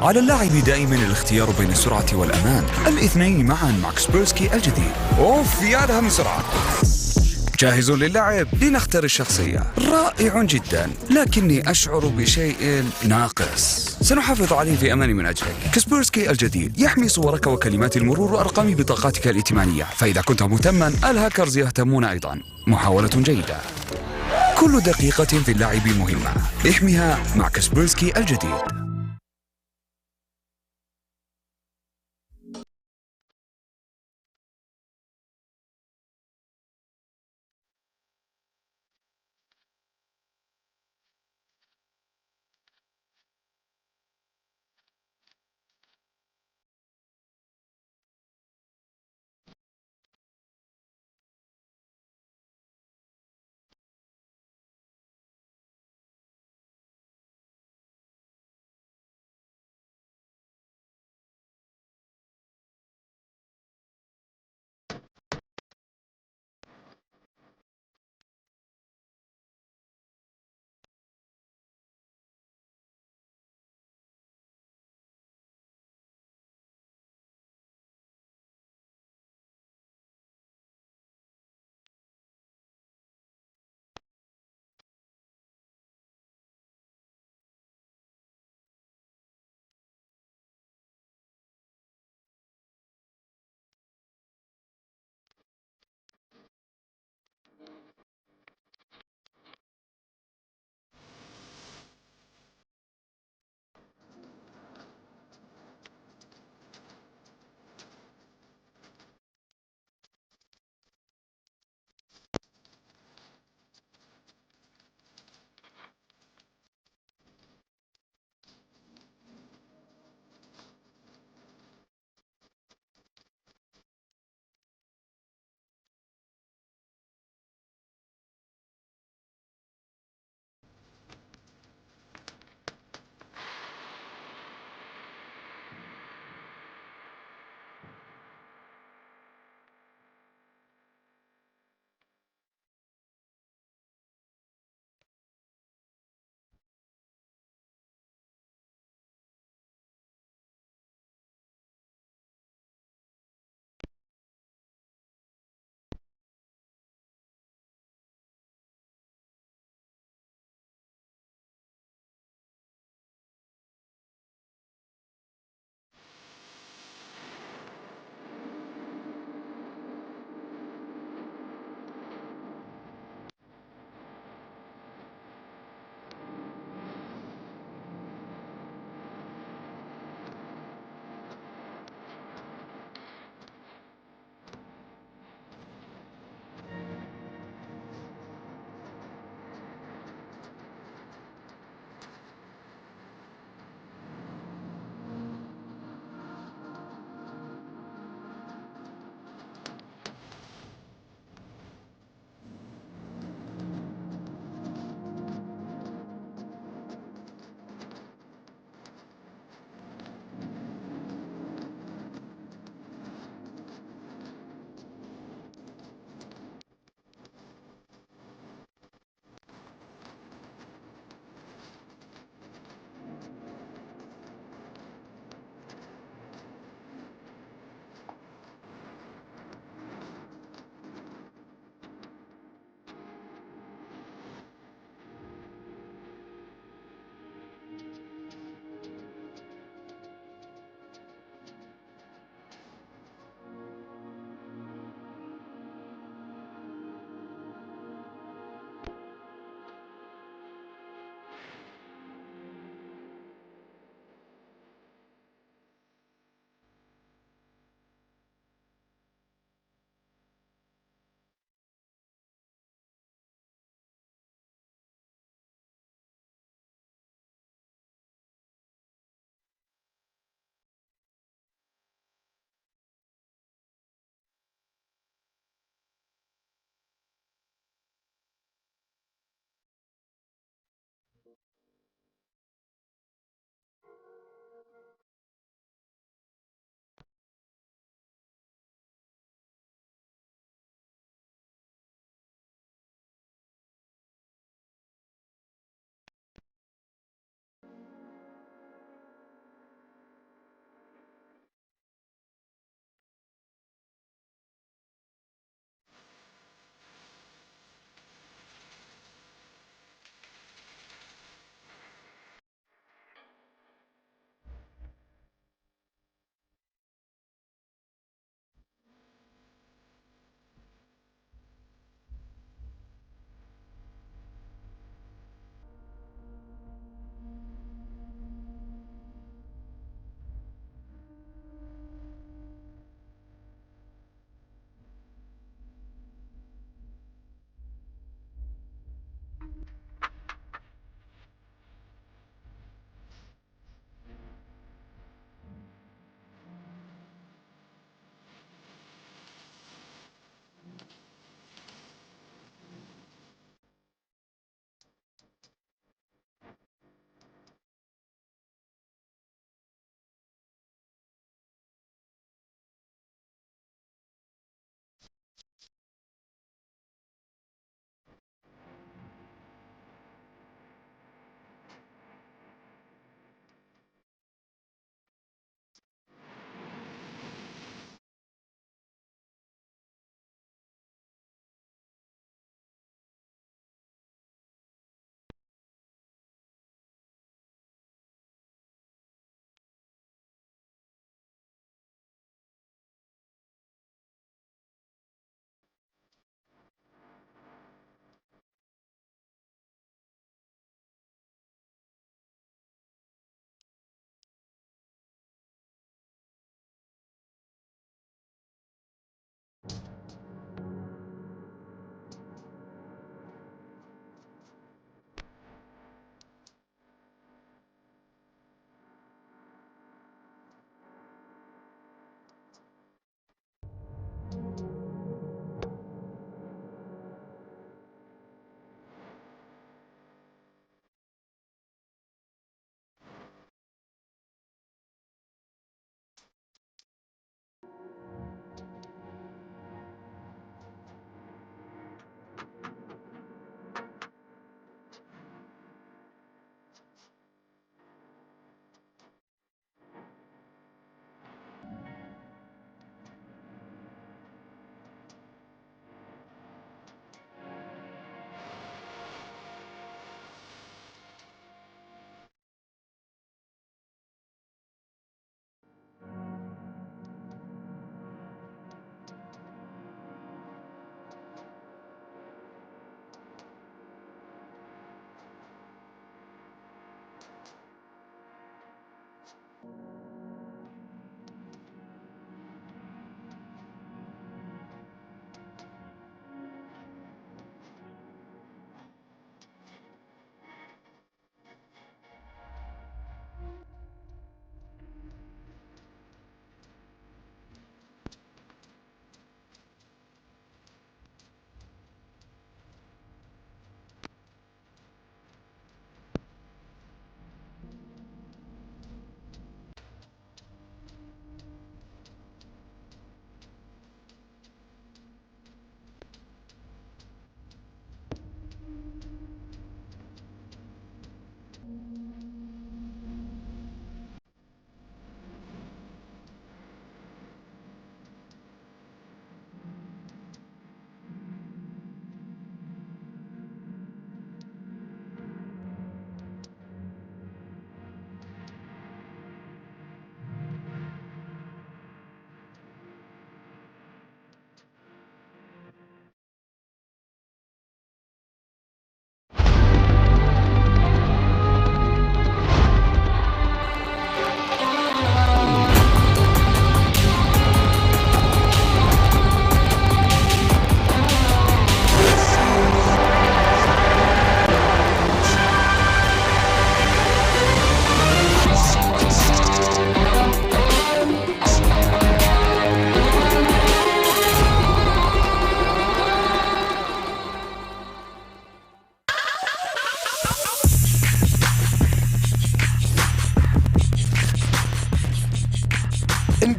على اللاعب دائما الاختيار بين السرعة والأمان، الاثنين معا مع كاسبيرسكي الجديد. أوف يا لها من سرعة! جاهز للعب؟ لنختار الشخصية. رائع جدا، لكني أشعر بشيء ناقص. سنحافظ عليه في أمان من أجلك. كاسبيرسكي الجديد يحمي صورك وكلمات المرور وأرقام بطاقاتك الائتمانية، فإذا كنت مهتما الهاكرز يهتمون أيضا. محاولة جيدة. كل دقيقة في اللعب مهمة، احميها مع كاسبيرسكي الجديد.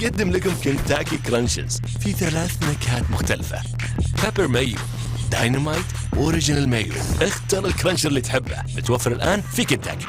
نقدم لكم كنتاكي كرانشز في 3 نكهات مختلفة: بيبر مايو، داينامايت، اوريجينال مايو. اختر الكرانشر اللي تحبه، متوفر الآن في كنتاكي.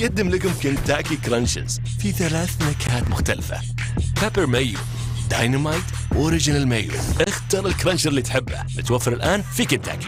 نقدم لكم كنتاكي كرانشز في 3 نكهات مختلفة: بيبر مايو، داينامايت، أوريجينال مايو. اختر الكرانشر اللي تحبه، متوفر الآن في كنتاكي.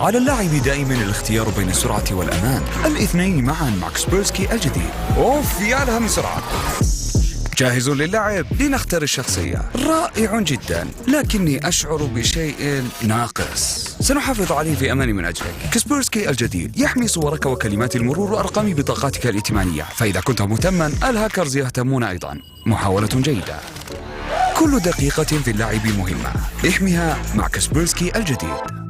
على اللاعب دائما الاختيار بين السرعة والأمان، الاثنين معا مع كاسبرسكي الجديد. أوف يا لها من سرعة! جاهز للعب؟ لنختار الشخصية. رائع جدا، لكني أشعر بشيء ناقص. سنحافظ عليه في أمان من أجلك. كاسبرسكي الجديد يحمي صورك وكلمات المرور وأرقام بطاقاتك الائتمانية، فإذا كنت مهتما الهاكرز يهتمون أيضا. محاولة جيدة. كل دقيقة في اللعب مهمة، احمها مع كاسبرسكي الجديد.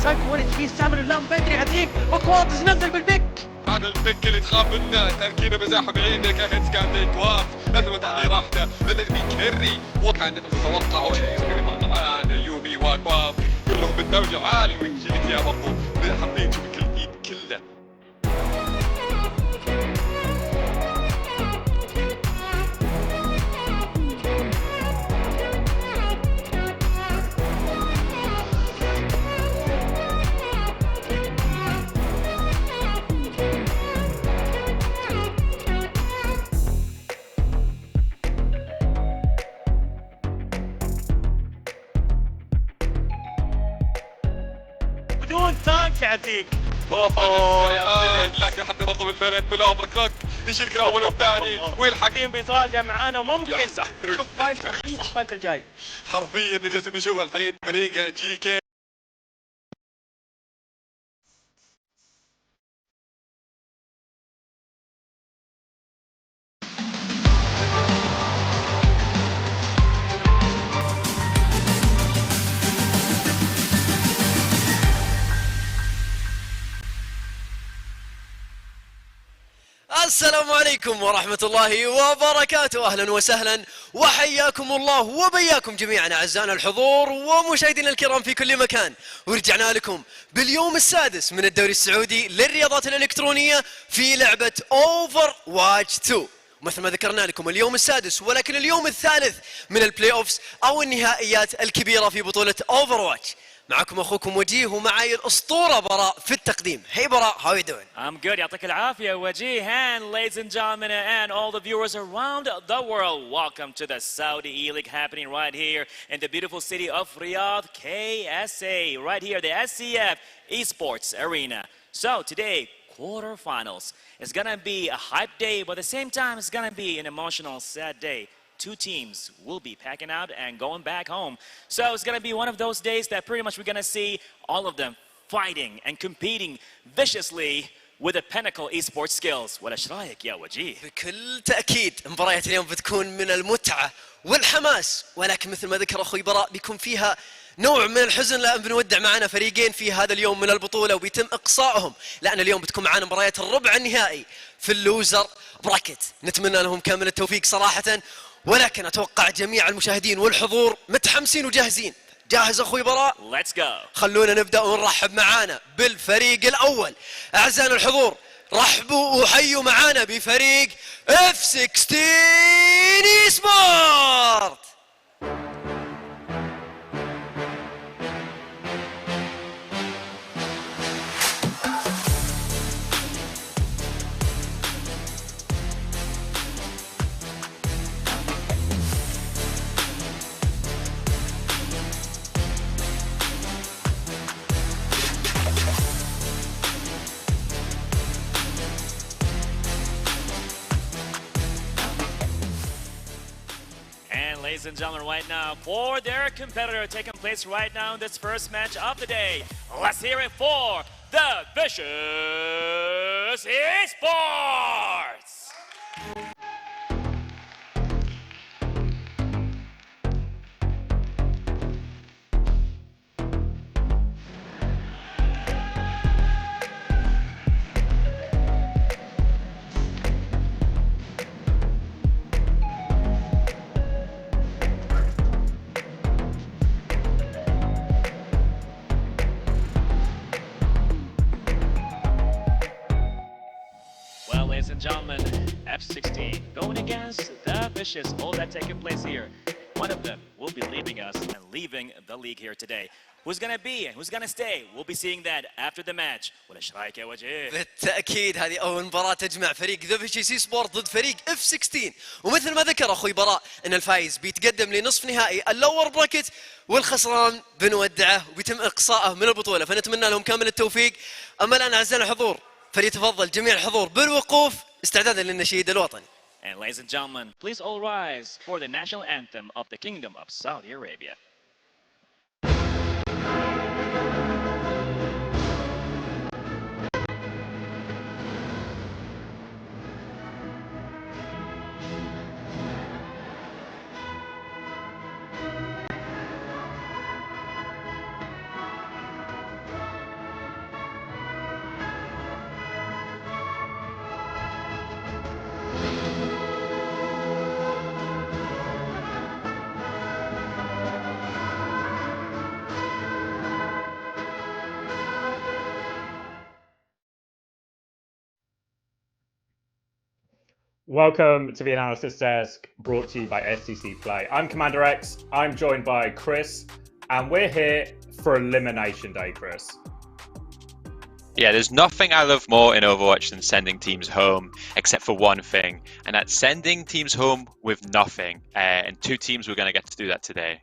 سايكو في سامر اللام بدري هذيك وكواتس نزل بالبيك. هذا البيك اللي تخاف منه، تركيبه مزاحه بعينك اخذ سكان كواف لازم تعطي راحته لانه بيكري واضح انه تتوقع هذا يومي وكواف كلهم بالدرجه عالي ويجيك يا بطل حطيت بكل ايد كله. بدون تانك هذيك. اوه يا لكن حتى نظم الفريق بالاوفر كلوك يشيل الاول والثاني والحكيم بيتراجع معانا وممكن شوف فايت الفايت الجاي. حرفيا لازم نشوف الحين فريق جي كي. السلام عليكم ورحمة الله وبركاته. أهلا وسهلا وحياكم الله وبياكم جميعا أعزائنا الحضور ومشاهدينا الكرام في كل مكان. ورجعنا لكم باليوم السادس من الدوري السعودي للرياضات الإلكترونية في لعبة Overwatch 2. مثل ما ذكرنا لكم اليوم السادس ولكن اليوم الثالث من البلاي أوفس أو النهائيات الكبيرة في بطولة Overwatch. معكم أخوكم وجيه ومعي الأسطورة براء في التقديم. Hey براء, how are you doing? I'm good. يعطيك العافية وجيه. And ladies and gentlemen and all the viewers around the world, welcome to the Saudi eLeague happening right here in the beautiful city of Riyadh, KSA, right here, the SCF Esports Arena. So today, quarterfinals. It's gonna be a hype day, but at the same time, it's gonna be an emotional, sad day. Two teams will be packing out and going back home. So it's going to be one of those days that pretty much we're going to see all of them fighting and competing viciously with the pinnacle esports skills. ولا ايش رايك يا وجيه؟ بكل تأكيد مباريات اليوم بتكون من المتعة والحماس، ولكن مثل ما ذكر أخوي براء بيكون فيها نوع من الحزن لأن بنودع معنا فريقين في هذا اليوم من البطولة وبيتم إقصائهم، لأن اليوم بتكون معنا مباريات الربع النهائي في اللوزر براكت. نتمنى لهم كامل التوفيق صراحة، ولكن أتوقع جميع المشاهدين والحضور متحمسين وجاهزين. جاهز أخوي براء؟ Let's go. خلونا نبدأ ونرحب معانا بالفريق الأول. أعزائنا الحضور رحبوا وحيوا معانا بفريق F16 Esport. Ladies and gentlemen, right now, for their competitor taking place right now in this first match of the day, let's hear it for the Vicious Esports! Ladies and gentlemen, F16 going against the Vicious. All that taking place here. One of them will be leaving us and leaving the league here today. Who's gonna be and who's gonna stay? We'll be seeing that after the match. ولا ايش رايك يا وجيه؟ بالتأكيد هذه أول مباراة تجمع فريق ذا فيشيس سبورت ضد فريق F16، ومثل ما ذكر أخوي براء أن الفايز بيتقدم لنصف نهائي اللور براكت والخسران بنودعه وبيتم إقصائه من البطولة، فنتمنى لهم كامل التوفيق. أما الآن أعزائنا الحضور فليتفضل جميع الحضور بالوقوف استعدادا للنشيد الوطني. And ladies and gentlemen, please all rise for the national anthem of the Kingdom of Saudi Arabia. Welcome to the Analysis Desk, brought to you by STC Play. I'm Commander X, I'm joined by Chris, and we're here for Elimination Day, Chris. Yeah, there's nothing I love more in Overwatch than sending teams home, except for one thing, and that's sending teams home with nothing. And two teams we're going to get to do that today.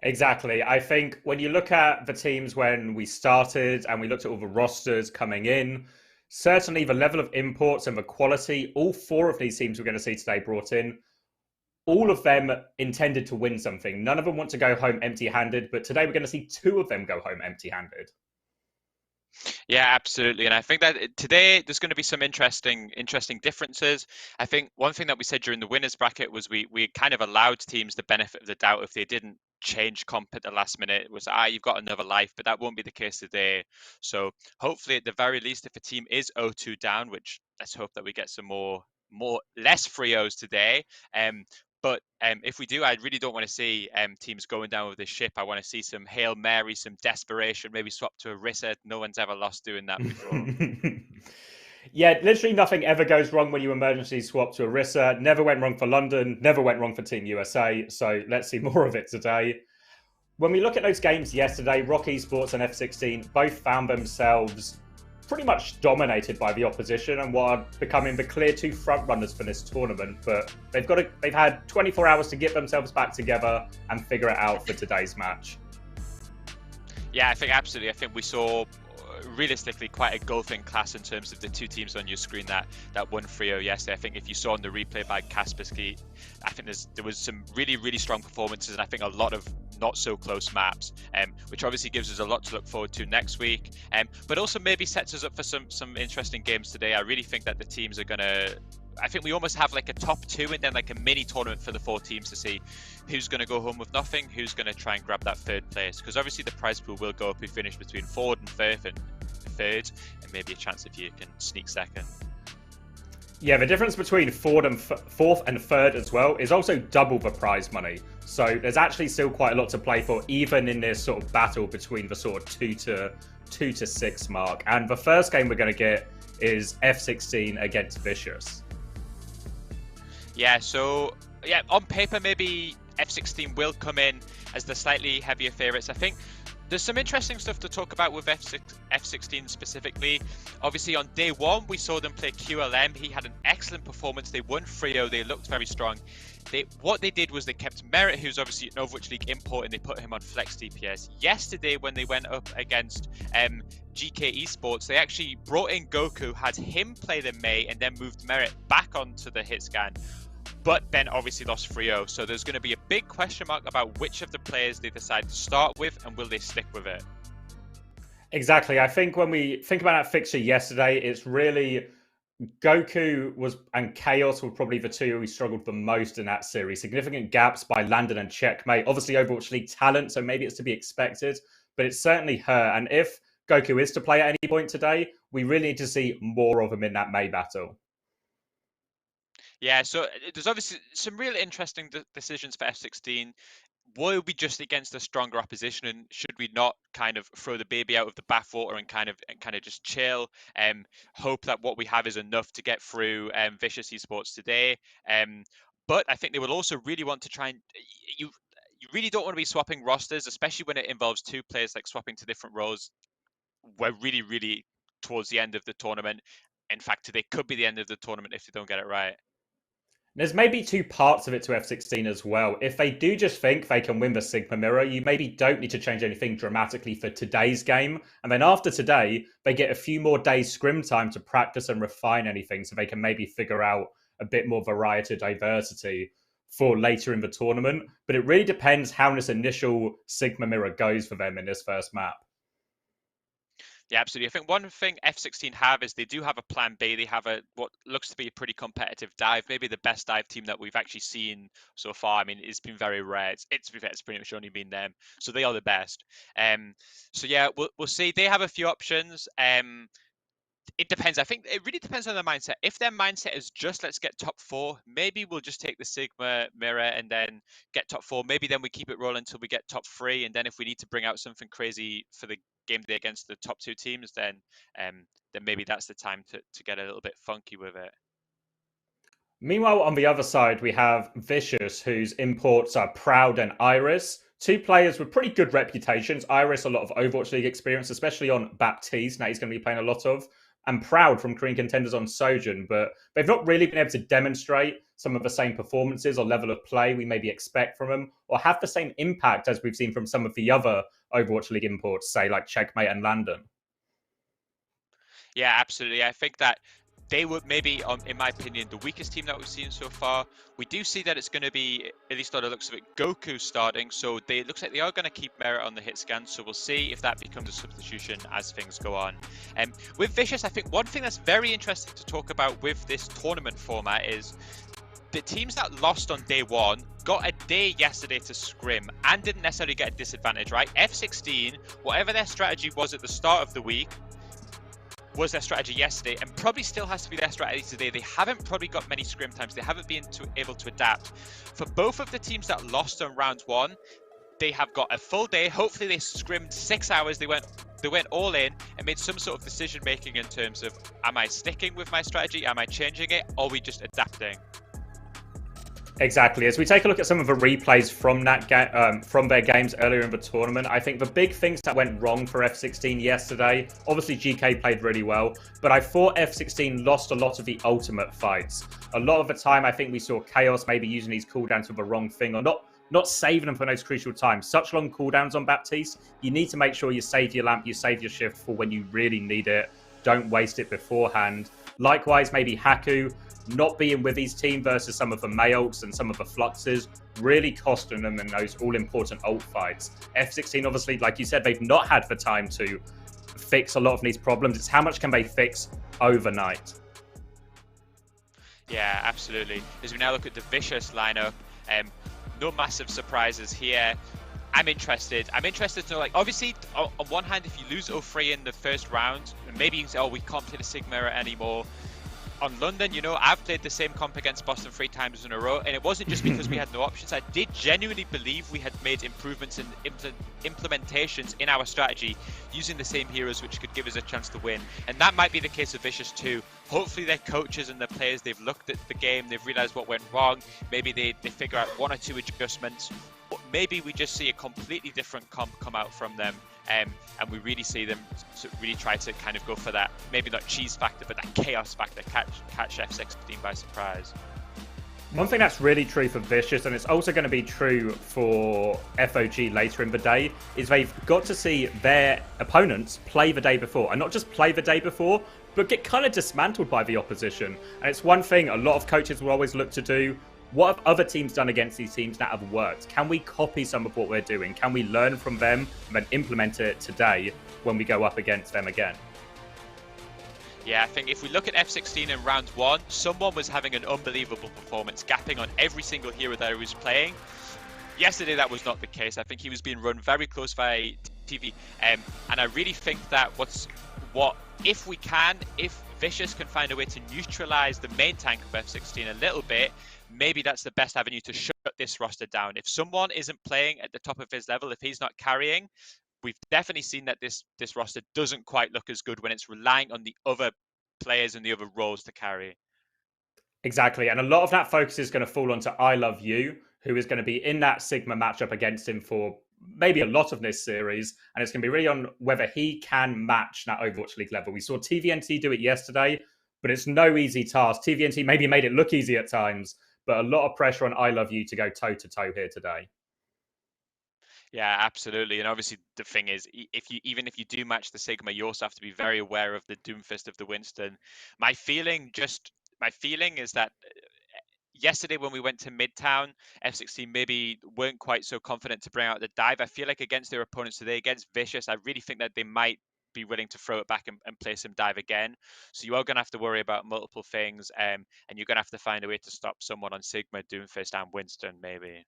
Exactly. I think when you look at the teams when we started and we looked at all the rosters coming in, certainly the level of imports and the quality, all four of these teams we're going to see today brought in, all of them intended to win something. None of them want to go home empty-handed, but today we're going to see two of them go home empty-handed. Yeah, absolutely. And I think that today there's going to be some interesting differences. I think one thing that we said during the winners bracket was we kind of allowed teams the benefit of the doubt if they didn't change comp at the last minute. It was, you've got another life, but that won't be the case today. So hopefully at the very least, if a team is 0-2 down, which let's hope that we get some less free O's today. But if we do, I really don't want to see teams going down with this ship. I want to see some Hail Mary, some desperation, maybe swap to Orisa. No one's ever lost doing that before. Yeah, literally nothing ever goes wrong when you emergency swap to Orisa. Never went wrong for London, never went wrong for Team USA. So let's see more of it today. When we look at those games yesterday, Rock Esports and F16 both found themselves pretty much dominated by the opposition and were becoming the clear two front runners for this tournament. But they've had 24 hours to get themselves back together and figure it out for today's match. Yeah, I think absolutely. I think we saw realistically quite a gulf in class in terms of the two teams on your screen that won 3-0 yesterday. I think if you saw on the replay by Kaspersky, I think there was some really strong performances, and I think a lot of not so close maps, which obviously gives us a lot to look forward to next week, but also maybe sets us up for some interesting games today. I really think that the teams are gonna, I think we almost have like a top two and then like a mini tournament for the four teams to see who's going to go home with nothing, who's going to try and grab that third place. Because obviously the prize pool will go up if we finish between fourth and fifth and third, and maybe a chance if you can sneak second. Yeah, the difference between fourth and third as well is also double the prize money. So there's actually still quite a lot to play for, even in this sort of battle between the sort of 2 to 6 mark. And the first game we're going to get is F16 against Vicious. Yeah, so yeah, on paper maybe F16 will come in as the slightly heavier favourites. I think there's some interesting stuff to talk about with F16 specifically. Obviously on day one we saw them play QLM. He had an excellent performance. They won 3-0. They looked very strong. What they did was they kept Merit, who's obviously an Overwatch League import, and they put him on flex DPS. Yesterday when they went up against GK Esports, they actually brought in Goku, had him play the Mei, and then moved Merit back onto the hit scan. But then obviously lost 3-0. So there's going to be a big question mark about which of the players they decide to start with and will they stick with it. Exactly. I think when we think about that fixture yesterday, it's really Goku and Chaos were probably the two who struggled the most in that series. Significant gaps by Landon and Checkmate. Obviously Overwatch League talent, so maybe it's to be expected, but it's certainly her. And if Goku is to play at any point today, we really need to see more of him in that Mei battle. Yeah, so there's obviously some real interesting decisions for F16. Will we just against a stronger opposition, and should we not kind of throw the baby out of the bathwater and kind of just chill, hope that what we have is enough to get through Vicious Esports today? But I think they will also really want to try and you really don't want to be swapping rosters, especially when it involves two players, like swapping to different roles. We're really towards the end of the tournament. In fact, today could be the end of the tournament if they don't get it right. There's maybe two parts of it to F16 as well. If they do just think they can win the Sigma Mirror, you maybe don't need to change anything dramatically for today's game. And then after today, they get a few more days scrim time to practice and refine anything so they can maybe figure out a bit more variety, diversity for later in the tournament. But it really depends how this initial Sigma Mirror goes for them in this first map. Yeah, absolutely. I think one thing F16 have is they do have a plan B. They have what looks to be a pretty competitive dive, maybe the best dive team that we've actually seen so far. I mean, it's been very rare. It's pretty much only been them, so they are the best. So yeah, we'll see. They have a few options. It depends. I think it really depends on their mindset. If their mindset is just let's get top 4, maybe we'll just take the Sigma Mirror and then get top 4. Maybe then we keep it rolling until we get top 3, and then if we need to bring out something crazy for the game day against the top 2 teams, then maybe that's the time to get a little bit funky with it. Meanwhile, on the other side, we have Vicious, whose imports are Proud and Iris. Two players with pretty good reputations. Iris, a lot of Overwatch League experience, especially on Baptiste, now he's going to be playing a lot of. And Proud from Korean contenders on Sojin, but they've not really been able to demonstrate some of the same performances or level of play we maybe expect from them, or have the same impact as we've seen from some of the other Overwatch League imports, say like Checkmate and Landon. Yeah, absolutely. I think that they would maybe, in my opinion, the weakest team that we've seen so far. We do see that it's going to be, at least on the looks of it, Goku starting. So it looks like they are going to keep Merit on the hit scan. So we'll see if that becomes a substitution as things go on. With Vicious, I think one thing that's very interesting to talk about with this tournament format is the teams that lost on day one got a day yesterday to scrim and didn't necessarily get a disadvantage, right? F16, whatever their strategy was at the start of the week, was their strategy yesterday and probably still has to be their strategy today. They haven't probably got many scrim times. They haven't been able to adapt. For both of the teams that lost on round one, they have got a full day. Hopefully they scrimmed 6 hours. They went all in and made some sort of decision making in terms of, am I sticking with my strategy? Am I changing it? Or are we just adapting? Exactly. As we take a look at some of the replays from from their games earlier in the tournament, I think the big things that went wrong for F16 yesterday, obviously GK played really well, but I thought F16 lost a lot of the ultimate fights. A lot of the time, I think we saw Chaos maybe using these cooldowns for the wrong thing, or not saving them for those crucial times. Such long cooldowns on Baptiste, you need to make sure you save your lamp, you save your shift for when you really need it. Don't waste it beforehand. Likewise, maybe Haku not being with his team versus some of the Mayolts and some of the Fluxes, really costing them in those all-important ult fights. F16, obviously, like you said, they've not had the time to fix a lot of these problems. It's how much can they fix overnight? Yeah, absolutely. As we now look at the Vicious lineup, no massive surprises here. I'm interested to know, like, obviously, on one hand, if you lose 0-3 in the first round, maybe you can say, oh, we can't play the Sigma anymore. On London, you know, I've played the same comp against Boston 3 times in a row, and it wasn't just because we had no options. I did genuinely believe we had made improvements and implementations in our strategy using the same heroes, which could give us a chance to win. And that might be the case of Vicious too. Hopefully their coaches and their players, they've looked at the game, they've realized what went wrong. Maybe they figure out 1 or 2 adjustments. But maybe we just see a completely different comp come out from them. And we really see them really try to kind of go for that, maybe not cheese factor, but that chaos factor, catch F16 by surprise. One thing that's really true for Vicious, and it's also going to be true for FOG later in the day, is they've got to see their opponents play the day before. And not just play the day before, but get kind of dismantled by the opposition. And it's one thing a lot of coaches will always look to do. What have other teams done against these teams that have worked? Can we copy some of what we're doing? Can we learn from them and then implement it today when we go up against them again? Yeah, I think if we look at F16 in round 1, someone was having an unbelievable performance, gapping on every single hero that he was playing. Yesterday, that was not the case. I think he was being run very close by TV. And I really think that if Vicious can find a way to neutralize the main tank of F16 a little bit, maybe that's the best avenue to shut this roster down. If someone isn't playing at the top of his level, if he's not carrying, we've definitely seen that this roster doesn't quite look as good when it's relying on the other players and the other roles to carry. Exactly. And a lot of that focus is going to fall onto I Love You, who is going to be in that Sigma matchup against him for maybe a lot of this series. And it's going to be really on whether he can match that Overwatch League level. We saw TVNT do it yesterday, but it's no easy task. TVNT maybe made it look easy at times, but a lot of pressure on I Love You to go toe-to-toe here today. Yeah, absolutely. And obviously the thing is, even if you do match the Sigma, you also have to be very aware of the Doomfist of the Winston. My feeling is that yesterday when we went to Midtown, F16 maybe weren't quite so confident to bring out the dive. I feel like against their opponents today, against Vicious, I really think that they might be willing to throw it back and play some dive again. So you are going to have to worry about multiple things, and you're going to have to find a way to stop someone on Sigma, Doomfist, and Winston, maybe.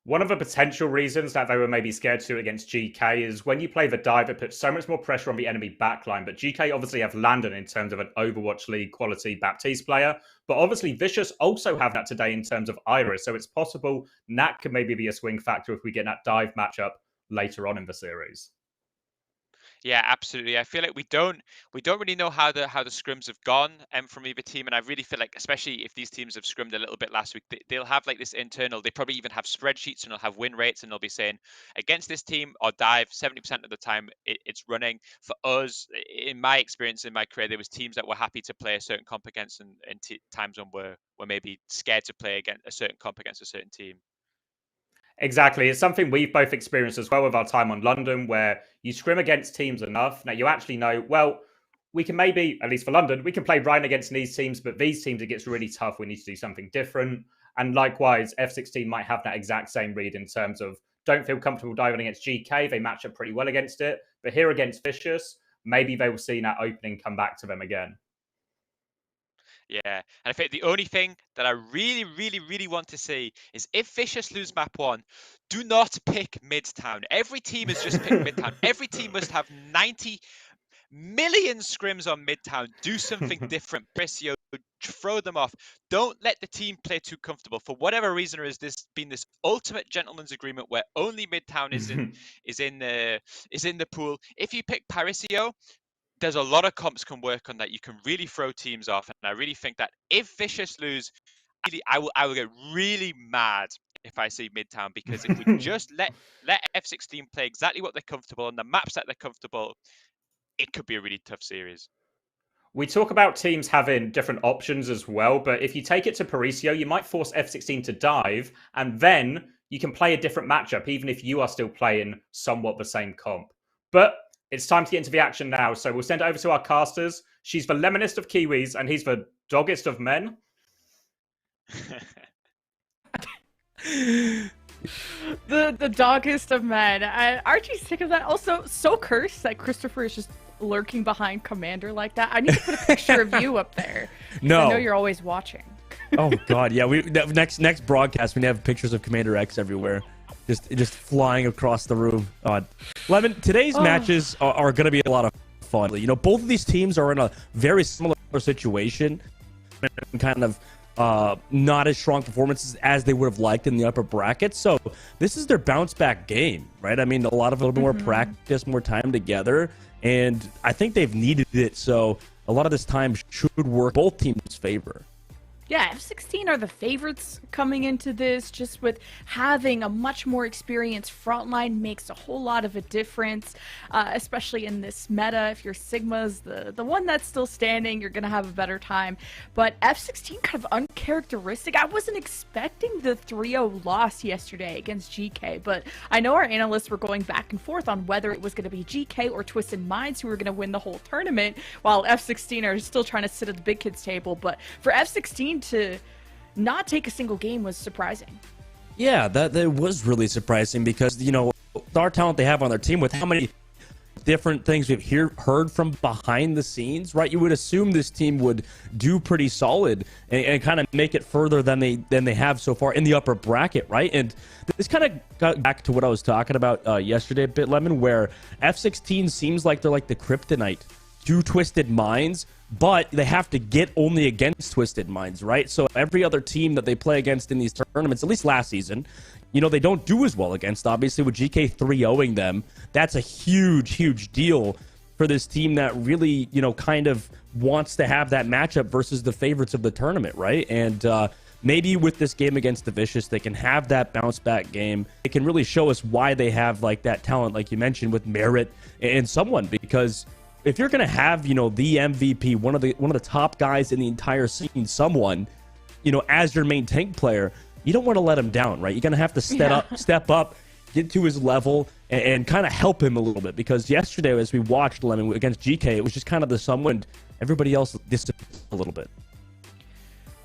One of the potential reasons that they were maybe scared to do against GK is when you play the dive, it puts so much more pressure on the enemy backline. But GK obviously have Landon in terms of an Overwatch League quality Baptiste player. But obviously Vicious also have that today in terms of Iris. So it's possible Nat could maybe be a swing factor if we get that dive matchup later on in the series. Yeah, absolutely. I feel like we don't really know how the scrims have gone from either team, and I really feel like, especially if these teams have scrimmed a little bit last week, they'll have like this internal. They probably even have spreadsheets, and they'll have win rates, and they'll be saying against this team or dive 70% of the time it's running. For us, in my experience in my career, there was teams that were happy to play a certain comp against, and times when we're maybe scared to play against a certain comp against a certain team. Exactly. It's something we've both experienced as well with our time on London, where you scrim against teams enough. Now, you actually know, well, we can maybe, at least for London, we can play right against these teams, but these teams, it gets really tough. We need to do something different. And likewise, F16 might have that exact same read in terms of don't feel comfortable diving against GK. They match up pretty well against it. But here against Vicious, maybe they will see that opening come back to them again. Yeah, and I think the only thing that I really, really, really want to see is if Vicious lose map 1, do not pick Midtown. Every team has just picked Midtown. Every team must have 90 million scrims on Midtown. Do something different. Pressio, throw them off. Don't let the team play too comfortable. For whatever reason, has this been this ultimate gentleman's agreement where only Midtown is in the pool. If you pick Parisio, there's a lot of comps can work on that. You can really throw teams off, and I really think that if Vicious lose, I will get really mad if I see Midtown, because if we just let F16 play exactly what they're comfortable on the maps that they're comfortable, it could be a really tough series. We talk about teams having different options as well, but if you take it to Parisio, you might force F16 to dive, and then you can play a different matchup, even if you are still playing somewhat the same comp. But it's time to get into the action now, so we'll send it over to our casters. She's the lemonest of Kiwis, and he's the doggest of men. the doggest of men. Aren't you sick of that? Also, so cursed that Christopher is just lurking behind Commander like that. I need to put a picture of you up there. No, I know you're always watching. Oh God, yeah. We next broadcast we have pictures of Commander X everywhere, just flying across the room. Lemon, today's matches are going to be a lot of fun. You know, both of these teams are in a very similar situation, kind of not as strong performances as they would have liked in the upper bracket. So this is their bounce back game, right? I mean, a little bit more practice, more time together, and I think they've needed it. So a lot of this time should work both teams' favor. Yeah, F16 are the favorites coming into this. Just with having a much more experienced frontline makes a whole lot of a difference, especially in this meta. If you're Sigma's the one that's still standing, you're going to have a better time. But F16 kind of uncharacteristic. I wasn't expecting the 3-0 loss yesterday against GK, but I know our analysts were going back and forth on whether it was going to be GK or Twisted Minds who were going to win the whole tournament, while F16 are still trying to sit at the big kids table. But for F16 to not take a single game was surprising. Yeah, that was really surprising because, you know, our talent they have on their team with how many different things we've heard from behind the scenes, right? You would assume this team would do pretty solid and kind of make it further than they have so far in the upper bracket, right? And this kind of got back to what I was talking about yesterday a bit, Lemon, where F16 seems like they're like the kryptonite to Twisted Minds, but they have to get only against Twisted Minds, right? So every other team that they play against in these tournaments, at least last season, you know, they don't do as well against. Obviously, with GK 3-0ing them, that's a huge, huge deal for this team that really, you know, kind of wants to have that matchup versus the favorites of the tournament, right? And maybe with this game against the Vicious, they can have that bounce back game. It can really show us why they have like that talent, like you mentioned, with Merit and someone, because if you're going to have, you know, the MVP, one of the top guys in the entire scene, someone, you know, as your main tank player, you don't want to let him down, right? You're going to have to step up, get to his level, and kind of help him a little bit. Because yesterday, as we watched Lemon against GK, it was just kind of the someone, everybody else disappeared a little bit.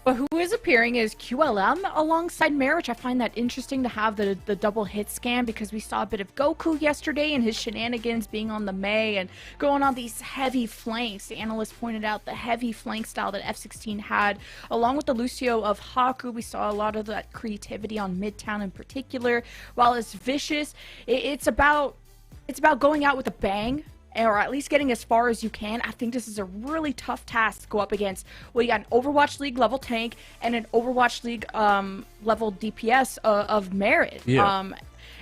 But who is appearing is QLM alongside Marriage. I find that interesting to have the double hit scam, because we saw a bit of Goku yesterday and his shenanigans being on the Mei and going on these heavy flanks. The analyst pointed out the heavy flank style that F16 had. Along with the Lucio of Haku, we saw a lot of that creativity on Midtown in particular. While as Vicious, it's about going out with a bang, or at least getting as far as you can. I think this is a really tough task to go up against. Well, you got an Overwatch League level tank and an Overwatch League level DPS of Merit. Yeah.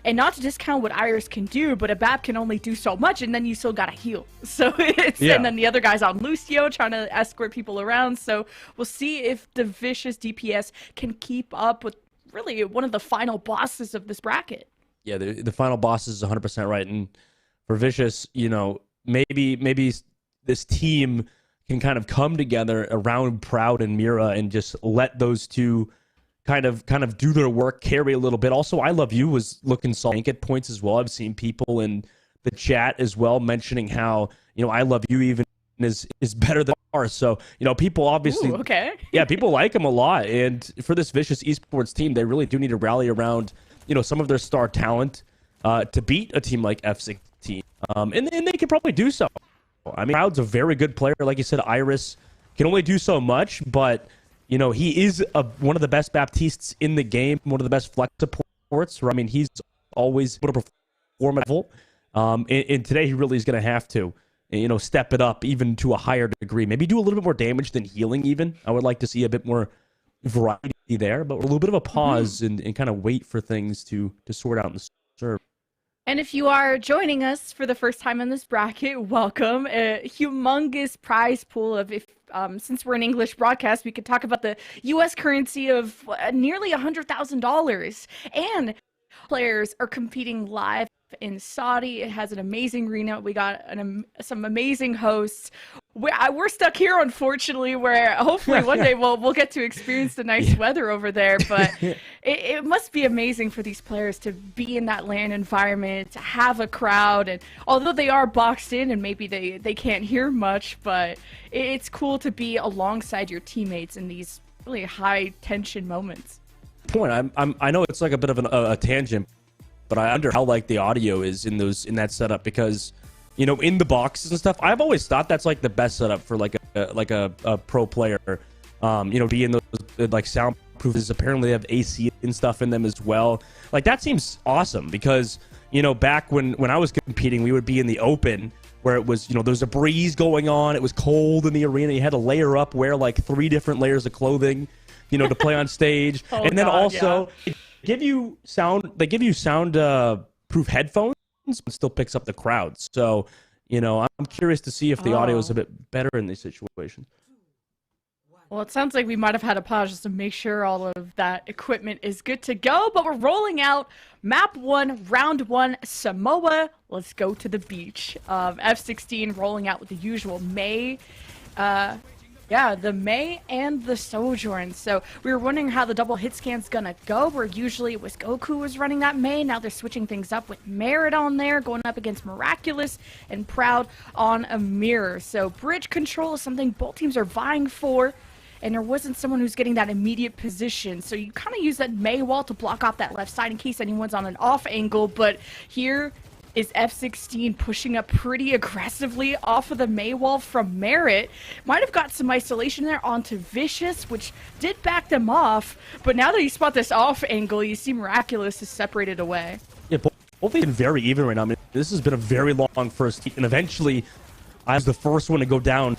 And not to discount what Iris can do, but a BAP can only do so much, and then you still gotta heal. So and then the other guy's on Lucio trying to escort people around. So we'll see if the Vicious DPS can keep up with really one of the final bosses of this bracket. Yeah, the final boss is 100% right. And for Vicious, maybe this team can kind of come together around Proud and Mira and just let those two kind of do their work, carry a little bit. Also, I Love You was looking solid at points as well. I've seen people in the chat as well mentioning how, I Love You even is better than ours. So, people obviously, yeah, people like him a lot. And for this Vicious esports team, they really do need to rally around, some of their star talent to beat a team like F16. And they can probably do so. I mean, Proud's a very good player. Like you said, Iris can only do so much, but, he is one of the best Baptistes in the game, one of the best flex supports. I mean, he's always able to perform at level. And today he really is going to have to, step it up even to a higher degree. Maybe do a little bit more damage than healing even. I would like to see a bit more variety there, but a little bit of a pause and kind of wait for things to sort out in the serve. And if you are joining us for the first time in this bracket, welcome. A humongous prize pool of, since we're an English broadcast, we could talk about the U.S. currency of nearly $100,000. And players are competing live in Saudi. It has an amazing arena. We got some amazing hosts. We're stuck here, unfortunately, where hopefully one day we'll get to experience the nice weather over there. But it must be amazing for these players to be in that LAN environment, to have a crowd. And although they are boxed in and maybe they can't hear much, but it's cool to be alongside your teammates in these really high tension moments. I know it's like a bit of a tangent, but I wonder how the audio is in that setup because, in the boxes and stuff. I've always thought that's the best setup for a pro player. Being those soundproofs. Apparently they have AC and stuff in them as well. That seems awesome because back when I was competing, we would be in the open where it was there's a breeze going on. It was cold in the arena. You had to layer up, wear 3 different layers of clothing, to play on stage, and then they give you sound proof headphones, but still picks up the crowd. So, I'm curious to see if the audio is a bit better in these situations. Well, it sounds like we might have had a pause just to make sure all of that equipment is good to go, but we're rolling out map 1, round 1, Samoa. Let's go to the beach. F16 rolling out with the usual Mei. The Mei and the Sojourn. So we were wondering how the double hit scan's gonna go, where usually it was Goku was running that Mei. Now they're switching things up with Merit on there, going up against Miraculous and Proud on a mirror. So bridge control is something both teams are vying for, and there wasn't someone who's getting that immediate position. So you kind of use that Mei wall to block off that left side in case anyone's on an off angle, but here is F16 pushing up pretty aggressively off of the Mei wall from Merit. Might have got some isolation there onto Vicious, which did back them off, but now that you spot this off angle, you see Miraculous is separated away. Yeah, both have been very even right now. I mean, this has been a very long first heat, and eventually I was the first one to go down.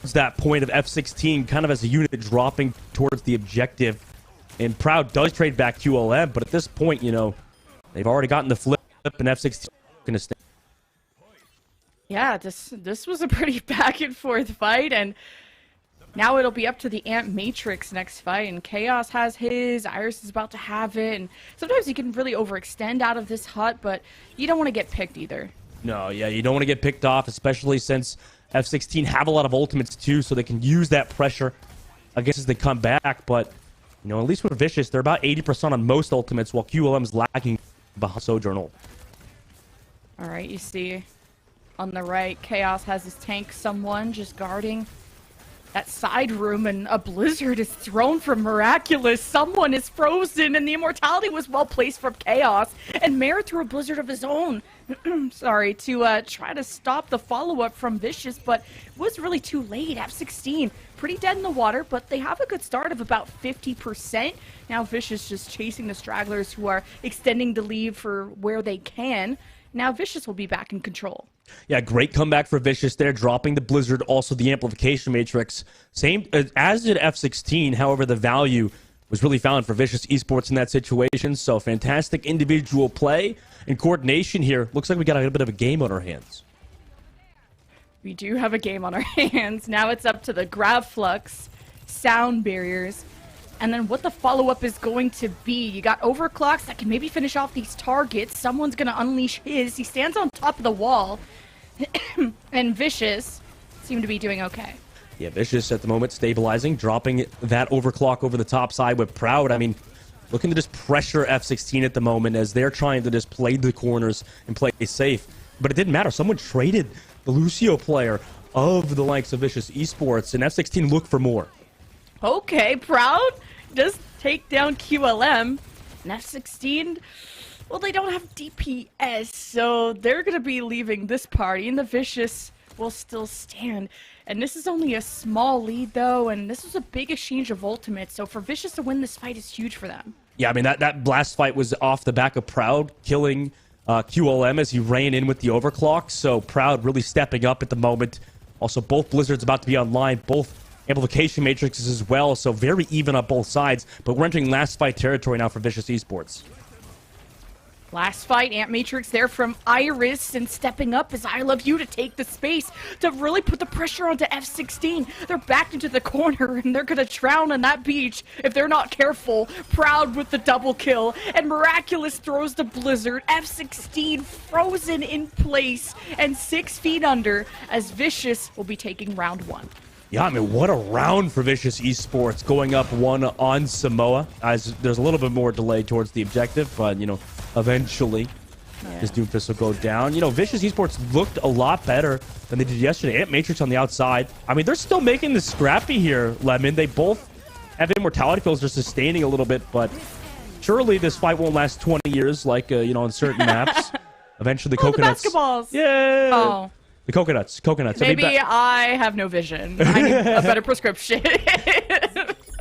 It's that point of F16 kind of as a unit dropping towards the objective, and Proud does trade back QLM, but at this point, they've already gotten the flip, and F16 going to stay. Yeah, this was a pretty back and forth fight, and now it'll be up to the Ant Matrix next fight, and Chaos has his, Iris is about to have it, and sometimes you can really overextend out of this hut, but you don't want to get picked either. No, yeah, you don't want to get picked off, especially since F16 have a lot of ultimates too, so they can use that pressure against as they come back, but at least with Vicious, they're about 80% on most ultimates, while QLM's lagging behind Sojourn. All right, you see on the right, Chaos has his tank, someone just guarding that side room, and a blizzard is thrown from Miraculous. Someone is frozen, and the immortality was well placed from Chaos, and Merit threw a blizzard of his own. Sorry, to try to stop the follow-up from Vicious, but it was really too late. F16 pretty dead in the water, but they have a good start of about 50%. Now Vicious just chasing the stragglers who are extending the lead for where they can. Now Vicious will be back in control. Yeah, great comeback for Vicious there, dropping the Blizzard, also the Amplification Matrix. Same as did F16, however, the value was really found for Vicious Esports in that situation. So fantastic individual play and coordination here. Looks like we got a little bit of a game on our hands. We do have a game on our hands. Now it's up to the grab flux, sound barriers, and then what the follow-up is going to be. You got overclocks that can maybe finish off these targets. Someone's going to unleash his. He stands on top of the wall. And Vicious seem to be doing okay. Yeah, Vicious at the moment stabilizing, dropping that overclock over the top side with Proud. I mean, looking to just pressure F16 at the moment as they're trying to just play the corners and play safe. But it didn't matter. Someone traded the Lucio player of the likes of Vicious Esports, and F16 looked for more. Okay, Proud does take down QLM. And F16, well, they don't have DPS, so they're going to be leaving this party, and the Vicious will still stand. And this is only a small lead, though, and this was a big exchange of ultimates, so for Vicious to win this fight is huge for them. Yeah, I mean, that blast fight was off the back of Proud killing QLM as he ran in with the overclock, so Proud really stepping up at the moment. Also, both Blizzards about to be online, both amplification matrices as well, so very even on both sides, but we're entering last fight territory now for Vicious Esports. Last fight, Amp Matrix there from Iris, and stepping up is I Love You to take the space to really put the pressure onto F16. They're backed into the corner, and they're going to drown on that beach if they're not careful. Proud with the double kill, and Miraculous throws the Blizzard. F16 frozen in place and 6 feet under as Vicious will be taking round 1. Yeah, I mean, what a round for Vicious Esports, going up 1 on Samoa. As there's a little bit more delay towards the objective, but, you know, eventually this Doomfist will go down. You know, Vicious Esports looked a lot better than they did yesterday. Amp Matrix on the outside. I mean, they're still making this scrappy here, Lemon. They both have immortality kills. They're sustaining a little bit, but surely this fight won't last 20 years like, you know, on certain maps. Eventually the coconuts. The basketballs. Yeah. Oh. The coconuts. Maybe I have no vision. I need a better prescription.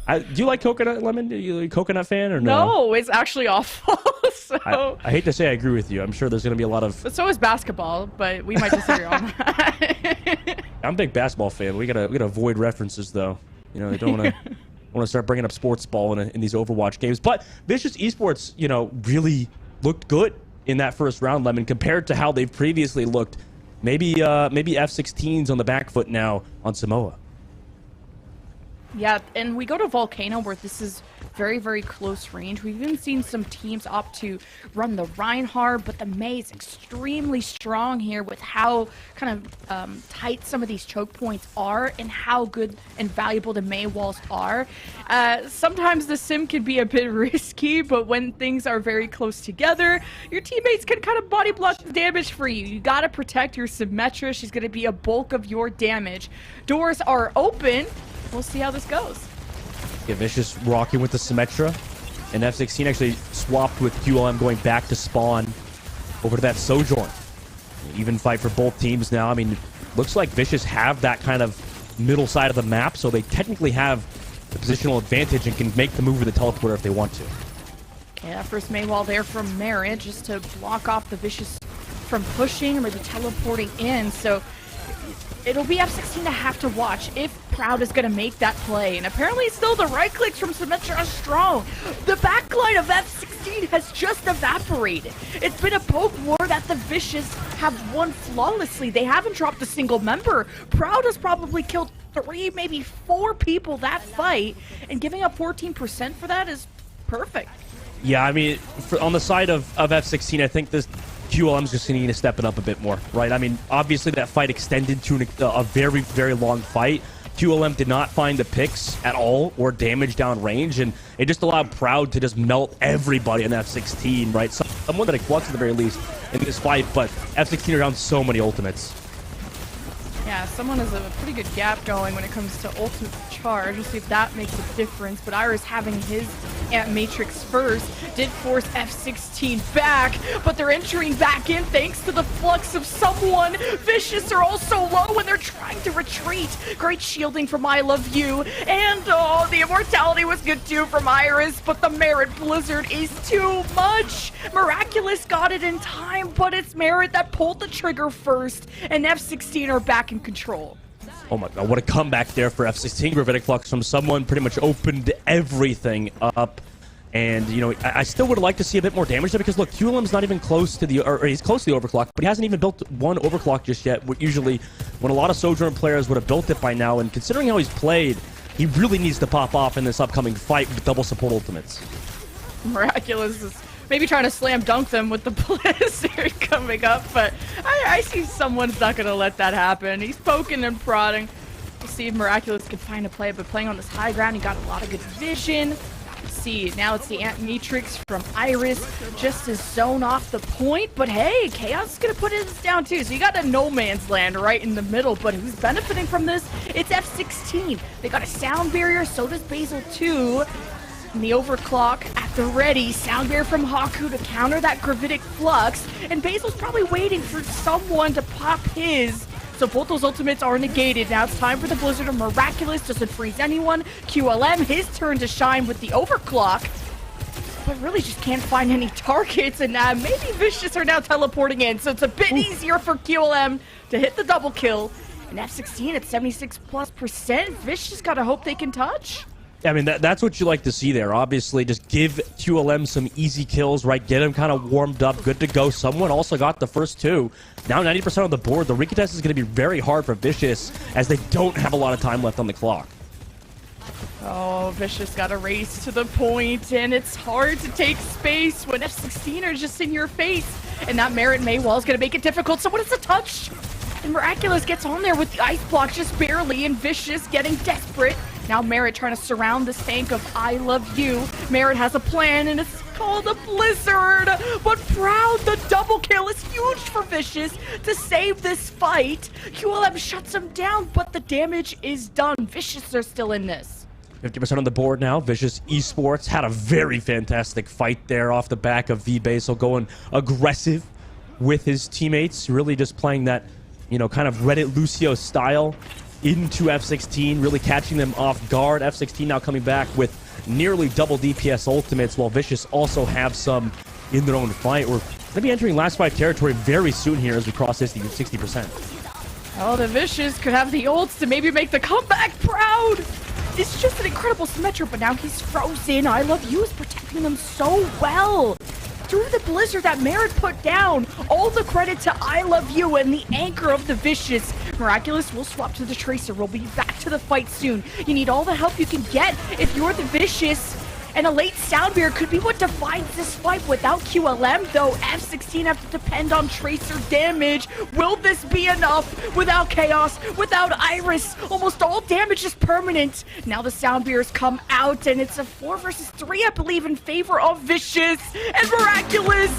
Do you like coconut, Lemon? Are you a coconut fan or no? No, it's actually awful. So I hate to say I agree with you. I'm sure there's going to be a lot of... But so is basketball, but we might disagree on that. I'm a big basketball fan. We gotta avoid references, though. You know, they don't want to start bringing up sports ball in these Overwatch games. But Vicious Esports, you know, really looked good in that first round, Lemon, compared to how they've previously looked. Maybe F16's on the back foot now on Samoa. Yeah, and we go to Volcano where this is very, very close range. We've even seen some teams opt to run the Reinhardt, but the Mei is extremely strong here with how kind of tight some of these choke points are and how good and valuable the Mei walls are. Sometimes the sim can be a bit risky, but when things are very close together, your teammates can kind of body block the damage for you. You gotta protect your Symmetra. She's gonna be a bulk of your damage. Doors are open. We'll see how this goes. Yeah, Vicious rocking with the Symmetra. And F16 actually swapped with QLM going back to spawn over to that Sojourn. Even fight for both teams now. I mean, looks like Vicious have that kind of middle side of the map, so they technically have the positional advantage and can make the move with the teleporter if they want to. Okay, that first Mei wall there from Merit just to block off the Vicious from pushing or maybe teleporting in. So it'll be F16 to have to watch if Proud is going to make that play. And apparently still the right clicks from Symmetra are strong. The backline of F16 has just evaporated. It's been a poke war that the Vicious have won flawlessly. They haven't dropped a single member. Proud has probably killed 3, maybe 4 people that fight. And giving up 14% for that is perfect. Yeah, I mean, on the side of F16, I think this QLM's just going to need to step it up a bit more, right? I mean, obviously that fight extended to a very, very long fight. QLM did not find the picks at all or damage down range, and it just allowed Proud to just melt everybody on F16, right? Someone that Flux at the very least in this fight, but F16 are down so many ultimates. Yeah, someone has a pretty good gap going when it comes to ultimate charge. We'll see if that makes a difference. But Iris having his Amp Matrix first did force F16 back, but they're entering back in thanks to the flux of someone. Vicious are also low when they're trying to retreat. Great shielding from I Love You. And oh, the immortality was good too from Iris, but the Merit Blizzard is too much. Miraculous got it in time, but it's Merit that pulled the trigger first, and F16 are back in control. Oh my god, what a comeback there for F16. Gravitic Flux from someone pretty much opened everything up. And, you know, I still would like to see a bit more damage there because, look, QLM's not even close to the, or he's close to the overclock, but he hasn't even built one overclock just yet. Usually, when a lot of Sojourn players would have built it by now, and considering how he's played, he really needs to pop off in this upcoming fight with double support ultimates. Miraculous is maybe trying to slam dunk them with the blizzard coming up, but I see someone's not going to let that happen. He's poking and prodding. We'll see if Miraculous can find a play, but playing on this high ground, he got a lot of good vision. See, now it's the Ant Matrix from Iris just to zone off the point, but hey, Chaos is gonna put his down too, so you got a no man's land right in the middle, but who's benefiting from this? It's F16. They got a sound barrier, so does Basil too. And the overclock at the ready, sound barrier from Haku to counter that gravitic flux, and Basil's probably waiting for someone to pop his. So both those ultimates are negated. Now it's time for the Blizzard of Miraculous. Doesn't freeze anyone. QLM, his turn to shine with the overclock. But really just can't find any targets. And maybe Vicious are now teleporting in. So it's a bit easier for QLM to hit the double kill. And F16 at 76+%. Vicious gotta hope they can touch. I mean, that's what you like to see there. Obviously, just give QLM some easy kills, right? Get him kind of warmed up, good to go. Someone also got the first two. Now 90% on the board. The recontest is going to be very hard for Vicious as they don't have a lot of time left on the clock. Oh, Vicious got a race to the point, and it's hard to take space when F16 are just in your face. And that Merit Maywall is going to make it difficult. So what is a touch? And Miraculous gets on there with the ice block just barely, and Vicious getting desperate. Now Merit trying to surround this tank of I Love You. Merit has a plan, and it's called a Blizzard. But Proud, the double kill is huge for Vicious to save this fight. QLM shuts him down, but the damage is done. Vicious are still in this. 50% on the board now. Vicious Esports had a very fantastic fight there off the back of V-Basil going aggressive with his teammates. Really just playing that, you know, kind of Reddit Lucio style into F16, really catching them off guard. F16 now coming back with nearly double DPS ultimates, while Vicious also have some in their own fight. We're going to be entering last fight territory very soon here as we cross this 60%. Oh, the Vicious could have the ults to maybe make the comeback. Proud! It's just an incredible Symmetra, but now he's frozen. I Love You is protecting them so well. Through the Blizzard that Merit put down. All the credit to I Love You and the anchor of the Vicious. Miraculous will swap to the Tracer. We'll be back to the fight soon. You need all the help you can get if you're the Vicious. And a late sound barrier could be what defines this fight. Without QLM, though, F16 have to depend on Tracer damage. Will this be enough? Without Chaos, without Iris, almost all damage is permanent. Now the sound barriers come out, and it's a 4 versus 3, I believe, in favor of Vicious. And Miraculous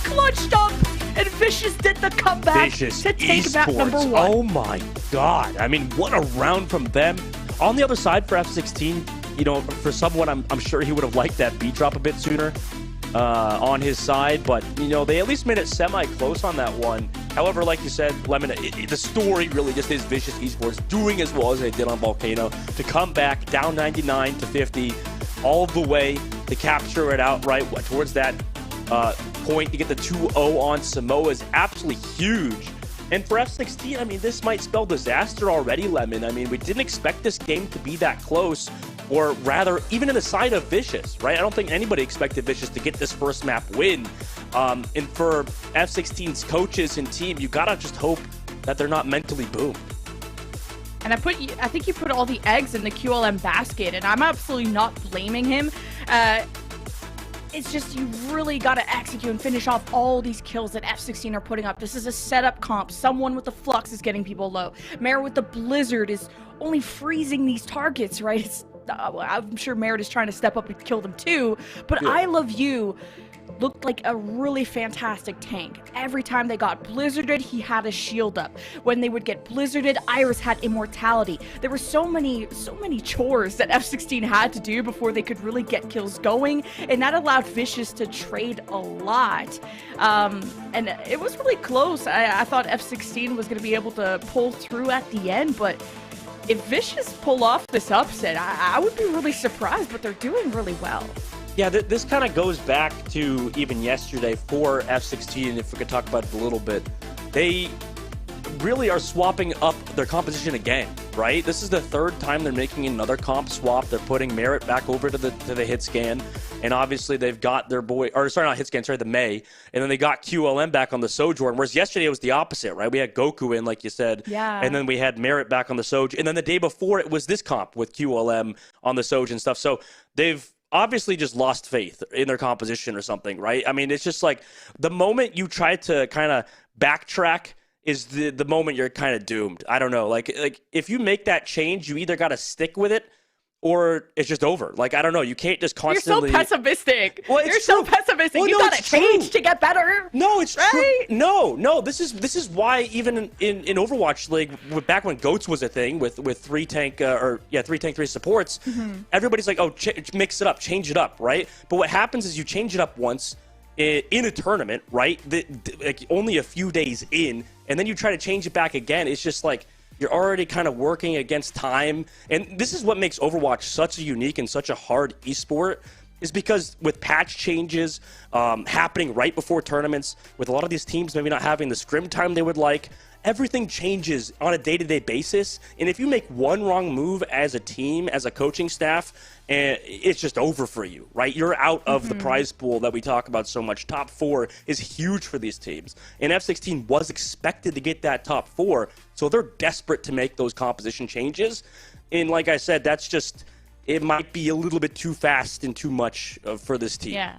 clutched up, and Vicious did the comeback Vicious to take Esports. back number 1. Oh my god. I mean, what a round from them. On the other side for F16, you know, for someone, I'm sure he would have liked that beat drop a bit sooner on his side, but, you know, they at least made it semi-close on that one. However, like you said, Lemon, the story really just is Vicious Esports doing as well as they did on Volcano to come back down 99 to 50 all the way to capture it outright towards that point to get the 2-0 on Samoa is absolutely huge. And for F16, I mean, this might spell disaster already, Lemon. I mean, we didn't expect this game to be that close, or rather, even in the side of Vicious, right? I don't think anybody expected Vicious to get this first map win. And for F16's coaches and team, you gotta just hope that they're not mentally boomed. And I think you put all the eggs in the QLM basket, and I'm absolutely not blaming him. It's just you really got to execute and finish off all these kills that F16 are putting up. This is a setup comp. Someone with the Flux is getting people low. Merit with the Blizzard is only freezing these targets, right? I'm sure Merit is trying to step up and kill them too, but yeah. I Love You looked like a really fantastic tank. Every time they got blizzarded, he had a shield up. When they would get blizzarded, Iris had immortality. There were so many chores that F16 had to do before they could really get kills going, and that allowed Vicious to trade a lot. And it was really close. I thought F16 was going to be able to pull through at the end, but if Vicious pull off this upset, I would be really surprised, but they're doing really well. Yeah, this kind of goes back to even yesterday for F16, if we could talk about it a little bit. really are swapping up their composition again, right? This is the third time they're making another comp swap. They're putting Merit back over to the hit scan, and obviously they've got their boy, or sorry, not hit scan, sorry, the Mei, and then they got QLM back on the Sojourn. Whereas yesterday it was the opposite, right? We had Goku in, like you said, and then we had Merit back on the Soj, and then the day before it was this comp with QLM on the Soj and stuff. So they've obviously just lost faith in their composition or something, right? I mean, it's just like the moment you try to kind of backtrack is the moment you're kind of doomed. I don't know. Like if you make that change, you either got to stick with it or it's just over. Like, I don't know. You can't just constantly... You're so pessimistic. Well, You're so pessimistic. Well, you no, gotta change to get better. No, it's right? true. No. This is why even in Overwatch League, back when GOATS was a thing with 3 tank, 3 supports, everybody's like, oh, mix it up, change it up, right? But what happens is you change it up once in a tournament, right? Like only a few days in, and then you try to change it back again. It's just like you're already kind of working against time. And this is what makes Overwatch such a unique and such a hard esport, is because with patch changes happening right before tournaments, with a lot of these teams maybe not having the scrim time they would like, everything changes on a day-to-day basis. And if you make one wrong move as a team, as a coaching staff, it's just over for you, right? You're out of the prize pool that we talk about so much. Top 4 is huge for these teams. And F16 was expected to get that top 4, so they're desperate to make those composition changes. And like I said, that's just, it might be a little bit too fast and too much for this team. Yeah.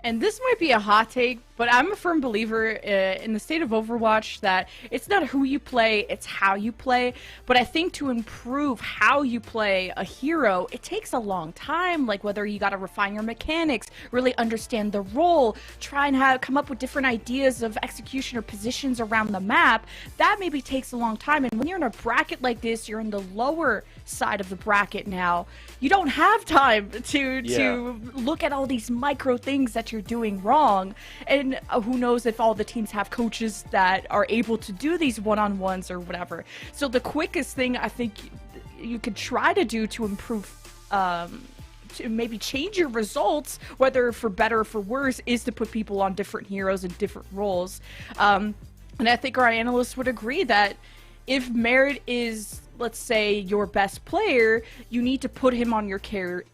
And this might be a hot take, but I'm a firm believer in the state of Overwatch that it's not who you play, it's how you play. But I think to improve how you play a hero, it takes a long time. Like whether you got to refine your mechanics, really understand the role, try and come up with different ideas of execution or positions around the map. That maybe takes a long time. And when you're in a bracket like this, you're in the lower side of the bracket now. You don't have time to look at all these micro things that you're doing wrong. And who knows if all the teams have coaches that are able to do these one-on-ones or whatever. So the quickest thing I think you could try to do to improve, to maybe change your results, whether for better or for worse, is to put people on different heroes and different roles. And I think our analysts would agree that if Merit is, let's say, your best player, you need to put him on your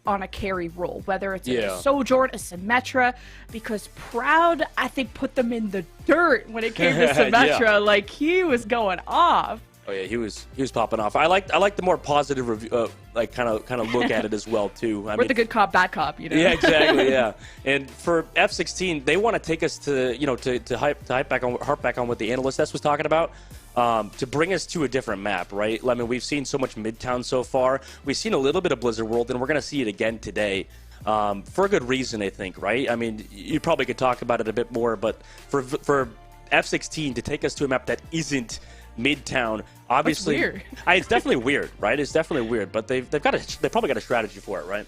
on a carry role, whether it's a Sojourn, a Symmetra, because Proud, I think, put them in the dirt when it came to Symmetra. Like, he was going off. Oh yeah, he was popping off. I like the more positive review, like kind of look at it as well too. We're the good cop, bad cop, you know. Yeah, exactly. Yeah, and for F16, they want to take us to to harp back on what the analyst was talking about. To bring us to a different map, right? I mean, we've seen so much Midtown so far. We've seen a little bit of Blizzard World, and we're going to see it again today. For a good reason, I think, right? I mean, you probably could talk about it a bit more, but for F16 to take us to a map that isn't Midtown, obviously, that's weird. It's definitely weird, right? It's definitely weird, but they've probably got a strategy for it, right?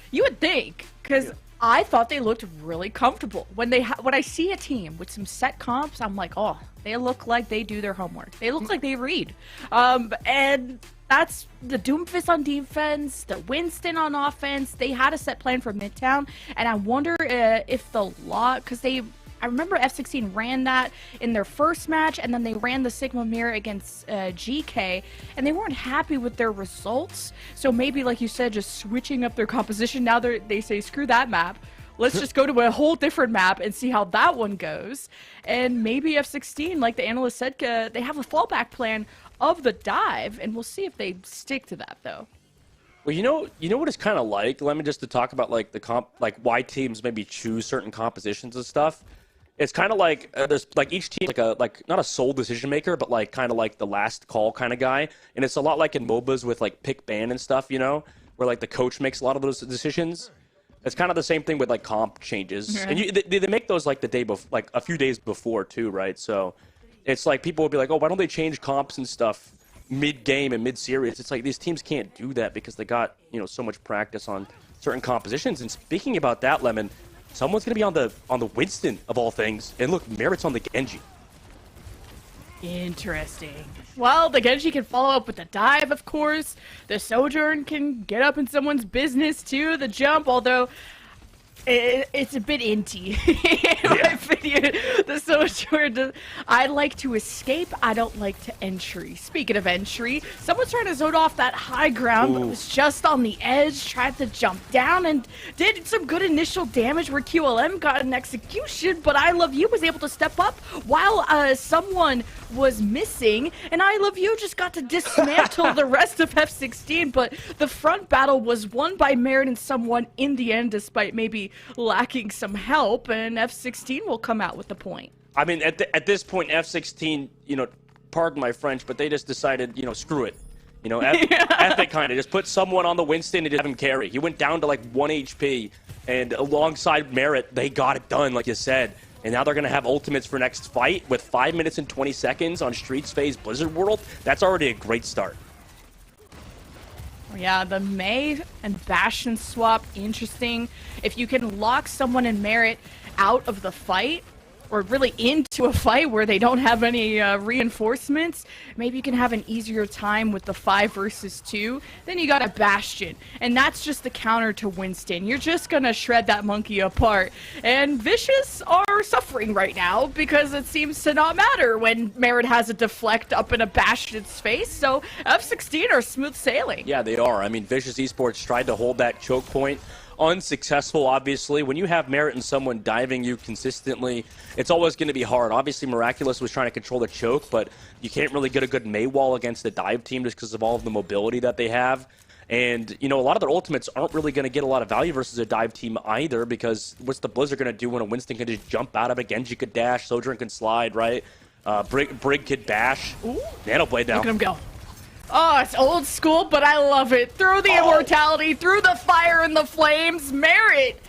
You would think, because I thought they looked really comfortable. When I see a team with some set comps, I'm like, oh, they look like they do their homework. They look like they read. And that's the Doomfist on defense, the Winston on offense. They had a set plan for Midtown, and I wonder if the lot, because I remember F16 ran that in their first match, and then they ran the Sigma Mirror against GK, and they weren't happy with their results. So maybe, like you said, just switching up their composition. Now they say, screw that map. Let's just go to a whole different map and see how that one goes. And maybe F16, like the analyst said, they have a fallback plan of the dive, and we'll see if they stick to that, though. Well, you know what it's kind of like? Let me just to talk about like why teams maybe choose certain compositions and stuff. It's kind of like there's like each team like not a sole decision maker, but like kind of like the last call kind of guy. And it's a lot like in MOBAs with like pick ban and stuff, you know, where like the coach makes a lot of those decisions. It's kind of the same thing with like comp changes, and they make those like the day before, like a few days before too, right? So it's like people would be like, oh, why don't they change comps and stuff mid game and mid series? It's like these teams can't do that because they got so much practice on certain compositions. And speaking about that, Lemon, someone's gonna be on the Winston of all things, and look, Merit's on the Genji. Interesting. Well, the Genji can follow up with the dive, of course. The Sojourn can get up in someone's business, too. The jump, although It's a bit inty, in my opinion. The Sojourn, I like to escape. I don't like to entry. Speaking of entry, someone's trying to zone off that high ground, but was just on the edge, tried to jump down, and did some good initial damage where QLM got an execution, but I Love You was able to step up while someone was missing, and I Love You just got to dismantle the rest of F16, but the front battle was won by Merit and someone in the end, despite maybe lacking some help, and F16 will come out with the point. I mean, at this point, F16, pardon my French, but they just decided, screw it. Epic kind of just put someone on the Winston and just have him carry. He went down to like 1 HP, and alongside Merit, they got it done, like you said. And now they're going to have ultimates for next fight with 5 minutes and 20 seconds on Streets Phase Blizzard World. That's already a great start. Yeah, the Mei and Bastion swap, interesting. If you can lock someone in Merit out of the fight, or really into a fight where they don't have any reinforcements, maybe you can have an easier time with the 5 versus 2. Then you got a Bastion, and that's just the counter to Winston. You're just gonna shred that monkey apart. And Vicious are suffering right now because it seems to not matter when Merit has a deflect up in a Bastion's face, so F16 are smooth sailing. Yeah, they are. I mean, Vicious Esports tried to hold that choke point. Unsuccessful, obviously. When you have Merit and someone diving you consistently, it's always going to be hard. Obviously, Miraculous was trying to control the choke, but you can't really get a good Mei wall against the dive team just because of all of the mobility that they have. And, a lot of their ultimates aren't really going to get a lot of value versus a dive team either, because what's the Blizzard going to do when a Winston can just jump out of it? Genji could dash, Sojourn can slide, right? Brig could bash. Ooh. Nanoblade now. Look at him go. Oh, it's old school, but I love it. Through the immortality, through the fire and the flames, Merit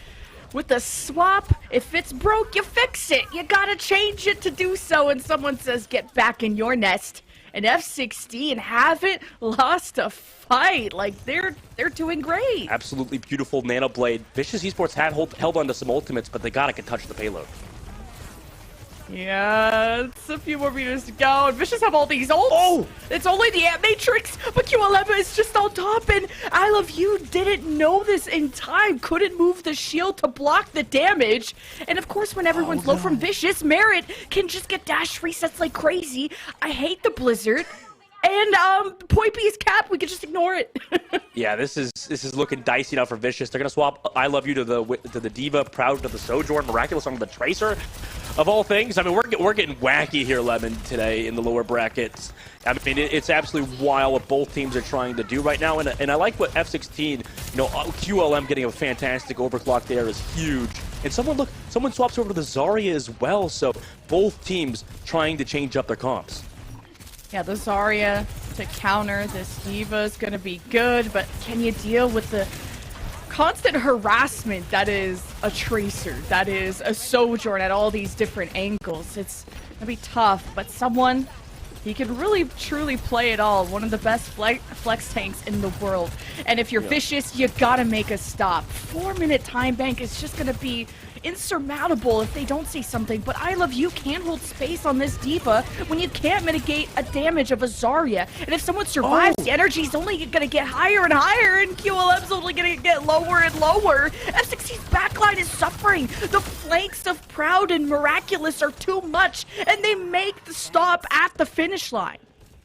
with the swap. If it's broke, you fix it. You gotta change it to do so. And someone says, get back in your nest. And F16 haven't lost a fight. Like, they're doing great. Absolutely beautiful Nanoblade. Vicious Esports had held on to some ultimates, but they can touch the payload. Yeah, it's a few more meters to go. And Vicious have all these ults. Oh! It's only the Ant Matrix, but QLM is just on top. And I Love You didn't know this in time. Couldn't move the shield to block the damage. And of course, when everyone's low from Vicious, Merit can just get dash resets like crazy. I hate the Blizzard. And point B is cap. We can just ignore it. Yeah, this is looking dicey now for Vicious. They're gonna swap I Love You to the Diva, Proud to the Sojourn, Miraculous on the Tracer. Of all things, I mean, we're getting wacky here, Lemon, today in the lower brackets. I mean, it's absolutely wild what both teams are trying to do right now, and I like what F16, QLM getting a fantastic overclock there is huge. And someone swaps over to the Zarya as well, so both teams trying to change up their comps. Yeah, the Zarya to counter this Diva is going to be good, but can you deal with the constant harassment that is a Tracer, that is a Sojourn at all these different angles? It's going to be tough, but someone, he can really truly play it all. One of the best flex tanks in the world. And if you're Vicious, you got to make a stop. 4-minute time bank is just going to be insurmountable if they don't say something, but I Love You can hold space on this Diva when you can't mitigate a damage of a Zarya. And if someone survives, the energy's only gonna get higher and higher, and QLM's only gonna get lower and lower. F16's backline is suffering. The flanks of Proud and Miraculous are too much, and they make the stop at the finish line.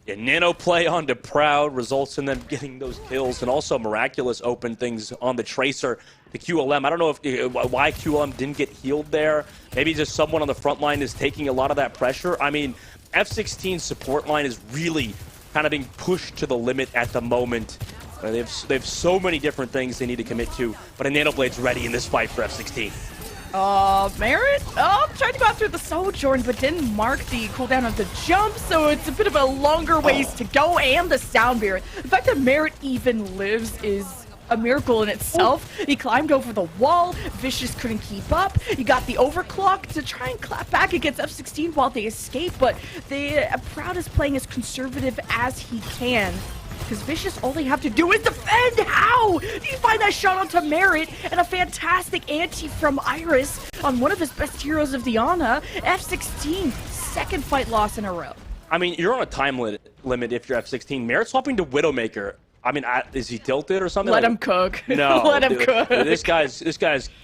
Yeah, Nano play onto Proud results in them getting those kills, and also Miraculous opened things on the Tracer. The QLM, I don't know why QLM didn't get healed there. Maybe just someone on the front line is taking a lot of that pressure. I mean, F16's support line is really kind of being pushed to the limit at the moment. They have so many different things they need to commit to, but a Nanoblade's ready in this fight for F16. Merit? Tried to go after the Sojourn, but didn't mark the cooldown of the jump, so it's a bit of a longer ways to go, and the sound barrier. The fact that Merit even lives is a miracle in itself. He climbed over the wall. Vicious couldn't keep up. You got the overclock to try and clap back against F16 while they escape, but the Proud is playing as conservative as he can. Because Vicious, all they have to do is defend. How? Do you find that shot onto Merit and a fantastic ante from Iris on one of his best heroes of the Ana? F16, second fight loss in a row. I mean, you're on a time limit if you're F16. Merit swapping to Widowmaker. I mean, is he tilted or something? Let him cook. No, Let him dude, cook. This guy's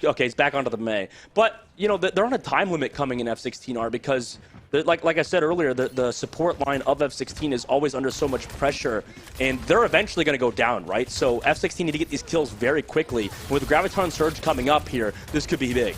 okay. He's back onto the Mei, but you know they're on a time limit coming in F16R because, like I said earlier, the support line of F16 is always under so much pressure, and they're eventually going to go down, right? So F16 need to get these kills very quickly. With Graviton Surge coming up here, this could be big.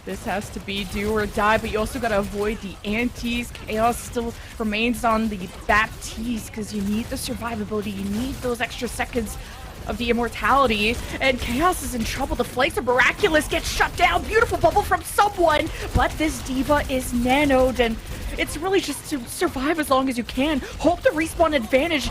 This has to be do or die, but you also got to avoid the antis. Chaos still remains on the Baptiste because you need the survivability. You need those extra seconds of the immortality. And Chaos is in trouble. The flanks of Miraculous get shut down. Beautiful bubble from someone, but this D.Va is nanoed, and it's really just to survive as long as you can. Hope the respawn advantage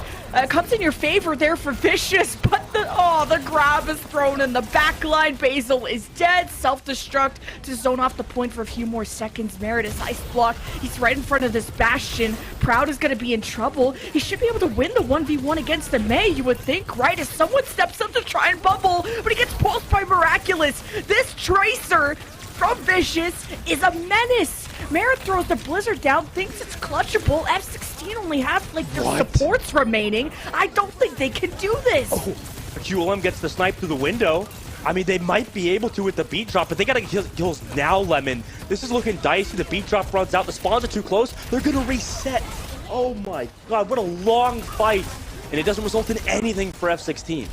comes in your favor there for Vicious, but the grab is thrown in the backline. Basil is dead. Self-destruct to zone off the point for a few more seconds. Meredith ice block. He's right in front of this Bastion. Proud is going to be in trouble. He should be able to win the 1v1 against the Mei, you would think, right? As someone steps up to try and bubble, but he gets pulsed by Miraculous. This Tracer from Vicious is a menace. Merritt throws the Blizzard down, thinks it's clutchable. F16 only have like their supports remaining. I don't think they can do this. Oh, QLM gets the snipe through the window. I mean, they might be able to with the beat drop, but they gotta get kills now, Lemon. This is looking dicey. The beat drop runs out. The spawns are too close. They're gonna reset. Oh my god, what a long fight. And it doesn't result in anything for F16.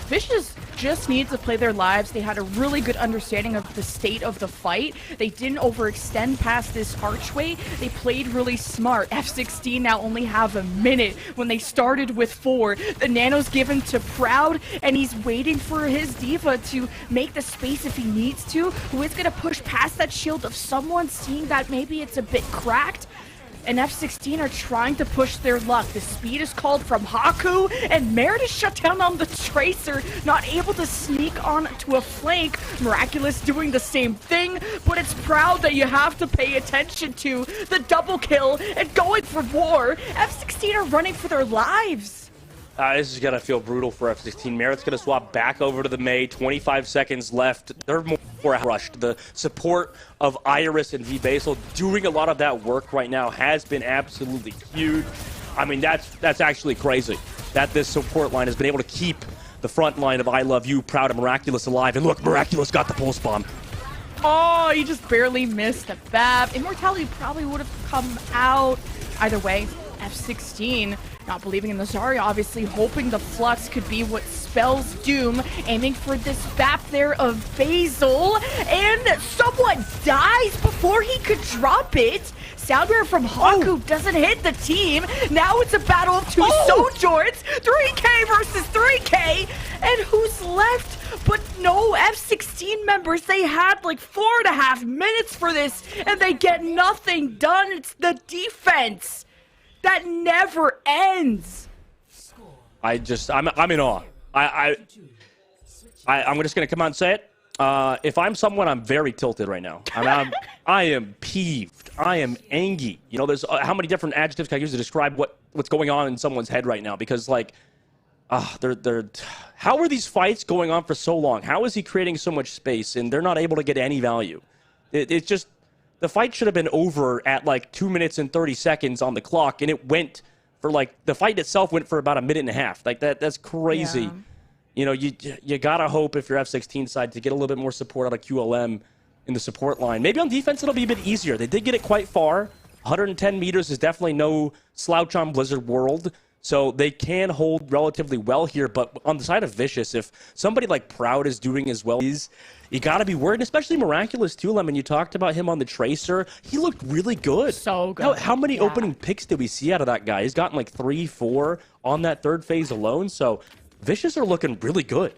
Vicious just needs to play their lives. They had a really good understanding of the state of the fight. They didn't overextend past this archway. They played really smart. F16 now only have a minute when they started with 4. The nano's given to Proud, and he's waiting for his D.Va to make the space if he needs to. Who is going to push past that shield of someone, seeing that maybe it's a bit cracked? And F16 are trying to push their luck. The speed is called from Haku, and Merit is shut down on the Tracer, not able to sneak on to a flank. Miraculous doing the same thing, but it's Proud that you have to pay attention to. The double kill and going for war. F16 are running for their lives. This is going to feel brutal for F16. Merit's going to swap back over to the Mei. 25 seconds left. They're more rushed. The support of Iris and V-Basel doing a lot of that work right now has been absolutely huge. I mean, that's actually crazy that this support line has been able to keep the front line of I Love You, Proud, and Miraculous alive. And look, Miraculous got the pulse bomb. Oh, he just barely missed the BAP. Immortality probably would have come out. Either way, F16 not believing in the Zarya, obviously hoping the Flux could be what spells doom, aiming for this BAP there of Basil, and someone dies before he could drop it. Soundware from Haku doesn't hit the team. Now it's a battle of two Sojourns, 3K versus 3K, and who's left but no F16 members? They had like 4.5 minutes for this, and they get nothing done. It's the defense that never ends. I'm in awe. I'm just gonna come out and say it. If I'm someone, I'm very tilted right now. I am peeved. I am angry. You know, there's how many different adjectives can I use to describe what's going on in someone's head right now? Because like, how are these fights going on for so long? How is he creating so much space and they're not able to get any value? It's just. The fight should have been over at like 2 minutes and 30 seconds on the clock, and it went for like, the fight itself went for about 1.5 minutes. Like that's crazy. Yeah. You know, you gotta hope if you're F16 side to get a little bit more support out of QLM in the support line. Maybe on defense it'll be a bit easier. They did get it quite far. 110 meters is definitely no slouch on Blizzard World. So they can hold relatively well here, but on the side of Vicious, if somebody like Proud is doing as well as you got to be worried, especially Miraculous too, Lemon. You talked about him on the Tracer. He looked really good. So good. How many opening picks did we see out of that guy? He's gotten like 3, 4 on that third phase alone. So Vicious are looking really good.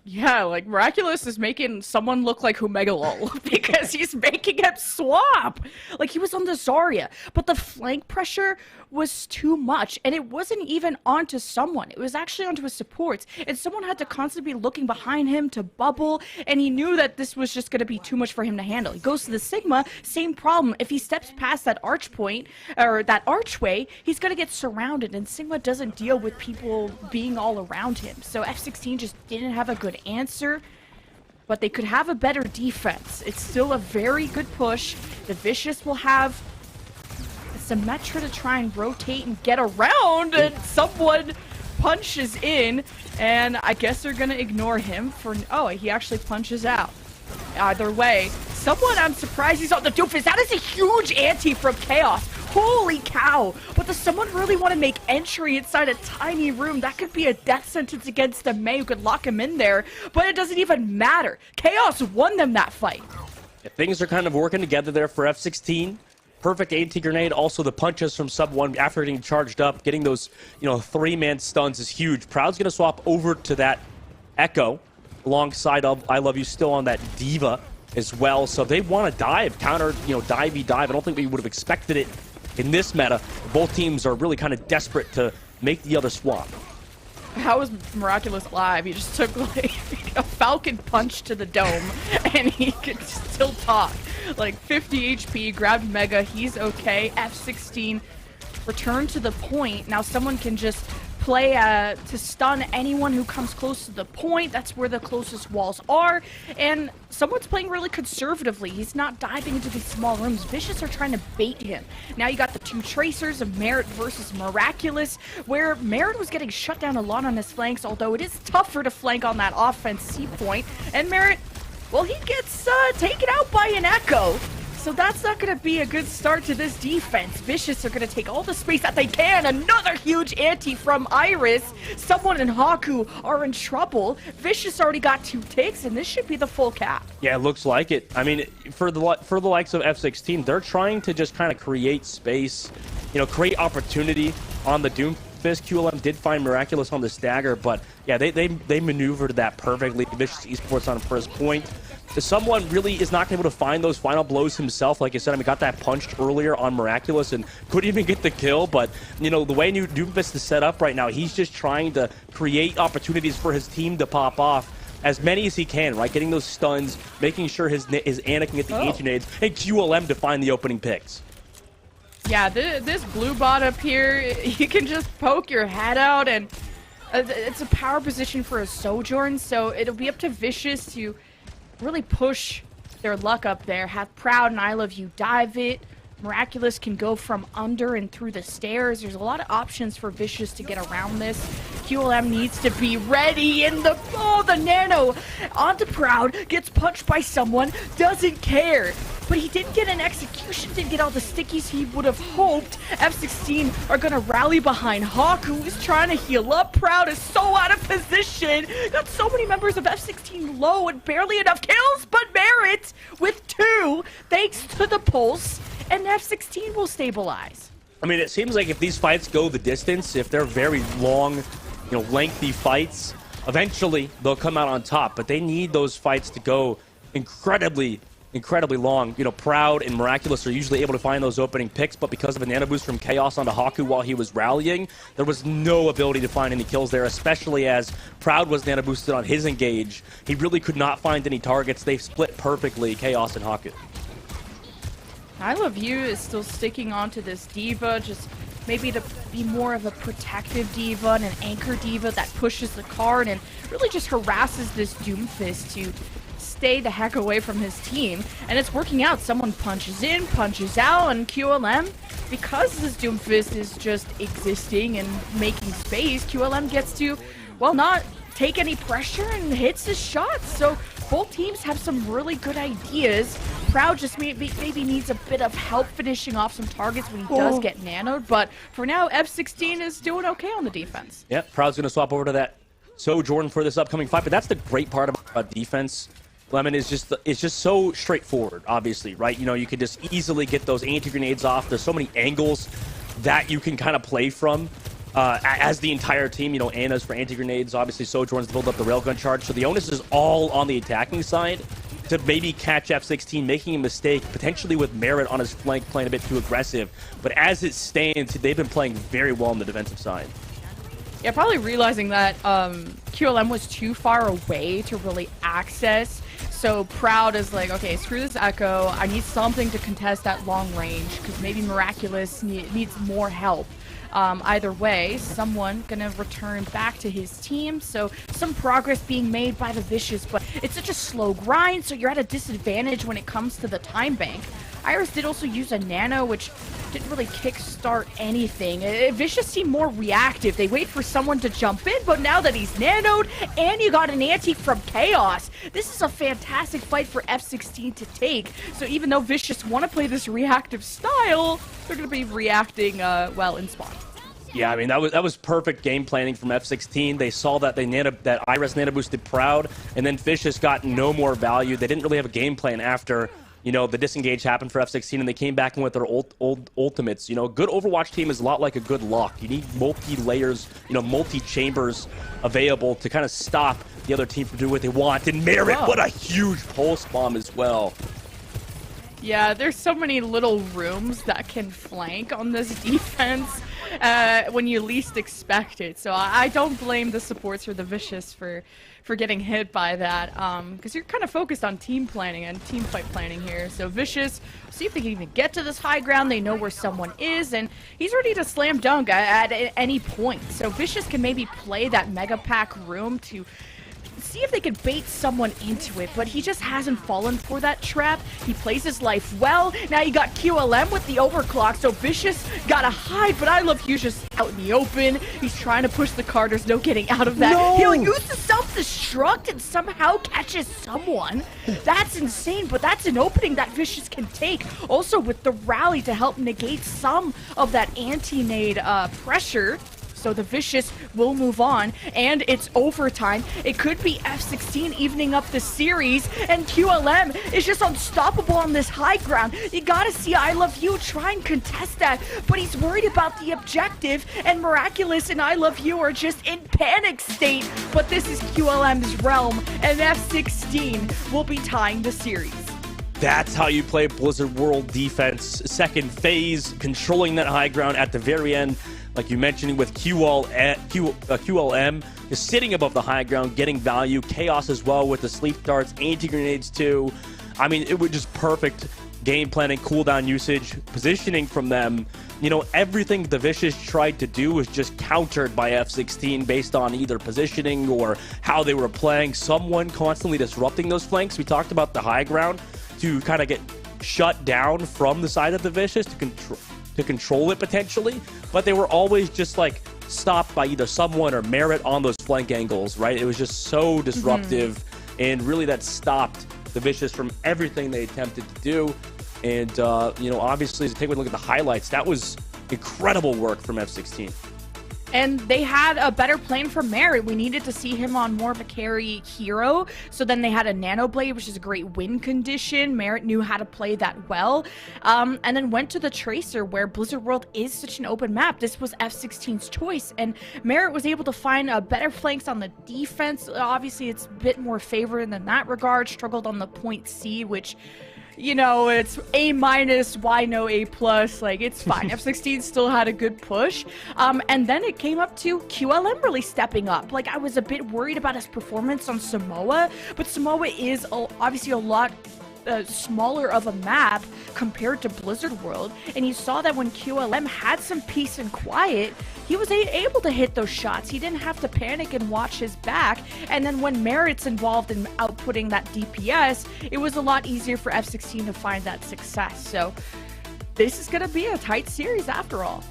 Yeah, like Miraculous is making someone look like Humegalol because he's making him swap. Like he was on the Zarya, but the flank pressure was too much, and it wasn't even onto someone. It was actually onto his supports, and someone had to constantly be looking behind him to bubble, and he knew that this was just going to be too much for him to handle. He goes to the Sigma, same problem. If he steps past that arch point, or that archway, he's going to get surrounded, and Sigma doesn't deal with people being all around him. So F16 just didn't have a good answer, but they could have a better defense. It's still a very good push. The Vicious will have Symmetra to try and rotate and get around, and someone punches in, and I guess they're gonna ignore him for... Oh, he actually punches out. Either way, someone I'm surprised he's on the doofus. That is a huge ante from Chaos. Holy cow! But does someone really want to make entry inside a tiny room? That could be a death sentence against the Mei who could lock him in there, but it doesn't even matter. Chaos won them that fight. Yeah, things are kind of working together there for F16. Perfect anti-grenade. Also, the punches from Sub 1 after getting charged up, getting those, 3-man stuns is huge. Proud's going to swap over to that Echo alongside of I Love You still on that Diva as well. So they want to dive, counter, dive. I don't think we would have expected it in this meta. Both teams are really kind of desperate to make the other swap. How was Miraculous alive? He just took like a Falcon punch to the dome and he could still talk. Like 50 HP, grabbed Mega, he's okay. F16 returned to the point. Now someone can just play to stun anyone who comes close to the point. That's where the closest walls are. And someone's playing really conservatively. He's not diving into these small rooms. Vicious are trying to bait him. Now you got the two tracers of Merit versus Miraculous, where Merit was getting shut down a lot on his flanks, although it is tougher to flank on that offense C point. And Merit, well, he gets taken out by an Echo. So that's not going to be a good start to this defense. Vicious are going to take all the space that they can. Another huge ante from Iris. Someone in Haku are in trouble. Vicious already got 2 ticks, and this should be the full cap. Yeah, it looks like it. I mean, for the likes of F16, they're trying to just kind of create space, create opportunity on the Doomfist. QLM did find Miraculous on the stagger, but yeah, they maneuvered that perfectly. Vicious Esports on first point. Someone really is not able to find those final blows himself. Like I said, got that punched earlier on Miraculous and couldn't even get the kill. But, the way Doomfist is set up right now, he's just trying to create opportunities for his team to pop off as many as he can, right? Getting those stuns, making sure his Ana can get the anti-nades, and QLM to find the opening picks. Yeah, this blue bot up here, you can just poke your head out, and it's a power position for a Sojourn, so it'll be up to Vicious to really push their luck up there. Have Proud and I Love You dive it. Miraculous can go from under and through the stairs. There's a lot of options for Vicious to get around this. QLM needs to be ready in the... Oh, the Nano onto Proud. Gets punched by someone. Doesn't care. But he didn't get an execution. Didn't get all the stickies he would have hoped. F16 are going to rally behind Hawk, who is trying to heal up. Proud is so out of position. Got so many members of F16 low and barely enough kills. But Merit with 2, thanks to the pulse. And F16 will stabilize. I mean, it seems like if these fights go the distance, if they're very long, lengthy fights, eventually they'll come out on top. But they need those fights to go incredibly long. Proud and Miraculous are usually able to find those opening picks, but because of a nano boost from Chaos onto Haku while he was rallying, there was no ability to find any kills there, especially as Proud was nano boosted on his engage. He really could not find any targets. They split perfectly, Chaos and Haku. I Love You is still sticking onto this Diva, just maybe to be more of a protective Diva and an anchor Diva that pushes the card and really just harasses this Doomfist to stay the heck away from his team. And it's working out. Someone punches in, punches out, and QLM, because this Doomfist is just existing and making space, QLM gets to, well, not take any pressure and hits his shots. So both teams have some really good ideas. Proud just maybe needs a bit of help finishing off some targets when he does get nanoed, but for now, F16 is doing okay on the defense. Yep, Proud's going to swap over to that Sojourn for this upcoming fight, but that's the great part about defense. Lemon is just so straightforward, obviously, right? You can just easily get those anti-grenades off. There's so many angles that you can kind of play from. As the entire team, Ana's for anti-grenades, obviously Sojourn's to build up the railgun charge, so the onus is all on the attacking side to maybe catch F16, making a mistake, potentially with Merit on his flank playing a bit too aggressive. But as it stands, they've been playing very well on the defensive side. Yeah, probably realizing that QLM was too far away to really access. So Proud is like, okay, screw this Echo. I need something to contest that long range, because maybe Miraculous needs more help. Either way, someone gonna return back to his team, so some progress being made by the Vicious, but it's such a slow grind, so you're at a disadvantage when it comes to the time bank. Iris did also use a nano, which didn't really kickstart anything. Vicious seemed more reactive. They wait for someone to jump in, but now that he's nanoed and you got an anti from Chaos, this is a fantastic fight for F16 to take. So even though Vicious want to play this reactive style, they're going to be reacting well in spawn. Yeah, I mean, that was perfect game planning from F16. They saw that that Iris nano boosted Proud, and then Vicious got no more value. They didn't really have a game plan after, you know, the disengage happened for F16, and they came back in with their ultimates. You know, a good Overwatch team is a lot like a good lock. You need multi-layers, you know, multi-chambers available to kind of stop the other team from doing what they want. And Merit, what a huge pulse bomb as well. Yeah, there's so many little rooms that can flank on this defense when you least expect it. So I don't blame the supports or the Vicious for getting hit by that, because you're kind of focused on team planning and team fight planning here. So Vicious, see if they can even get to this high ground. They know where someone is, and he's ready to slam dunk at any point. So Vicious can maybe play that Mega Pack room to see if they could bait someone into it, but he just hasn't fallen for that trap. He plays his life well. Now you got QLM with the overclock, so Vicious gotta hide, but I Love You's just out in the open. He's trying to push the car. There's no getting out of that. No! He'll use the self-destruct and somehow catches someone. That's insane, but that's an opening that Vicious can take. Also with the rally to help negate some of that anti-nade pressure. So the Vicious will move on, and it's overtime. It could be F16 evening up the series, and QLM is just unstoppable on this high ground. You gotta see I Love You try and contest that, but he's worried about the objective, and Miraculous and I Love You are just in panic state. But this is QLM's realm, and F16 will be tying the series. That's how you play Blizzard World defense. Second phase, controlling that high ground at the very end. Like you mentioned with QLM, is sitting above the high ground, getting value. Chaos as well with the sleep darts, anti-grenades too. I mean, it was just perfect game planning, cooldown usage, positioning from them. You know, everything the Vicious tried to do was just countered by F16 based on either positioning or how they were playing. Someone constantly disrupting those flanks. We talked about the high ground to kind of get shut down from the side of the Vicious to control it potentially, but they were always just like stopped by either someone or Merit on those flank angles, right? It was just so disruptive, and really that stopped the Vicious from everything they attempted to do. And you know, obviously, to take a look at the highlights, that was incredible work from F16. And they had a better plan for Merit. We needed to see him on more of a carry hero. So then they had a Nano Blade, which is a great win condition. Merit knew how to play that well. And then went to the Tracer, where Blizzard World is such an open map. This was F16's choice. And Merit was able to find better flanks on the defense. Obviously, it's a bit more favored in that regard. Struggled on the point C, which, you know, it's A-, why no A+, like, it's fine. F16 still had a good push. And then it came up to QLM really stepping up. Like, I was a bit worried about his performance on Samoa, but Samoa is obviously a lot smaller of a map compared to Blizzard World, and you saw that when QLM had some peace and quiet, he was able to hit those shots. He didn't have to panic and watch his back. And then when Merit's involved in outputting that DPS, it was a lot easier for F16 to find that success. So this is going to be a tight series after all.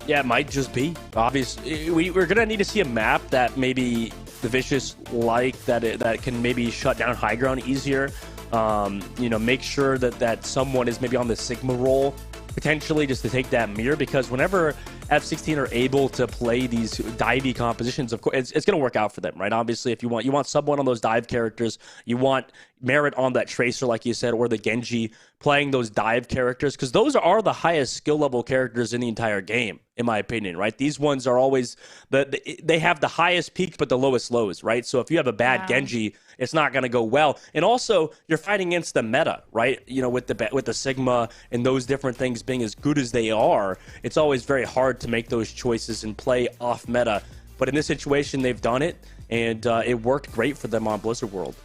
Yeah, it might just be. Obviously, we're going to need to see a map that maybe the Vicious like, that can maybe shut down high ground easier. You know, make sure that someone is maybe on the Sigma role, potentially, just to take that mirror, because whenever F16 are able to play these divey compositions, of course, it's going to work out for them, right? Obviously, if you want someone on those dive characters, you want Merit on that Tracer, like you said, or the Genji playing those dive characters, because those are the highest skill level characters in the entire game, in my opinion, right? These ones are always, they have the highest peaks but the lowest lows, right? So if you have a bad Genji, it's not going to go well. And also, you're fighting against the meta, right? You know, with the Sigma and those different things being as good as they are, it's always very hard to make those choices and play off meta. But in this situation, they've done it, and it worked great for them on Blizzard World.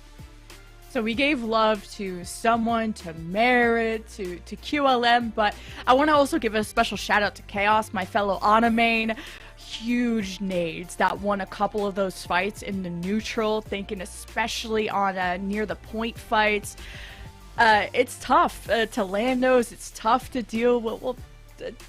So we gave love to someone, to Merit, to QLM, but I want to also give a special shout out to Chaos, my fellow Ana main. Huge nades that won a couple of those fights in the neutral, thinking especially on near the point fights. It's tough to land those. It's tough to deal with. Well,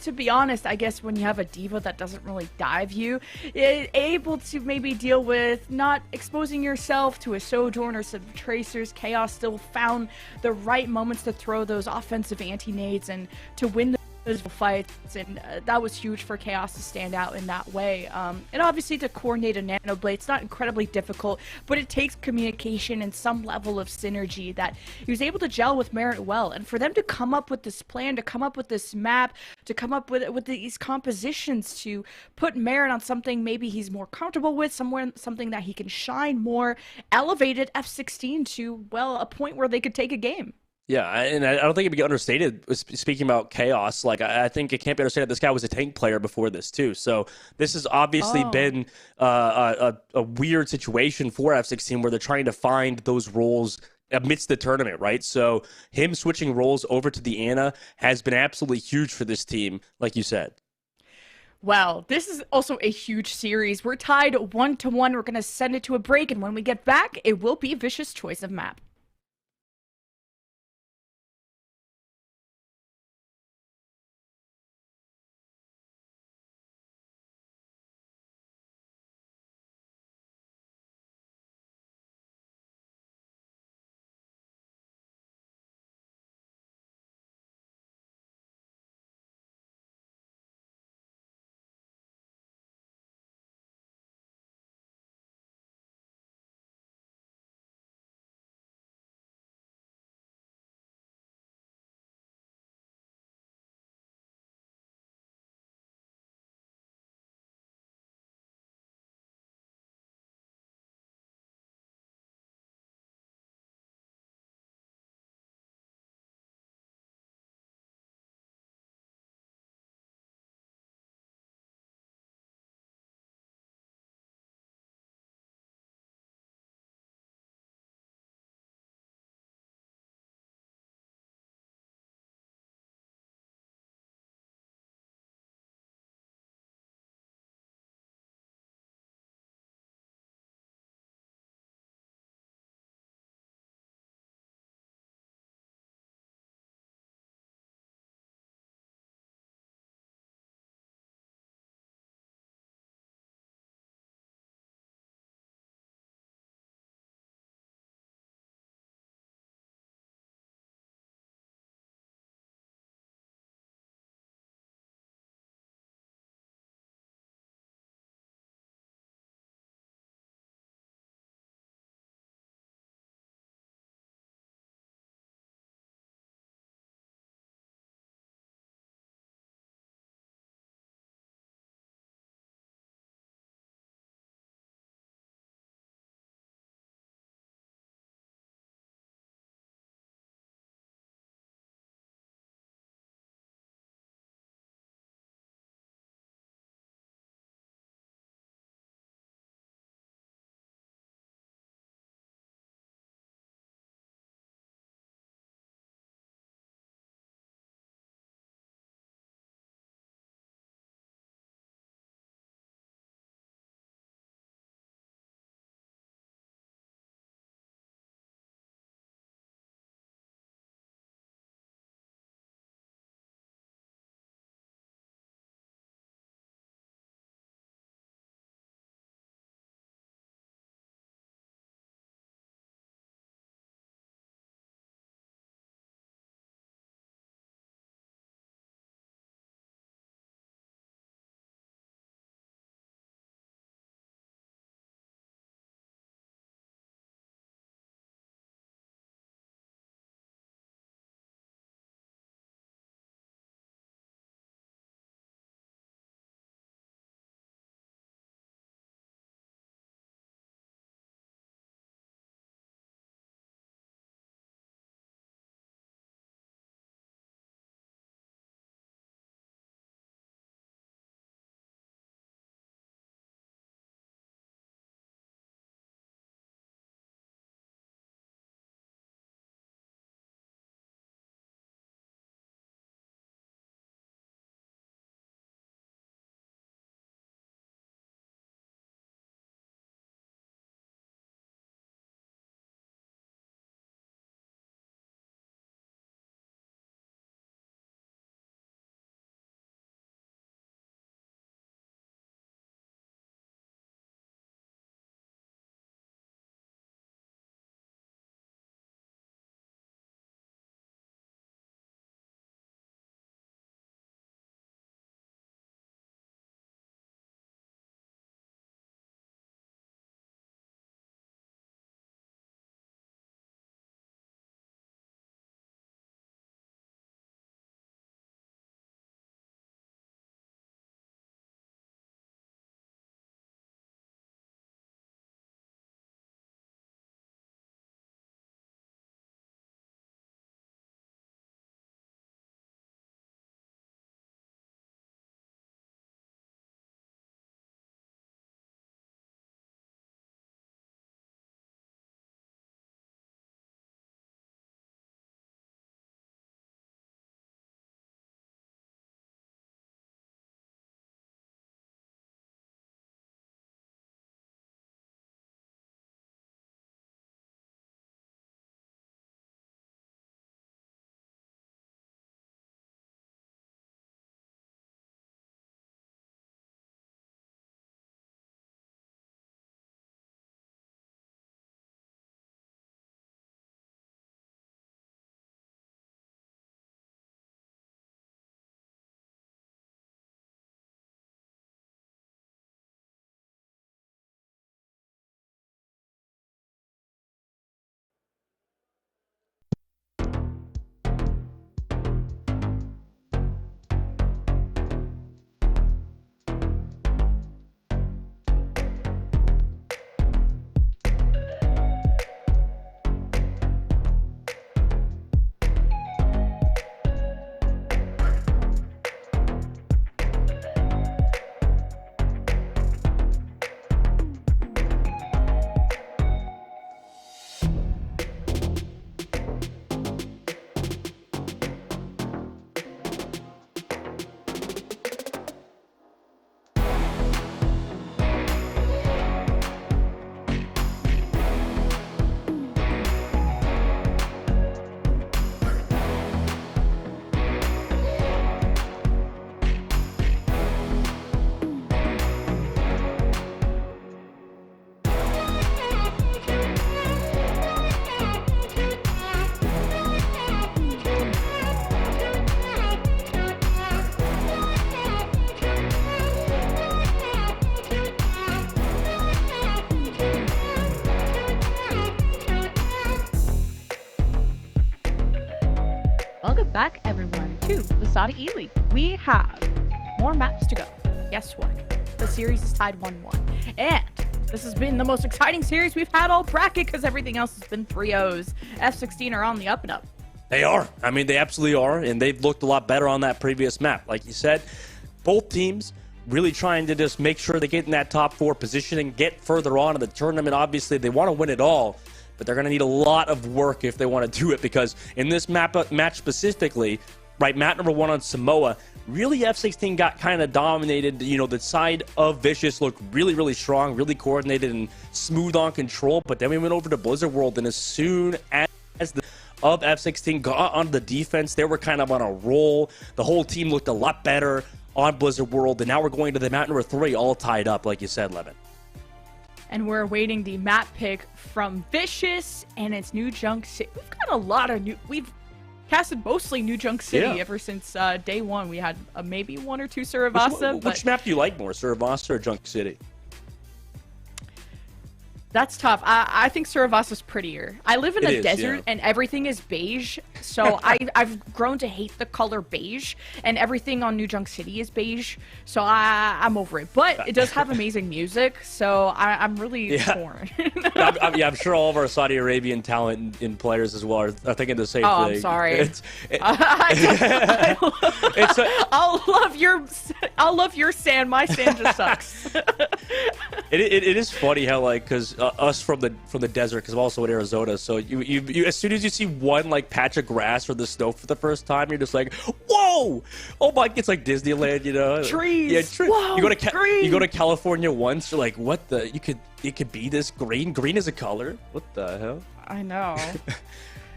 to be honest, I guess when you have a diva that doesn't really dive you, able to maybe deal with not exposing yourself to a Sojourn or some Tracers, Chaos still found the right moments to throw those offensive anti-nades and to win those fights, and that was huge for Chaos to stand out in that way. And obviously to coordinate a Nano Blade, it's not incredibly difficult, but it takes communication and some level of synergy that he was able to gel with Merit well. And for them to come up with this plan, to come up with this map, to come up with these compositions to put Merit on something maybe he's more comfortable with, something that he can shine more, elevated F16 to, well, a point where they could take a game. Yeah, and I don't think it'd be understated. Speaking about Chaos, like I think it can't be understated. This guy was a tank player before this too, so this has obviously been a weird situation for F16 where they're trying to find those roles amidst the tournament, right? So him switching roles over to the Ana has been absolutely huge for this team, like you said. Well, this is also a huge series. We're tied 1-1. We're going to send it to a break, and when we get back, it will be Vicious choice of map. Welcome back, everyone, to the Saudi eLeague. We have more maps to go. Guess what? The series is tied 1-1. And this has been the most exciting series we've had all bracket because everything else has been 3-0s. F16 are on the up and up. They are. I mean, they absolutely are, and they've looked a lot better on that previous map. Like you said, both teams really trying to just make sure they get in that top 4 position and get further on in the tournament. Obviously, they want to win it all, but they're going to need a lot of work if they want to do it, because in this match specifically, right, map number 1 on Samoa, really F16 got kind of dominated. You know, the side of Vicious looked really, really strong, really coordinated and smooth on control, but then we went over to Blizzard World, and as soon as the of F16 got on the defense, they were kind of on a roll. The whole team looked a lot better on Blizzard World, and now we're going to the map number 3, all tied up, like you said, Lemon. And we're awaiting the map pick from Vicious, and it's New Junk City. We've got a lot of we've casted mostly New Junk City ever since day 1. We had maybe 1 or 2 Suravasa. Which map do you like more, Suravasa or Junk City? That's tough. I think Suravasa's prettier. I live in a desert and everything is beige, so I've grown to hate the color beige, and everything on New Junk City is beige, so I'm over it. But it does have amazing music, so I'm really torn. I'm sure all of our Saudi Arabian talent and players as well are thinking the same thing. I'm sorry. I'll love your sand. My sand just sucks. It is funny how, like, because us from the desert, because I'm also in Arizona, so you as soon as you see one like patch of grass or the snow for the first time, you're just like, whoa, oh my, it's like Disneyland, you know? Trees. Yeah, Whoa, you go to California once, you're like, what the? It could be this green. Green is a color. What the hell? I know.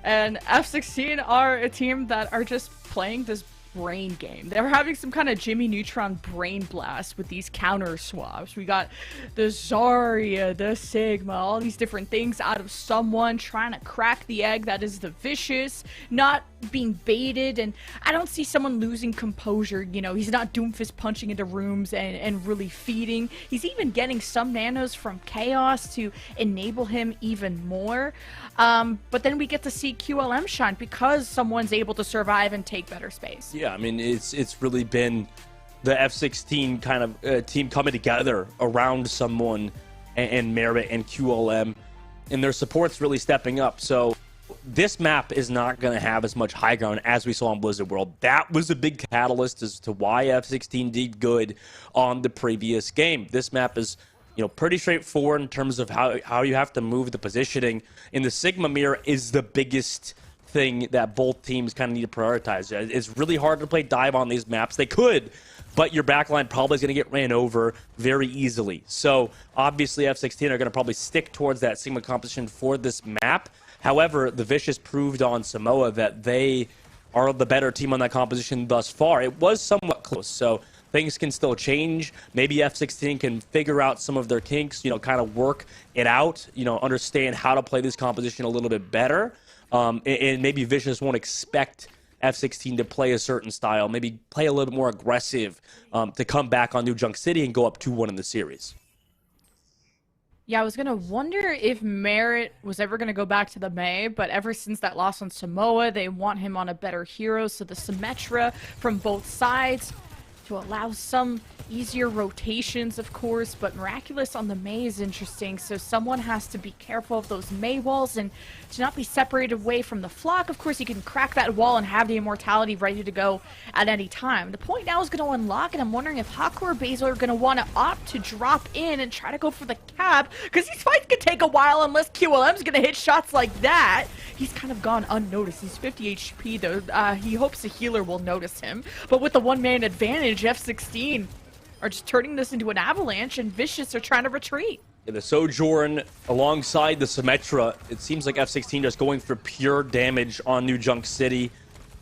And F16 are a team that are just playing this brain game. They're having some kind of Jimmy Neutron brain blast with these counter swaps. We got the Zarya, the Sigma, all these different things out of someone trying to crack the egg that is the Vicious, not being baited, and I don't see someone losing composure. You know, he's not Doomfist punching into rooms and really feeding. He's even getting some nanos from Chaos to enable him even more. But then we get to see QLM shine because someone's able to survive and take better space. Yeah, I mean, it's really been the F16 kind of team coming together around someone and Merit and QLM, and their support's really stepping up. So this map is not going to have as much high ground as we saw in Blizzard World. That was a big catalyst as to why F16 did good on the previous game. This map is, you know, pretty straightforward in terms of how you have to move the positioning. In the Sigma mirror is the biggest thing that both teams kind of need to prioritize. It's really hard to play dive on these maps. They could, but your backline probably is going to get ran over very easily. So obviously F16 are going to probably stick towards that Sigma composition for this map. However, the Vicious proved on Samoa that they are the better team on that composition thus far. It was somewhat close, so things can still change. Maybe F16 can figure out some of their kinks, you know, kind of work it out, you know, understand how to play this composition a little bit better. And maybe Vicious won't expect F16 to play a certain style, maybe play a little bit more aggressive to come back on New Junk City and go up 2-1 in the series. Yeah, I was going to wonder if Merit was ever going to go back to the May, but ever since that loss on Samoa, they want him on a better hero, so the Symmetra from both sides to allow some easier rotations, of course, but Miraculous on the May is interesting, so someone has to be careful of those May walls and to not be separated away from the flock. Of course, you can crack that wall and have the immortality ready to go at any time. The point now is going to unlock, and I'm wondering if Haku or Basil are going to want to opt to drop in and try to go for the cap, because these fights could take a while unless QLM's going to hit shots like that. He's kind of gone unnoticed. He's 50 HP, though. He hopes the healer will notice him, but with the one-man advantage, F16 are just turning this into an avalanche, and Vicious are trying to retreat. Yeah, the Sojourn alongside the Symmetra, it seems like F16 just going for pure damage on New Junk City.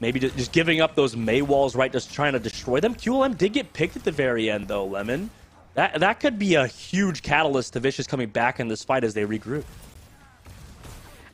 Maybe just giving up those May walls, right, just trying to destroy them. QLM did get picked at the very end, though, Lemon. That could be a huge catalyst to Vicious coming back in this fight as they regroup.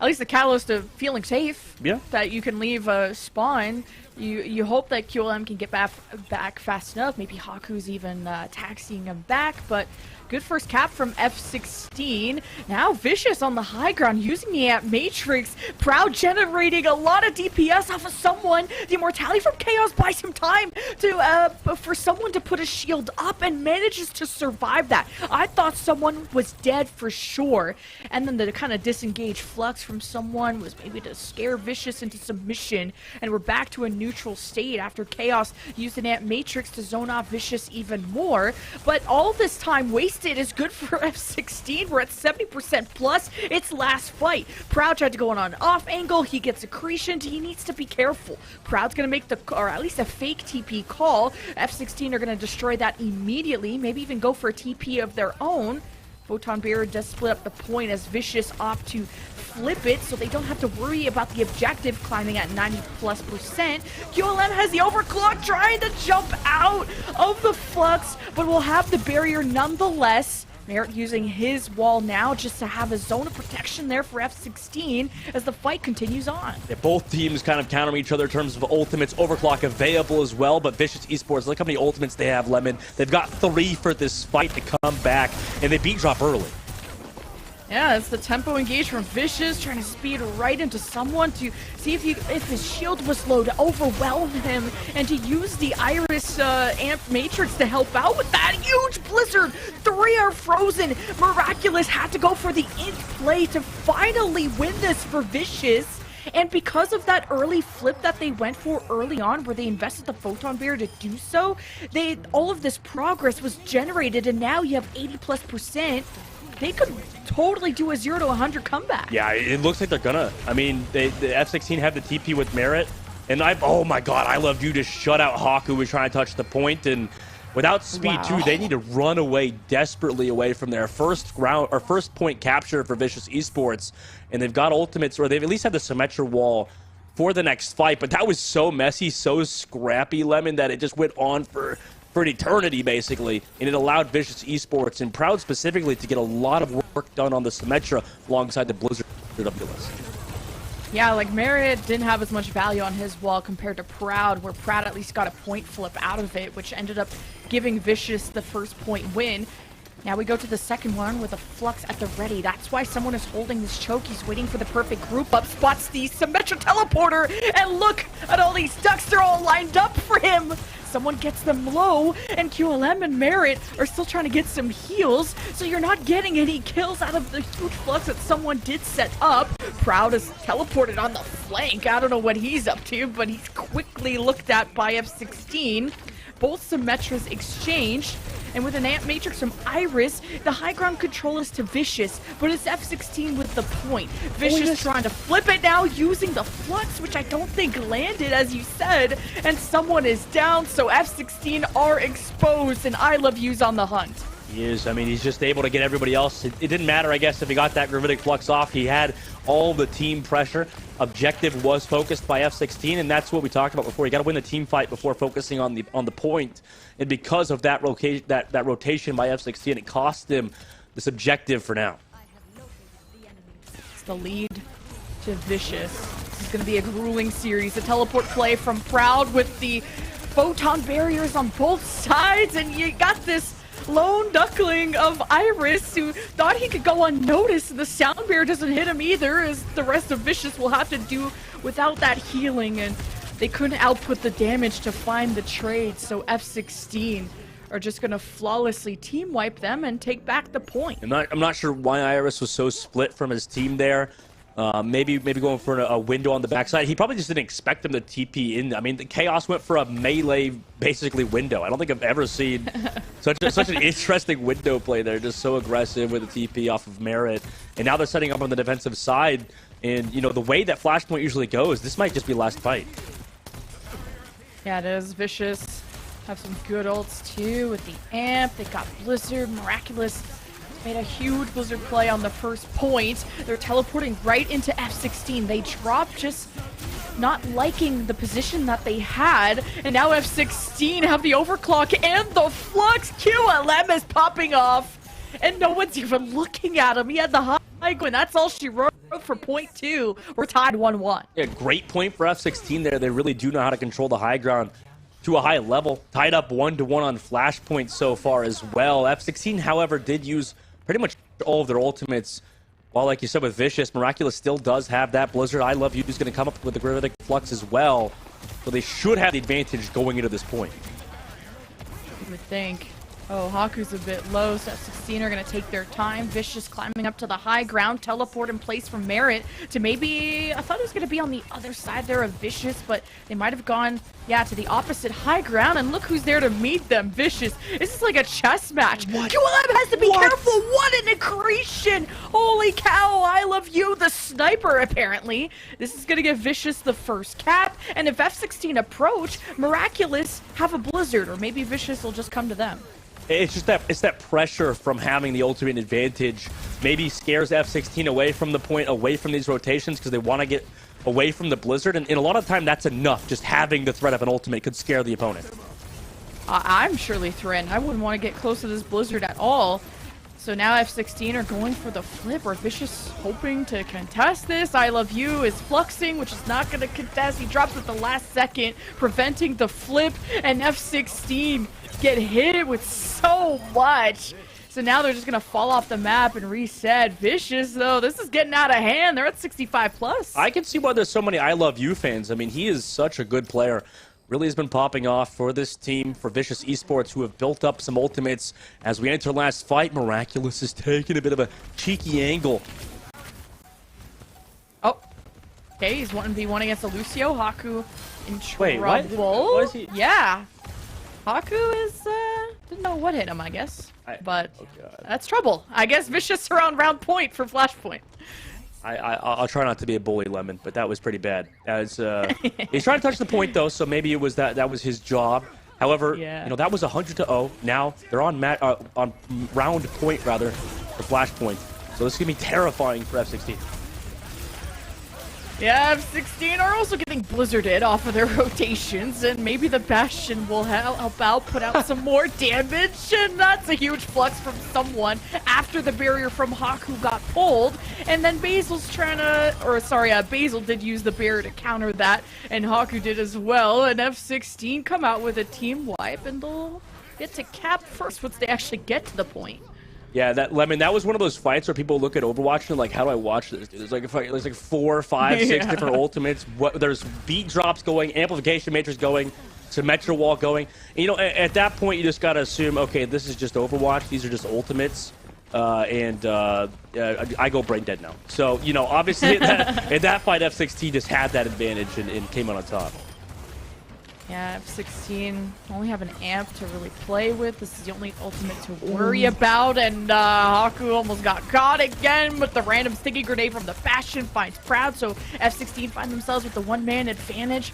At least the catalyst of feeling safe. Yeah. That you can leave a spawn. You hope that QLM can get back fast enough. Maybe Haku's even taxiing him back, but Good first cap from F16. Now Vicious on the high ground using the Amp Matrix. Proud generating a lot of DPS off of someone. The Immortality from Chaos buys him time to for someone to put a shield up and manages to survive that. I thought someone was dead for sure. And then the kind of disengaged flux from someone was maybe to scare Vicious into submission. And we're back to a neutral state after Chaos used an Amp Matrix to zone off Vicious even more. But all this time wasted is good for F16. We're at 70% plus. It's last fight. Proud tried to go on an off angle. He gets accretion. He needs to be careful. Proud's going to make the, or at least a fake TP call. F16 are going to destroy that immediately. Maybe even go for a TP of their own. Photon Barrier does split up the point as Vicious opt to flip it, so they don't have to worry about the objective climbing at 90+%. QLM has the overclock trying to jump out of the flux, but will have the barrier nonetheless. Merit using his wall now just to have a zone of protection there for F16 as the fight continues on. Yeah, both teams kind of countering each other in terms of ultimates. Overclock available as well, but Vicious Esports, look how many ultimates they have, Lemon. They've got 3 for this fight to come back, and they beat drop early. Yeah, it's the tempo engage from Vicious, trying to speed right into someone to see if his shield was low, to overwhelm him, and to use the Iris Amp Matrix to help out with that huge blizzard. 3 are frozen. Miraculous had to go for the int play to finally win this for Vicious. And because of that early flip that they went for early on, where they invested the Photon Barrier to do so, all of this progress was generated, and now you have 80+%. They could totally do a 0 to 100 comeback. Yeah, it looks like they're gonna. I mean, the F16 have the TP with Merit, and oh my god, I love you to shut out Hawk, who was trying to touch the point, and without speed too, they need to run away desperately away from their first point capture for Vicious Esports, and they've got ultimates, or they've at least had the Symmetra wall for the next fight, but that was so messy, so scrappy, Lemon, that it just went on for an eternity, basically, and it allowed Vicious Esports, and Proud specifically, to get a lot of work done on the Symmetra alongside the Blizzard up the list. Yeah, like Merit didn't have as much value on his wall compared to Proud, where Proud at least got a point flip out of it, which ended up giving Vicious the first point win. Now we go to the second one with a Flux at the ready. That's why someone is holding this choke. He's waiting for the perfect group up, spots the Symmetra teleporter, and look at all these ducks. They're all lined up for him. Someone gets them low, and QLM and Merit are still trying to get some heals, so you're not getting any kills out of the huge Flux that someone did set up. Proud is teleported on the flank. I don't know what he's up to, but he's quickly looked at by F16. Both Symmetras exchanged, and with an Amp Matrix from Iris, the high ground control is to Vicious, but it's F16 with the point. Vicious trying to flip it now using the Flux, which I don't think landed, as you said, and someone is down, so F16 are exposed, and I Love You's on the hunt. He is. I mean, he's just able to get everybody else. It didn't matter, I guess, if he got that Gravitic Flux off. He had all the team pressure. Objective was focused by F16, and that's what we talked about before. You got to win the team fight before focusing on the point. And because of that rotation by F16, it cost him this objective for now. It's the lead to Vicious. This is going to be a grueling series. A teleport play from Proud with the Photon Barriers on both sides, and you got this lone duckling of Iris who thought he could go unnoticed. The sound barrier doesn't hit him either, as the rest of Vicious will have to do without that healing, and they couldn't output the damage to find the trade, so F16 are just going to flawlessly team wipe them and take back the point. I'm not sure why Iris was so split from his team there. Maybe going for a window on the backside. He probably just didn't expect them to TP in. I mean, the Chaos went for a melee, basically, window. I don't think I've ever seen such an interesting window play there. Just so aggressive with the TP off of Merit. And now they're setting up on the defensive side. And, you know, the way that Flashpoint usually goes, this might just be last fight. Yeah, it is. Vicious have some good ults, too, with the Amp. They got Blizzard, Miraculous. Made a huge Blizzard play on the first point. They're teleporting right into F16. They dropped, just not liking the position that they had. And now F16 have the overclock and the Flux. QLM is popping off. And no one's even looking at him. He had the high ground. That's all she wrote for point 2. We're tied 1-1. Yeah, great point for F16 there. They really do know how to control the high ground to a high level. Tied up 1-1 on Flashpoint so far as well. F16, however, did use pretty much all of their ultimates. While, like you said, with Vicious, Miraculous still does have that Blizzard. I Love You is going to come up with the Gravitic Flux as well. So they should have the advantage going into this point. You would think. Oh, Haku's a bit low, so F16 are going to take their time. Vicious climbing up to the high ground, teleport in place from Merit to maybe... I thought it was going to be on the other side there of Vicious, but they might have gone, yeah, to the opposite high ground, and look who's there to meet them, Vicious. This is like a chess match. QLM has to be careful. What an accretion! Holy cow, I Love You, the sniper, apparently. This is going to give Vicious the first cap, and if F16 approach, Miraculous have a Blizzard, or maybe Vicious will just come to them. It's just that pressure from having the ultimate advantage maybe scares F16 away from the point, away from these rotations, because they want to get away from the Blizzard, and a lot of time that's enough. Just having the threat of an ultimate could scare the opponent. I'm surely threatened. I wouldn't want to get close to this Blizzard at all. So now F16 are going for the flip, or Vicious hoping to contest this. I Love You is fluxing, which is not going to contest. He drops at the last second, preventing the flip, and F16 get hit with so much. So now they're just going to fall off the map and reset. Vicious, though, this is getting out of hand. They're at 65 plus. I can see why there's so many I Love You fans. I mean, he is such a good player. Really has been popping off for this team, for Vicious Esports, who have built up some ultimates. As we enter last fight, Miraculous is taking a bit of a cheeky angle. Oh, okay, he's 1v1 against a Lucio. Haku in trouble. Wait, what is he? Yeah. Haku is, didn't know what hit him, I guess. But that's trouble. I guess Vicious around round point for Flashpoint. I'll try not to be a bully, Lemon, but that was pretty bad. As he's trying to touch the point, though, so maybe it was that was his job. However, you know, that was 100-0. Now they're on round point, rather, for Flashpoint. So this is going to be terrifying for F16. Yeah, F16 are also getting blizzarded off of their rotations, and maybe the Bastion will help out, put out some more damage, and that's a huge flux from someone after the barrier from Haku got pulled, and then Basil's trying to, or sorry, Basil did use the barrier to counter that, and Haku did as well, and F16 come out with a team wipe, and they'll get to cap first once they actually get to the point. Yeah, Lemon, that was one of those fights where people look at Overwatch and like, how do I watch this? There's like 4, 5, 6 different ultimates. There's beat drops going, amplification matrix going, Symmetra wall going. And, you know, at that point, you just gotta assume, okay, this is just Overwatch. These are just ultimates, I go brain dead now. So, you know, obviously in that fight, F16 just had that advantage and came out on top. Yeah, F16 only have an amp to really play with. This is the only ultimate to worry about, and Haku almost got caught again with the random sticky grenade from the Bastion, finds Proud, so F16 find themselves with the one-man advantage.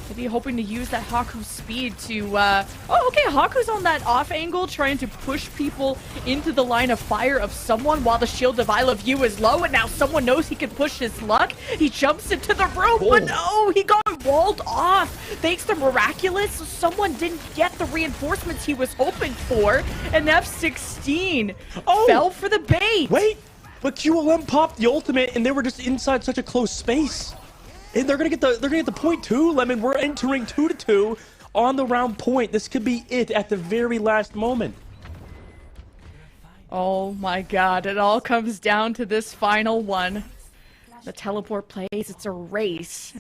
Maybe hoping to use that Haku's speed to, oh, okay, Haku's on that off angle, trying to push people into the line of fire of someone while the shield of I Love You is low, and now someone knows he can push his luck. He jumps into the rope, but no, he got walled off. Thanks to Miraculous, so someone didn't get the reinforcements he was hoping for, and F16 fell for the bait. Wait, but QLM popped the ultimate, and they were just inside such a close space. And they're gonna get the point too, Lemon. We're entering 2-2 on the round point. This could be it at the very last moment. Oh my god, it all comes down to this final one. The teleport plays, it's a race.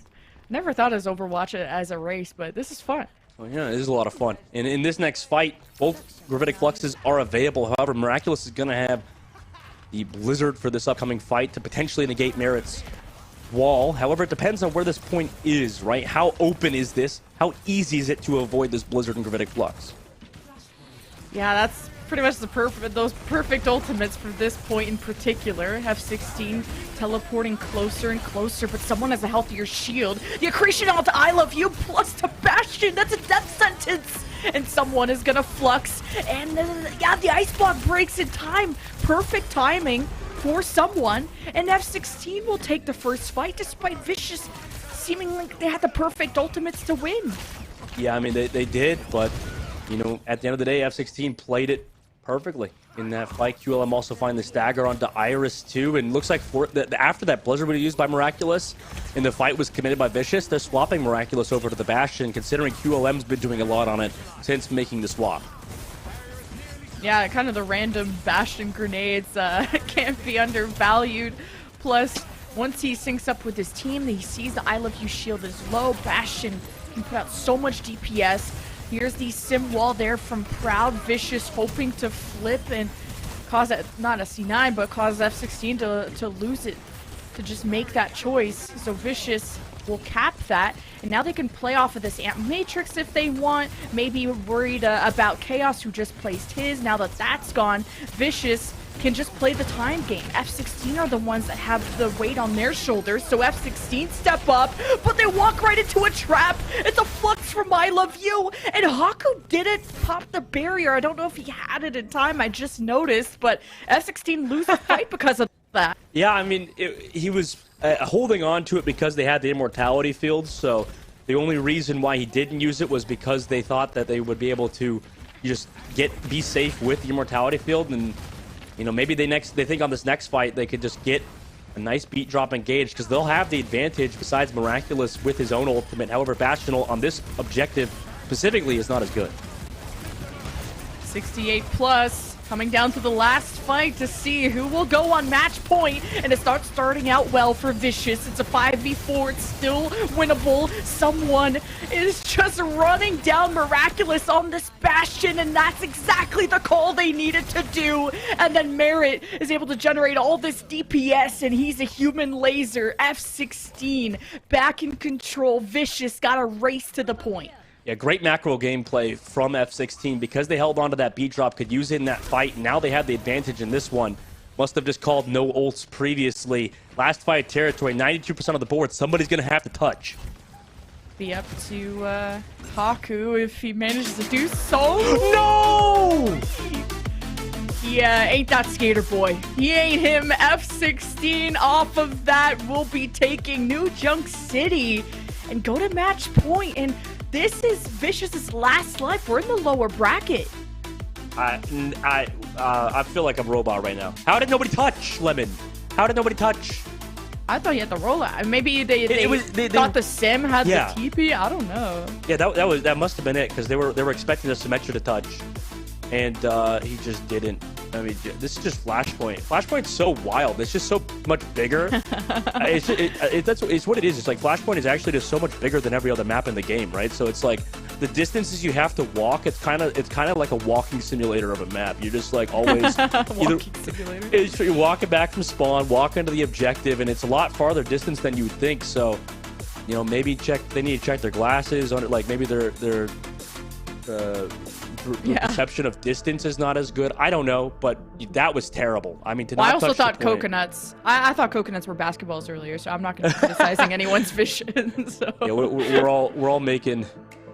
Never thought of Overwatch as a race, but this is fun. Well, yeah, it is a lot of fun. And in this next fight, both Gravitic Fluxes are available. However, Miraculous is gonna have the Blizzard for this upcoming fight to potentially negate Merit's wall. However, it depends on where this point is, right? How open is this? How easy is it to avoid this Blizzard and Gravitic Flux? Yeah, that's pretty much those perfect ultimates for this point in particular. F16 teleporting closer and closer, but someone has a healthier shield. The accretion onto I Love You plus to Bastion, that's a death sentence! And someone is gonna flux, and yeah, the ice block breaks in time. Perfect timing for someone, and F16 will take the first fight despite Vicious seeming like they had the perfect ultimates to win. Yeah, I mean, they did, but, you know, at the end of the day, F16 played it perfectly. in that fight. QLM also find the stagger onto Iris too, and looks like after that Blizzard was used by Miraculous and the fight was committed by Vicious, they're swapping Miraculous over to the Bastion, considering QLM's been doing a lot on it since making the swap. Yeah, kind of the random Bastion grenades can't be undervalued. Plus, once he syncs up with his team, he sees the I Love You shield is low. Bastion can put out so much DPS. Here's the sim wall there from Proud. Vicious hoping to flip and cause not a C9, but cause F16 to lose it, to just make that choice. So Vicious will cap that, and now they can play off of this Amp Matrix if they want. Maybe worried about Chaos, who just placed his. Now that that's gone, Vicious can just play the time game. F16 are the ones that have the weight on their shoulders, so F16 step up, but they walk right into a trap. It's a flux from I Love You, and Haku didn't pop the barrier. I don't know if he had it in time, I just noticed, but F16 lose the fight because of that. Yeah, I mean, he was holding on to it because they had the immortality field, so the only reason why he didn't use it was because they thought that they would be able to just be safe with the immortality field, and you know, maybe they think on this next fight they could just get a nice beat drop engaged, because they'll have the advantage besides Miraculous with his own ultimate. However, Bastion on this objective specifically is not as good. 68 plus. Coming down to the last fight to see who will go on match point, and it starts starting out well for Vicious. It's a 5v4, it's still winnable. Someone is just running down Miraculous on this Bastion, and that's exactly the call they needed to do. And then Merit is able to generate all this DPS, and he's a human laser. F16 back in control. Vicious got a race to the point. Yeah, great macro gameplay from F16 because they held on to that beat drop, could use it in that fight. Now they have the advantage in this one. Must have just called no ults previously. Last fight territory, 92% of the board. Somebody's going to have to touch. Be up to Haku if he manages to do so. No! He ain't that skater boy. He ain't him. F16 off of that will be taking New Junk City and go to match point. And this is Vicious's last life. We're in the lower bracket. I feel like I'm a robot right now. How did nobody touch, Lemon? How did nobody touch? I thought you had the rollout. Maybe they thought the sim had the TP. I don't know. Yeah, that must have been it, because they were expecting the Symmetra to touch, and he just didn't. I mean, this is just Flashpoint. Flashpoint's so wild. It's just so much bigger. It's what it is. It's like Flashpoint is actually just so much bigger than every other map in the game, right? So it's like the distances you have to walk. It's kind of like a walking simulator of a map. You're just like always walking simulator. You're walking back from spawn, walking to the objective, and it's a lot farther distance than you would think. So, you know, maybe they need to check their glasses on it. Like maybe their perception of distance is not as good. I don't know, but that was terrible. I mean, I also thought coconuts. I thought coconuts were basketballs earlier, so I'm not going to be criticizing anyone's vision. So. Yeah, we're all making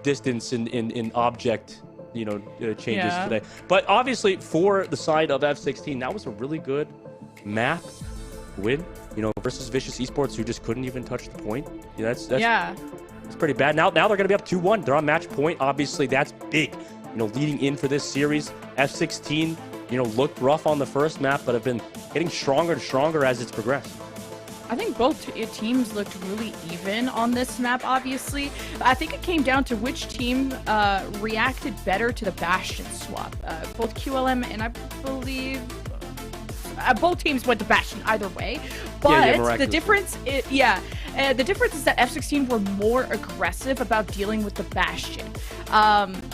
distance in object, changes today. But obviously, for the side of F16, that was a really good map win. Versus Vicious Esports, who just couldn't even touch the point. That's pretty bad. Now they're going to be up 2-1. They're on match point. Obviously, that's big. Leading in for this series, F16, looked rough on the first map, but have been getting stronger and stronger as it's progressed. I think both teams looked really even on this map, obviously. I think it came down to which team reacted better to the Bastion swap. Both QLM and I believe both teams went to Bastion either way. But the difference is, the difference is that F16 were more aggressive about dealing with the Bastion.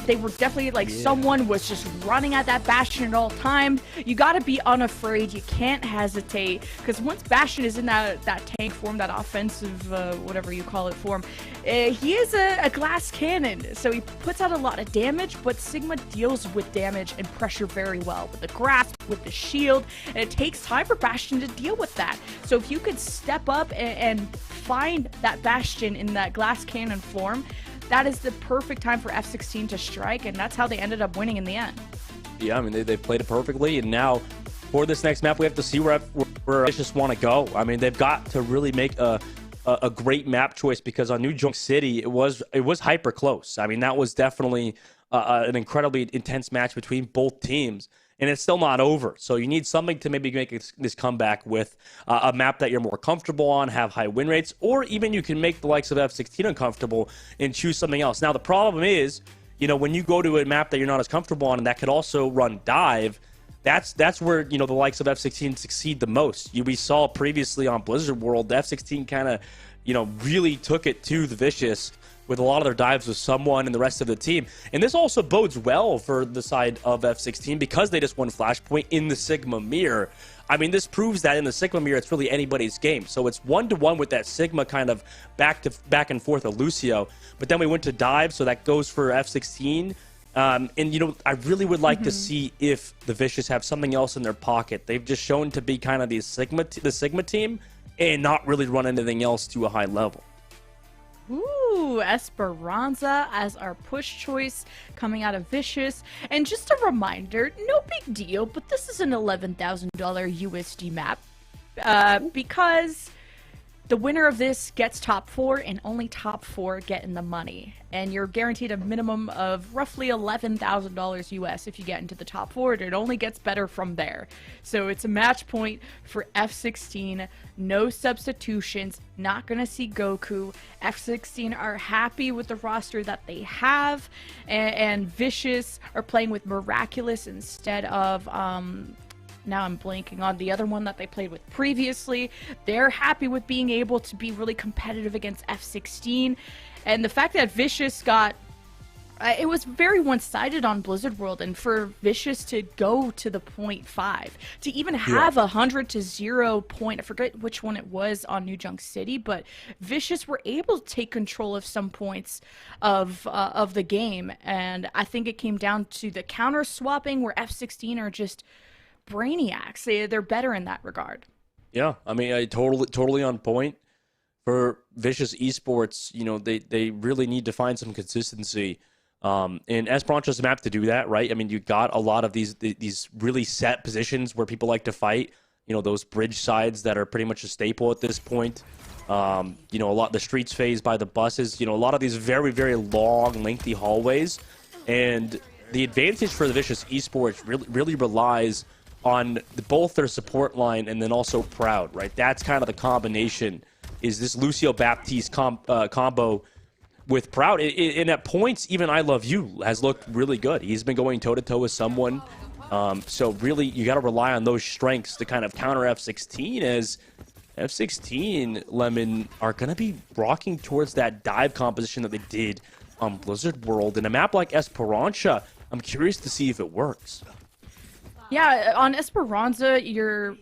They were definitely someone was just running at that Bastion at all times. You got to be unafraid. You can't hesitate, because once Bastion is in that tank form, that offensive, whatever you call it, form, he is a glass cannon. So he puts out a lot of damage, but Sigma deals with damage and pressure very well with the grasp, with the shield, and it takes time for Bastion to deal with that. So if you could step up and find that Bastion in that glass cannon form, that is the perfect time for F16 to strike, and that's how they ended up winning in the end. Yeah, I mean, they played it perfectly, and now for this next map, we have to see where Vicious want to go. I mean, they've got to really make a great map choice, because on New Junk City, it was hyper close. I mean, that was definitely an incredibly intense match between both teams. and it's still not over. So you need something to maybe make this comeback with a map that you're more comfortable on, have high win rates, or even you can make the likes of F16 uncomfortable and choose something else. Now, the problem is, you know, when you go to a map that you're not as comfortable on and that could also run dive, that's where, you know, the likes of F16 succeed the most. We saw previously on Blizzard World, the F16 kind of, you know, really took it to the Vicious with a lot of their dives with someone and the rest of the team. And this also bodes well for the side of F16 because they just won Flashpoint in the Sigma mirror. I mean, this proves that in the Sigma mirror, it's really anybody's game. So it's 1-to-1 with that Sigma kind of back and forth of Lucio. But then we went to dive, so that goes for F16. And, you know, I really would like to see if the Vicious have something else in their pocket. They've just shown to be kind of the Sigma team and not really run anything else to a high level. Ooh, Esperanza as our push choice coming out of Vicious. And just a reminder, no big deal, but this is an $11,000 USD map because the winner of this gets top 4 and only top 4 get in the money. And you're guaranteed a minimum of roughly $11,000 US if you get into the top 4. It only gets better from there. So it's a match point for F16. No substitutions. Not going to see Goku. F16 are happy with the roster that they have. And Vicious are playing with Miraculous instead of... now I'm blanking on the other one that they played with previously. They're happy with being able to be really competitive against F16. And the fact that Vicious got... it was very one-sided on Blizzard World, and for Vicious to go to the 0.5, to even have a 100-0 point, I forget which one it was on New Junk City, but Vicious were able to take control of some points of the game. And I think it came down to the counter-swapping where F16 are just... brainiacs. They're better in that regard. Yeah, I mean, totally on point. For Vicious Esports, you know, they really need to find some consistency. And Esperanza's map to do that, right? I mean, you got a lot of these really set positions where people like to fight. You know, those bridge sides that are pretty much a staple at this point. You know, a lot the streets phase by the buses. You know, a lot of these very, very long, lengthy hallways. And the advantage for the Vicious Esports really relies on both their support line and then also Proud, right? That's kind of the combination, is this Lucio Baptiste combo with Proud. And at points, even I Love You has looked really good. He's been going toe-to-toe with someone. So really, you got to rely on those strengths to kind of counter F16, as F16, Lemon, are going to be rocking towards that dive composition that they did on Blizzard World. And a map like Esperanza, I'm curious to see if it works. Yeah, on Esperanza, your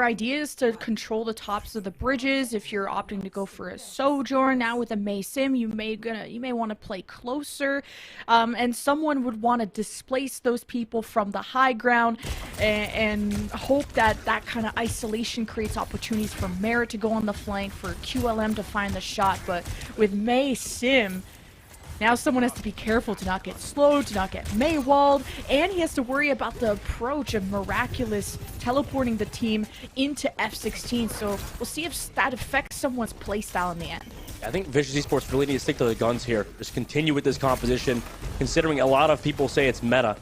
idea is to control the tops of the bridges. If you're opting to go for a Sojourn, now with a Mei Sim, you may want to play closer, and someone would want to displace those people from the high ground and hope that kind of isolation creates opportunities for Merit to go on the flank, for QLM to find the shot. But with Mei Sim, now someone has to be careful to not get slowed, to not get Maywalled, and he has to worry about the approach of Miraculous teleporting the team into F16. So we'll see if that affects someone's playstyle in the end. I think Vicious Esports really need to stick to the guns here. Just continue with this composition, considering a lot of people say it's meta.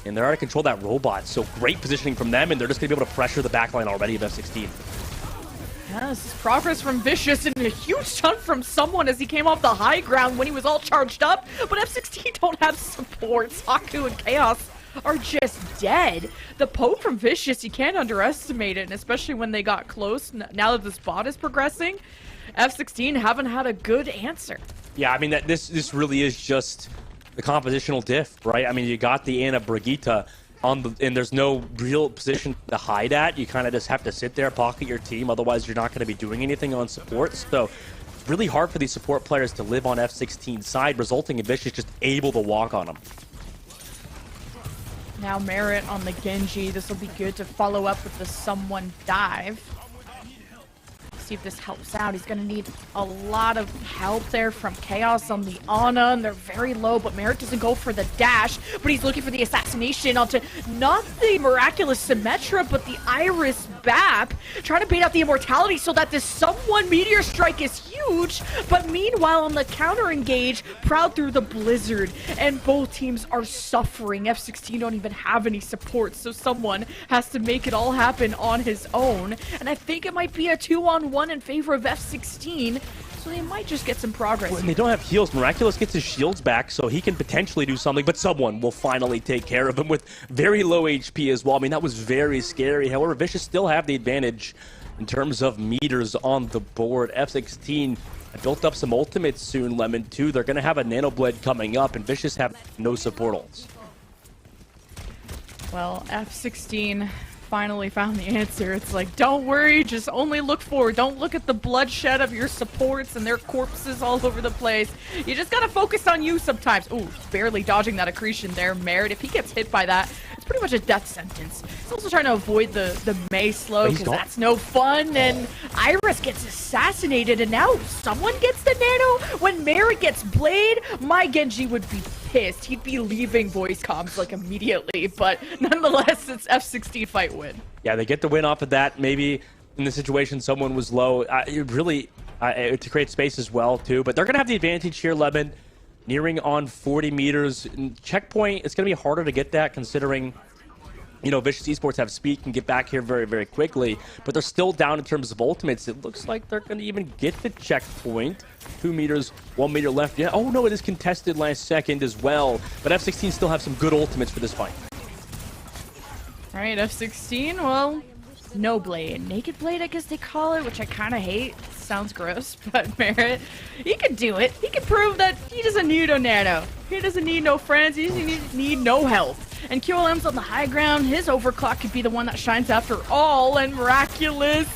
And they're out of control of that robot, so great positioning from them, and they're just going to be able to pressure the backline already of F16. Yeah, this is progress from Vicious and a huge stun from someone as he came off the high ground when he was all charged up. But F16 don't have support. Saku and Chaos are just dead. The poke from Vicious, you can't underestimate it, and especially when they got close. Now that this bot is progressing, F16 haven't had a good answer. Yeah, I mean, this really is just the compositional diff, right? I mean, you got the Ana Brigitte and there's no real position to hide at. You kind of just have to sit there, pocket your team, otherwise you're not going to be doing anything on support. So it's really hard for these support players to live on F16's side, resulting in Vicious just able to walk on them. Now Merit on the Genji. This will be good to follow up with the someone dive. see if this helps out. He's going to need a lot of help there from Chaos on the Ana, and they're very low, but Merit doesn't go for the dash, but he's looking for the assassination onto not the Miraculous Symmetra, but the Iris Bap, trying to bait out the immortality so that this someone Meteor Strike is huge, but meanwhile on the counter engage, Proud through the Blizzard, and both teams are suffering. F16 don't even have any support, so someone has to make it all happen on his own, and I think it might be a 2-on-1 in favor of F16, so they might just get some progress. When they don't have heals, Miraculous gets his shields back, so he can potentially do something, but someone will finally take care of him with very low HP as well. I mean, that was very scary. However, Vicious still have the advantage in terms of meters on the board. F16 built up some ultimates soon, Lemon, too. They're going to have a Nano Blade coming up, and Vicious have no support ults. Well, F16 finally found the answer. It's like, don't worry, just only look forward. Don't look at the bloodshed of your supports and their corpses all over the place. You just gotta focus on you sometimes. Ooh, barely dodging that accretion there. Merit, if he gets hit by that, it's pretty much a death sentence. He's also trying to avoid the Mei slow, because that's no fun, and Iris gets assassinated, and now someone gets the nano. When Merit gets Blade, my Genji would be pissed. He'd be leaving voice comms like immediately, but nonetheless, it's F16 fight win. Yeah, they get the win off of that. Maybe in the situation someone was low, to create space as well too, but they're gonna have the advantage here. Lemon nearing on 40 meters. Checkpoint, it's gonna be harder to get that considering, you know, Vicious Esports have speed, can get back here very, very quickly, but they're still down in terms of ultimates. It looks like they're going to even get the checkpoint. 2 meters, 1 meter left. Yeah, oh no, it is contested last second as well, but F16 still have some good ultimates for this fight. All right, F16, well, no Blade. Naked Blade, I guess they call it, which I kind of hate. Sounds gross, but Merit, he can do it. He can prove that he doesn't need a nano. He doesn't need no friends. He doesn't need no help. And QLM's on the high ground. His overclock could be the one that shines after all. And Miraculous,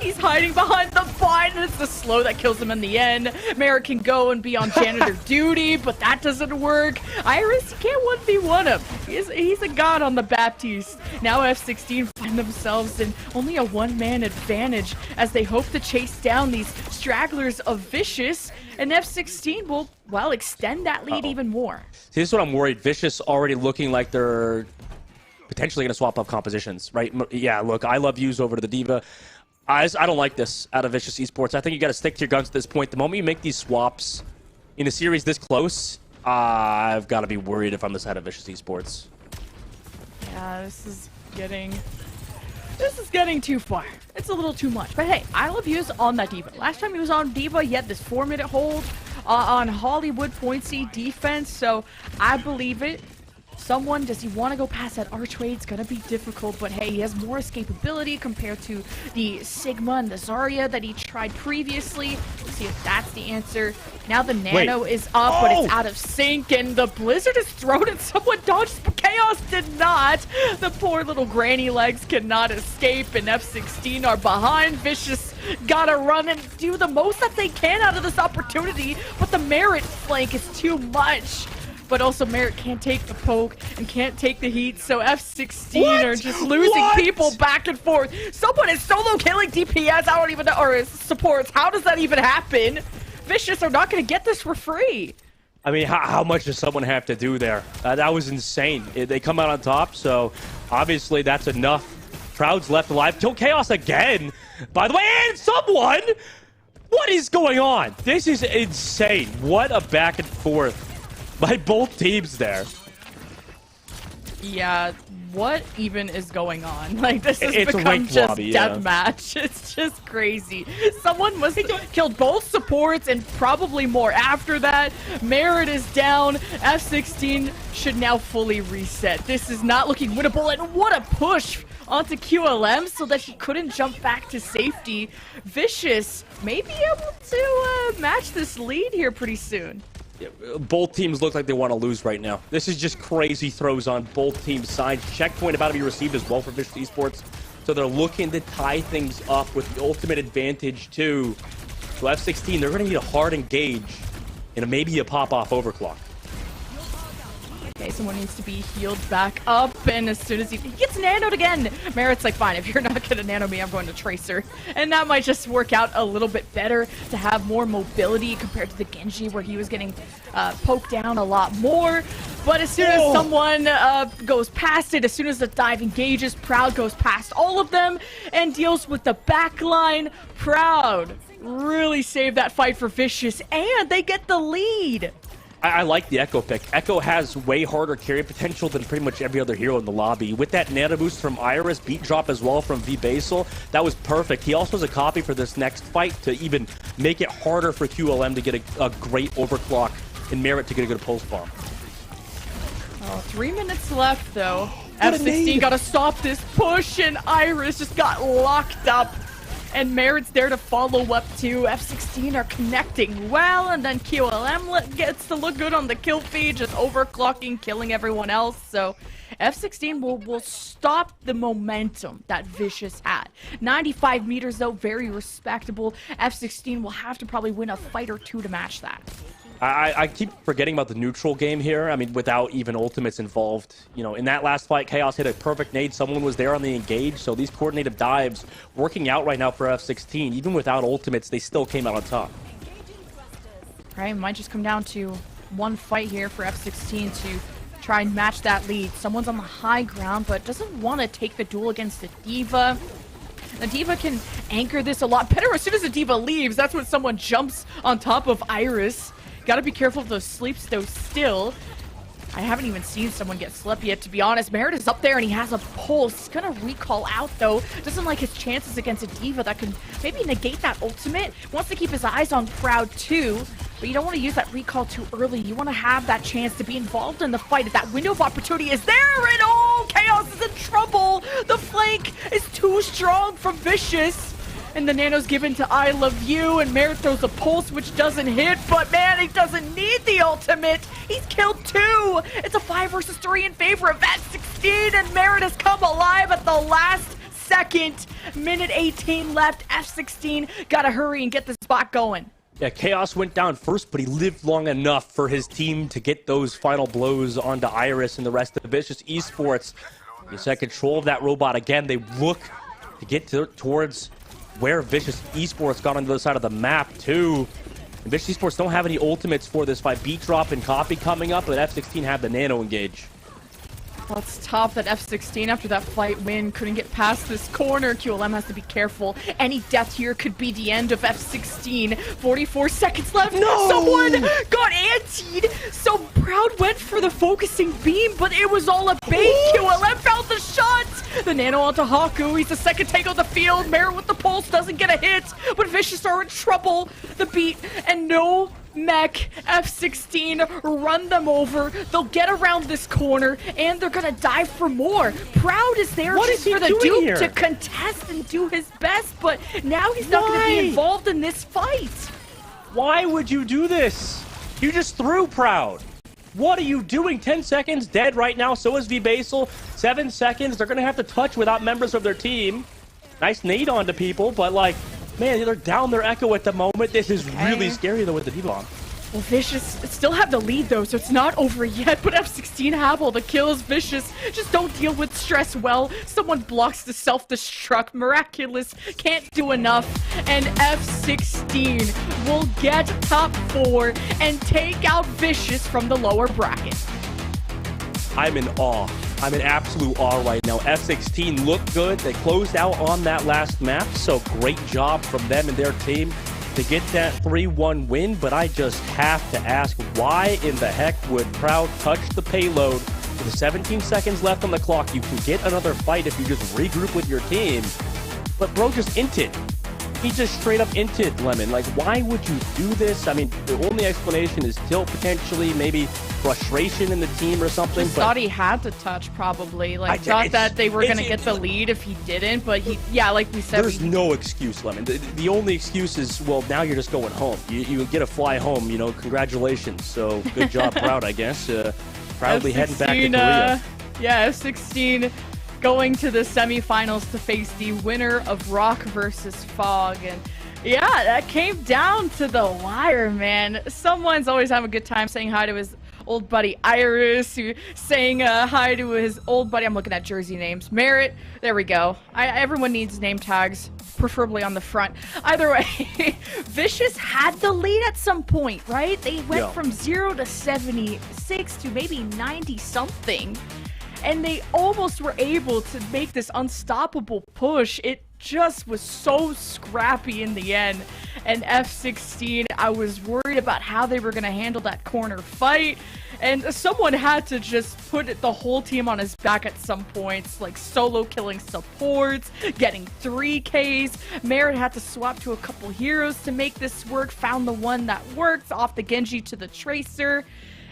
he's hiding behind the vine, and it's the slow that kills him in the end. Merit can go and be on janitor duty, but that doesn't work. Iris, you can't 1v1 him. He's a god on the Baptiste. Now F16 find themselves in only a one-man advantage as they hope to chase down these stragglers of Vicious, and F16 will, well, extend that lead even more. See, this is what I'm worried. Vicious already looking like they're potentially going to swap up compositions, right? Yeah, look, I love Yous over to the Diva. I don't like this out of Vicious Esports. I think you got to stick to your guns at this point. The moment you make these swaps in a series this close, I've got to be worried if I'm this head of Vicious Esports. Yeah, this is getting too far. It's a little too much. But hey, I love Yous on that Diva. Last time he was on Diva, he had this 4-minute hold on Hollywood Pointsy defense, so I believe it. Does he want to go past that archway? It's going to be difficult, but hey, he has more escapability compared to the Sigma and the Zarya that he tried previously. Let's see if that's the answer. Now the Nano is up, but it's out of sync, and the Blizzard is thrown, and someone dodged, but Chaos did not. The poor little granny legs cannot escape, and F16 are behind. Vicious gotta run and do the most that they can out of this opportunity, but the Merit flank is too much. But also Merit can't take the poke and can't take the heat, so F16 are just losing people back and forth. Someone is solo killing DPS, I don't even know, or supports. How does that even happen? Vicious are not going to get this for free. I mean, how much does someone have to do there? That was insane. They come out on top, so obviously that's enough. Proud's left alive. Kill Chaos again, by the way, and someone! What is going on? This is insane. What a back and forth by both teams there. Yeah, what even is going on? Like, this has become just deathmatch. It's just crazy. Someone must have killed both supports and probably more after that. Merit is down. F16 should now fully reset. This is not looking winnable, and what a push onto QLM so that he couldn't jump back to safety. Vicious may be able to match this lead here pretty soon. Both teams look like they want to lose right now. This is just crazy throws on both teams' sides. Checkpoint about to be received as well for Vicious Esports. So they're looking to tie things up with the ultimate advantage too. So F16, they're going to need a hard engage and maybe a pop-off overclock. Okay, someone needs to be healed back up, and as soon as he gets nanoed again, Merit's like, fine, if you're not going to nano me, I'm going to Tracer. And that might just work out a little bit better to have more mobility compared to the Genji, where he was getting poked down a lot more. But as soon as someone goes past it, as soon as the dive engages, Proud goes past all of them and deals with the backline. Proud really saved that fight for Vicious, and they get the lead. I like the Echo pick. Echo has way harder carry potential than pretty much every other hero in the lobby. With that nano boost from Iris, beat drop as well from vBasal, that was perfect. He also has a copy for this next fight to even make it harder for QLM to get a great overclock and Merit to get a good pulse bomb. Oh, 3 minutes left though. F16 gotta stop this push, and Iris just got locked up. And Merit's there to follow up too. F16 are connecting well, and then QLM gets to look good on the kill feed, just overclocking, killing everyone else. So F16 will stop the momentum that Vicious had. 95 meters though, very respectable. F16 will have to probably win a fight or two to match that. I keep forgetting about the neutral game here. I mean, without even ultimates involved. You know, in that last fight, Chaos hit a perfect nade. Someone was there on the engage. So these coordinated dives working out right now for F16. Even without ultimates, they still came out on top. Right, it might just come down to one fight here for F16 to try and match that lead. Someone's on the high ground, but doesn't want to take the duel against the D.Va. The D.Va can anchor this a lot better. As soon as the D.Va leaves, that's when someone jumps on top of Iris. Gotta be careful of those sleeps though still. I haven't even seen someone get slept yet, to be honest. Merit is up there and he has a pulse. He's gonna recall out though. Doesn't like his chances against a D.Va that can maybe negate that ultimate. Wants to keep his eyes on Proud too, but you don't want to use that recall too early. You want to have that chance to be involved in the fight. If that window of opportunity is there, and oh, Chaos is in trouble. The flank is too strong from Vicious. And the nano's given to I Love You, and Merit throws a pulse which doesn't hit, but man, he doesn't need the ultimate. He's killed two. It's a 5 versus 3 in favor of F16, and Merit has come alive at the last second. Minute 18 left. F16 gotta hurry and get this spot going. Yeah, Chaos went down first, but he lived long enough for his team to get those final blows onto Iris and the rest of the Vicious Esports. He's had control of that robot again. They look to get towards where Vicious Esports got on the other side of the map too. And Vicious Esports don't have any ultimates for this fight. Beat drop and copy coming up, but F16 have the nano engage. Well, it's tough that F16, after that fight win, couldn't get past this corner. QLM has to be careful. Any death here could be the end of F16. 44 seconds left. No! Someone got antied. So Proud went for the focusing beam, but it was all a bait. QLM found the shot. The nano onto Haku. He's the second take on the field. Merit with the pulse doesn't get a hit, but Vicious are in trouble. The beat and no mech. F16 run them over. They'll get around this corner and they're gonna dive for more. Proud is there just for the dupe to contest and do his best, but now he's not gonna be involved in this fight. Why would you do this? You just threw Proud. What are you doing? 10 seconds, dead right now. So is vBasal. 7 seconds. They're gonna have to touch without members of their team. Nice nade onto people, but like, man, they're down their Echo at the moment. This is really scary, though, with the D-bomb. Well, Vicious still have the lead, though, so it's not over yet. But F16 have all the kills. Vicious just don't deal with stress well. Someone blocks the self-destruct. Miraculous can't do enough. And F16 will get top 4 and take out Vicious from the lower bracket. I'm in awe. I'm in absolute awe right now. F16 looked good. They closed out on that last map, so great job from them and their team to get that 3-1 win. But I just have to ask, why in the heck would Proud touch the payload? With 17 seconds left on the clock, you can get another fight if you just regroup with your team. But bro just inted. He just straight up inted Lemon. Like, why would you do this? I mean, the only explanation is tilt potentially, maybe frustration in the team or something. Just thought he had to touch, probably. Like, thought that they were going to get the lead if he didn't, but he, yeah, like we said. There's no excuse, Lemon. The only excuse is, well, now you're just going home. You get a fly home, you know, congratulations. So, good job, Proud, I guess. Proudly heading back to Korea. Yeah, F16 going to the semifinals to face the winner of Rock versus Fog. And yeah, that came down to the wire, man. Someone's always having a good time saying hi to his old buddy Iris, who saying hi to his old buddy. I'm looking at jersey names. Merritt. There we go. Everyone needs name tags, preferably on the front. Either way, Vicious had the lead at some point, right? They went from 0 to 76 to maybe 90 something. And they almost were able to make this unstoppable push. It just was so scrappy in the end. And F16, I was worried about how they were going to handle that corner fight. And someone had to just put the whole team on his back at some points, like solo killing supports, getting 3Ks. Merritt had to swap to a couple heroes to make this work, found the one that worked, off the Genji to the Tracer.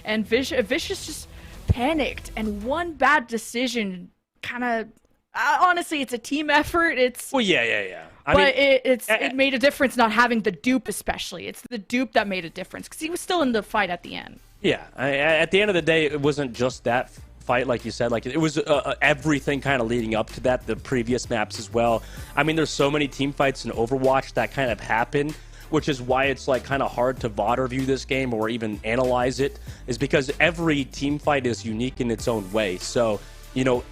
And Vicious just panicked, and one bad decision kind of honestly, it's a team effort. It's it made a difference not having the dupe, especially. It's the dupe that made a difference because he was still in the fight at the end. Yeah, at the end of the day, it wasn't just that fight, like you said. Like, it was everything kind of leading up to that, the previous maps as well. I mean, there's so many team fights in Overwatch that kind of happen, which is why it's like kind of hard to VOD review this game or even analyze it, is because every team fight is unique in its own way. So, you know,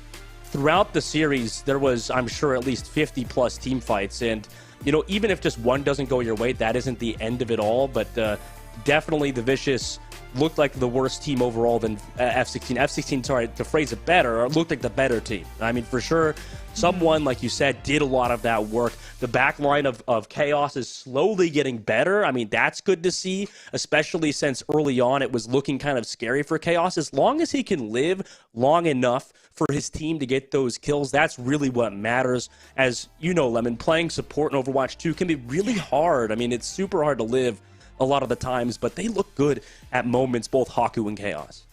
throughout the series, there was, I'm sure, at least 50 plus team fights. And, you know, even if just one doesn't go your way, that isn't the end of it all. But definitely the Vicious looked like the worst team overall than F16. F16, sorry, to phrase it better, looked like the better team. I mean, for sure, someone, like you said, did a lot of that work. The back line of Chaos is slowly getting better. I mean, that's good to see, especially since early on it was looking kind of scary for Chaos. As long as he can live long enough for his team to get those kills, that's really what matters. As you know, Lemon, playing support in Overwatch 2 can be really hard. I mean, it's super hard to live a lot of the times, but they look good at moments, both Haku and Chaos.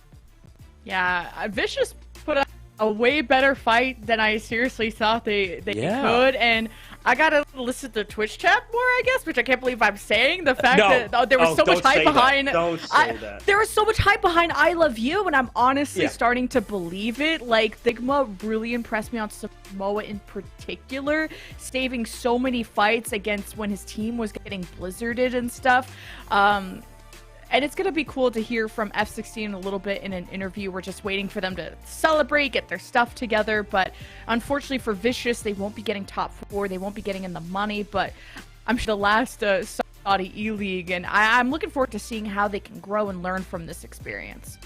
Yeah, Vicious put up a way better fight than I seriously thought they could, and I gotta listen to Twitch chat more, I guess, which I can't believe I'm saying. The fact that there was so much hype behind there was so much hype behind I Love You, and I'm honestly starting to believe it. Like, Thigma really impressed me on Samoa in particular, saving so many fights against when his team was getting blizzarded and stuff. And it's going to be cool to hear from F16 a little bit in an interview. We're just waiting for them to celebrate, get their stuff together. But unfortunately for Vicious, they won't be getting top 4. They won't be getting in the money. But I'm sure the last Saudi eLeague. And I'm looking forward to seeing how they can grow and learn from this experience.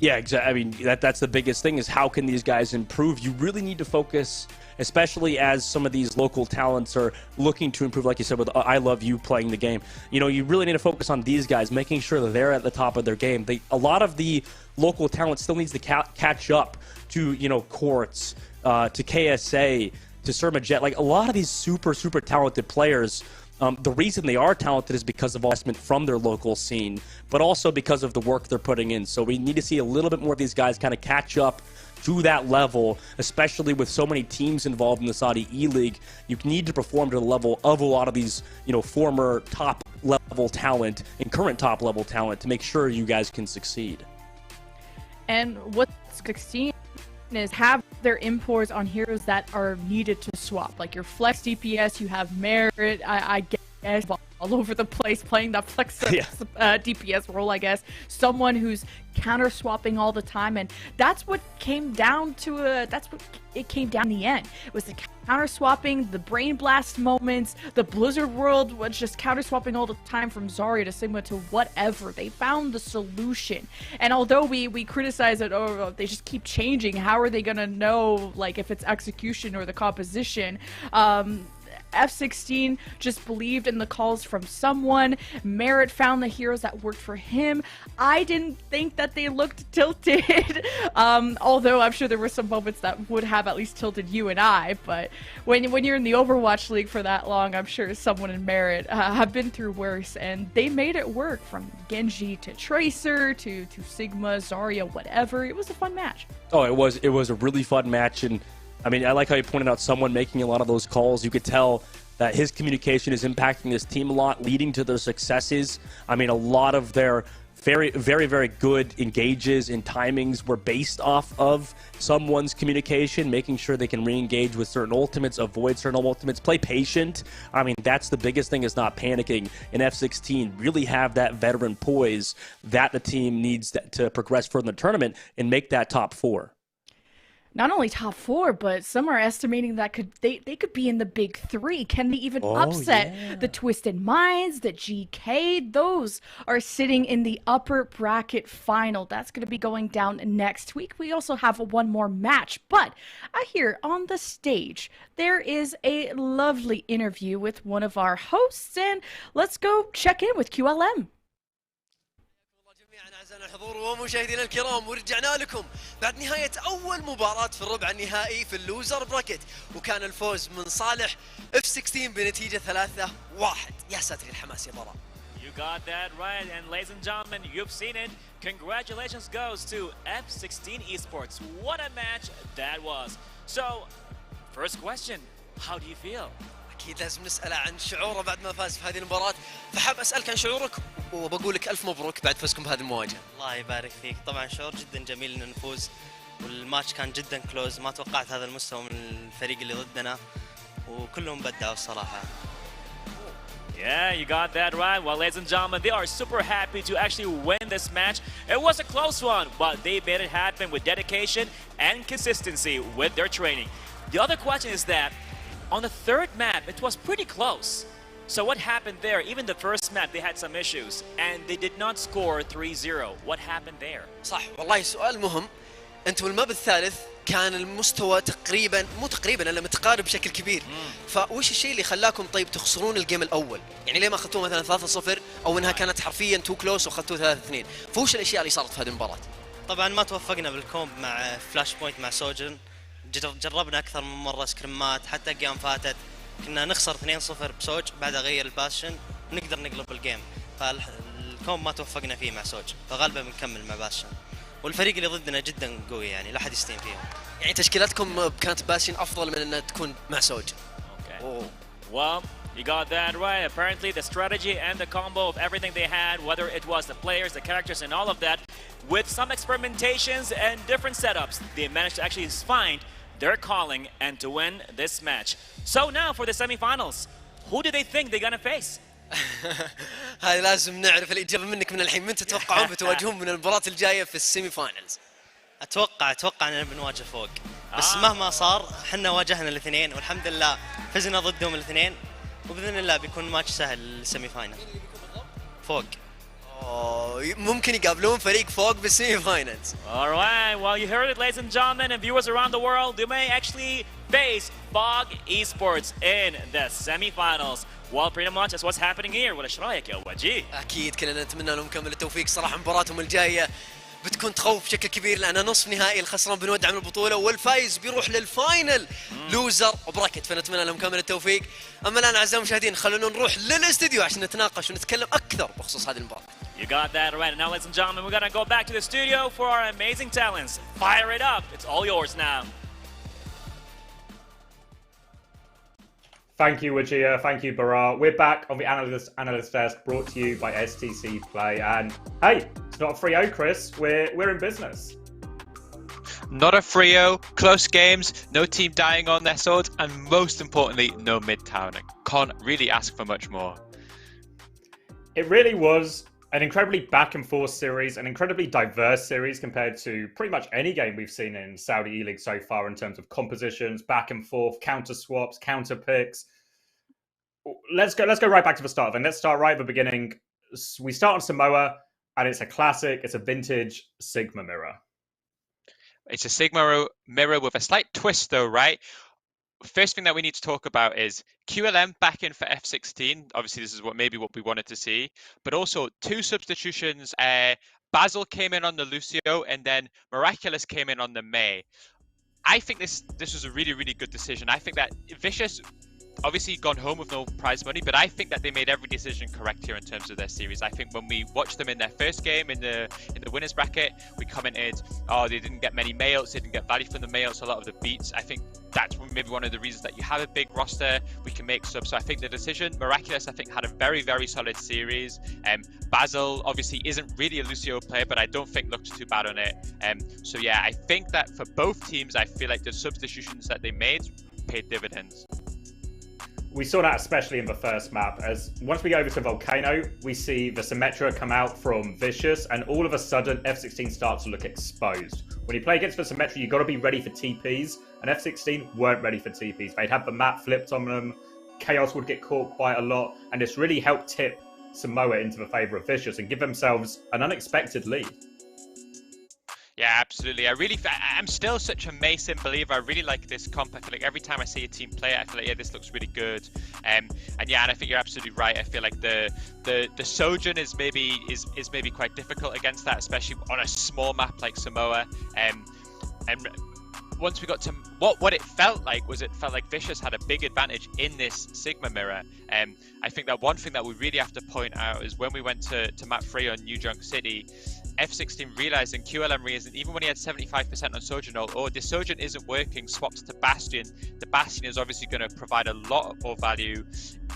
Yeah, exactly. I mean, that's the biggest thing, is how can these guys improve? You really need to focus, especially as some of these local talents are looking to improve, like you said, with I Love You playing the game. You know, you really need to focus on these guys, making sure that they're at the top of their game. A lot of the local talent still needs to catch up to, you know, Quartz, to KSA, to Surmajet. Like, a lot of these super talented players, the reason they are talented is because of investment from their local scene, but also because of the work they're putting in. So we need to see a little bit more of these guys kind of catch up to that level, especially with so many teams involved in the Saudi eLeague. You need to perform to the level of a lot of these, you know, former top-level talent and current top-level talent to make sure you guys can succeed. And what's 16 is have their imports on heroes that are needed to swap. Like your flex DPS, you have Merit, I guess, all over the place playing that flex DPS role, I guess. Someone who's counter swapping all the time, and that's what came down to that's what it came down in the end. It was the counter swapping, the brain blast moments, the Blizzard world was just counter swapping all the time from Zarya to Sigma to whatever. They found the solution. And although we criticize it, oh, they just keep changing, how are they gonna know, like, if it's execution or the composition? F16 just believed in the calls from someone. Merritt found the heroes that worked for him. I didn't think that they looked tilted, although I'm sure there were some moments that would have at least tilted you and I. But when you're in the Overwatch League for that long, I'm sure someone in Merritt have been through worse, and they made it work, from Genji to Tracer to Sigma, Zarya, whatever. It was a fun match. Oh, it was a really fun match. And I mean, I like how you pointed out someone making a lot of those calls. You could tell that his communication is impacting this team a lot, leading to their successes. I mean, a lot of their very, very, very good engages and timings were based off of someone's communication, making sure they can re-engage with certain ultimates, avoid certain ultimates, play patient. I mean, that's the biggest thing, is not panicking in F16. Really have that veteran poise that the team needs to progress further in the tournament and make that top 4. Not only top 4, but some are estimating that they could be in the big 3. Can they even upset the Twisted Minds, the GK? Those are sitting in the upper bracket final. That's going to be going down next week. We also have one more match, but I hear on the stage there is a lovely interview with one of our hosts, and let's go check in with QLM. أعزائنا الحضور ومشاهدينا الكرام، ورجعنا لكم بعد نهاية أول مباراة في الربع النهائي في اللوزر براكت، وكان الفوز من صالح F16 بنتيجة 3-1. يا ساتر الحماس يا برا. You got that right, and ladies and gentlemen, you've seen it. Congratulations goes to F16 Esports. What a match that was. So, first question, how do you feel? أكيد لازم نسأله عن شعوره بعد ما فاز في هذه المباراة، فحاب أسألك عن شعورك وبقول لك ألف مبروك بعد فوزكم بهذه المواجهة. الله يبارك فيك. طبعا شعور جدا جميل إن نفوز، والماتش كان جدا كلوز. ما توقعت هذا المستوى من الفريق اللي ضدنا، وكلهم بدعوا الصراحة. Yeah, you got that right. Well, ladies and gentlemen, they are super happy to actually win this match. It was a close one, but they made it happen with dedication and consistency with their training. The other question is that on the third map, it was pretty close. So what happened there? Even the first map, they had some issues, and they did not score 3-0. What happened there? صح، والله سؤال مهم. أنتم الماب الثالث كان المستوى تقريبا مو تقريبا الا متقارب بشكل كبير. فوش الشيء اللي خلاكم طيب تخسرون الجيم الاول؟ يعني ليه ما اخذتوه مثلا 3-0 او انها كانت حرفيا تو كلوس واخذتوه 3-2؟ فوش الاشياء اللي صارت في هذه المباراه؟ طبعا ما توفقنا بالكومب مع فلاش بوينت مع سوجن. جربنا اكثر من مره سكريمات، حتى ايام فاتت كنا نخسر 2-0 بسوج، بعدها غير الباشن نقدر نقلب الجيم. فالكومب ما توفقنا فيه مع سوج، فغالبا بنكمل مع باشن. والفريق اللي ضدنا جدا قوي، يعني لا حد يستهين فيهم. يعني تشكيلتكم كانت باشين افضل من انها تكون مع سوج. Okay. Well, you got that right. Apparently the strategy and the combo of everything they had, whether it was the players, the characters and all of that, with some experimentations and different setups, they managed to actually find their calling and to win this match. So now for the semi-finals, who do they think they're gonna face? هاي لازم نعرف الإجابة منك من الحين. من تتوقعون بتواجهون من المباراة الجاية في السيمي فاينلز؟ اتوقع اننا بنواجه فوق، بس مهما صار احنا واجهنا الاثنين والحمد لله فزنا ضدهم الاثنين، وباذن الله بيكون ماتش سهل للسيمي فاينل. فوق. ممكن يقابلون فريق فوق بالسيمي فاينلز. All right, well you heard it, ladies and gentlemen, and viewers around the world, they may actually face Fog Esports in the semi-finals. Well, pretty much that's what's happening here. ولا ايش رايك يا وجيه؟ اكيد كلنا نتمنى لهم كامل التوفيق. صراحه مباراتهم الجايه بتكون تخوف بشكل كبير، لأنه نصف نهائي، الخسران بنودع من البطولة والفايز بيروح للفاينل لوزر براكت، فنتمنى لهم كامل التوفيق. أما الآن أعزائي المشاهدين خلونا نروح للاستديو عشان نتناقش ونتكلم أكثر بخصوص هذه المباراة. You got that right. And now, ladies and gentlemen, we're gonna go back to the studio for our amazing talents. Fire it up. It's all yours now. Thank you, Wajia. Thank you, Barar. We're back on the analyst desk, brought to you by STC Play. And hey, it's not a free-o, Chris. We're in business. Not a free-o, close games, no team dying on their swords, and most importantly, no mid-towning. Can't really ask for much more. It really was an incredibly back-and-forth series, an incredibly diverse series compared to pretty much any game we've seen in Saudi eLeague so far in terms of compositions, back and forth, counter swaps, counter picks. Let's go right back to the start then. Let's start right at the beginning. We start on Samoa, and it's a classic, it's a vintage Sigma mirror. It's a Sigma mirror with a slight twist though, right? First thing that we need to talk about is QLM back in for F16. Obviously, this is what we wanted to see, but also two substitutions. Basil came in on the Lucio, and then Miraculous came in on the May. I think this was a really, really good decision. I think that Vicious obviously gone home with no prize money, but I think that they made every decision correct here in terms of their series. I think when we watched them in their first game in the winners bracket, we commented, oh, they didn't get many mayouts, they didn't get value from the mayouts, a lot of the beats. I think that's maybe one of the reasons that you have a big roster. We can make subs. So I think the decision, Miraculous, I think, had a very, very solid series. Basil obviously isn't really a Lucio player, but I don't think looked too bad on it. So yeah, I think that for both teams, I feel like the substitutions that they made paid dividends. We saw that especially in the first map, as once we go over to Volcano, we see the Symmetra come out from Vicious, and all of a sudden F16 starts to look exposed. When you play against the Symmetra, you've got to be ready for TPs, and F16 weren't ready for TPs. They'd have the map flipped on them, Chaos would get caught quite a lot, and this really helped tip Samoa into the favour of Vicious and give themselves an unexpected lead. Yeah, absolutely. I'm still such a Mason believer. I really like this comp. I feel like every time I see a team play it, I feel like, yeah, this looks really good. And I think you're absolutely right. I feel like the Sojourn is maybe quite difficult against that, especially on a small map like Samoa. And once we got to what it felt like Vicious had a big advantage in this Sigma mirror. I think that one thing that we really have to point out is when we went to map 3 on New Junk City, F16 realized and QLM realized, even when he had 75% on Sojourn, the Sojourn isn't working, swapped to Bastion. The Bastion is obviously going to provide a lot more value.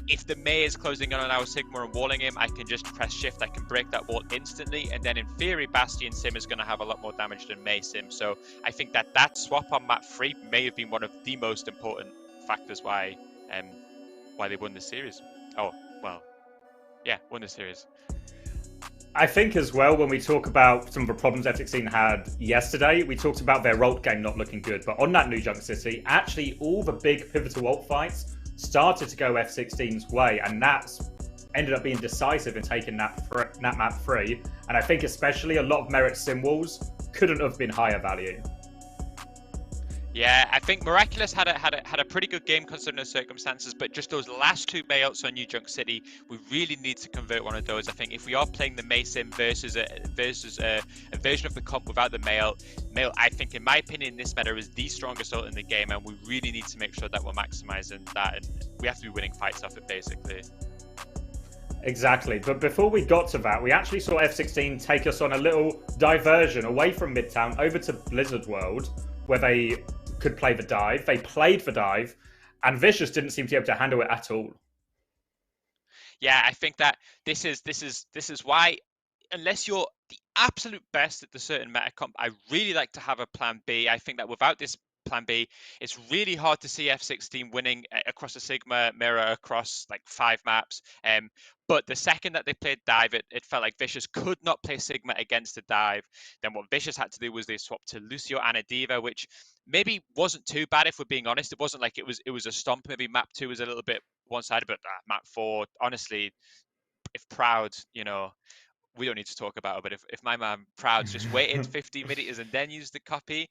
If the Mei is closing in on our Sigma and walling him, I can just press shift, I can break that wall instantly, and then in theory, Bastion Sim is going to have a lot more damage than Mei Sim. So I think that swap on map 3 may have been one of the most important factors why they won the series. Won the series. I think as well, when we talk about some of the problems F16 had yesterday, we talked about their ult game not looking good. But on that New Junk City, actually all the big pivotal ult fights started to go F16's way, and that's ended up being decisive in taking that map 3. And I think especially a lot of Merit sim walls couldn't have been higher value. Yeah, I think Miraculous had a pretty good game considering the circumstances, but just those last 2 May outs on New Junk City, we really need to convert one of those. I think if we are playing the May Sim versus a version of the comp without the May out, I think in my opinion this meta is the strongest ult in the game, and we really need to make sure that we're maximizing that, and we have to be winning fights off it basically. Exactly, but before we got to that, we actually saw F16 take us on a little diversion away from Midtown over to Blizzard World, where they could play the dive. They played the dive, and Vicious didn't seem to be able to handle it at all. Yeah, I think that this is why, unless you're the absolute best at the certain meta comp, I really like to have a plan B. I think that without this plan B, it's really hard to see F16 winning across a Sigma mirror across like 5 maps. But the second that they played dive, it felt like Vicious could not play Sigma against the dive. Then what Vicious had to do was they swapped to Lucio and a Diva, which maybe wasn't too bad if we're being honest. It wasn't like it was a stomp. Maybe map 2 was a little bit one-sided, but map 4, honestly, if Proud, we don't need to talk about it, but if my man Proud's just waited 15 minutes and then used the copy.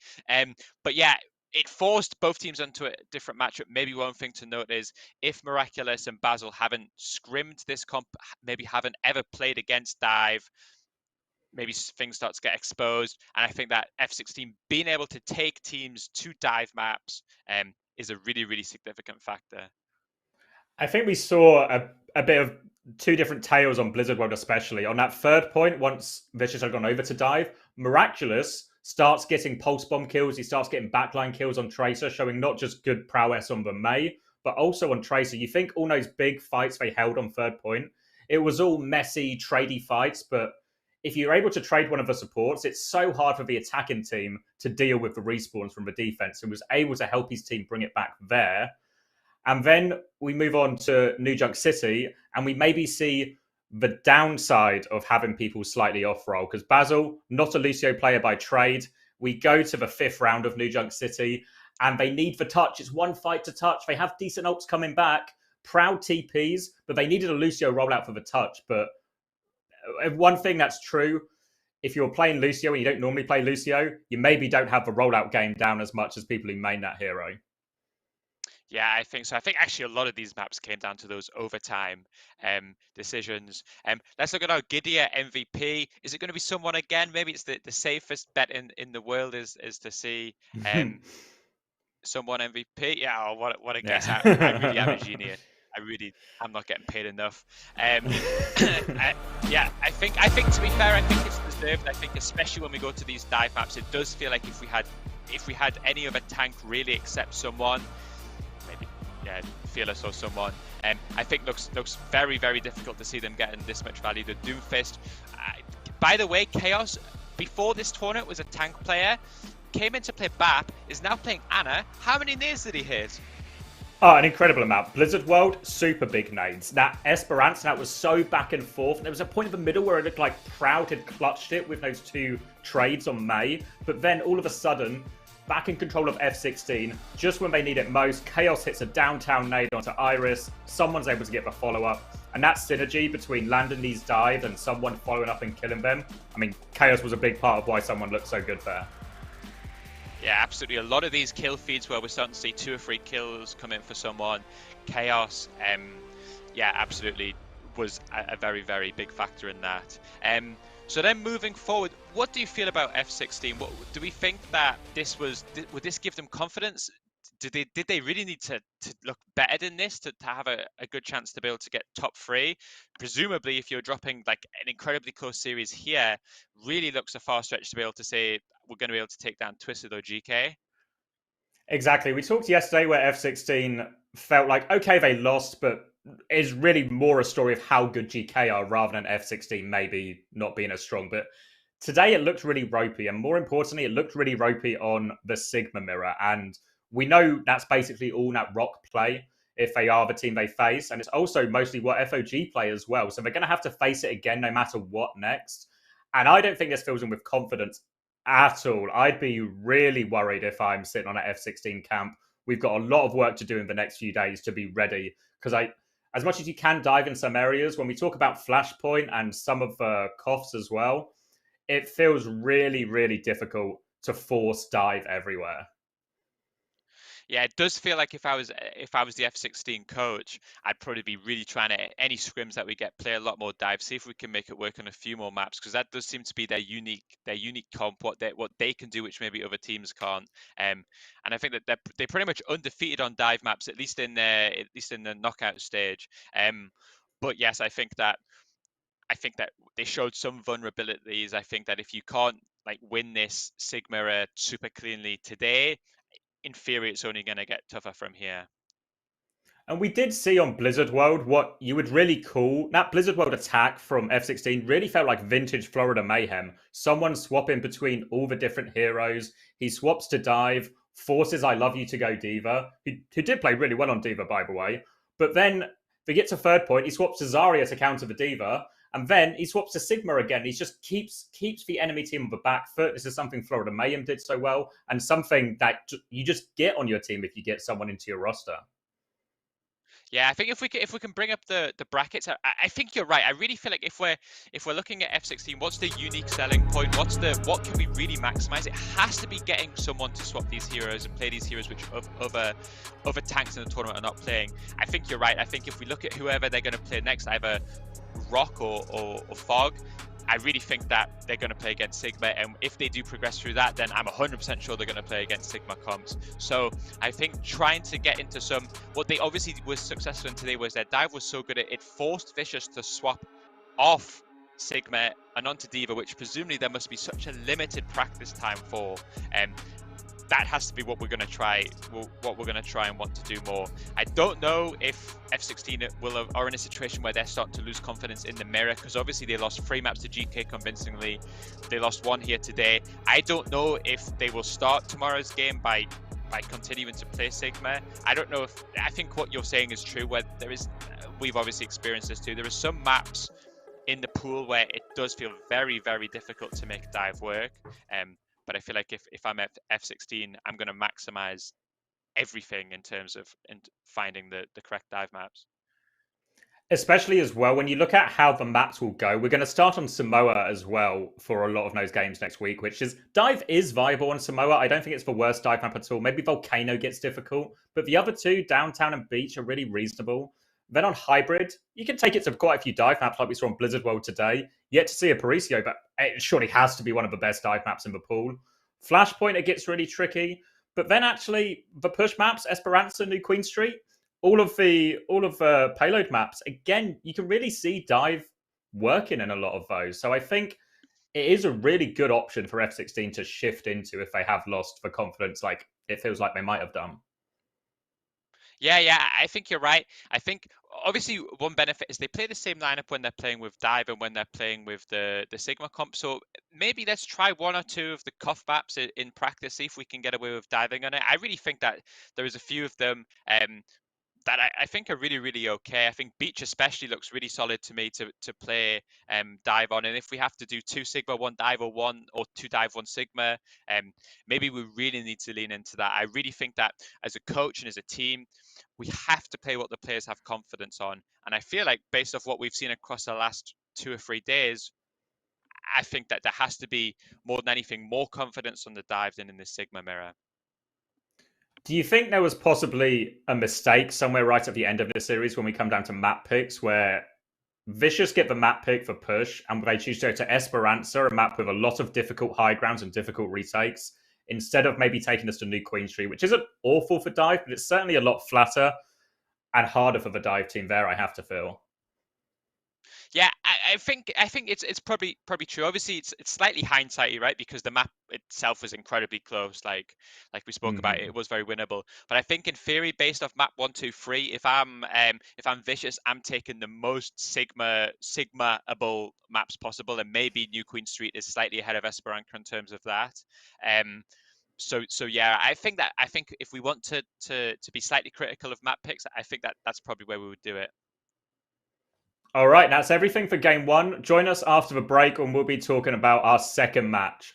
But yeah, it forced both teams onto a different matchup. Maybe one thing to note is if Miraculous and Basil haven't scrimmed this comp, maybe haven't ever played against dive, maybe things start to get exposed. And I think that F16 being able to take teams to dive maps is a really, really significant factor. I think we saw a bit of 2 different tales on Blizzard World, especially. On that 3rd point, once Vicious had gone over to dive, Miraculous starts getting pulse bomb kills. He starts getting backline kills on Tracer, showing not just good prowess on the Mei, but also on Tracer. You think all those big fights they held on 3rd point, it was all messy, tradey fights, but if you're able to trade one of the supports, it's so hard for the attacking team to deal with the respawns from the defense, and was able to help his team bring it back there. And then we move on to New Junk City, and we maybe see the downside of having people slightly off roll, because Basil, not a Lucio player by trade. We go to the 5th round of New Junk City, and they need the touch. It's 1 fight to touch. They have decent ults coming back, Proud TPs, but they needed a Lucio rollout for the touch. But one thing that's true, if you're playing Lucio and you don't normally play Lucio, you maybe don't have the rollout game down as much as people who main that hero. Yeah, I think so. I think actually a lot of these maps came down to those overtime decisions. Let's look at our Gidia MVP. Is it going to be someone again? Maybe it's the safest bet in the world is to see someone MVP. Yeah, what a guess. I really am a genius. I'm not getting paid enough. I think to be fair, I think it's deserved. I think especially when we go to these dive maps, it does feel like if we had if we had any other tank really except someone, maybe Fearless or someone, I think looks very, very difficult to see them getting this much value. The Doomfist, by the way, Chaos before this tournament was a tank player, came in to play BAP, is now playing Anna. How many nades did he hit? Oh, an incredible amount. Blizzard World, super big nades. That Esperance, that was so back and forth. There was a point in the middle where it looked like Proud had clutched it with those 2 trades on May. But then all of a sudden, back in control of F16, just when they need it most, Chaos hits a downtown nade onto Iris. Someone's able to get the follow-up. And that synergy between landing these dives and someone following up and killing them, I mean, Chaos was a big part of why someone looked so good there. Yeah, absolutely. A lot of these kill feeds where we're starting to see 2 or 3 kills come in for someone. Chaos, yeah, absolutely was a very, very big factor in that. So then moving forward, what do you feel about F16? What do we think that would this give them confidence? Did they really need to look better than this to have a good chance to be able to get top 3? Presumably, if you're dropping like an incredibly close series here, really looks a far stretch to be able to say we're going to be able to take down Twisted or GK. Exactly. We talked yesterday where F16 felt like, okay, they lost, but it's really more a story of how good GK are rather than F16 maybe not being as strong. But today it looked really ropey, and more importantly, it looked really ropey on the Sigma mirror. And we know that's basically all that Rock play if they are the team they face. And it's also mostly what FOG play as well. So they're going to have to face it again no matter what next. And I don't think this fills them with confidence at all. I'd be really worried if I'm sitting on an F16 camp. We've got a lot of work to do in the next few days to be ready. Because as much as you can dive in some areas, when we talk about Flashpoint and some of the coughs as well, it feels really, really difficult to force dive everywhere. Yeah, it does feel like if I was the F16 coach, I'd probably be really trying to any scrims that we get play a lot more dive, see if we can make it work on a few more maps, because that does seem to be their unique comp, what they can do, which maybe other teams can't. And I think that they're pretty much undefeated on dive maps, at least in the knockout stage. But yes, I think that they showed some vulnerabilities. I think that if you can't like win this Sigma super cleanly today, in theory, it's only going to get tougher from here. And we did see on Blizzard World what you would really call that Blizzard World attack from F16 really felt like vintage Florida Mayhem. Someone swapping between all the different heroes. He swaps to dive, forces I Love You to go D.Va, who did play really well on D.Va, by the way. But then they get to third point, he swaps to Zarya to counter the D.Va. And then he swaps to Sigma again. He just keeps the enemy team on the back foot. This is something Florida Mayhem did so well, and something that you just get on your team if you get someone into your roster. Yeah, I think if we can bring up the brackets, I think you're right. I really feel like if we're looking at F16, what's the unique selling point? What can we really maximize? It has to be getting someone to swap these heroes and play these heroes which other tanks in the tournament are not playing. I think you're right. I think if we look at whoever they're going to play next, either Rock or Fog, I really think that they're going to play against Sigma, and if they do progress through that, then I'm 100% sure they're going to play against Sigma comps. So I think trying to get into what they obviously was successful in today was their dive was so good, it forced Vicious to swap off Sigma and onto D.Va, which presumably there must be such a limited practice time for. That has to be what we're going to try. What we're going to try and want to do more. I don't know if F16 are in a situation where they're starting to lose confidence in the mirror, because obviously they lost 3 maps to GK convincingly. They lost 1 here today. I don't know if they will start tomorrow's game by continuing to play Sigma. I don't know if I think what you're saying is true. Where there is, we've obviously experienced this too. There are some maps in the pool where it does feel very, very difficult to make dive work. But I feel like if I'm at F16, I'm going to maximize everything in terms of finding the correct dive maps. Especially as well, when you look at how the maps will go, we're going to start on Samoa as well for a lot of those games next week, which is dive is viable on Samoa. I don't think it's the worst dive map at all. Maybe Volcano gets difficult, but the other 2, Downtown and Beach, are really reasonable. Then on Hybrid, you can take it to quite a few dive maps like we saw on Blizzard World today. Yet to see a Paricio, but it surely has to be one of the best dive maps in the pool. Flashpoint, it gets really tricky. But then actually, the push maps, Esperanza, New Queen Street, all of the payload maps, again, you can really see dive working in a lot of those. So I think it is a really good option for F16 to shift into if they have lost for confidence, like it feels like they might have done. Yeah, I think you're right. I think obviously one benefit is they play the same lineup when they're playing with Dive and when they're playing with the Sigma comp. So maybe let's try one or two of the cuff maps in practice, see if we can get away with diving on it. I really think that there is a few of them that I think are really, really okay. I think Beach especially looks really solid to me to play dive on. And if we have to do 2 Sigma, 1 dive, or 2 dive, 1 Sigma, maybe we really need to lean into that. I really think that as a coach and as a team, we have to play what the players have confidence on. And I feel like based off what we've seen across the last 2 or 3 days, I think that there has to be more than anything, more confidence on the dive than in the Sigma mirror. Do you think there was possibly a mistake somewhere right at the end of the series when we come down to map picks where Vicious get the map pick for push and they choose to go to Esperanza, a map with a lot of difficult high grounds and difficult retakes, instead of maybe taking us to New Queen Street, which isn't awful for dive, but it's certainly a lot flatter and harder for the dive team there, I have to feel. Yeah, I think it's probably true. Obviously, it's slightly hindsighty, right? Because the map itself was incredibly close. Like we spoke about, it was very winnable. But I think in theory, based off map 1, 2, 3, if I'm Vicious, I'm taking the most Sigma-able maps possible, and maybe New Queen Street is slightly ahead of Esperanza in terms of that. So yeah, I think if we want to be slightly critical of map picks, I think that's probably where we would do it. All right, that's everything for game one. Join us after the break and we'll be talking about our second match.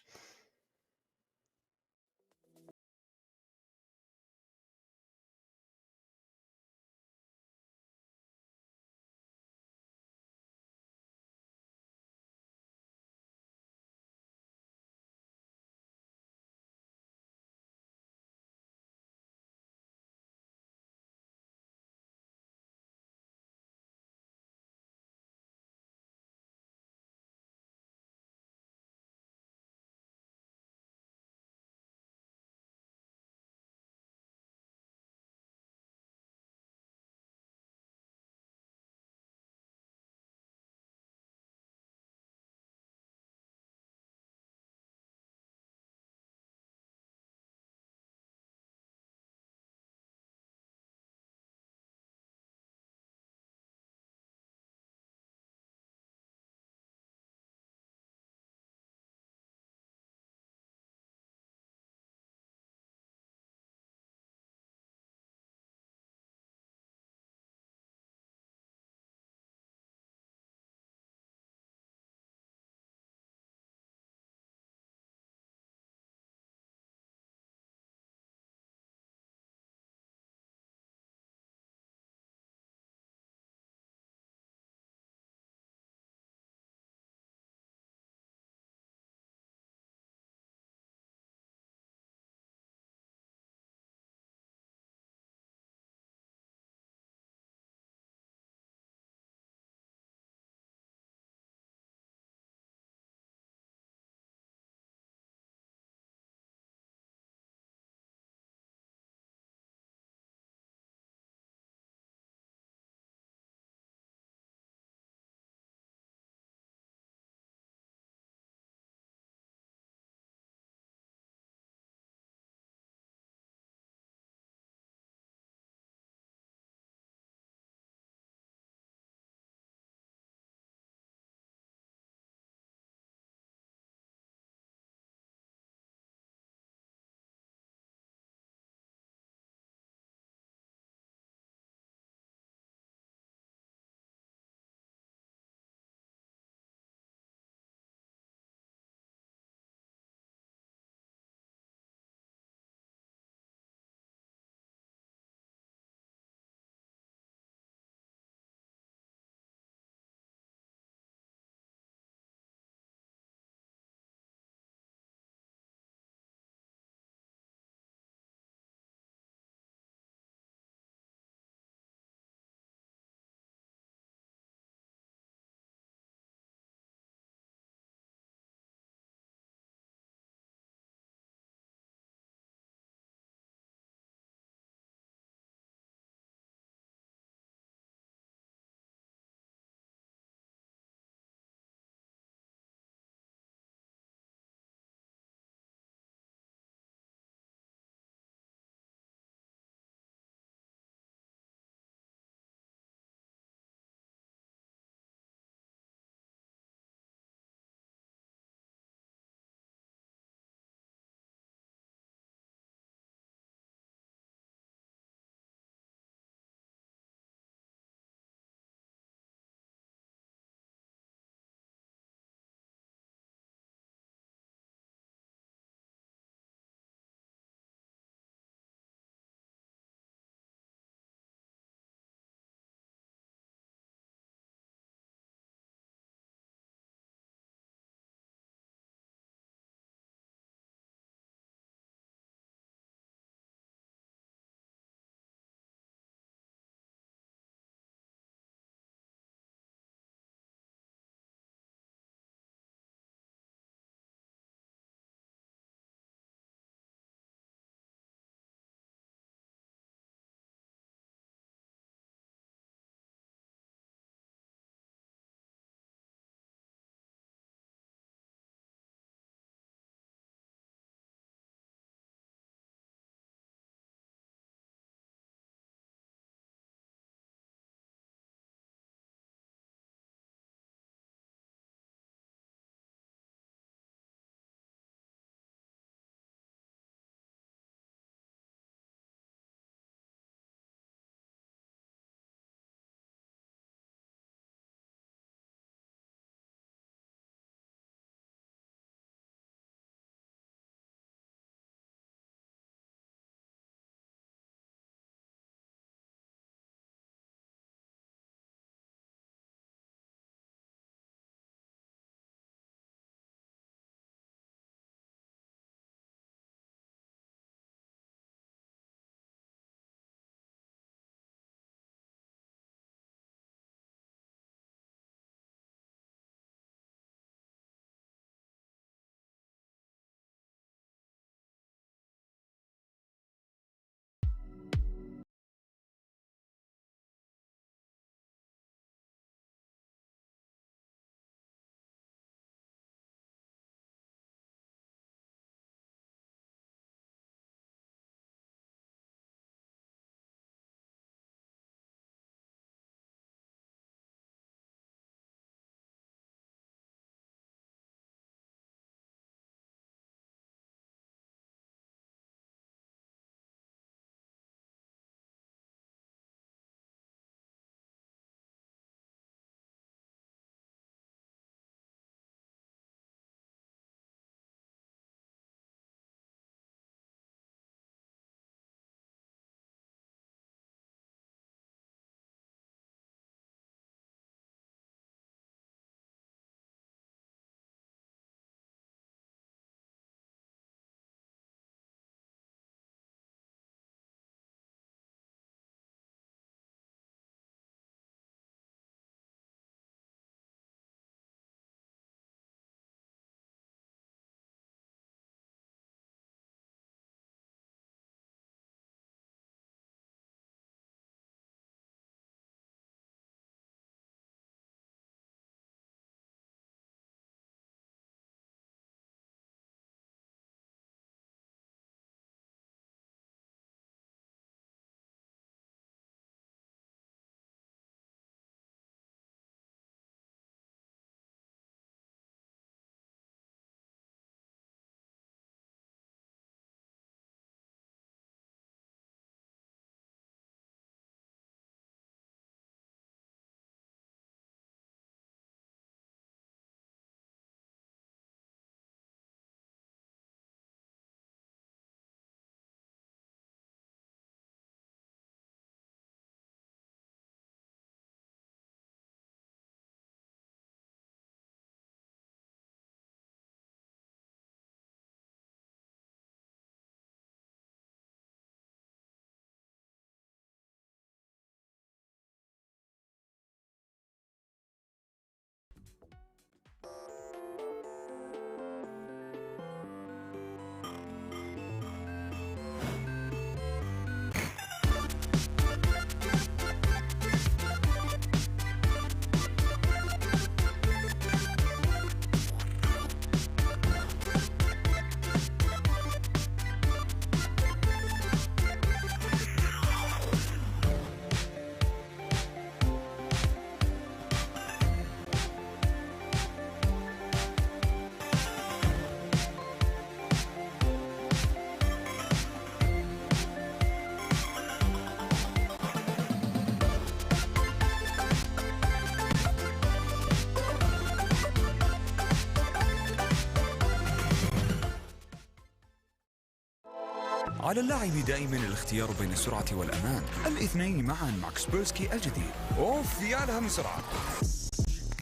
على اللاعب دائما الاختيار بين السرعة والأمان، الاثنين معا مع كسبيرسكي الجديد. أوف يا لها من سرعة!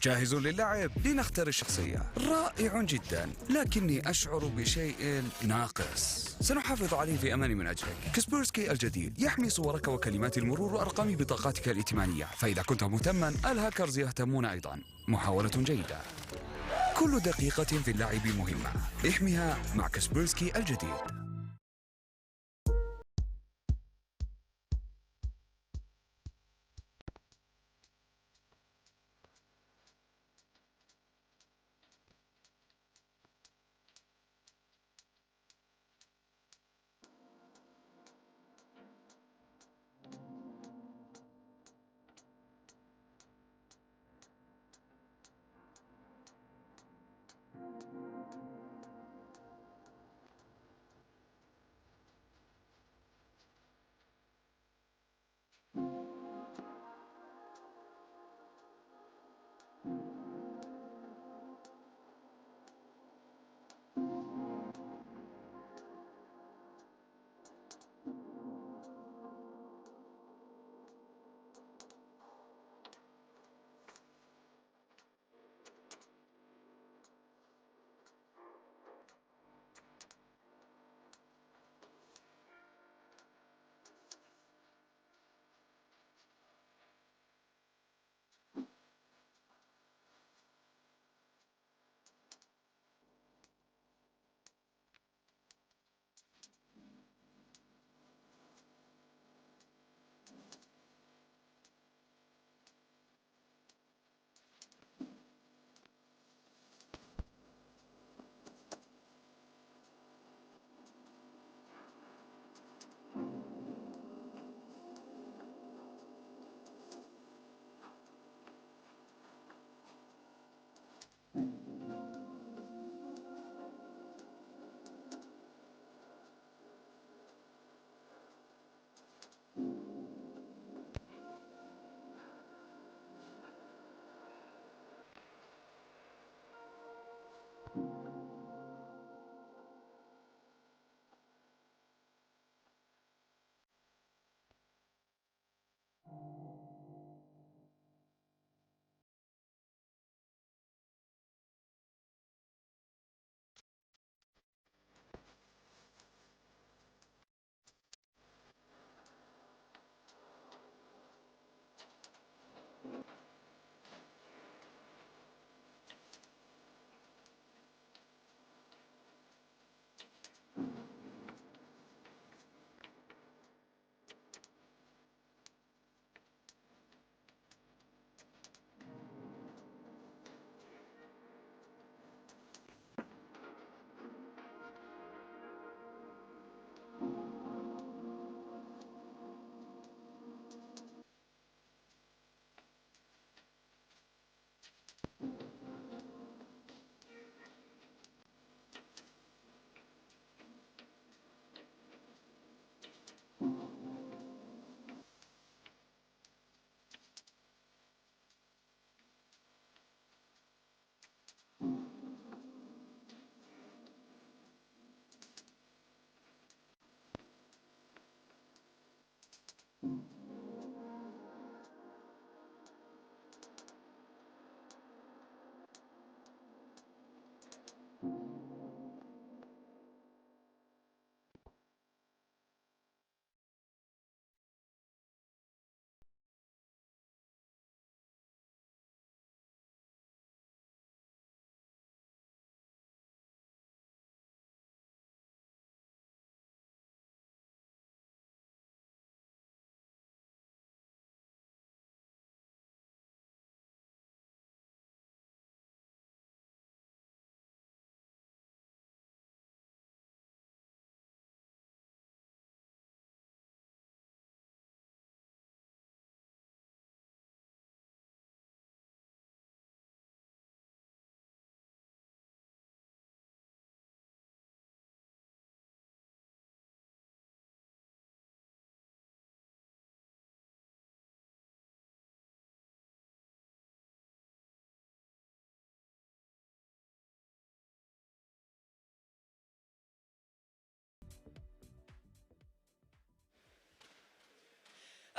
جاهز للعب؟ لنختار الشخصية. رائع جدا، لكني أشعر بشيء ناقص. سنحافظ عليه في أمان من أجلك. كسبيرسكي الجديد يحمي صورك وكلمات المرور وأرقام بطاقاتك الائتمانية، فإذا كنت مهتما الهاكرز يهتمون أيضا. محاولة جيدة. كل دقيقة في اللعب مهمة، احميها مع كسبيرسكي الجديد.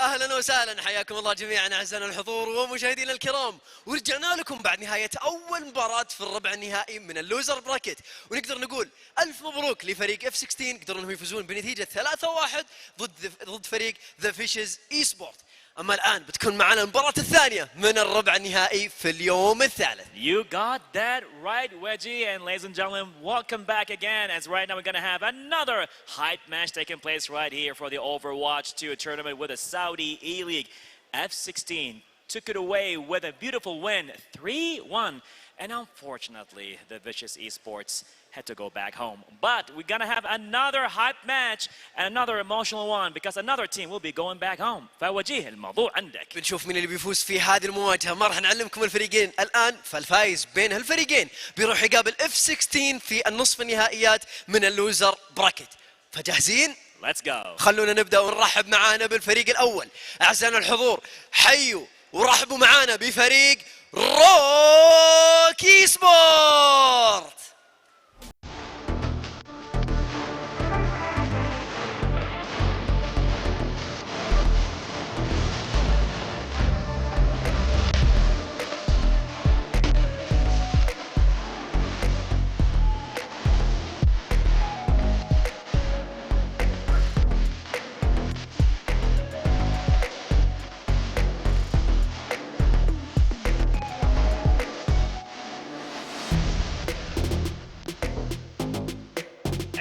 اهلا وسهلا، حياكم الله جميعا اعزائنا الحضور ومشاهدينا الكرام، ورجعنا لكم بعد نهايه اول مباراه في الربع النهائي من اللوزر براكت، ونقدر نقول الف مبروك لفريق اف 16 قدروا انهم يفوزون بنتيجه 3-1 ضد فريق ذا فيشز اي سبورت. اما الان بتكون معنا المباراه الثانيه من الربع النهائي في اليوم الثالث. You got that right, Wedgie. And ladies and gentlemen, welcome back again. As right now we're going to have another hype match taking place right here for the Overwatch 2 tournament with the Saudi eLeague. F16 took it away with a beautiful win, 3-1. And unfortunately, the Vicious Esports had to go back home. But we're going to have another hype match and another emotional one because another team will be going back home. فوجيه الموضوع عندك. بنشوف مين اللي بيفوز في هذه المواجهة. ما راح نعلمكم الفريقين الآن، فالفايز بين هالفريقين بيروح يقابل F16 في النصف النهائيات من اللوزر براكت. فجاهزين؟ Let's go. خلونا نبدأ ونرحب معانا بالفريق الأول. أعزائنا الحضور حيوا ورحبوا معانا بفريق روكي سبورت.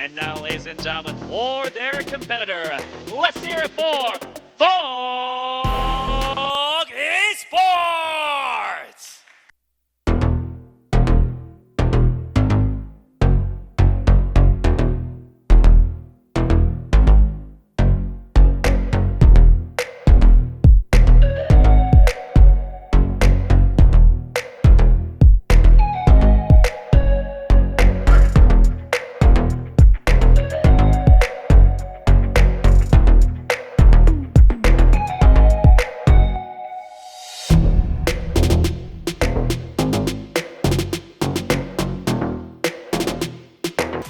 And now, ladies and gentlemen, for their competitor, let's hear it for Fog Esports!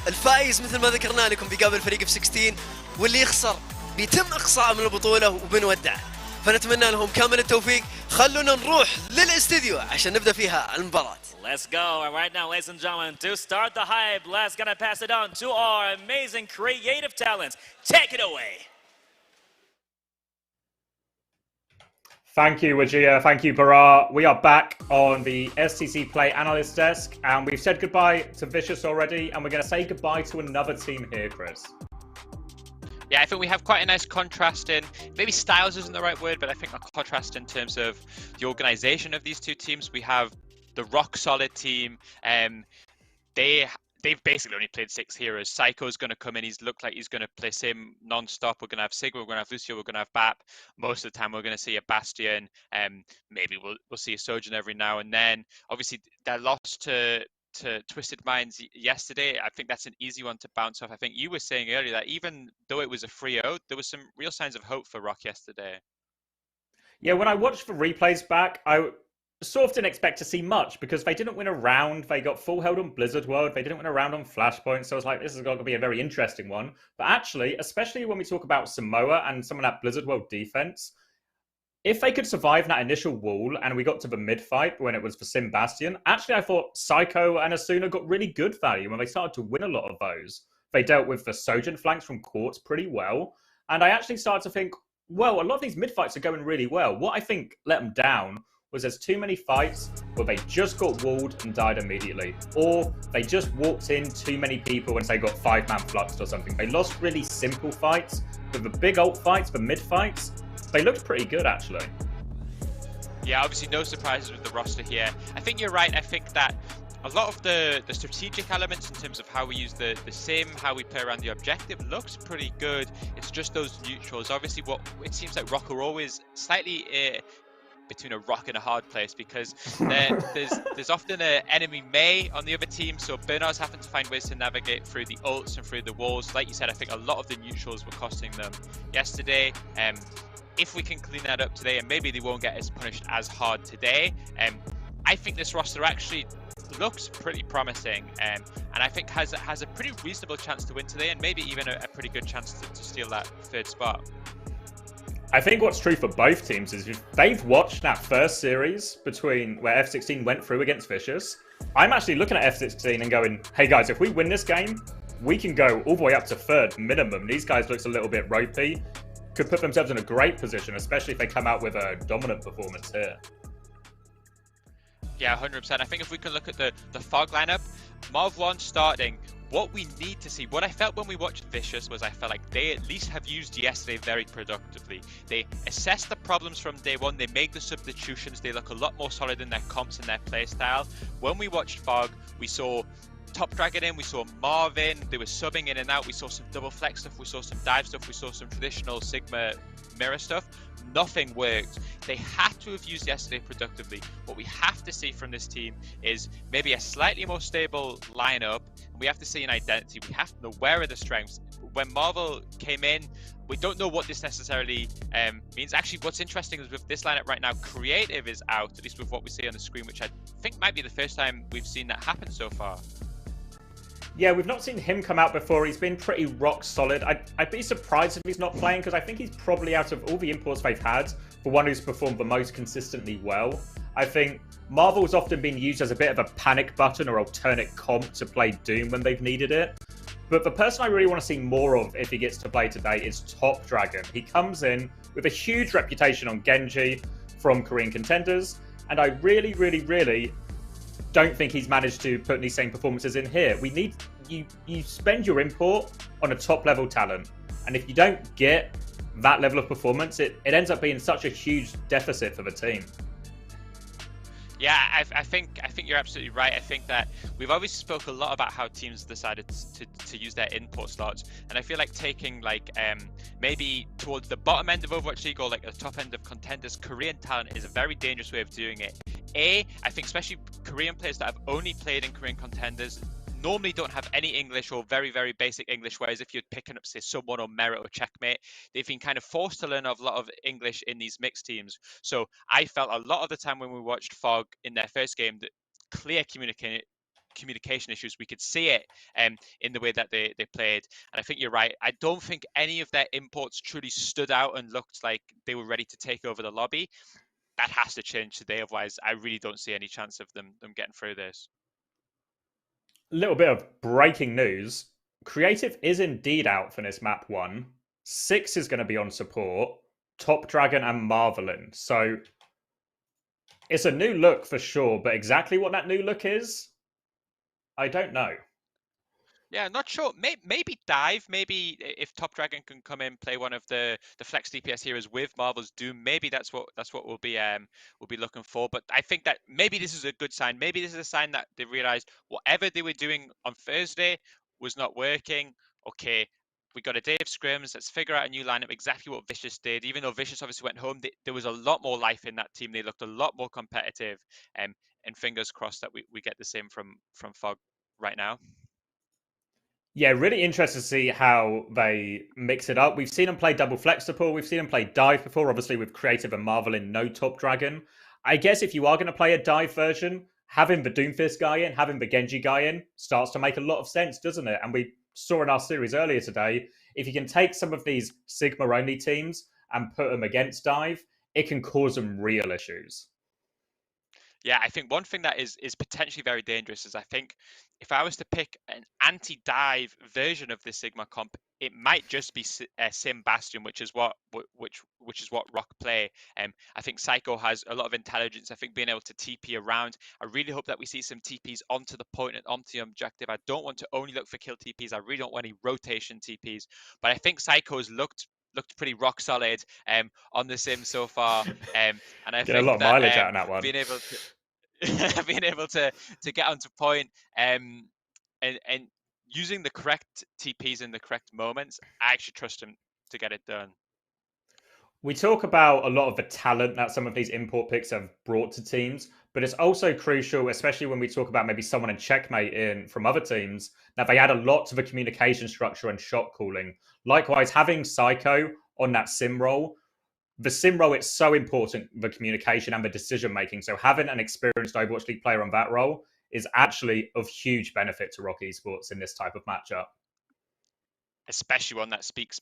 الفائز مثل ما ذكرنا لكم بيقابل فريق F16، واللي يخسر بيتم اقصائه من البطوله وبنودعه. فنتمنى لهم كامل التوفيق. خلونا نروح للاستديو عشان نبدا فيها المباراه. Let's go. And right now, ladies and gentlemen, to start the hype, let's gonna pass it on to our amazing creative talents. Take it away. Thank you, Wajia. Thank you, Bara. We are back on the STC Play Analyst Desk, and we've said goodbye to Vicious already, and we're going to say goodbye to another team here, Chris. Yeah, I think we have quite a nice contrast in, maybe styles isn't the right word, but I think a contrast in terms of the organization of these two teams. We have the rock solid team. They've basically only played 6 heroes. Psycho's going to come in. He's looked like he's going to play Sim non-stop. We're going to have Sigma, we're going to have Lucio, we're going to have Bap. Most of the time we're going to see a Bastion. Maybe we'll see a Sojourn every now and then. Obviously, that loss to Twisted Minds yesterday, I think that's an easy one to bounce off. I think you were saying earlier that even though it was a 3-0, there was some real signs of hope for Rock yesterday. Yeah, when I watched the replays back, I sort of didn't expect to see much because they didn't win a round. They got full held on Blizzard World. They didn't win a round on Flashpoint. So I was like, this is going to be a very interesting one. But actually, especially when we talk about Samoa and some of that Blizzard World defense, if they could survive that initial wall and we got to the mid-fight when it was for Sim Bastion, actually I thought Psycho and Asuna got really good value when they started to win a lot of those. They dealt with the Sojourn flanks from Quartz pretty well. And I actually started to think, well, a lot of these mid-fights are going really well. What I think let them down was there's too many fights where they just got walled and died immediately. Or they just walked in too many people and say got 5-man fluxed or something. They lost really simple fights. With the big ult fights, the mid fights, they looked pretty good actually. Yeah, obviously no surprises with the roster here. I think you're right. I think that a lot of the strategic elements in terms of how we use the sim, how we play around the objective looks pretty good. It's just those neutrals. Obviously what it seems like Rock are always slightly between a rock and a hard place because there's often an enemy Mei on the other team, so Bernard's having to find ways to navigate through the ults and through the walls. Like you said, I think a lot of the neutrals were costing them yesterday. If we can clean that up today, and maybe they won't get as punished as hard today, I think this roster actually looks pretty promising, and I think has a pretty reasonable chance to win today, and maybe even a pretty good chance to steal that third spot. I think what's true for both teams is if they've watched that first series between where F16 went through against Vicious, I'm actually looking at F16 and going, hey guys, if we win this game, we can go all the way up to third minimum. These guys looks a little bit ropey. Could put themselves in a great position, especially if they come out with a dominant performance here. Yeah, 100%. I think if we can look at the Fog lineup, Marv1 starting, what we need to see, what I felt when we watched Vicious was I felt like they at least have used yesterday very productively. They assess the problems from day one, they make the substitutions, they look a lot more solid in their comps and their playstyle. When we watched Fog, we saw Top Dragon in, we saw Marvin, they were subbing in and out, we saw some double flex stuff, we saw some dive stuff, we saw some traditional Sigma mirror stuff. Nothing worked. They had to have used yesterday productively. What we have to see from this team is maybe a slightly more stable lineup. We have to see an identity. We have to know where are the strengths. When Marvel came in, we don't know what this necessarily means. Actually, what's interesting is with this lineup right now, creative is out, at least with what we see on the screen, which I think might be the first time we've seen that happen so far. Yeah, we've not seen him come out before. He's been pretty rock solid. I'd be surprised if he's not playing because I think he's probably, out of all the imports they've had, the one who's performed the most consistently well. I think Marvel's often been used as a bit of a panic button or alternate comp to play Doom when they've needed it. But the person I really want to see more of if he gets to play today is Top Dragon. He comes in with a huge reputation on Genji from Korean contenders, and I really don't think he's managed to put these same performances in here. We need you spend your import on a top level talent, and if you don't get that level of performance, it ends up being such a huge deficit for the team. Yeah, I think you're absolutely right. I think that we've obviously spoke a lot about how teams decided to use their import slots, and I feel like taking maybe towards the bottom end of Overwatch League or like the top end of contenders, Korean talent is a very dangerous way of doing it. I think especially Korean players that have only played in Korean contenders normally don't have any English or very basic English, whereas if you're picking up, say, someone or Merit or Checkmate, they've been kind of forced to learn a lot of English in these mixed teams. So I felt a lot of the time when we watched Fog in their first game that clear communication issues. We could see it in the way that they played. And I think you're right. I don't think any of their imports truly stood out and looked like they were ready to take over the lobby. That has to change today, otherwise I really don't see any chance of them getting through this. A little bit of breaking news. Creative is indeed out for this map 1. 6 is going to be on support. Top Dragon and Marvelin. So it's a new look for sure, but exactly what that new look is, I don't know. Yeah, not sure. Maybe dive. Maybe if Top Dragon can come in, play one of the flex DPS heroes with Marvel's Doom. Maybe that's what we'll be looking for. But I think that maybe this is a good sign. Maybe this is a sign that they realized whatever they were doing on Thursday was not working. Okay, we got a day of scrims. Let's figure out a new lineup. Exactly what Vicious did. Even though Vicious obviously went home, there was a lot more life in that team. They looked a lot more competitive. And fingers crossed that we get the same from Fog right now. Yeah, really interested to see how they mix it up. We've seen them play double flex support. We've seen them play dive before, obviously with Creative and Marvel in no Top Dragon. I guess if you are going to play a dive version, having the Doomfist guy in, having the Genji guy in, starts to make a lot of sense, doesn't it? And we saw in our series earlier today, if you can take some of these Sigma-only teams and put them against dive, it can cause them real issues. Yeah, I think one thing that is potentially very dangerous is I think if I was to pick an anti-dive version of this Sigma comp, it might just be Sim Bastion, which is what Rock play. I think Psycho has a lot of intelligence. I think being able to TP around. I really hope that we see some TPs onto the point and onto the objective. I don't want to only look for kill TPs. I really don't want any rotation TPs. But I think Psycho's looked pretty rock solid on the sim so far, and I Get think a lot of mileage out in that one. being able to get onto point and using the correct TPs in the correct moments, I actually trust him to get it done. We talk about a lot of the talent that some of these import picks have brought to teams, but it's also crucial, especially when we talk about maybe someone in Checkmate in from other teams, that they add a lot to the communication structure and shot calling. Likewise, having Psycho on that sim role, the sim role, it's so important, the communication and the decision making. So having an experienced Overwatch League player on that role is actually of huge benefit to Rock Esports in this type of matchup. Especially one that speaks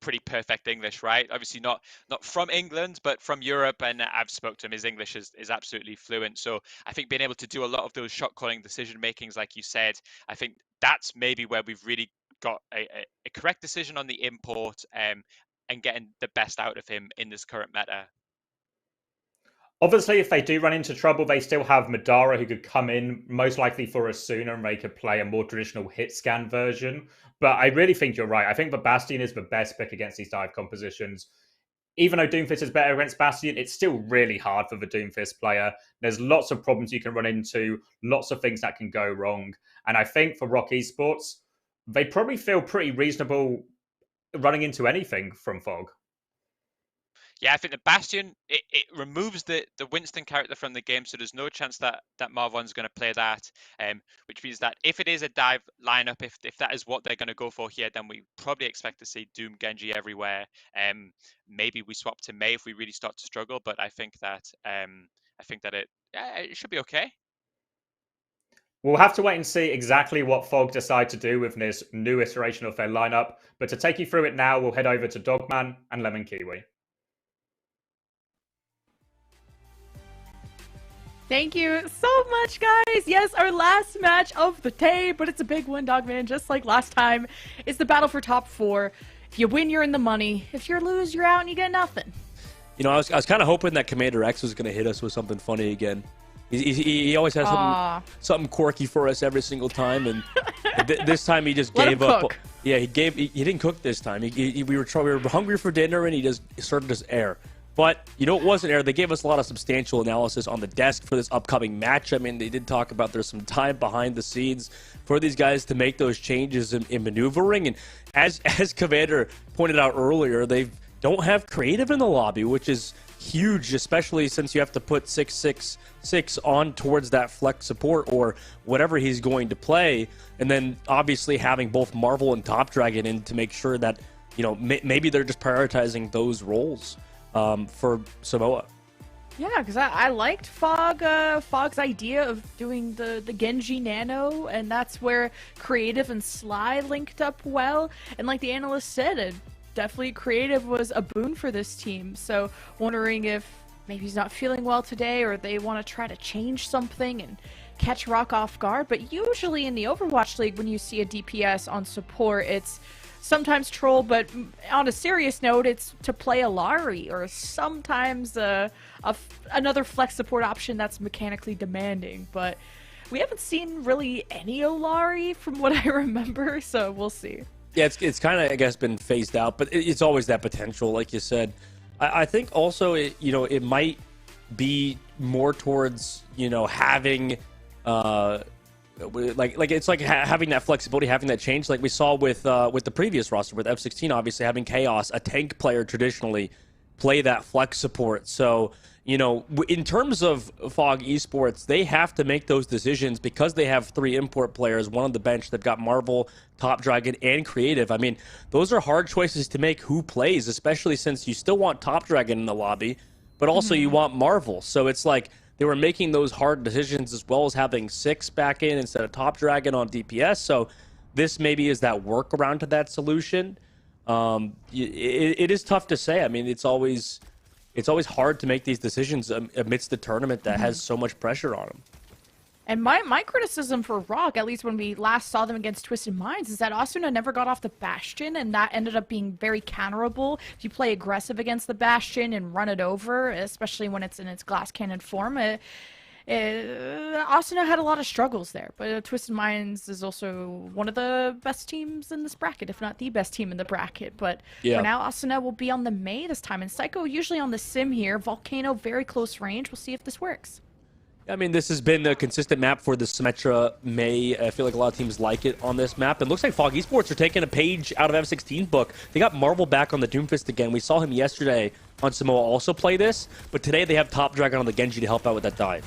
pretty perfect English, right? Obviously not from England, but from Europe, and I've spoke to him. His English is absolutely fluent. So I think being able to do a lot of those shot calling decision makings, like you said, I think that's maybe where we've really got a correct decision on the import, and getting the best out of him in this current meta. Obviously, if they do run into trouble, they still have Madara, who could come in, most likely for Asuna, and they could play a more traditional hit scan version. But I really think you're right. I think the Bastion is the best pick against these dive compositions. Even though Doomfist is better against Bastion, it's still really hard for the Doomfist player. There's lots of problems you can run into, lots of things that can go wrong. And I think for Rock Esports, they probably feel pretty reasonable running into anything from Fog. Yeah, I think the Bastion, it removes the Winston character from the game, so there's no chance that Marvon's going to play that, which means that if it is a dive lineup, if that is what they're going to go for here, then we probably expect to see Doom Genji everywhere. Maybe we swap to Mei if we really start to struggle, but I think that it should be okay. We'll have to wait and see exactly what Fog decide to do with this new iteration of their lineup. But to take you through it now, we'll head over to Dogman and Lemon Kiwi. Thank you so much, guys. Yes, our last match of the day, but it's a big one, Dogman, just like last time. It's the battle for top 4. If you win, you're in the money. If you lose, you're out and you get nothing. You know, I was kind of hoping that Commander X was going to hit us with something funny again. He always has something quirky for us every single time, and this time he just gave up. Cook. Yeah, he didn't cook this time. We were hungry for dinner, and he just served us air. But, you know, it wasn't air. They gave us a lot of substantial analysis on the desk for this upcoming match. I mean, they did talk about there's some time behind the scenes for these guys to make those changes in maneuvering. And as Commander pointed out earlier, they don't have creative in the lobby, which is huge, especially since you have to put 666 on towards that flex support or whatever he's going to play. And then obviously having both Marvel and Top Dragon in to make sure that, you know, maybe they're just prioritizing those roles for Samoa. Yeah, because I liked Fog's idea of doing the Genji Nano, and that's where Creative and Sly linked up well. And like the analyst said, definitely Creative was a boon for this team. So wondering if maybe he's not feeling well today, or they want to try to change something and catch Rock off guard. But usually in the Overwatch League, when you see a DPS on support, it's sometimes troll, but on a serious note, it's to play a Lari, or sometimes another flex support option that's mechanically demanding. But we haven't seen really any Olari from what I remember, so we'll see. Yeah, it's kind of, I guess, been phased out, but it's always that potential, like you said. I think also, it might be more towards, having... it's like having that flexibility, having that change, like we saw with the previous roster with F16, obviously having Chaos, a tank player traditionally, play that flex support. So, in terms of Fog Esports, they have to make those decisions because they have 3 import players, one on the bench. They've got Marvel, Top Dragon, and Creative. I mean, those are hard choices to make who plays, especially since you still want Top Dragon in the lobby, but also you want Marvel. So it's like they were making those hard decisions, as well as having 6 back in instead of Top Dragon on DPS. So this maybe is that workaround to that solution. It is tough to say. I mean, it's always hard to make these decisions amidst the tournament that has so much pressure on them. And my criticism for Rock, at least when we last saw them against Twisted Minds, is that Asuna never got off the Bastion, and that ended up being very counterable. If you play aggressive against the Bastion and run it over, especially when it's in its glass cannon form, Asuna had a lot of struggles there. But Twisted Minds is also one of the best teams in this bracket, if not the best team in the bracket. But for now, Asuna will be on the Mei this time, and Psycho usually on the Sim here. Volcano, very close range. We'll see if this works. I mean, this has been a consistent map for the Symmetra Mei. I feel like a lot of teams like it on this map. It looks like Fog Esports are taking a page out of F16's book. They got Marvel back on the Doomfist again. We saw him yesterday on Samoa also play this, but today they have Top Dragon on the Genji to help out with that dive.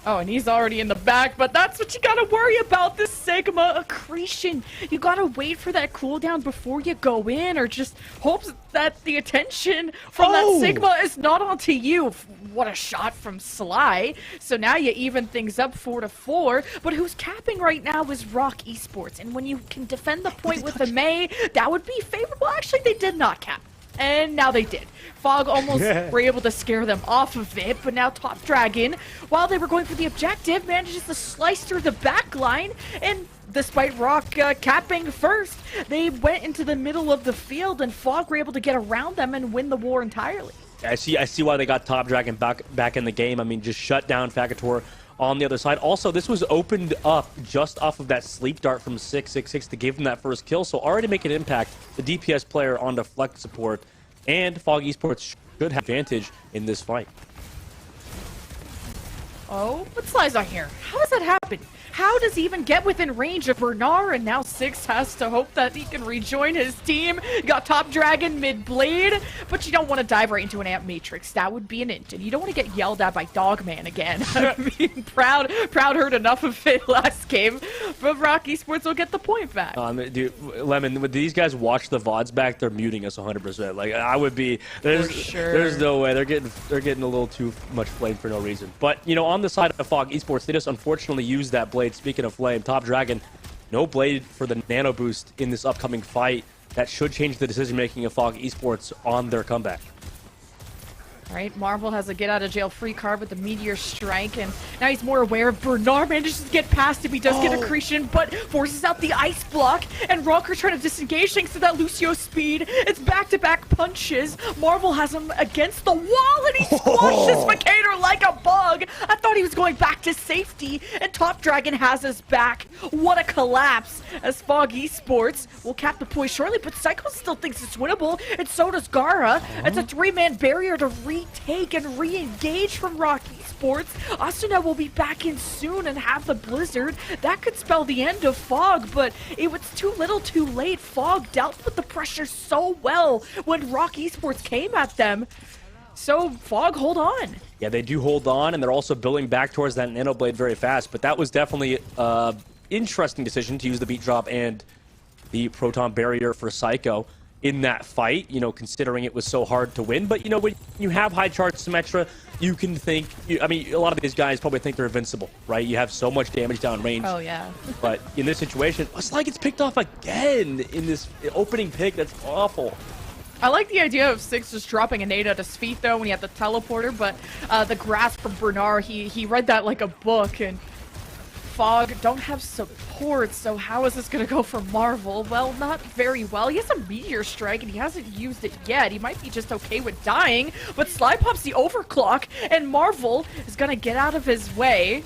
Oh, and he's already in the back, but that's what you gotta worry about, this Sigma accretion. You gotta wait for that cooldown before you go in, or just hope that the attention from that Sigma is not onto you. What a shot from Sly. So now you even things up 4-4, but who's capping right now is Rock Esports, and when you can defend the point with the Mei, that would be favorable. Actually, they did not cap. And now they did. Fog almost were able to scare them off of it, but now Top Dragon, while they were going for the objective, manages to slice through the back line, and despite Rock capping first, they went into the middle of the field, and Fog were able to get around them and win the war entirely. I see why they got Top Dragon back in the game. I mean, just shut down Fagator on the other side. Also, this was opened up just off of that sleep dart from 666 to give them that first kill, so already make an impact. The DPS player on deflect support, and Fog Esports should have advantage in this fight. Oh, but Sly's not here. How does that happen? How does he even get within range of Bernard? And now Six has to hope that he can rejoin his team. You got Top Dragon mid-blade, but you don't want to dive right into an Amp Matrix. That would be an int, and you don't want to get yelled at by Dogman again. I mean, Proud heard enough of it last game, but Rock Esports will get the point back. Dude, Lemon, when these guys watch the VODs back, they're muting us 100%. Like, I would be, there's no way. They're getting a little too much flame for no reason. But, you know, on the side of Fog Esports, they just unfortunately used that blade. Speaking of flame, Top Dragon, no blade for the nano boost in this upcoming fight. That should change the decision-making of Fog Esports on their comeback. All right, Marvel has a get-out-of-jail-free card with the Meteor Strike, and now he's more aware of Bernard. Manages to get past him. He does get accretion, but forces out the ice block, and Rocker's trying to disengage thanks to that Lucio speed. It's back-to-back punches. Marvel has him against the wall, and he squashes Mercator like a bug. I thought he was going back to safety, and Top Dragon has his back. What a collapse, as Fog Esports will cap the point shortly, but Psycho still thinks it's winnable, and so does Gara. It's a three-man barrier to retake and re-engage from Rock Esports. Asuna will be back in soon and have the Blizzard. That could spell the end of Fog, but it was too little too late. Fog dealt with the pressure so well when Rock Esports came at them. So, Fog, hold on. Yeah, they do hold on, and they're also building back towards that Nano Blade very fast, but that was definitely an interesting decision to use the Beat Drop and the Proton Barrier for Psycho in that fight, you know, considering it was so hard to win. But, you know, when you have high charge Symmetra, you can think, I mean, a lot of these guys probably think they're invincible, right? You have so much damage down range. Oh, yeah. But in this situation, it's like it's picked off again in this opening pick. That's awful. I like the idea of Six just dropping a nade at his feet, though, when he had the teleporter, but the grasp from Bernard, he read that like a book, and Fog don't have support, so how is this going to go for Marvel? Well, not very well. He has a Meteor Strike, and he hasn't used it yet. He might be just okay with dying, but Sly pops the overclock, and Marvel is going to get out of his way.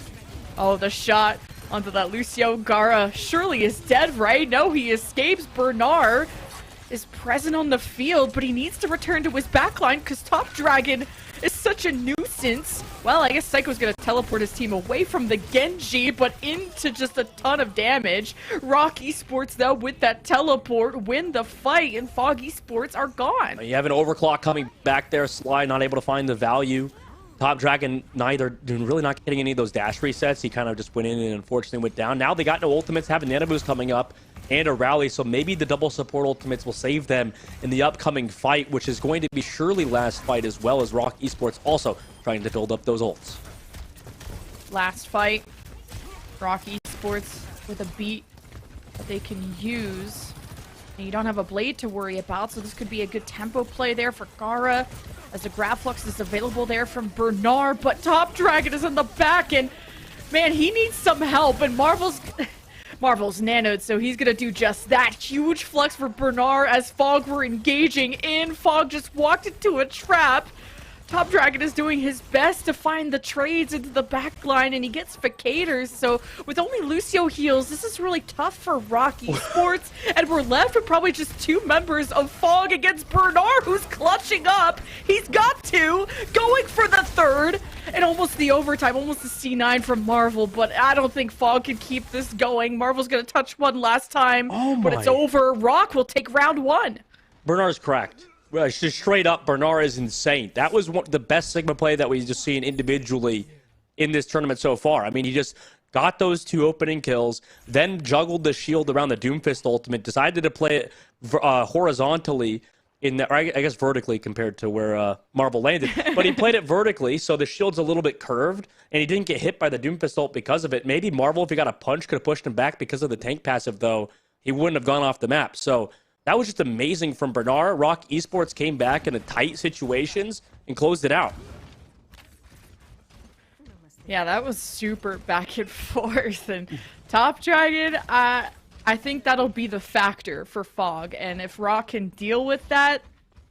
Oh, the shot onto that Lucio. Gara surely is dead, right? No, he escapes. Bernard is present on the field, but he needs to return to his backline because Top Dragon is such a nuisance. Well, I guess Psycho's gonna teleport his team away from the Genji, but into just a ton of damage. Rock Esports, though, with that teleport, win the fight, and Fog Esports are gone. You have an overclock coming back there. Sly not able to find the value. Top Dragon really not getting any of those dash resets. He kind of just went in and unfortunately went down. Now they got no ultimates, have a Nano Boost coming up and a rally, so maybe the double support ultimates will save them in the upcoming fight, which is going to be surely last fight, as well as Rock Esports also trying to build up those ults. Last fight, Rock Esports with a beat that they can use. And you don't have a blade to worry about, so this could be a good tempo play there for Gara, as the Grab Flux is available there from Bernard, but Top Dragon is in the back, and man, he needs some help, and Marvel's nanoed, so he's gonna do just that. Huge flux for Bernard as Fog were engaging in. Fog just walked into a trap. Top Dragon is doing his best to find the trades into the back line, and he gets Facators, so with only Lucio heals, this is really tough for Rock Esports, and we're left with probably just two members of Fog against Bernard, who's clutching up. He's got two, going for the third, and almost the overtime, almost the C9 from Marvel, but I don't think Fog can keep this going. Marvel's gonna touch one last time, but it's over. Rock will take round one. Bernard's cracked. Just straight up, Bernard is insane. That was the best Sigma play that we've just seen individually in this tournament so far. I mean, he just got those 2 opening kills, then juggled the shield around the Doomfist ultimate, decided to play it horizontally, or I guess vertically compared to where Marvel landed. But he played it vertically, so the shield's a little bit curved, and he didn't get hit by the Doomfist ult because of it. Maybe Marvel, if he got a punch, could have pushed him back because of the tank passive, though. He wouldn't have gone off the map. So that was just amazing from Bernard. Rock Esports came back in the tight situations and closed it out. Yeah, that was super back and forth. And Top Dragon, I think that'll be the factor for Fog. And if Rock can deal with that,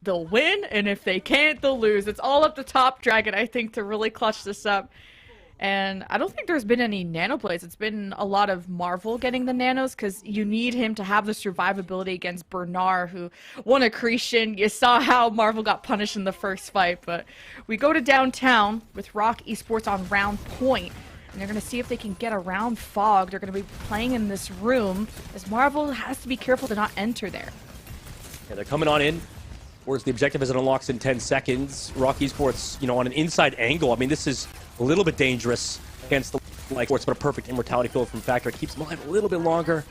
they'll win. And if they can't, they'll lose. It's all up to Top Dragon, I think, to really clutch this up. And I don't think there's been any nano plays. It's been a lot of Marvel getting the nanos because you need him to have the survivability against Bernard, who won accretion. You saw how Marvel got punished in the first fight. But we go to downtown with Rock Esports on round point. And they're going to see if they can get around Fog. They're going to be playing in this room as Marvel has to be careful to not enter there. Yeah, they're coming on in. Whereas the objective as it unlocks in 10 seconds. Rock Esports, on an inside angle. I mean, this is a little bit dangerous against the Sports, but a perfect immortality field from Factor. It keeps them alive a little bit longer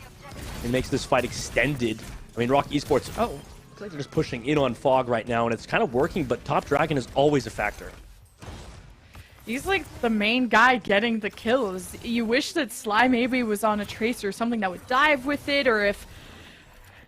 and makes this fight extended. I mean, Rock Esports, looks like they're just pushing in on Fog right now, and it's kind of working, but Top Dragon is always a factor. He's like the main guy getting the kills. You wish that Sly maybe was on a Tracer or something that would dive with it, or if...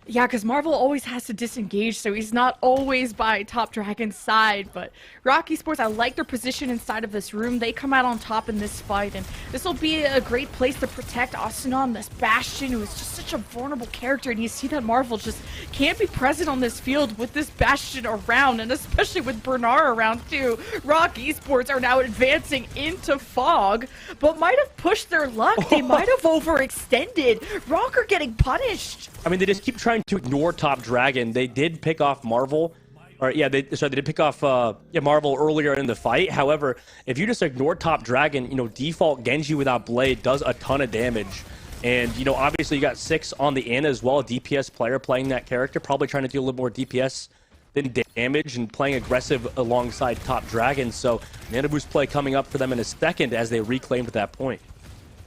Yeah, because Marvel always has to disengage, so he's not always by Top Dragon's side. But Rock Esports, I like their position inside of this room. They come out on top in this fight, and this will be a great place to protect Asunon, this Bastion, who is just such a vulnerable character. And you see that Marvel just can't be present on this field with this Bastion around, and especially with Bernard around too. Rock Esports are now advancing into Fog, but might have pushed their luck. They might have overextended. Rock are getting punished. I mean, they just keep trying to ignore Top Dragon. They did pick off Marvel. They did pick off Marvel earlier in the fight. However, if you just ignore Top Dragon, default Genji without Blade does a ton of damage. And, obviously you got 6 on the Ana as well, a DPS player playing that character, probably trying to do a little more DPS than damage and playing aggressive alongside Top Dragon. So, Nano Boost play coming up for them in a second as they reclaimed that point.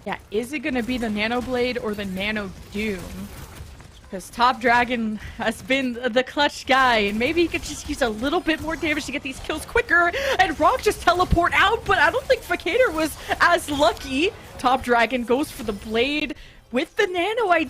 Yeah, is it going to be the Nano Blade or the Nano Doom? Because Top Dragon has been the clutch guy, and maybe he could just use a little bit more damage to get these kills quicker, and Rock just teleport out, but I don't think Facator was as lucky. Top Dragon goes for the Blade with the Nano.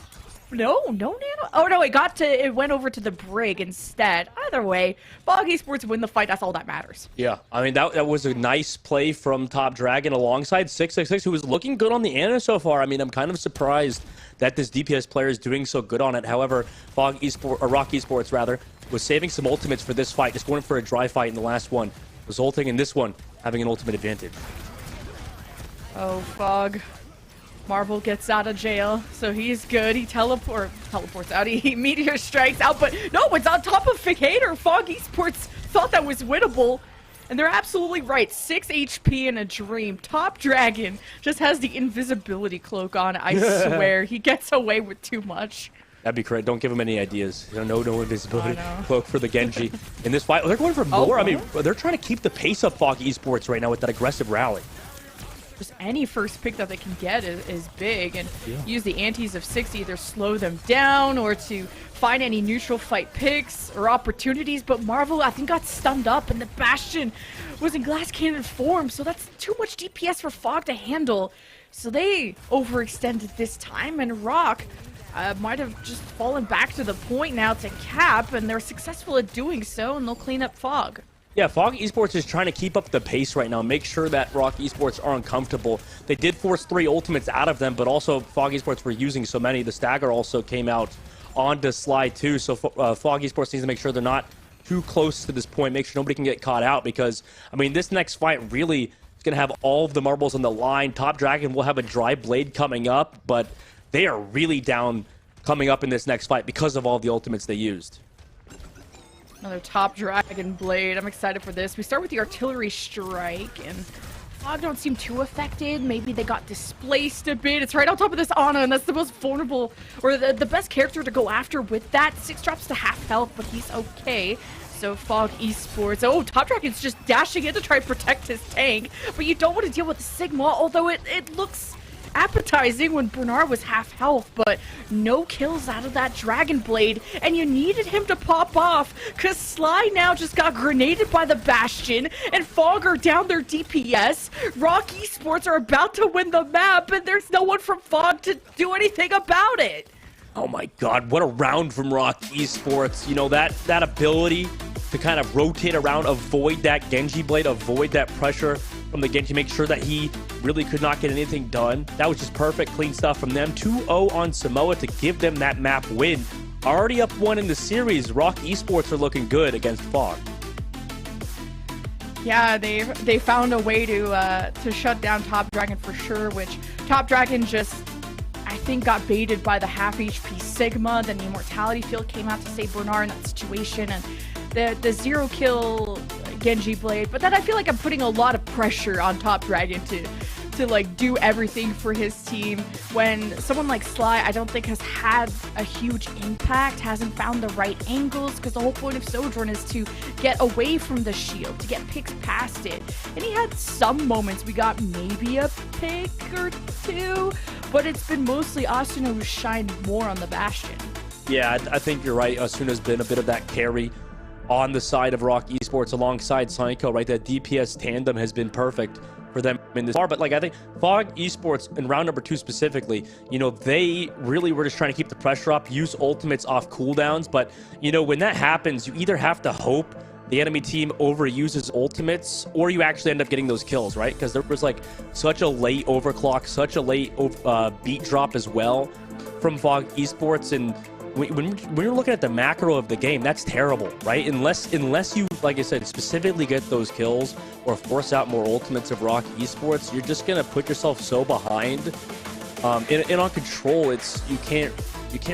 No Nano? Oh no, it went over to the Brig instead. Either way, Fog Esports win the fight, that's all that matters. Yeah, I mean, that was a nice play from Top Dragon alongside 666, who was looking good on the Ana so far. I mean, I'm kind of surprised that this DPS player is doing so good on it. However, Rock Esports was saving some ultimates for this fight, just going for a dry fight in the last one, resulting in this one having an ultimate advantage. Oh, Fog. Marvel gets out of jail, so he's good. He teleports out. He meteor strikes out, but no, it's on top of Facator. Fog Esports thought that was winnable, and they're absolutely right. 6 HP in a dream. Top Dragon just has the invisibility cloak on. I swear, he gets away with too much. That'd be great. Don't give him any ideas. No invisibility cloak for the Genji. In this fight, they're going for more. I mean, they're trying to keep the pace up Fog Esports right now with that aggressive rally. Just any first pick that they can get is big, and use the antes of 6 to either slow them down or to find any neutral fight picks or opportunities. But Marvel, I think, got stunned up, and the Bastion was in glass cannon form, so that's too much DPS for Fog to handle. So they overextended this time, and Rock might have just fallen back to the point now to cap, and they're successful at doing so, and they'll clean up Fog. Yeah, Fog Esports is trying to keep up the pace right now, make sure that Rock Esports are uncomfortable. They did force 3 ultimates out of them, but also Fog Esports were using so many. The Stagger also came out onto Slide 2, so Fog Esports needs to make sure they're not too close to this point, make sure nobody can get caught out, because, I mean, this next fight really is going to have all of the marbles on the line. Top Dragon will have a dry blade coming up, but they are really down coming up in this next fight because of all the ultimates they used. Another Top Dragon Blade. I'm excited for this. We start with the artillery strike, and Fog don't seem too affected. Maybe they got displaced a bit. It's right on top of this Ana, and that's the most vulnerable, or the best character to go after with that. 6 drops to half health, but he's okay. So Fog Esports, oh, Top Dragon's just dashing in to try and protect his tank, but you don't want to deal with the Sigma, although it looks appetizing when Bernard was half health, but no kills out of that Dragon Blade, and you needed him to pop off, because Sly now just got grenaded by the Bastion, and Fog are down their DPS. Rock Esports are about to win the map, and there's no one from Fog to do anything about it. Oh my god, what a round from Rock Esports. You know, that ability to kind of rotate around, avoid that Genji Blade, avoid that pressure from the Genji, make sure that he really could not get anything done. That was just perfect, clean stuff from them. 2-0 on Samoa to give them that map win. Already up 1 in the series, Rock Esports are looking good against Fog. Yeah, they found a way to shut down Top Dragon for sure, which Top Dragon just, I think, got baited by the half HP Sigma. Then the Immortality Field came out to save Bernard in that situation, and the 0 kill Genji Blade. But then I feel like I'm putting a lot of pressure on Top Dragon to like do everything for his team when someone like Sly I don't think has had a huge impact, hasn't found the right angles, because the whole point of Sojourn is to get away from the shield, to get picks past it. And he had some moments, we got maybe a pick or two, but it's been mostly Asuna who's shined more on the Bastion. Yeah, I think you're right. Asuna's been a bit of that carry on the side of Rock Esports alongside Psycho, right? That DPS tandem has been perfect for them in this bar. But like, I think Fog Esports in round number 2 specifically, you know, they really were just trying to keep the pressure up, use ultimates off cooldowns. But, you know, when that happens, you either have to hope the enemy team overuses ultimates, or you actually end up getting those kills, right? Because there was like such a late overclock, such a late beat drop as well from Fog Esports. And when you're looking at the macro of the game, that's terrible, right? Unless you, like I said, specifically get those kills or force out more ultimates of Rock Esports, you're just gonna put yourself so behind. And on Control, you can't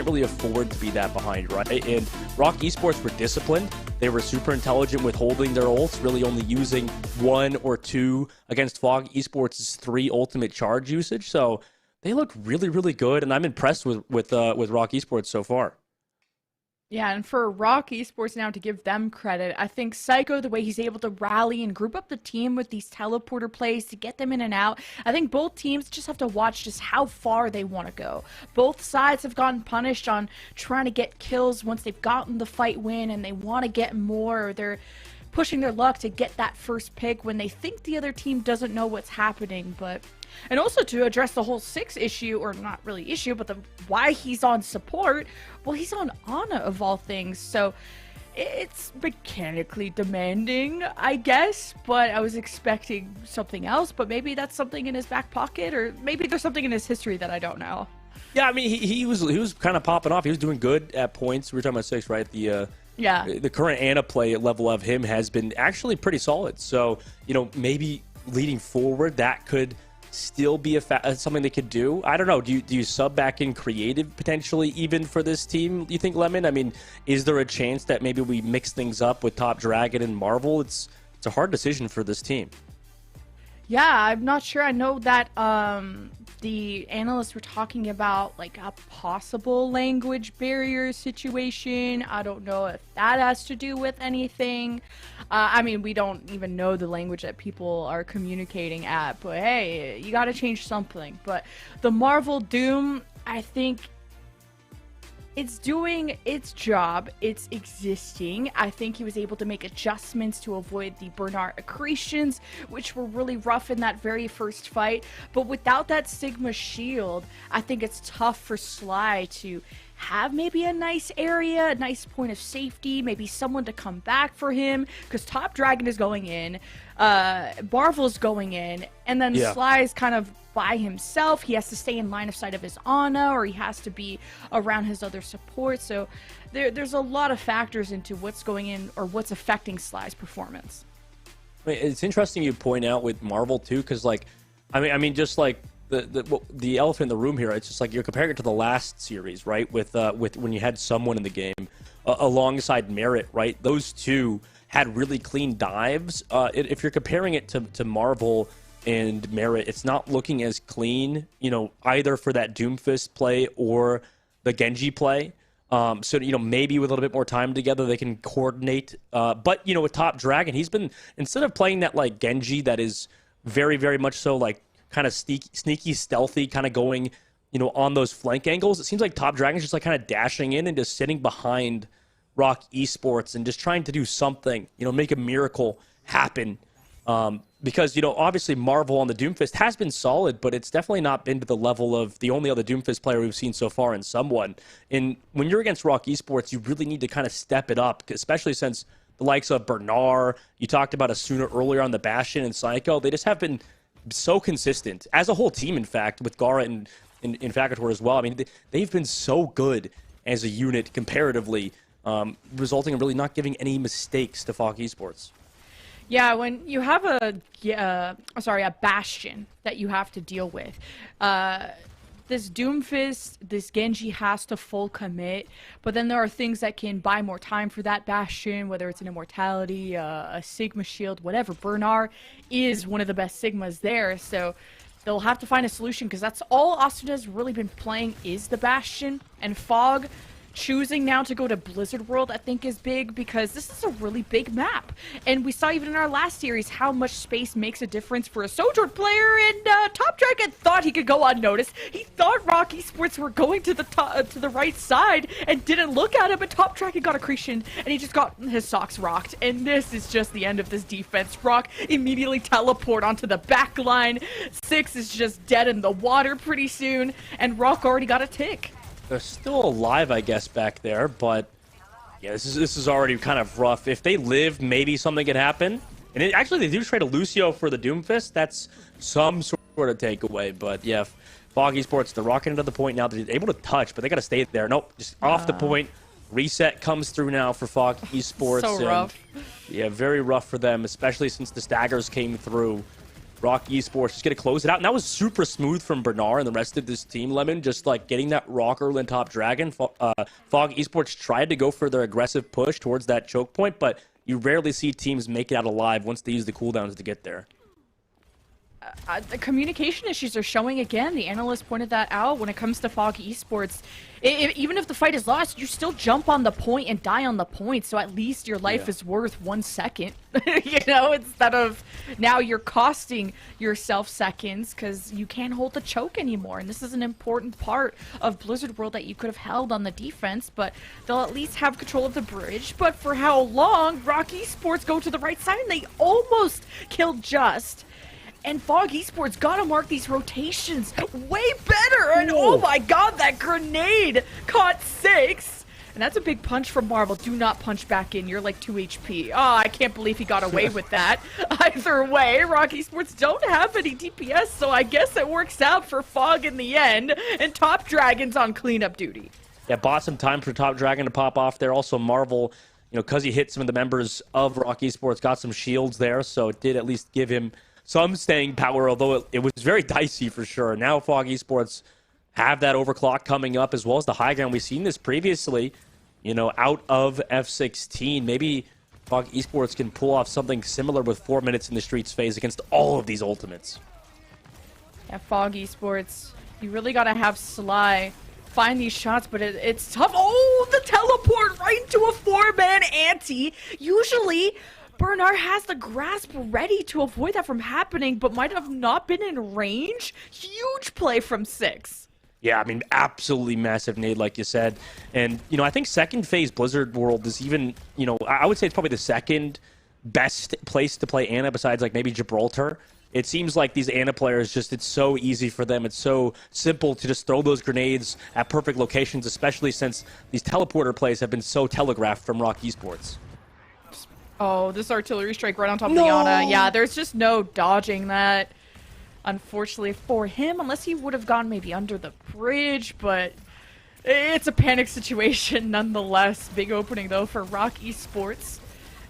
really afford to be that behind, right? And Rock Esports were disciplined. They were super intelligent with holding their ults, really only using 1 or 2 against Fog Esports' 3 ultimate charge usage. So they look really, really good, and I'm impressed with Rock Esports so far. Yeah, and for Rock Esports now, to give them credit, I think Psycho, the way he's able to rally and group up the team with these teleporter plays to get them in and out, I think both teams just have to watch just how far they want to go. Both sides have gotten punished on trying to get kills once they've gotten the fight win, and they want to get more, or they're pushing their luck to get that first pick when they think the other team doesn't know what's happening. But and also to address the whole 6 issue, or not really issue, but the why he's on support, well, he's on Ana of all things, so it's mechanically demanding, I guess, but I was expecting something else. But maybe that's something in his back pocket, or maybe there's something in his history that I don't know. Yeah, I mean, he was kind of popping off. He was doing good at points. We were talking about 6, right? The current Ana play level of him has been actually pretty solid. So, you know, maybe leading forward, that could still be something they could do. I don't know. Do you sub back in creative potentially even for this team, you think, Lemon? I mean, is there a chance that maybe we mix things up with Top Dragon and Marvel? It's a hard decision for this team. Yeah, I'm not sure. I know that the analysts were talking about like a possible language barrier situation. I don't know if that has to do with anything. I mean, we don't even know the language that people are communicating at, but hey, you got to change something. But the Marvel Doom, I think it's doing its job. It's existing. I think he was able to make adjustments to avoid the Bernard accretions, which were really rough in that very first fight. But without that Sigma shield, I think it's tough for Sly to have maybe a nice area, a nice point of safety, maybe someone to come back for him, because Top Dragon is going in, Marvel's going in, and then Sly is kind of by himself. He has to stay in line of sight of his Ana, or he has to be around his other support. So there's a lot of factors into what's going in or what's affecting Sly's performance. It's interesting you point out with Marvel too, because like, I mean, just like the elephant in the room here, it's just like you're comparing it to the last series, right? With when you had someone in the game alongside Merit, right? Those two had really clean dives. If you're comparing it to Marvel and Merit, it's not looking as clean, you know, either for that Doomfist play or the Genji play. So, maybe with a little bit more time together, they can coordinate. But, with Top Dragon, he's been, instead of playing that, like, Genji that is very, very much so, like, kind of sneaky, stealthy, kind of going, on those flank angles, it seems like Top Dragon's just, like, kind of dashing in and just sitting behind Rock Esports and just trying to do something, make a miracle happen. Because, obviously Marvel on the Doomfist has been solid, but it's definitely not been to the level of the only other Doomfist player we've seen so far in Someone. And when you're against Rock Esports, you really need to kind of step it up, especially since the likes of Bernard, you talked about Asuna earlier on the Bastion and Psycho, they just have been so consistent. As a whole team, in fact, with Gara and Infagator as well. I mean, they've been so good as a unit comparatively, resulting in really not giving any mistakes to Fog Esports. Yeah, when you have a Bastion that you have to deal with, this Doomfist, this Genji has to full commit, but then there are things that can buy more time for that Bastion, whether it's an Immortality, a Sigma Shield, whatever. Bernard is one of the best Sigmas there, so they'll have to find a solution, because that's all Asuna's really been playing is the Bastion, and Fog choosing now to go to Blizzard World, I think, is big, because this is a really big map. And we saw even in our last series how much space makes a difference for a Sojourn player, and Top Dragon thought he could go unnoticed. He thought Rock Esports were going to the right side and didn't look at him, but Top Dragon got accretion, and he just got his socks rocked. And this is just the end of this defense. Rock immediately teleport onto the back line. 6 is just dead in the water pretty soon, and Rock already got a tick. They're still alive, I guess, back there, but yeah, this is already kind of rough. If they live, maybe something could happen. And actually, they do trade a Lucio for the Doomfist. That's some sort of takeaway, but yeah, Fog Esports, they're rocking into the point now. They're able to touch, but they got to stay there. Nope, just off the point. Reset comes through now for Fog Esports. So rough. Yeah, very rough for them, especially since the staggers came through. Rock Esports just going to close it out. And that was super smooth from Bernard and the rest of this team, Lemon, just like getting that rocker and Top Dragon. Fog Esports tried to go for their aggressive push towards that choke point, but you rarely see teams make it out alive once they use the cooldowns to get there. The communication issues are showing again. The analyst pointed that out when it comes to Fog Esports. Even if the fight is lost, you still jump on the point and die on the point, so at least your life is worth 1 second. Instead of now you're costing yourself seconds because you can't hold the choke anymore. And this is an important part of Blizzard World that you could have held on the defense, but they'll at least have control of the bridge. But for how long? Rock Esports go to the right side and they almost killed Just. And Fog Esports gotta mark these rotations way better. And oh my god, that grenade caught 6. And that's a big punch from Marvel. Do not punch back in. You're like 2 HP. Oh, I can't believe he got away with that. Either way, Rock Esports don't have any DPS, so I guess it works out for Fog in the end. And Top Dragon's on cleanup duty. Yeah, bought some time for Top Dragon to pop off there. Also, Marvel, because he hit some of the members of Rock Esports, got some shields there, so it did at least give him some staying power, although it was very dicey for sure. Now Fog Esports have that overclock coming up, as well as the high ground. We've seen this previously, out of F16. Maybe Fog Esports can pull off something similar with 4 minutes in the streets phase against all of these ultimates. Yeah, Fog Esports, you really got to have Sly find these shots, but it's tough. Oh, the teleport right into a 4-man ante. Usually Bernard has the grasp ready to avoid that from happening, but might have not been in range. Huge play from 6. Yeah, I mean, absolutely massive nade, like you said. And, I think second phase Blizzard World is even, I would say it's probably the second best place to play Ana besides, like, maybe Gibraltar. It seems like these Ana players it's so easy for them. It's so simple to just throw those grenades at perfect locations, especially since these teleporter plays have been so telegraphed from Rock Esports. Oh, this artillery strike right on top of the Ana. Yeah, there's just no dodging that, unfortunately, for him, unless he would have gone maybe under the bridge, but it's a panic situation nonetheless. Big opening, though, for Rock Esports,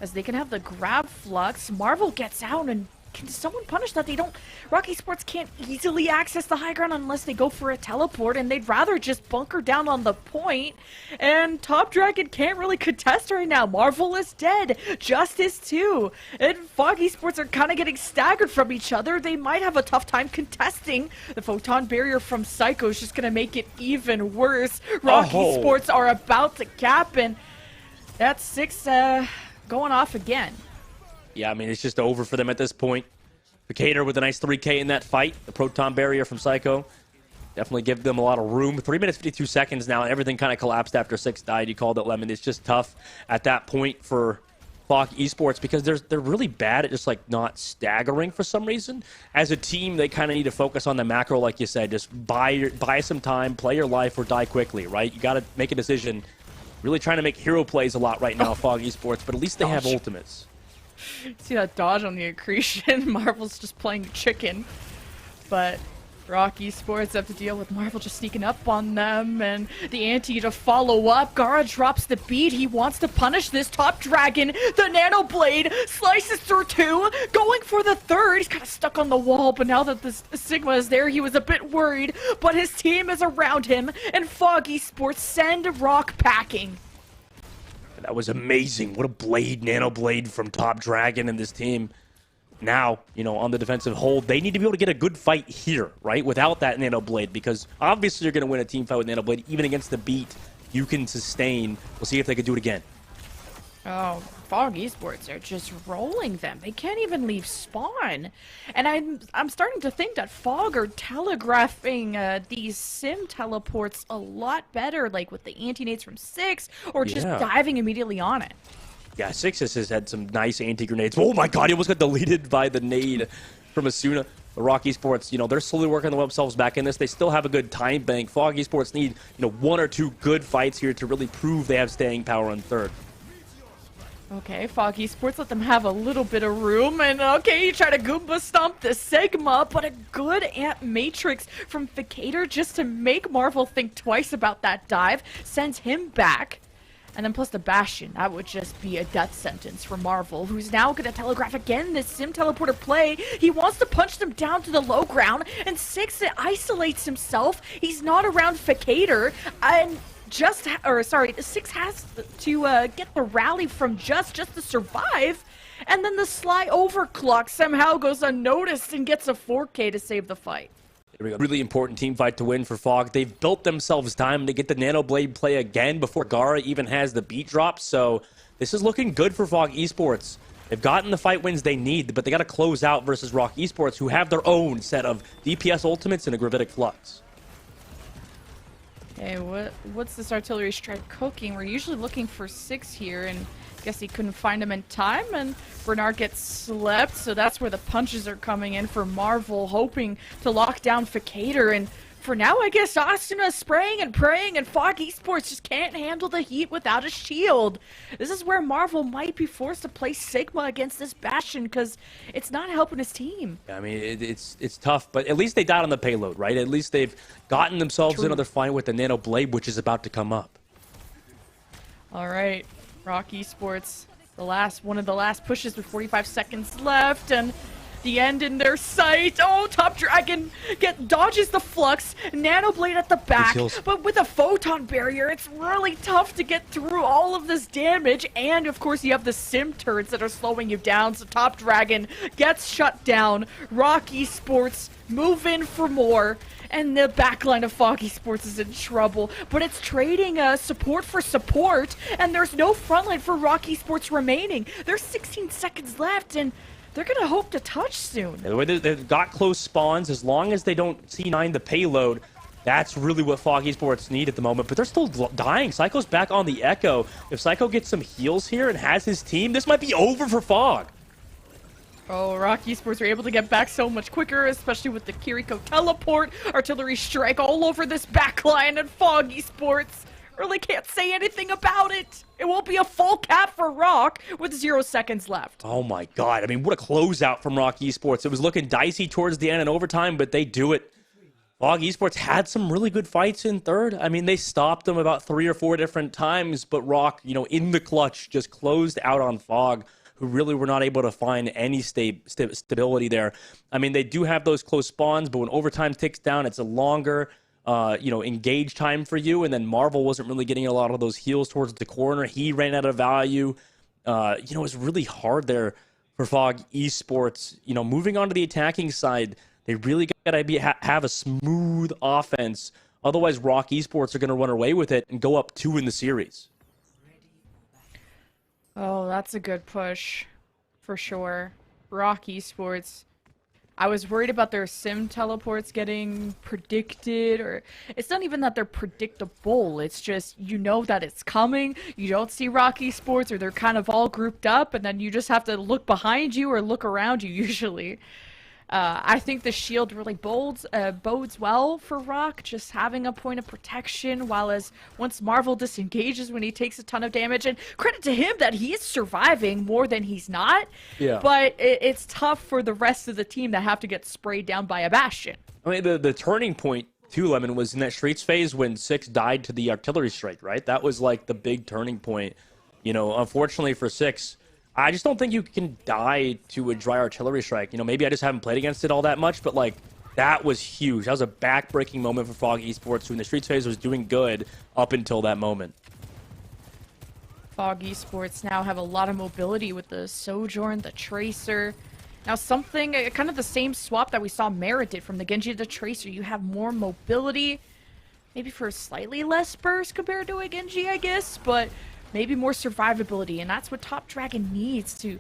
as they can have the grab flux. Marvel gets out, and can someone punish that? They don't. Rocky Sports can't easily access the high ground unless they go for a teleport, and they'd rather just bunker down on the point. And Top Dragon can't really contest right now. Marvel is dead. Justice too. And Foggy Sports are kind of getting staggered from each other. They might have a tough time contesting. The photon barrier from Psycho is just gonna make it even worse. Rocky Sports are about to cap, and that's 6 going off again. Yeah, I mean, it's just over for them at this point. Vicator with a nice 3K in that fight. The proton barrier from Psycho definitely give them a lot of room. 3 minutes, 52 seconds now, and everything kind of collapsed after 6 died. You called it, Lemon. It's just tough at that point for Fog Esports because they're really bad at just, like, not staggering for some reason. As a team, they kind of need to focus on the macro, like you said. Just buy some time, play your life, or die quickly, right? You got to make a decision. Really trying to make hero plays a lot right now, Fog Esports, but at least they have ultimates. See that dodge on the accretion? Marvel's just playing chicken. But Rocky Sports have to deal with Marvel just sneaking up on them, and the anti to follow up. Gara drops the beat. He wants to punish this Top Dragon. The Nano Blade slices through 2, going for the 3rd. He's kind of stuck on the wall, but now that the Sigma is there, he was a bit worried. But his team is around him, and Foggy Sports send Rock packing. That was amazing. What a blade, Nano Blade from Top Dragon and this team. Now, you know, on the defensive hold, they need to be able to get a good fight here, right? Without that Nano Blade, because obviously you're going to win a team fight with Nano Blade. Even against the beat, you can sustain. We'll see if they can do it again. Oh, Fog Esports are just rolling them. They can't even leave spawn. And I'm starting to think that Fog are telegraphing these sim teleports a lot better, like with the anti-nades from 6, or just diving immediately on it. Yeah, 6 has had some nice anti-grenades. Oh my god, he almost got deleted by the nade from Asuna. The Rocky Sports, you know, they're slowly working themselves back in this. They still have a good time bank. Fog Esports need, you know, 1 or 2 good fights here to really prove they have staying power on 3rd. Okay, Foggy Sports let them have a little bit of room, and okay, you try to Goomba stomp the Sigma, but a good Ant Matrix from Vicator just to make Marvel think twice about that dive, sends him back. And then plus the Bastion, that would just be a death sentence for Marvel, who's now going to telegraph again this Sim Teleporter play. He wants to punch them down to the low ground, and 6 isolates himself. He's not around Vicator, and 6 has to get the rally from just to survive, and then the Sly Overclock somehow goes unnoticed and gets a 4K to save the fight. There we go. Really important team fight to win for Fog. They've built themselves time to get the Nano Blade play again before Gara even has the beat drop, so this is looking good for Fog Esports. They've gotten the fight wins they need, but they got to close out versus Rock Esports, who have their own set of DPS ultimates and a Gravitic Flux. Hey, what's this artillery strike cooking? We're usually looking for 6 here, and I guess he couldn't find him in time, and Bernard gets slept, so that's where the punches are coming in for Marvel, hoping to lock down Vicator, and for now, I guess Asuna's spraying and praying, and Fog Esports just can't handle the heat without a shield. This is where Marvel might be forced to play Sigma against this Bastion, because it's not helping his team. Yeah, I mean, it's tough, but at least they died on the payload, right? At least they've gotten themselves another fight with the Nano Blade, which is about to come up. All right, Rock Esports, one of the last pushes with 45 seconds left, and the end in their sight. Oh, Top Dragon dodges the Flux, Nano Blade at the back, but with a Photon Barrier, it's really tough to get through all of this damage, and of course you have the Sim turrets that are slowing you down, so Top Dragon gets shut down. Rock Esports move in for more, and the backline of Foggy Sports is in trouble, but it's trading support for support, and there's no frontline for Rocky Sports remaining. There's 16 seconds left, and they're going to hope to touch soon. The way they've got close spawns, as long as they don't C9 the payload, that's really what Foggy Sports need at the moment. But they're still dying. Psycho's back on the Echo. If Psycho gets some heals here and has his team, this might be over for Fog. Oh, Rocky Sports are able to get back so much quicker, especially with the Kiriko teleport, artillery strike all over this backline, and Foggy Sports really can't say anything about it. It won't be a full cap for Rock with 0 seconds left. Oh my god, I mean, what a closeout from Rock Esports. It was looking dicey towards the end in overtime, but they do it. Fog Esports had some really good fights in 3rd. I mean, they stopped them about 3 or 4 different times, but Rock, you know, in the clutch, just closed out on Fog, who really were not able to find any stability there. I mean, they do have those close spawns, but when overtime ticks down, it's a longer, engage time for you. And then Marvel wasn't really getting a lot of those heals towards the corner. He ran out of value. It was really hard there for Fog Esports. Moving on to the attacking side, they really got to have a smooth offense. Otherwise, Rock Esports are going to run away with it and go up 2 in the series. Oh, that's a good push, for sure. Rock Esports. I was worried about their sim teleports getting predicted, or it's not even that they're predictable. It's just, that it's coming. You don't see Rock Esports, or they're kind of all grouped up, and then you just have to look behind you or look around you usually. I think the shield really bodes well for Rock, just having a point of protection, once Marvel disengages when he takes a ton of damage. And credit to him that he is surviving more than he's not. Yeah. But it's tough for the rest of the team that have to get sprayed down by a Bastion. I mean, the turning point, too, Lemon, was in that Streets phase when 6 died to the artillery strike, right? That was like the big turning point. Unfortunately for 6, I just don't think you can die to a dry artillery strike. Maybe I just haven't played against it all that much, but that was huge. That was a back-breaking moment for Fog Esports, who in the Streets phase was doing good up until that moment. Fog Esports now have a lot of mobility with the Sojourn, the Tracer. Now something, kind of the same swap that we saw Merit did from the Genji to the Tracer. You have more mobility, maybe for slightly less burst compared to a Genji, I guess, but maybe more survivability, and that's what Top Dragon needs to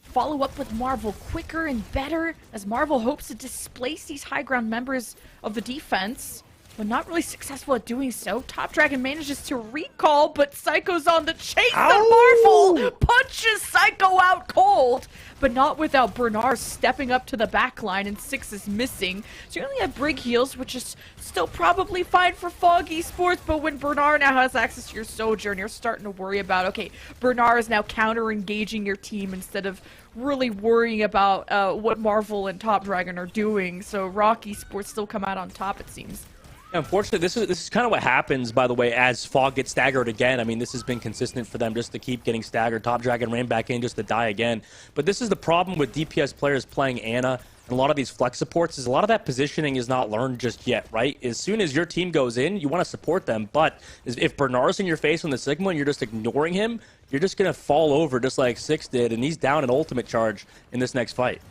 follow up with Marvel quicker and better, as Marvel hopes to displace these high ground members of the defense, but not really successful at doing so. Top Dragon manages to recall, but Psycho's on the chase, and Marvel punches Psycho out cold, but not without Bernard stepping up to the back line, and 6 is missing. So you only have Brig heals, which is still probably fine for Fog Esports, but when Bernard now has access to your Sojourn, you're starting to worry about, okay, Bernard is now counter-engaging your team instead of really worrying about what Marvel and Top Dragon are doing. So Rock Esports still come out on top, it seems. Unfortunately, this is kind of what happens, by the way, as Fog gets staggered again. I mean, this has been consistent for them just to keep getting staggered. Top Dragon ran back in just to die again. But this is the problem with DPS players playing Ana and a lot of these flex supports, is a lot of that positioning is not learned just yet, right? As soon as your team goes in, you want to support them. But if Bernard's in your face on the Sigma and you're just ignoring him, you're just going to fall over just like 6 did, and he's down an ultimate charge in this next fight.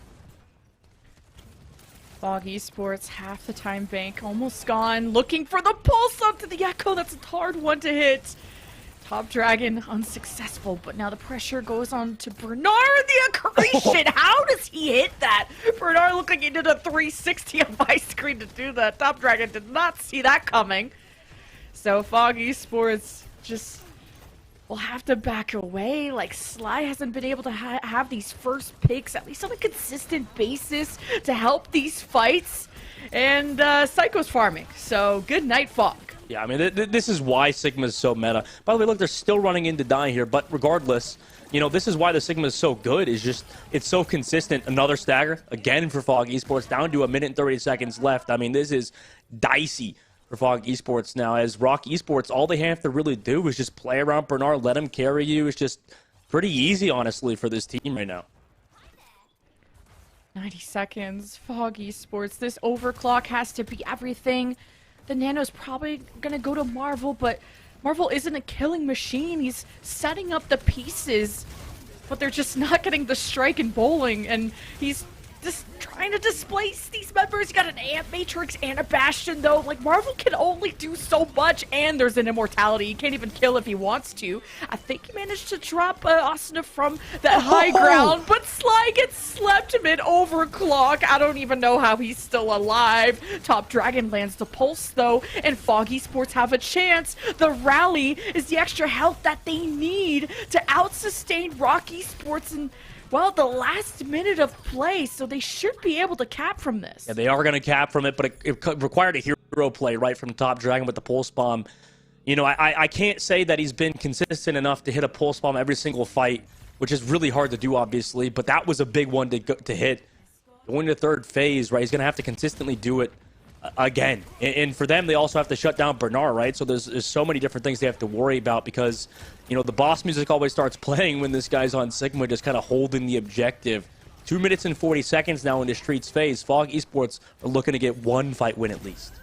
Fog Esports, half the time bank almost gone, looking for the pulse up to the Echo. That's a hard one to hit. Top Dragon unsuccessful, but now the pressure goes on to Bernard. The accretion, how does he hit that? Bernard looked like he did a 360 on my screen to do that. Top Dragon did not see that coming. So Fog Esports just will have to back away. Like, Sly hasn't been able to have these first picks, at least on a consistent basis, to help these fights. And Psycho's farming, so good night, Fog. Yeah, I mean, this is why Sigma is so meta. By the way, look, they're still running into die here, but regardless, this is why the Sigma is so good, is just, it's so consistent. Another stagger, again for Fog Esports, down to 1 minute and 30 seconds left. I mean, this is dicey for Fog Esports now, as Rock Esports, all they have to really do is just play around Bernard, let him carry you. It's just pretty easy, honestly, for this team right now. 90 seconds, Fog Esports. This overclock has to be everything. The Nano's probably going to go to Marvel, but Marvel isn't a killing machine. He's setting up the pieces, but they're just not getting the strike and bowling, and he's just trying to displace these members. You got an Ant Matrix and a Bastion, though. Like, Marvel can only do so much, and there's an immortality. He can't even kill if he wants to. I think he managed to drop Asuna from that high ground, but Sly gets slept mid overclock. I don't even know how he's still alive. Top Dragon lands the pulse, though, and Fog Esports have a chance. The rally is the extra health that they need to out-sustain Rock Esports and, well, the last minute of play, so they should be able to cap from this. Yeah, they are going to cap from it, but it required a hero play right from Top Dragon with the pulse bomb. I can't say that he's been consistent enough to hit a pulse bomb every single fight, which is really hard to do, obviously, but that was a big one to hit. Going to third phase, right, he's going to have to consistently do it. again. And for them, they also have to shut down Bernard, right? So there's so many different things they have to worry about because, you know, the boss music always starts playing when this guy's on Sigma, just kind of holding the objective. 2 minutes and 40 seconds now in the Streets phase. Fog Esports are looking to get one fight win at least.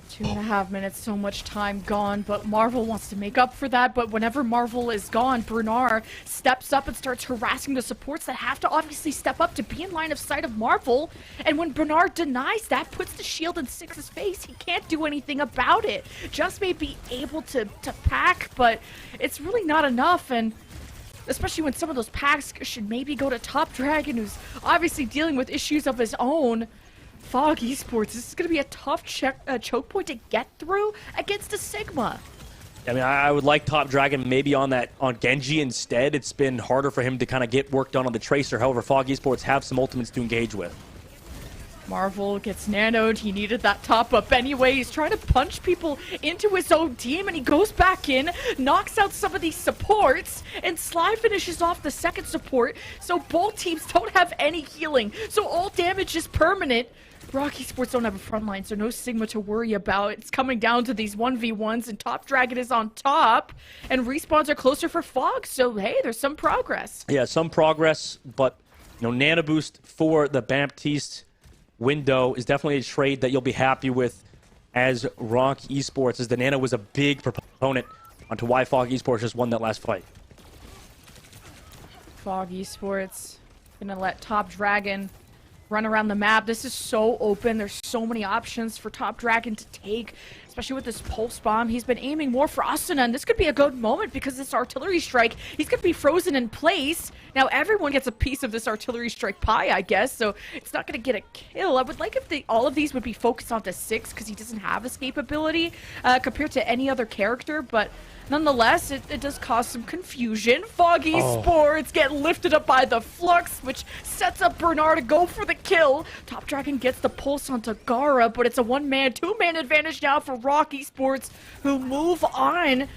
2.5 minutes, so much time gone, but Marvel wants to make up for that. But whenever Marvel is gone, Bernard steps up and starts harassing the supports that have to obviously step up to be in line of sight of Marvel. And when Bernard denies that, puts the shield in Six's face, he can't do anything about it. Just may be able to pack, but it's really not enough. And especially when some of those packs should maybe go to Top Dragon, who's obviously dealing with issues of his own. Fog Esports, this is going to be a tough choke point to get through against a Sigma. I mean, I would like Top Dragon maybe on Genji instead. It's been harder for him to kind of get work done on the Tracer. However, Fog Esports have some ultimates to engage with. Marvel gets nanoed. He needed that top up anyway. He's trying to punch people into his own team, and he goes back in, knocks out some of these supports, and Sly finishes off the second support. So both teams don't have any healing. So all damage is permanent. Rock Esports don't have a front line, so no Sigma to worry about. It's coming down to these 1v1s, and Top Dragon is on top, and respawns are closer for Fog. So hey, there's some progress. Yeah, some progress, but you know, Nano Boost for the Baptiste window is definitely a trade that you'll be happy with as Rock Esports, as the Nano was a big proponent onto why Fog Esports just won that last fight. Fog Esports gonna let Top Dragon run around the map. This is so open. There's so many options for Top Dragon to take, especially with this pulse bomb. He's been aiming more for Asuna, and this could be a good moment because this artillery strike, he's going to be frozen in place. Now everyone gets a piece of this artillery strike pie, I guess, so it's not going to get a kill. I would like if all of these would be focused onto Six because he doesn't have escape ability compared to any other character, but nonetheless, it does cause some confusion. Fog Esports get lifted up by the Flux, which sets up Bernard to go for the kill. Top Dragon gets the pulse onto Gara, but it's a one-man, two-man advantage now for Rock Esports, who move on.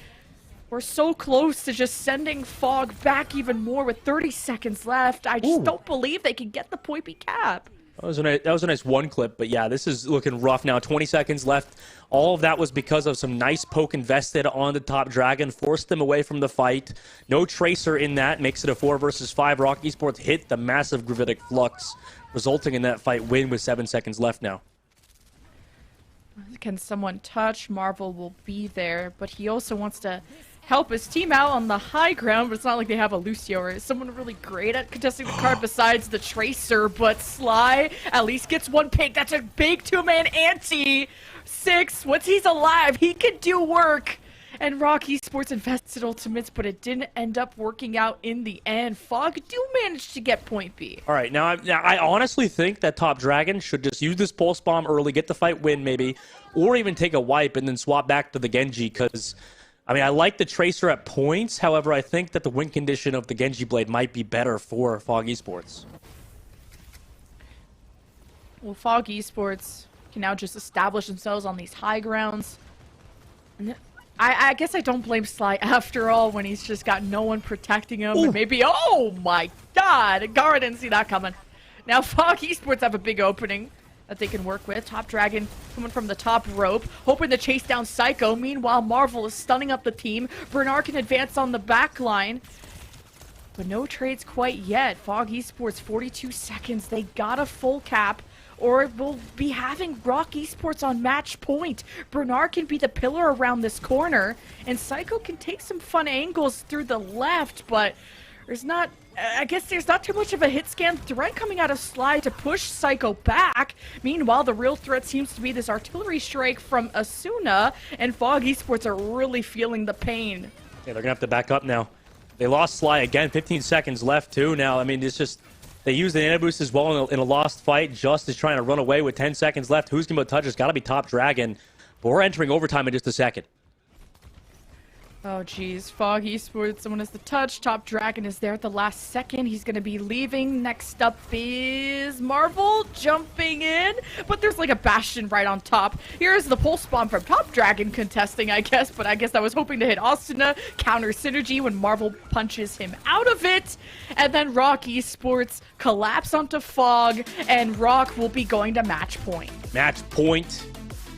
We're so close to just sending Fog back even more with 30 seconds left. I just don't believe they can get the point B cap. That was a nice one clip, but yeah, this is looking rough now. 20 seconds left. All of that was because of some nice poke invested on the Top Dragon, forced them away from the fight. No Tracer in that, makes it a 4 versus 5. Rock Esports hit the massive Gravitic Flux, resulting in that fight win with 7 seconds left now. Can someone touch? Marvel will be there, but he also wants to help his team out on the high ground, but it's not like they have a Lucio or someone really great at contesting the card besides the Tracer, but Sly at least gets one pick. That's a big two-man ante. Six, once he's alive, he can do work. And Rock Esports invested ultimates, but it didn't end up working out in the end. Fog do manage to get point B. All right, now I honestly think that Top Dragon should just use this pulse bomb early, get the fight win maybe, or even take a wipe and then swap back to the Genji, because I mean, I like the Tracer at points. However, I think that the win condition of the Genji Blade might be better for Fog Esports. Well, Fog Esports can now just establish themselves on these high grounds. And I guess I don't blame Sly after all when he's just got no one protecting him. And maybe, oh my god, Gara didn't see that coming. Now Fog Esports have a big opening that they can work with. Top Dragon coming from the top rope, hoping to chase down Psycho. Meanwhile, Marvel is stunning up the team. Bernard can advance on the back line. But no trades quite yet. Fog Esports, 42 seconds. They got a full cap, or we'll be having Rock Esports on match point. Bernard can be the pillar around this corner, and Psycho can take some fun angles through the left, but there's not, I guess there's not too much of a hit scan threat coming out of Sly to push Psycho back. Meanwhile, the real threat seems to be this artillery strike from Asuna, and Fog Esports are really feeling the pain. Yeah, they're gonna have to back up now. They lost Sly again, 15 seconds left too now. I mean, it's just, they used the nano boost as well in a lost fight. Just is trying to run away with 10 seconds left. Who's going to touch? It's got to be Top Dragon. But we're entering overtime in just a second. Oh, geez. Fog Esports, someone has the touch. Top Dragon is there at the last second. He's going to be leaving. Next up is Marvel jumping in. But there's like a Bastion right on top. Here's the pulse bomb from Top Dragon contesting, I guess. But I guess I was hoping to hit Asuna. Counter synergy when Marvel punches him out of it. And then Rock Esports collapse onto Fog. And Rock will be going to match point. match point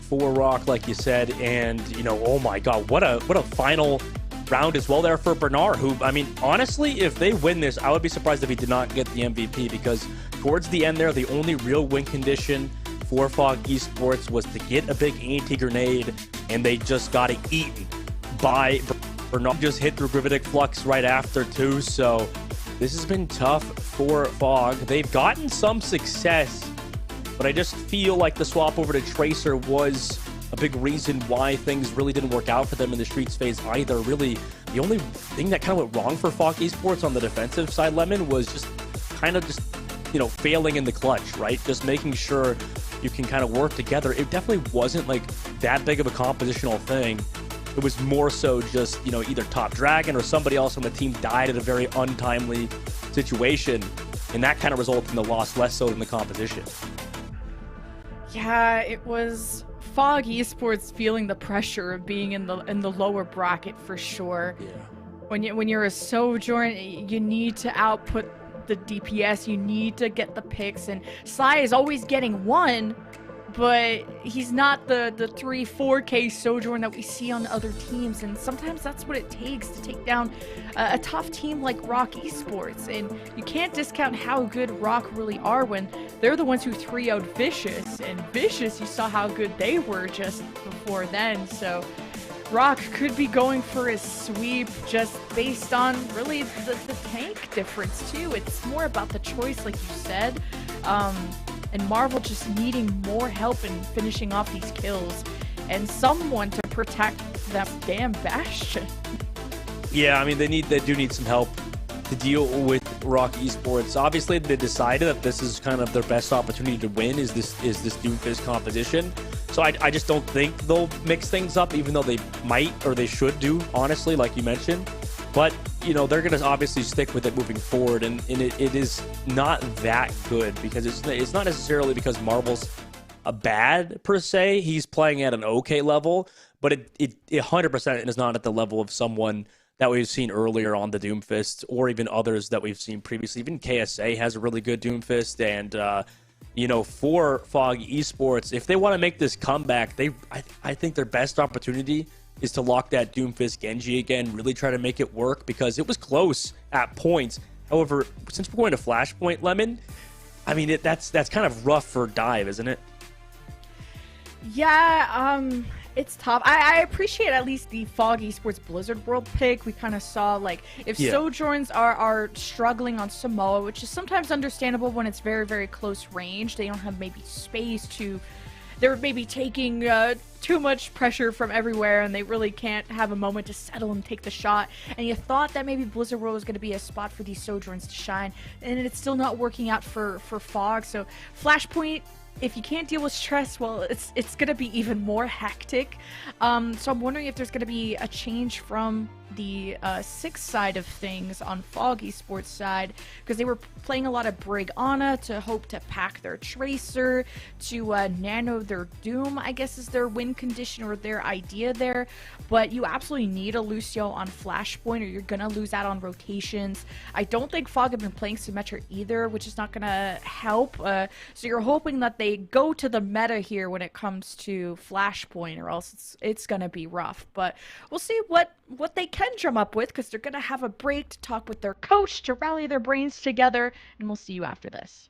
for Rock, like you said, and oh my God, what a final round as well there for Bernard, who, I mean, honestly, if they win this, I would be surprised if he did not get the MVP, because towards the end there, the only real win condition for Fog Esports was to get a big anti-grenade, and they just got it eaten by Bernard. Just hit through Gravitic Flux right after too, so this has been tough for Fog. They've gotten some success, but I just feel like the swap over to Tracer was a big reason why things really didn't work out for them in the Streets phase either. Really, the only thing that kind of went wrong for Fog Esports on the defensive side, Lemon, was just failing in the clutch, right? Just making sure you can kind of work together. It definitely wasn't like that big of a compositional thing. It was more so just, either Top Dragon or somebody else on the team died at a very untimely situation, and that kind of resulted in the loss less so than the composition. Yeah, it was Fog Esports feeling the pressure of being in the lower bracket for sure. Yeah. When you're a Sojourn, you need to output the DPS, you need to get the picks, and Sly is always getting one, but he's not the 3-4K Sojourn that we see on other teams, and sometimes that's what it takes to take down a tough team like Rock Esports. And you can't discount how good Rock really are when they're the ones who 3-0'd Vicious, and Vicious, you saw how good they were just before then. So Rock could be going for a sweep just based on really the tank difference too. It's more about the choice, like you said, and Marvel just needing more help in finishing off these kills and someone to protect that damn Bastion. Yeah, I mean, they do need some help to deal with Rock Esports. Obviously, they decided that this is kind of their best opportunity to win, is this Doomfist composition. So I just don't think they'll mix things up, even though they might, or they should do, honestly, like you mentioned. But, they're going to obviously stick with it moving forward, and it is not that good, because it's not necessarily because Marvel's a bad, per se. He's playing at an okay level, but it 100% is not at the level of someone that we've seen earlier on the Doomfist, or even others that we've seen previously. Even KSA has a really good Doomfist, and for Fog Esports, if they want to make this comeback, I think their best opportunity is to lock that Doomfist Genji again, really try to make it work, because it was close at points. However, since we're going to Flashpoint, Lemon, I mean, that's kind of rough for Dive, isn't it? Yeah, it's tough. I appreciate at least the Fog Esports Blizzard World pick. We kind of saw, like, if Sojourns are struggling on Samoa, which is sometimes understandable when it's very, very close range. They don't have maybe space to... They're maybe taking too much pressure from everywhere, and they really can't have a moment to settle and take the shot. And you thought that maybe Blizzard World was going to be a spot for these Sojourns to shine, and it's still not working out for Fog. So Flashpoint, if you can't deal with stress, well, it's going to be even more hectic. So I'm wondering if there's going to be a change from the Six side of things on Fog Esports side, because they were playing a lot of Brig Ana to hope to pack their Tracer, to nano their Doom, I guess is their win condition or their idea there. But you absolutely need a Lucio on Flashpoint, or you're gonna lose out on rotations. I don't think Fog have been playing Symmetra either, which is not gonna help. So you're hoping that they go to the meta here when it comes to Flashpoint, or else it's gonna be rough. But we'll see what they can drum up with, because they're gonna have a break to talk with their coach, to rally their brains together, and we'll see you after this.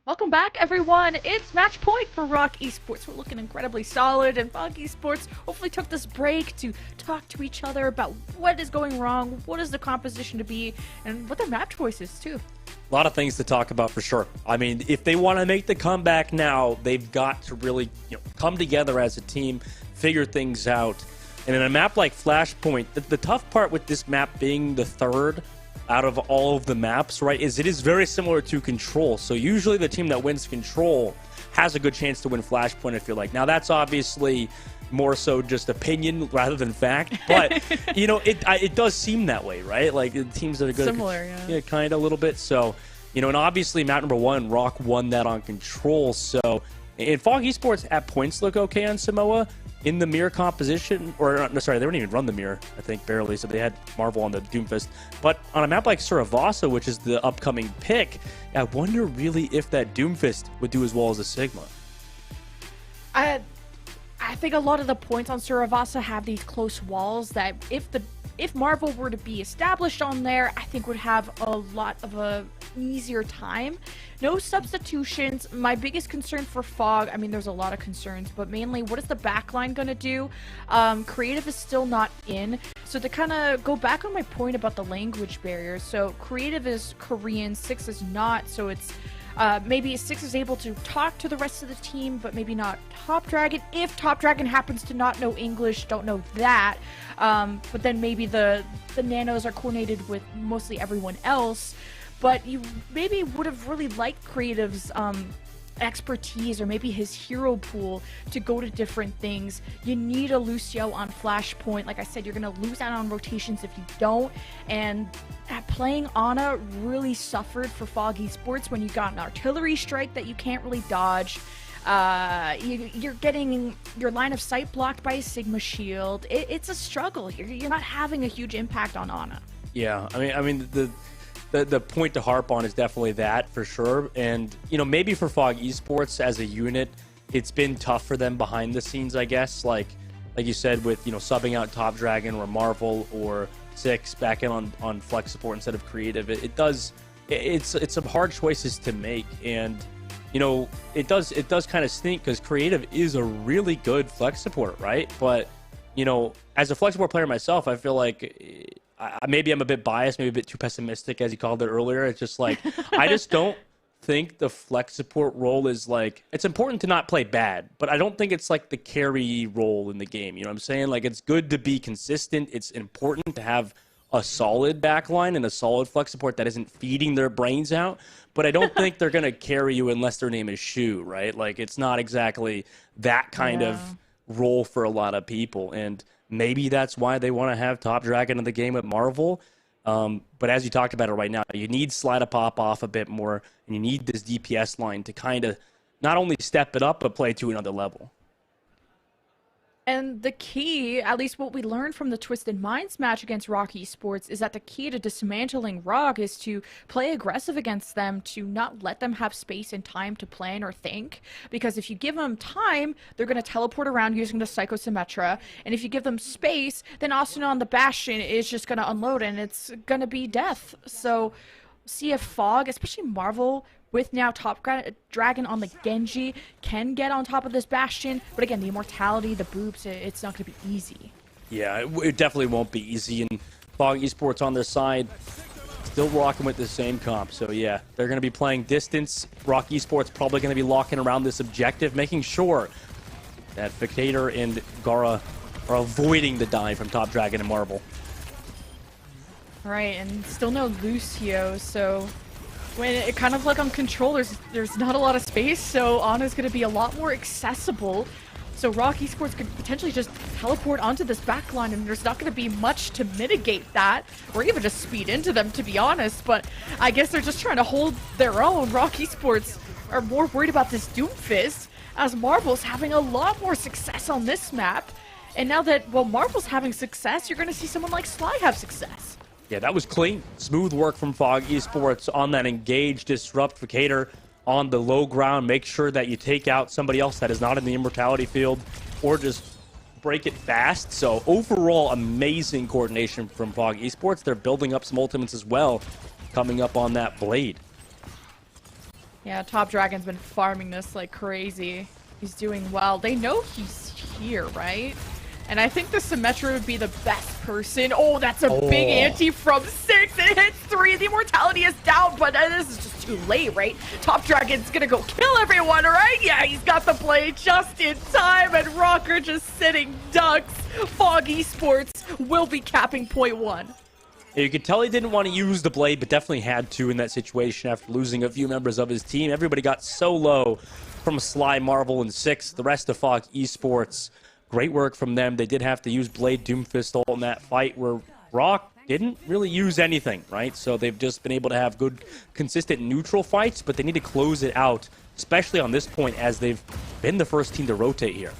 Welcome back, everyone. It's match point for Rock Esports. We're looking incredibly solid, and Fog Esports hopefully took this break to talk to each other about what is going wrong, what is the composition to be, and what their match choice is, too. A lot of things to talk about for sure. I mean, if they want to make the comeback now, they've got to really come together as a team, figure things out. And in a map like Flashpoint, the tough part with this map being the third out of all of the maps, right, is it is very similar to Control. So usually the team that wins Control has a good chance to win Flashpoint, if you like. Now, that's obviously more so just opinion rather than fact, but, it does seem that way, right? Like, the teams that are good. Similar, yeah. Kind of a little bit. So, and obviously map number 1, Rock won that on Control. So, and Fog Esports at points look okay on Samoa. In the mirror composition, no, sorry, they didn't even run the mirror, I think, barely, so they had Marvel on the Doomfist. But on a map like Suravasa, which is the upcoming pick, I wonder really if that Doomfist would do as well as the Sigma. I think a lot of the points on Suravasa have these close walls that if Marvel were to be established on there, I think would have a lot of a easier time. No substitutions. My biggest concern for Fog, I mean, there's a lot of concerns, but mainly, what is the backline going to do? Creative is still not in. So to kind of go back on my point about the language barrier, so Creative is Korean, 6 is not, so it's maybe 6 is able to talk to the rest of the team, but maybe not Top Dragon. If Top Dragon happens to not know English, don't know that. But then maybe the Nanos are coordinated with mostly everyone else. But you maybe would have really liked Creative's expertise or maybe his hero pool to go to different things. You need a Lucio on Flashpoint. Like I said, you're going to lose out on rotations if you don't. And playing Ana really suffered for Fog Esports when you got an artillery strike that you can't really dodge. You're getting your line of sight blocked by a Sigma shield. It's a struggle. You're not having a huge impact on Ana. Yeah, I mean the point to harp on is definitely that, for sure. And, maybe for Fog Esports as a unit, it's been tough for them behind the scenes, I guess. Like, like you said, with subbing out Top Dragon or Marvel or Six back in on flex support instead of creative, it's some hard choices to make, and it does kind of stink because creative is a really good flex support, right? But as a flex support player myself, I feel like maybe I'm a bit biased, maybe a bit too pessimistic, as you called it earlier. It's just like I just don't think the flex support role is it's important to not play bad, but I don't think it's like the carry role in the game. You know what I'm saying? Like, it's good to be consistent. It's important to have a solid backline and a solid flex support that isn't feeding their brains out, but I don't think they're going to carry you unless their name is Shu, right? Like, it's not exactly that kind of role for a lot of people, and maybe that's why they want to have Top Dragon in the game at Marvel. But as you talked about it right now, you need Sly to pop off a bit more, and you need this DPS line to kind of not only step it up, but play to another level. And the key, at least what we learned from the Twisted Minds match against Rock Esports, is that the key to dismantling Rock is to play aggressive against them, to not let them have space and time to plan or think. Because if you give them time, they're going to teleport around using the Psycho Symmetra. And if you give them space, then Asuna on the Bastion is just going to unload, and it's going to be death. So see if Fog, especially Marvel, with now Top Dragon on the Genji, can get on top of this Bastion. But again, the immortality, the boobs, it's not going to be easy. Yeah, it definitely won't be easy. And Fog Esports on their side, still rocking with the same comp. So yeah, they're going to be playing distance. Rock Esports probably going to be locking around this objective, making sure that Vicator and Gara are avoiding the dive from Top Dragon and Marvel. Right, and still no Lucio, so when it kind of like on controllers, there's not a lot of space, so Ana's going to be a lot more accessible. So Rock Esports could potentially just teleport onto this backline, and there's not going to be much to mitigate that, or even just speed into them, to be honest. But I guess they're just trying to hold their own. Rock Esports are more worried about this Doomfist, as Marvel's having a lot more success on this map. And now that, well, Marvel's having success, you're going to see someone like Sly have success. Yeah, that was clean. Smooth work from Fog Esports on that engage, disrupt Vicator on the low ground. Make sure that you take out somebody else that is not in the immortality field, or just break it fast. So overall, amazing coordination from Fog Esports. They're building up some ultimates as well, coming up on that Blade. Yeah, Top Dragon's been farming this like crazy. He's doing well. They know he's here, right? And I think the Symmetra would be the best person. Oh, that's a big anti from 6. It hits 3. The immortality is down, but this is just too late, right? Top Dragon's gonna go kill everyone, right? Yeah, he's got the blade just in time, and Rocker just sitting ducks. Fog Esports will be capping point 1. Yeah, you could tell he didn't want to use the blade, but definitely had to in that situation after losing a few members of his team. Everybody got so low from Sly, Marvel, and 6. The rest of Fog Esports, great work from them. They did have to use Blade Doomfist in that fight where Rock didn't really use anything, right? So they've just been able to have good, consistent neutral fights, but they need to close it out, especially on this point, as they've been the first team to rotate here.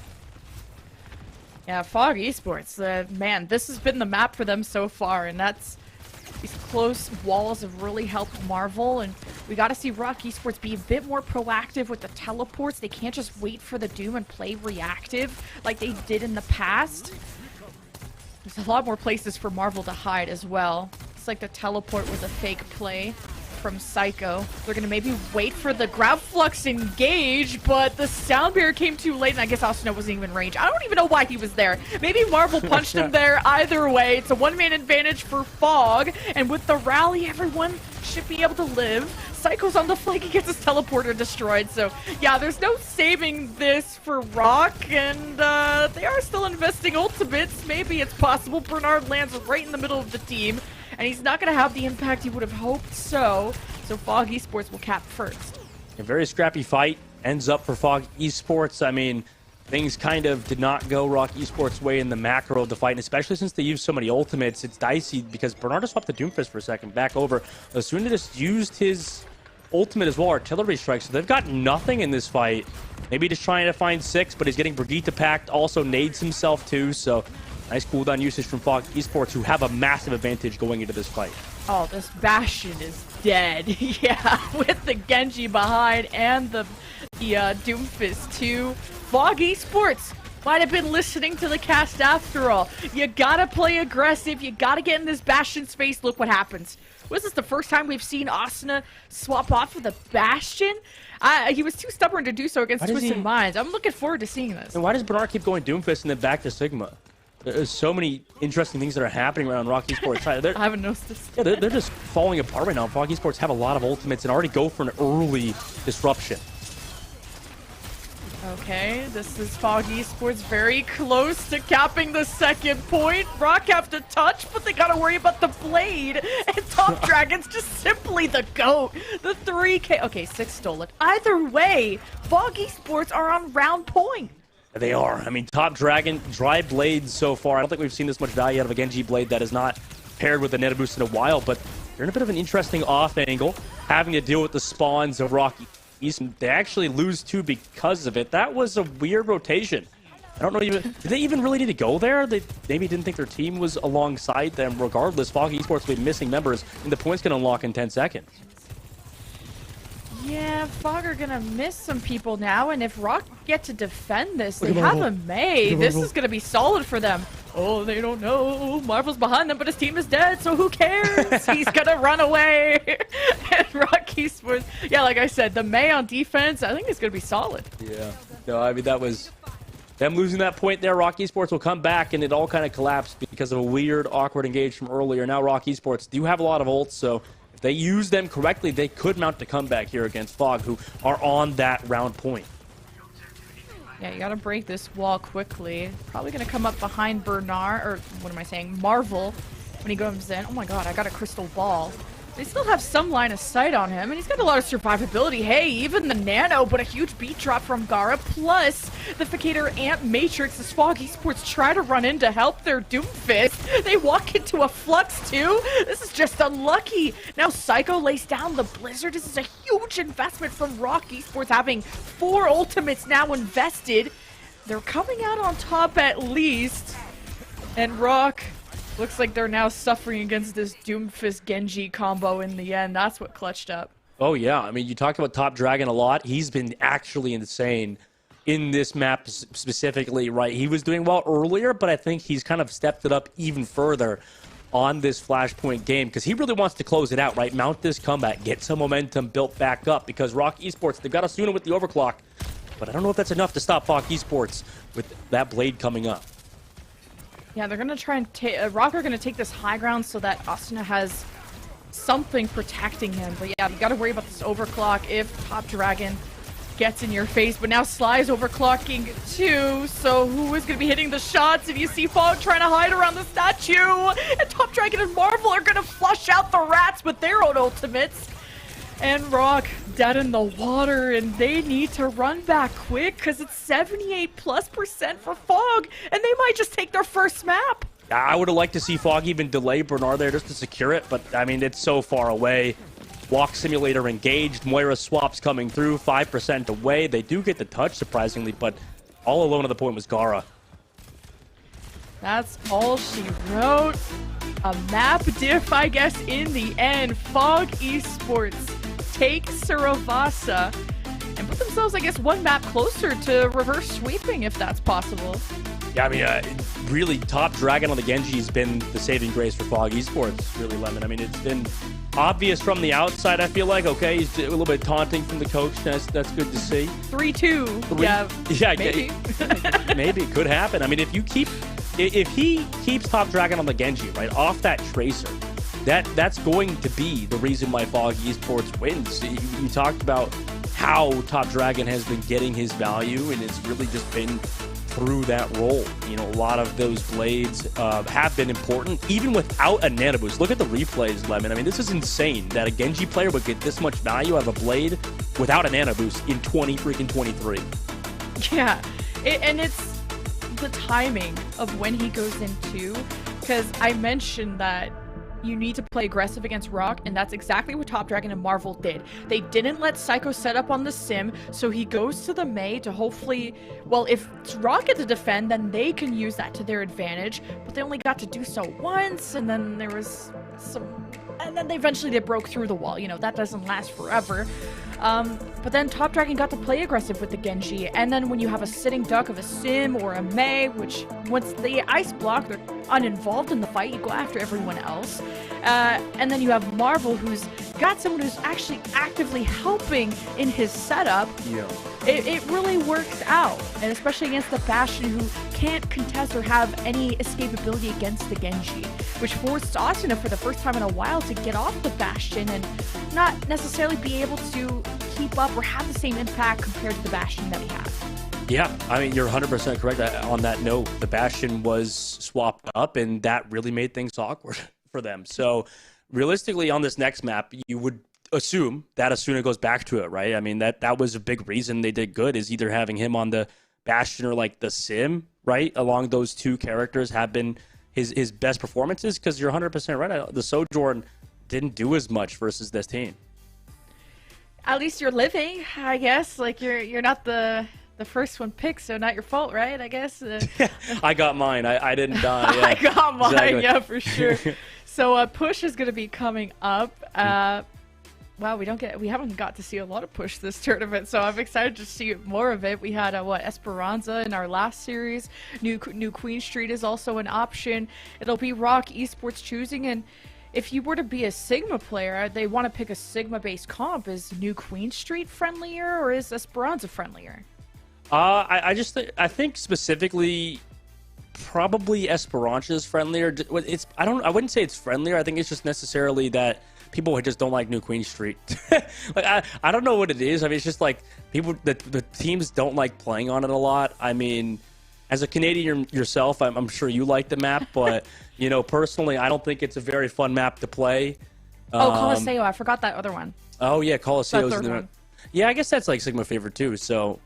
Yeah, Fog Esports, man, this has been the map for them so far, and these close walls have really helped Marvel, and we got to see Rock Esports be a bit more proactive with the teleports. They can't just wait for the Doom and play reactive like they did in the past. There's a lot more places for Marvel to hide as well. It's like the teleport was a fake play from Psycho. They're going to maybe wait for the grab flux engage, but the sound barrier came too late, and I guess Asuna wasn't even in range. I don't even know why he was there. Maybe Marvel punched him there. Either way, it's a one-man advantage for Fog, and with the rally, everyone should be able to live. Psycho's on the flank, he gets his teleporter destroyed, so yeah, there's no saving this for Rock, and they are still investing ultimates. Maybe it's possible. Bernard lands right in the middle of the team, and he's not going to have the impact he would have hoped so Fog Esports will cap first. A very scrappy fight ends up for Fog Esports. I mean, things kind of did not go Rock Esports' way in the macro of the fight, and especially since they used so many ultimates, it's dicey because Bernardo swapped the Doomfist for a second back over. Asuna just used his ultimate as well, artillery strike, so they've got nothing in this fight. Maybe just trying to find 6, but he's getting Brigitte packed, also nades himself too, so nice cooldown usage from Fog Esports, who have a massive advantage going into this fight. Oh, this Bastion is dead. Yeah, with the Genji behind and the Doomfist too. Fog Esports Might have been listening to the cast after all. You gotta play aggressive. You gotta get in this Bastion space. Look what happens. Was this the first time we've seen Asuna swap off with a Bastion? He was too stubborn to do so against Twisted Minds. I'm looking forward to seeing this. And why does Bernard keep going Doomfist and then back to Sigma? There's so many interesting things that are happening around Rock Esports. I haven't noticed this. Yeah, they're just falling apart right now. Rock Esports have a lot of ultimates and already go for an early disruption. Okay, this is Fog Esports very close to capping the second point. Rock have to touch, but they gotta worry about the blade. And Top Dragon's just simply the GOAT. The 3K. Okay, 6 stole it. Either way, Fog Esports are on round point. They are. I mean, Top Dragon, dry blades so far. I don't think we've seen this much value out of a Genji blade that is not paired with a Neta boost in a while, but they're in a bit of an interesting off angle, having to deal with the spawns of Rocky East. They actually lose 2 because of it. That was a weird rotation. I don't know even, did they even really need to go there? They maybe didn't think their team was alongside them. Regardless, Fog Esports will be missing members, and the points can unlock in 10 seconds. Yeah, Fog are gonna miss some people now, and if Rock get to defend this, they have a May. This is gonna be solid for them. Oh, they don't know. Marvel's behind them, but his team is dead, so who cares? He's gonna run away. And Rock Esports, yeah, like I said, the May on defense, I think it's gonna be solid. Yeah. No, I mean, that was them losing that point there. Rock Esports will come back, and it all kind of collapsed because of a weird, awkward engage from earlier. Now Rock Esports do have a lot of ults, so if they use them correctly, they could mount a comeback here against Fog, who are on that round point. Yeah, you gotta break this wall quickly. Probably gonna come up behind Bernard, or what am I saying, Marvel, when he goes in. Oh my god, I got a crystal ball. They still have some line of sight on him, and he's got a lot of survivability. Hey, even the Nano, but a huge beat drop from Gara, plus the Ficator Amp Matrix as Fog Esports try to run in to help their Doomfist. They walk into a Flux too. This is just unlucky. Now Psycho lays down the Blizzard. This is a huge investment from Rock Esports, having 4 ultimates now invested. They're coming out on top at least, and Rock looks like they're now suffering against this Doomfist Genji combo in the end. That's what clutched up. Oh, yeah. I mean, you talked about Top Dragon a lot. He's been actually insane in this map specifically, right? He was doing well earlier, but I think he's kind of stepped it up even further on this Flashpoint game because he really wants to close it out, right? Mount this comeback, get some momentum built back up because Rock Esports, they've got Asuna with the overclock, but I don't know if that's enough to stop Fog Esports with that blade coming up. Yeah, they're gonna try and take Rock are gonna take this high ground so that Asuna has something protecting him. But yeah, you gotta worry about this overclock if Top Dragon gets in your face. But now Sly's overclocking too, so who is gonna be hitting the shots? If you see Fog trying to hide around the statue, and Top Dragon and Marvel are gonna flush out the rats with their own ultimates. And Rock dead in the water, and they need to run back quick because it's 78+% for Fog, and they might just take their first map. I would have liked to see Fog even delay Bernard there just to secure it, but I mean, it's so far away. Walk Simulator engaged, Moira swaps coming through, 5% away. They do get the touch, surprisingly, but all alone at the point was Gara. That's all she wrote. A map diff, I guess, in the end. Fog Esports take Suravasa and put themselves, I guess, 1 map closer to reverse sweeping, if that's possible. Yeah, I mean, really, Top Dragon on the Genji has been the saving grace for Fog Esports, really, Lemon. I mean, it's been obvious from the outside, I feel like. Okay, he's a little bit taunting from the coach. That's good to see. 3-2. Yeah, maybe. Maybe. It could happen. I mean, if he keeps Top Dragon on the Genji, right, off that Tracer, that's going to be the reason why Fog Esports wins. You talked about how Top Dragon has been getting his value, and it's really just been through that role. You know, a lot of those blades have been important, even without a Nano boost. Look at the replays, Lemon. I mean, this is insane that a Genji player would get this much value out of a blade without a Nano boost in 2023. Yeah, and it's the timing of when he goes in too, because I mentioned that you need to play aggressive against Rock, and that's exactly what Top Dragon and Marvel did. They didn't let Psycho set up on the Sim, so he goes to the Mei to hopefully, well, if Rock gets to defend, then they can use that to their advantage, but they only got to do so once, and then there was some and then they broke through the wall. You know, that doesn't last forever. But then Top Dragon got to play aggressive with the Genji, and then when you have a sitting duck of a Sim or a Mei, which once they ice block, they're uninvolved in the fight, you go after everyone else. And then you have Marvel, who's got someone who's actually actively helping in his setup. Yeah. It really works out, and especially against the Bastion, who can't contest or have any escapability against the Genji, which forced Asuna for the first time in a while to get off the Bastion and not necessarily be able to keep up or have the same impact compared to the Bastion that we have. Yeah, I mean, you're 100% correct on that note. The Bastion was swapped up, and that really made things awkward for them. So, realistically, on this next map, you would assume that Asuna goes back to it, right? I mean, that was a big reason they did good, is either having him on the Bastion or like the Sim, right? Along those two characters have been his best performances, because you're 100% right. The Sojourn didn't do as much versus this team. At least you're living, I guess. Like, you're not the first one picked, so not your fault, right? I guess. I got mine. I didn't die. Yeah. I got mine, exactly. yeah, for sure. So Push is going to be coming up. Wow, we haven't got to see a lot of Push this tournament, so I'm excited to see more of it. We had Esperanza in our last series. New Queen Street is also an option. It'll be Rock Esports choosing, and if you were to be a Sigma player, they want to pick a Sigma-based comp. Is New Queen Street friendlier, or is Esperanza friendlier? I think specifically, probably Esperanza is friendlier. I wouldn't say it's friendlier. I think it's just necessarily that people just don't like New Queen Street. Like I don't know what it is. I mean, it's just like the teams don't like playing on it a lot. I mean, as a Canadian yourself, I'm sure you like the map, but you know, personally, I don't think it's a very fun map to play. Colosseo, I forgot that other one. Oh yeah, Colosseo's in the yeah, I guess that's like Sigma favorite too. So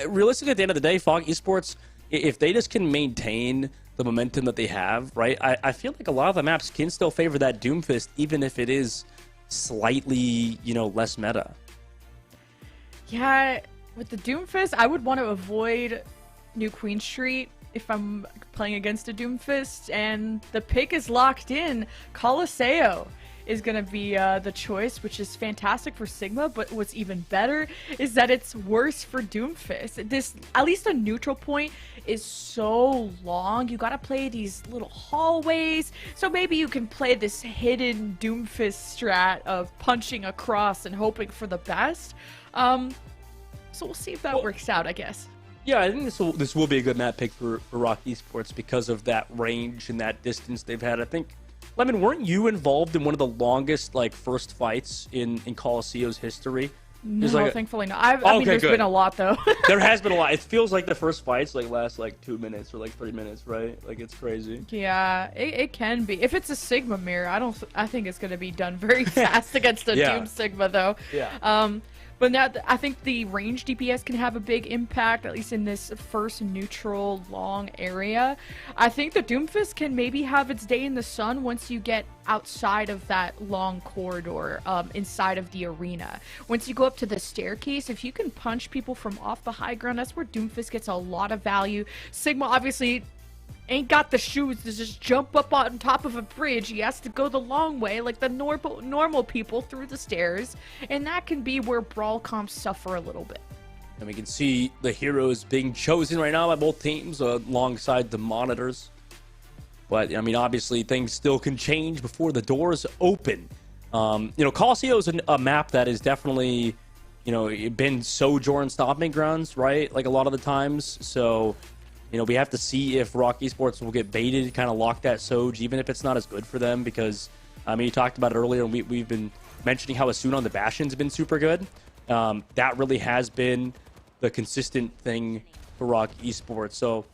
realistically, at the end of the day, Fog Esports, if they just can maintain the momentum that they have, right? I feel like a lot of the maps can still favor that Doomfist, even if it is slightly, you know, less meta. Yeah, with the Doomfist, I would want to avoid New Queen Street if I'm playing against a Doomfist, and the pick is locked in. Colosseo is going to be the choice, which is fantastic for Sigma, but what's even better is that it's worse for Doomfist. This, at least a neutral point, is so long. You got to play these little hallways, so maybe you can play this hidden Doomfist strat of punching across and hoping for the best. So we'll see if that works out, I guess. Yeah, I think this will be a good map pick for Rock Esports because of that range and that distance they've had. I think, Lemon, weren't you involved in one of the longest first fights in Colosseo's history? No, thankfully not. I mean, there's been a lot though. There has been a lot. It feels like the first fights last 2 minutes or 3 minutes, right? Like, it's crazy. Yeah, it can be. If it's a Sigma mirror, I think it's gonna be done very fast against a Doom Sigma though. Yeah. But now I think the range DPS can have a big impact, at least in this first neutral long area. I think the Doomfist can maybe have its day in the sun once you get outside of that long corridor inside of the arena. Once you go up to the staircase, if you can punch people from off the high ground, that's where Doomfist gets a lot of value. Sigma obviously ain't got the shoes to just jump up on top of a bridge. He has to go the long way like the normal people through the stairs, and that can be where brawl comps suffer a little bit. And we can see the heroes being chosen right now by both teams alongside the monitors. But, I mean, obviously things still can change before the doors open. You know, Colosseo is a map that is definitely, you know, been Sojourn stomping grounds, right? Like a lot of the times. So, you know, we have to see if Rock Esports will get baited, kind of lock that Soj, even if it's not as good for them, because, I mean, you talked about it earlier, and we've been mentioning how Asuna on the Bastion's been super good. That really has been the consistent thing for Rock Esports. So,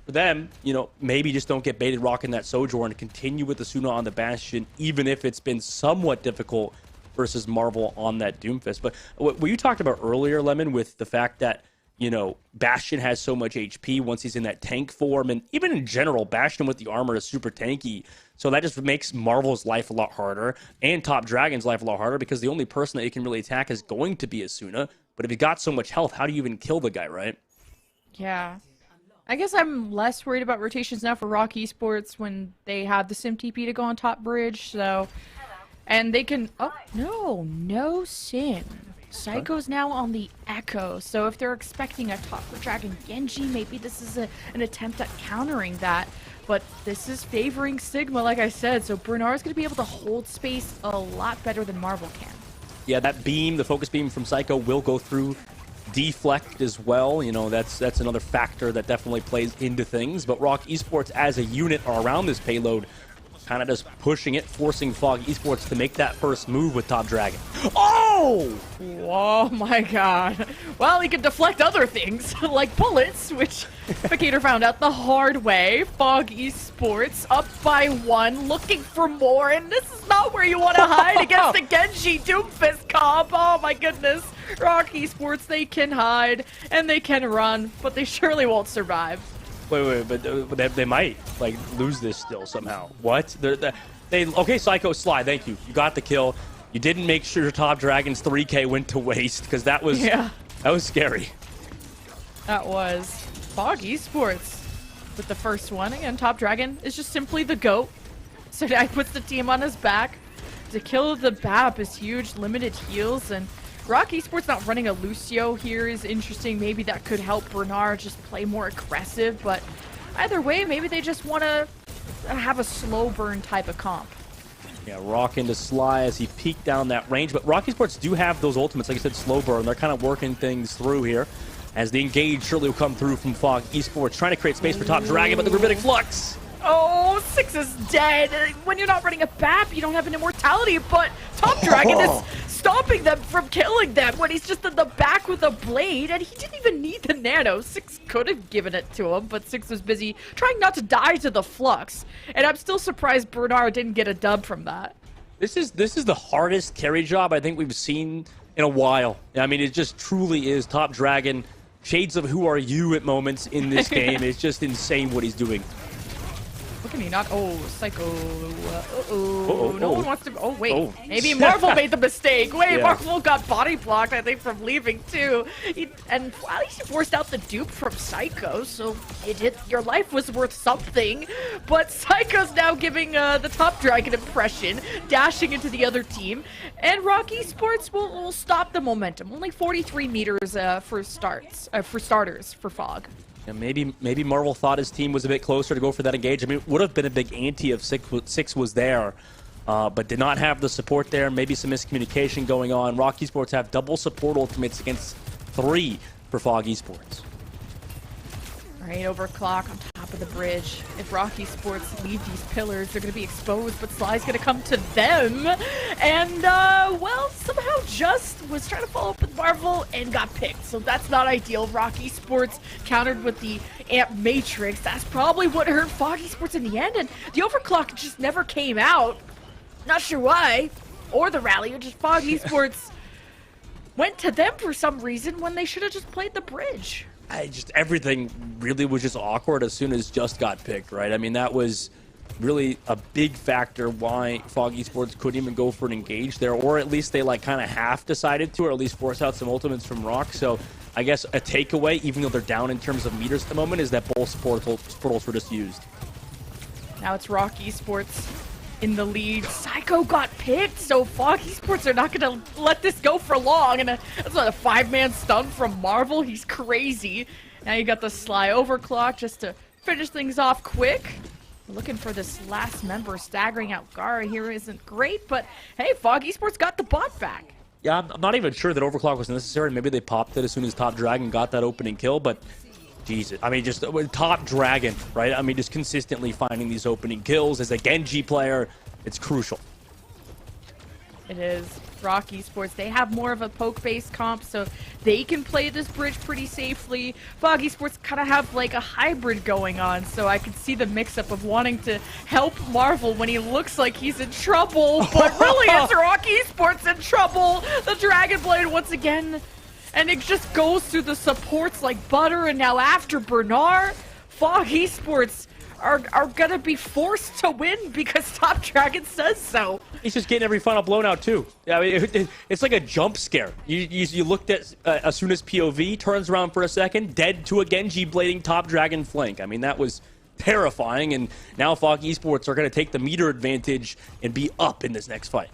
for them, you know, maybe just don't get baited rocking that Sojourn and continue with Asuna on the Bastion, even if it's been somewhat difficult versus Marvel on that Doomfist. But what you talked about earlier, Lemon, with the fact that, you know, Bastion has so much HP once he's in that tank form, and even in general, Bastion with the armor is super tanky. So that just makes Marvel's life a lot harder, and Top Dragon's life a lot harder, because the only person that he can really attack is going to be Asuna. But if he got so much health, how do you even kill the guy, right? Yeah. I guess I'm less worried about rotations now for Rock Esports when they have the Sim TP to go on top bridge, so And they can... Oh, no sin. Psycho's now on the Echo, so if they're expecting a top Dragon Genji, maybe this is an attempt at countering that. But this is favoring Sigma, like I said, so Bernard's going to be able to hold space a lot better than Marvel can. Yeah, that beam, the focus beam from Psycho will go through deflect as well. You know, that's another factor that definitely plays into things. But Rock Esports as a unit are around this payload, kind of just pushing it, forcing Fog Esports to make that first move with Top Dragon. Oh! Oh my god. Well, he can deflect other things, like bullets, which Picator found out the hard way. Fog Esports up by 1, looking for more, and this is not where you want to hide against the Genji Doomfist comp. Oh my goodness. Rock Esports, they can hide, and they can run, but they surely won't survive. Wait, but they might, like, lose this still somehow. What? Okay, Psycho slide, thank you. You got the kill. You didn't make sure your Top Dragon's 3K went to waste, because that was scary. That was Fog Esports with the first one. Again, Top Dragon is just simply the GOAT. So now he puts the team on his back. To kill the BAP is huge, limited heals, and Rock Esports not running a Lucio here is interesting. Maybe that could help Bernard just play more aggressive, but either way, maybe they just want to have a slow burn type of comp. Yeah, Rock into Sly as he peeked down that range, but Rock Esports do have those ultimates, like I said, slow burn. They're kind of working things through here as the engage surely will come through from Fog Esports, trying to create space for Top Dragon, but the Gravitic Flux. Oh, 6 is dead. When you're not running a BAP, you don't have an immortality, but Top Dragon is stopping them from killing them when he's just in the back with a blade, and he didn't even need the nano. 6 could have given it to him, but 6 was busy trying not to die to the Flux, and I'm still surprised Bernard didn't get a dub from that. This is the hardest carry job I think we've seen in a while. I mean, it just truly is Top Dragon, shades of Who Are You at moments in this game. It's just insane what he's doing. Look at me, not Psycho. No one wants to. Oh wait, maybe Marvel made the mistake. Wait, Marvel got body blocked, I think, from leaving too. And at least he forced out the dupe from Psycho, so your life was worth something. But Psycho's now giving the Top Dragon impression, dashing into the other team, and Rock Esports will stop the momentum. Only 43 meters for starters for Fog. Yeah, maybe Marvel thought his team was a bit closer to go for that engage. I mean, it would have been a big ante if 6 was there, but did not have the support there. Maybe some miscommunication going on. Rock Esports have double support ultimates against 3 for Fog Esports. Right, overclock on top of the bridge. If Rock Esports leave these pillars, they're going to be exposed, but Sly's going to come to them. And, well, somehow Just was trying to follow up with Marvel and got picked. So that's not ideal. Rock Esports countered with the Amp Matrix. That's probably what hurt Fog Esports in the end. And the overclock just never came out. Not sure why. Or the rally, or just Fog Esports went to them for some reason when they should have just played the bridge. Everything really was just awkward as soon as Just got picked, right? I mean, that was really a big factor why Fog Esports couldn't even go for an engage there, or at least they like kind of half decided to, or at least force out some ultimates from Rock. So I guess a takeaway, even though they're down in terms of meters at the moment, is that both portals were just used. Now it's Rock Esports in the lead. Psycho got picked, so Fog Esports are not going to let this go for long. And that's not a 5-man stun from Marvel. He's crazy. Now you got the Sly overclock just to finish things off quick. Looking for this last member, staggering out Gara here isn't great, but hey, Fog Esports got the bot back. Yeah, I'm not even sure that overclock was necessary. Maybe they popped it as soon as Top Dragon got that opening kill, but Jesus, I mean, just Top Dragon, right? I mean, just consistently finding these opening kills as a Genji player, it's crucial. It is. Rock Esports, they have more of a poke-based comp, so they can play this bridge pretty safely. Fog Esports kind of have like a hybrid going on, so I can see the mix-up of wanting to help Marvel when he looks like he's in trouble, but really it's Rock Esports in trouble. The Dragon Blade once again, and it just goes through the supports like butter, and now after Bernard, Fog Esports are gonna be forced to win because Top Dragon says so. He's just getting every final blown out too. I mean, it's like a jump scare. You looked at as soon as POV turns around for a second, dead to a Genji blading Top Dragon flank. I mean, that was terrifying, and now Fog Esports are going to take the meter advantage and be up in this next fight.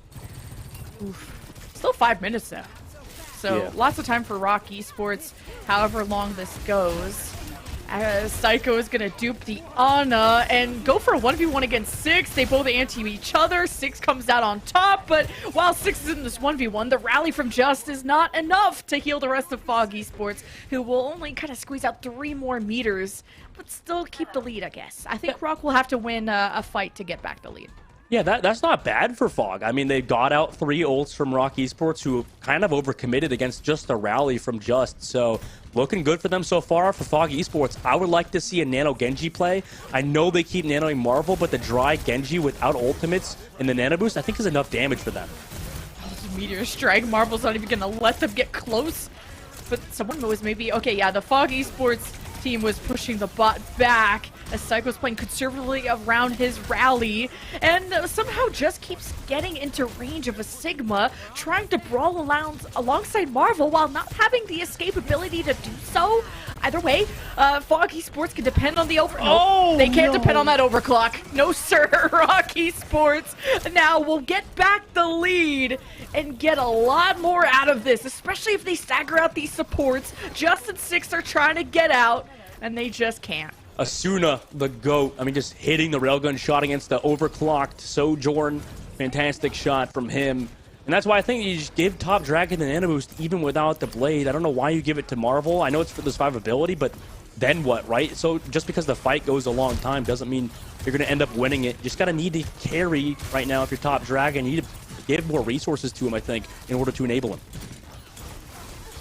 Still 5 minutes now. So Yeah. lots of time for Rock Esports, however long this goes. Psycho is going to dupe the Ana and go for a 1v1 against 6. They both anti each other. 6 comes out on top, but while 6 is in this 1v1, the rally from Just is not enough to heal the rest of Fog Esports, who will only kind of squeeze out 3 more meters, but still keep the lead, I guess. I think Rock will have to win a fight to get back the lead. Yeah, that's not bad for Fog. I mean, they got out 3 ults from Rock Esports, who kind of overcommitted against just a rally from Just. So, looking good for them so far. For Fog Esports, I would like to see a Nano Genji play. I know they keep nanoing Marvel, but the dry Genji without ultimates and the Nano Boost, I think is enough damage for them. Meteor Strike, Marvel's not even going to let them get close. But someone was maybe... Okay, yeah, the Fog Esports team was pushing the bot back as Psycho's playing conservatively around his rally, and somehow just keeps getting into range of a Sigma, trying to brawl alongside Marvel while not having the escape ability to do so. Either way, Fog Esports can depend on the they can't depend on that overclock. No, sir. Rock Esports now will get back the lead and get a lot more out of this, especially if they stagger out these supports. Just and 6 are trying to get out, and they just can't. Asuna, the GOAT. I mean, just hitting the railgun shot against the overclocked Sojourn. Fantastic shot from him. And that's why I think you just give Top Dragon the Nano Boost even without the Blade. I don't know why you give it to Marvel. I know it's for the survivability, but then what, right? So just because the fight goes a long time doesn't mean you're going to end up winning it. You just got to need to carry right now if you're Top Dragon. You need to give more resources to him, I think, in order to enable him.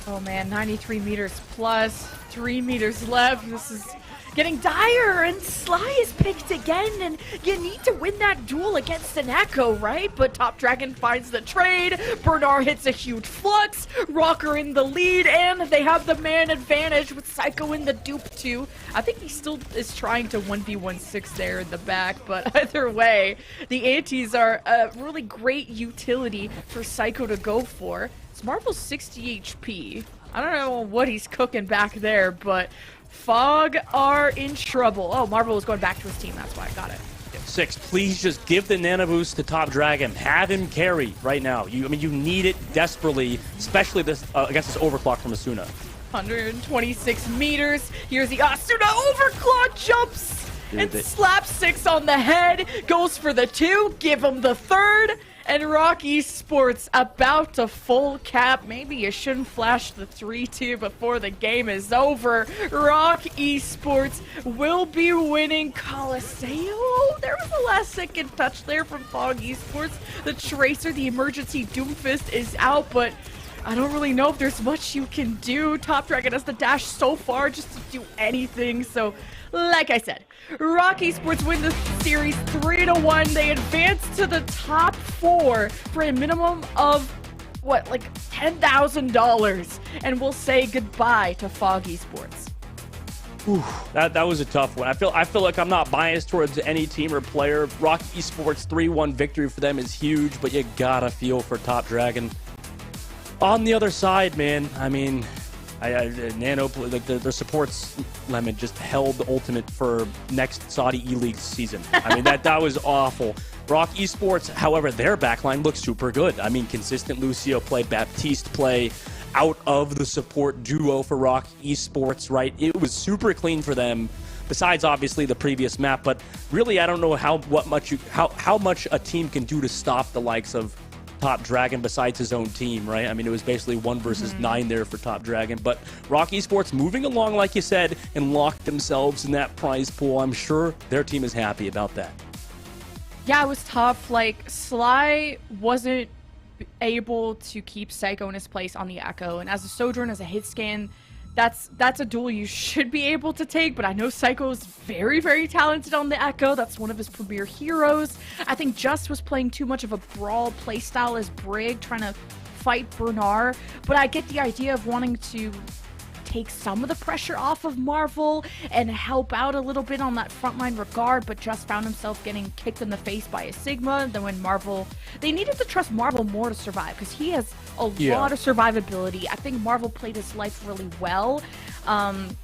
Oh man, 93 meters plus, 3 meters left. This is getting dire, and Sly is picked again, and you need to win that duel against an Echo, right? But Top Dragon finds the trade, Bernard hits a huge flux, Rocker in the lead, and they have the man advantage with Psycho in the dupe too. I think he still is trying to 1v16 there in the back, but either way, the antis are a really great utility for Psycho to go for. It's Marvel's 60 HP. I don't know what he's cooking back there, but Fog are in trouble. Oh, Marvel was going back to his team. That's why I got it. 6, please just give the Nano Boost to Top Dragon. Have him carry right now. I mean, you need it desperately, especially this against this overclock from Asuna. 126 meters. Here's the Asuna overclock jumps and slaps 6 on the head. Goes for the 2. Give him the 3rd. And Rock Esports about to full cap. Maybe you shouldn't flash the 3-2 before the game is over. Rock Esports will be winning Coliseum. There was a last second touch there from Fog Esports. The Tracer, the emergency Doomfist is out, but I don't really know if there's much you can do. Top Dragon has the dash so far just to do anything, so like I said, Rock Esports win the series 3-1. They advance to the top 4 for a minimum of, what, like $10,000. And we'll say goodbye to Fog Esports. Ooh, that was a tough one. I feel like I'm not biased towards any team or player. Rock Esports 3-1 victory for them is huge, but you gotta feel for Top Dragon. On the other side, man, I mean, Nano, like their supports lemon just held the ultimate for next Saudi eLeague season. I mean, that was awful. Rock Esports, however, their backline looks super good. I mean, consistent Lucio play, Baptiste play, out of the support duo for Rock Esports, right? It was super clean for them, besides obviously the previous map, but really I don't know how much a team can do to stop the likes of Top Dragon besides his own team, right? I mean, it was basically 1 versus 9 there for Top Dragon, but Rock Esports moving along, like you said, and locked themselves in that prize pool. I'm sure their team is happy about that. Yeah, it was tough. Like, Sly wasn't able to keep Psycho in his place on the Echo, and as a Sojourn, as a hit scan, that's a duel you should be able to take, but I know Psycho's very, very talented on the Echo. That's one of his premier heroes. I think Just was playing too much of a brawl playstyle as Brig, trying to fight Bernard, but I get the idea of wanting to take some of the pressure off of Marvel and help out a little bit on that frontline regard, but Just found himself getting kicked in the face by a Sigma. Then when Marvel, they needed to trust Marvel more to survive, because he has a lot of survivability. I think Marvel played his life really well, and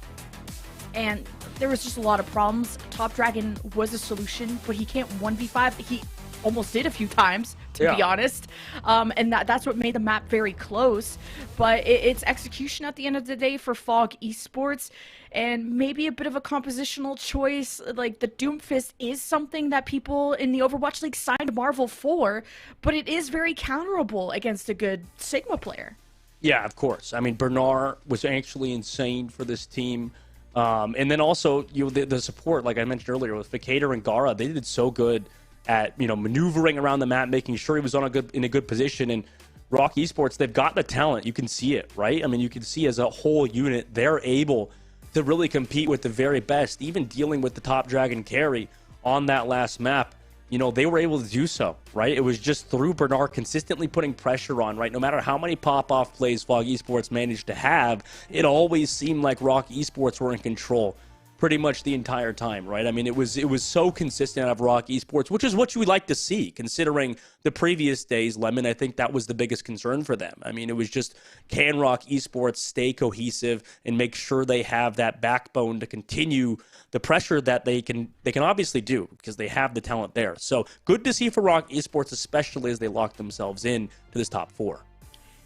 there was just a lot of problems. Top Dragon was a solution, but he can't 1v5. almost did a few times, to be honest. And that's what made the map very close. But it's execution at the end of the day for Fog Esports, and maybe a bit of a compositional choice. Like, the Doomfist is something that people in the Overwatch League signed Marvel for, but it is very counterable against a good Sigma player. Yeah, of course. I mean, Bernard was actually insane for this team. And then also, the support, like I mentioned earlier, with Vicator and Gara, they did so good at, maneuvering around the map, making sure he was in a good position. And Rock Esports, they've got the talent. You can see it, right? I mean, you can see as a whole unit, they're able to really compete with the very best, even dealing with the top Dragon carry on that last map. They were able to do so, right? It was just through Bernard consistently putting pressure on, right? No matter how many pop-off plays Fog Esports managed to have, it always seemed like Rock Esports were in control pretty much the entire time, right? I mean, it was so consistent out of Rock Esports, which is what you would like to see, considering the previous days, Lemon. I think that was the biggest concern for them. I mean, it was just, can Rock Esports stay cohesive and make sure they have that backbone to continue the pressure that they can obviously do, because they have the talent there. So good to see for Rock Esports, especially as they lock themselves in to this top 4.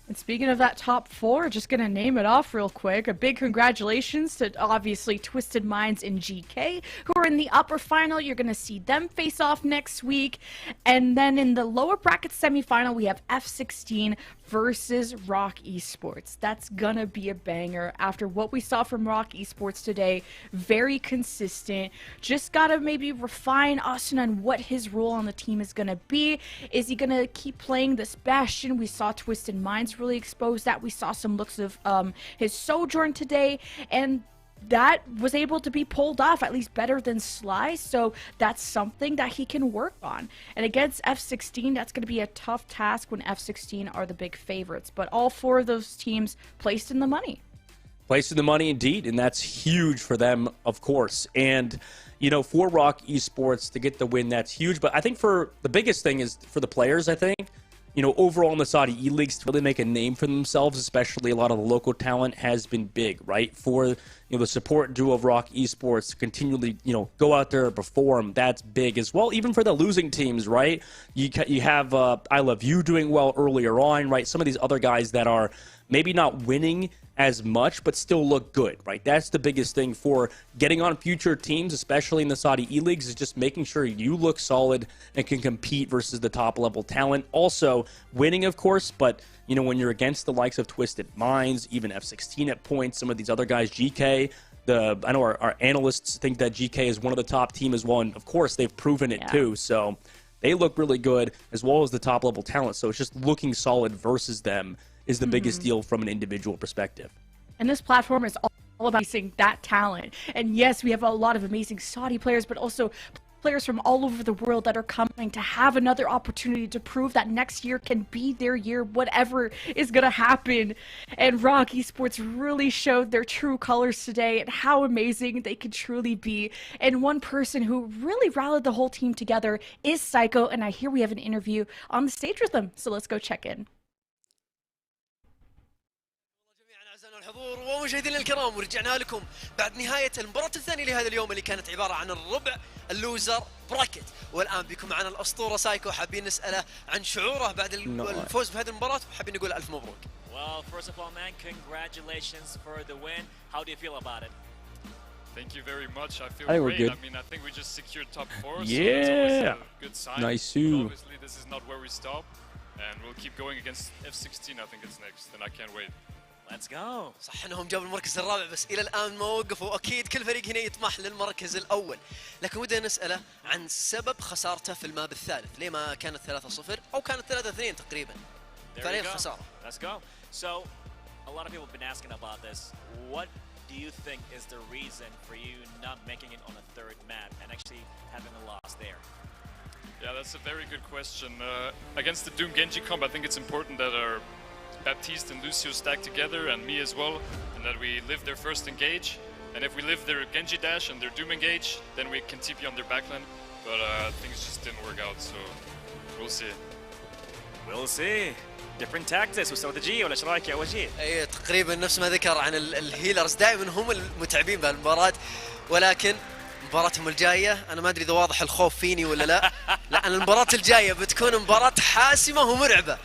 And speaking of that top 4, just going to name it off real quick. A big congratulations to, obviously, Twisted Minds and GK, who are in the upper final. You're going to see them face off next week. And then in the lower bracket semifinal, we have F16 versus Rock Esports. That's going to be a banger after what we saw from Rock Esports today. Very consistent. Just got to maybe refine Austin on what his role on the team is going to be. Is he going to keep playing this Bastion? We saw Twisted Minds really exposed that. We saw some looks of his Sojourn today, and that was able to be pulled off at least better than Sly, so that's something that he can work on. And against F16, that's going to be a tough task when F16 are the big favorites, but all 4 of those teams placed in the money. Placed in the money indeed, and that's huge for them, of course. And for Rock Esports to get the win, that's huge. But I think for the biggest thing is for the players, I think, overall in the Saudi eLeagues, to really make a name for themselves, especially a lot of the local talent, has been big, right? For the support duo of Rock Esports to continually, go out there and perform, that's big as well. Even for the losing teams, right? You have I Love You doing well earlier on, right? Some of these other guys that are maybe not winning as much, but still look good, right? That's the biggest thing for getting on future teams, especially in the Saudi eLeagues, is just making sure you look solid and can compete versus the top level talent. Also, winning, of course, but when you're against the likes of Twisted Minds, even F16 at points, some of these other guys, GK, I know our analysts think that GK is one of the top team as well, and of course they've proven it too. So they look really good, as well as the top level talent. So it's just looking solid versus them is the biggest deal from an individual perspective. And this platform is all about seeing that talent. And yes, we have a lot of amazing Saudi players, but also players from all over the world that are coming to have another opportunity to prove that next year can be their year, whatever is going to happen. And Rock Esports really showed their true colors today and how amazing they could truly be. And one person who really rallied the whole team together is Psycho, and I hear we have an interview on the stage with them. So let's go check in. الحضور ومشاهدينا الكرام، ورجعنا لكم بعد نهاية المباراة الثانية لهذا اليوم اللي كانت عبارة عن الربع اللوزر براكت. والآن بكم معنا الأسطورة سايكو، حابين نسأله عن شعوره بعد الفوز بهذه المباراة، وحابين نقول ألف مبروك. Well, first of all, man, congratulations for the win. How do you feel about it? Thank you very much. I feel great. Good. I mean, I think we just secured top 4, yeah. so it's always a good sign. Nice. Obviously, this is not where we stop, and we'll keep going against F16. I think it's next, and I can't wait. Let's go. صح انهم جابوا المركز الرابع، بس الى الان ما وقفوا. اكيد كل فريق هنا يطمح للمركز الاول، لكن ودنا نساله عن سبب خسارته في الماب الثالث. ليه ما كانت 3-0 او كانت 3-2 تقريبا؟ فريق الخساره. Let's go. So, a lot of people have been asking about this. What do you think is the reason for you not making it on a third map and actually having a loss there? Yeah, that's a very good question. Against the Doom Genji comp, I think it's important that our Baptiste and Lucio stack together, and me as well, and that we live their first engage. And if we live their Genji dash and their Doom engage, then we can TP on their backline. But things just didn't work out, so we'll see. We'll see. Different tactics واستراتيجية، ولا ايش رايك يا وجيه؟ اي تقريبا نفس ما ذكر عن الهيلرز، دائما هم المتعبين بهالمباراة، ولكن مباراتهم الجاية أنا ما أدري إذا واضح الخوف فيني ولا لا. لأن المباراة الجاية بتكون مباراة حاسمة ومرعبة.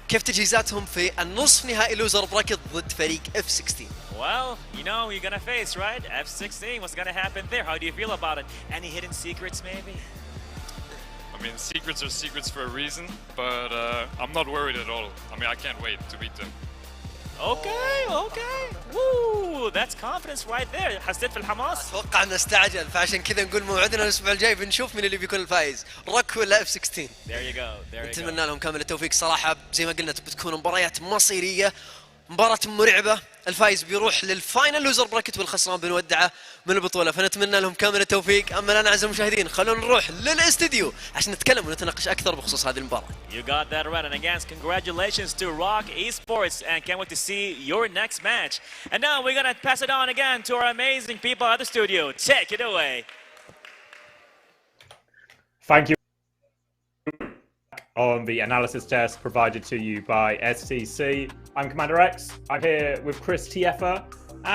كيف تجهيزاتهم في النصف نهائي لوزر براكت ضد فريق F16؟ Well, you know you're gonna face, right? F16, what's gonna happen there? How do you feel about it? Any hidden secrets, maybe? I mean, secrets are secrets for a reason, but I'm not worried at all. I mean, I can't wait to beat them. Okay. Woo, that's confidence right there. حسيت في الحماس؟ أتوقع إنه استعجل، فعشان كذا نقول موعدنا الأسبوع الجاي بنشوف من اللي بيكون الفايز، روك ولا F16. There you go. نتمنى لهم كامل التوفيق صراحة. زي ما قلنا بتكون مباريات مصيرية، مباراة مرعبة. الفايز بيروح للفاينل لوزر براكت والخسران بنودعه من البطولة، فنتمنى لهم كامل التوفيق. أما الآن أعزائي المشاهدين خلونا نروح للاستديو عشان نتكلم ونتناقش أكثر بخصوص هذه المباراة. You got that right, and again, congratulations to Rock Esports, and can't wait to see your next match. And now we're gonna pass it on again to our amazing people at the studio. Take it away. Thank you. On the analysis test provided to you by STC. I'm Commander X. I'm here with Chris TFer,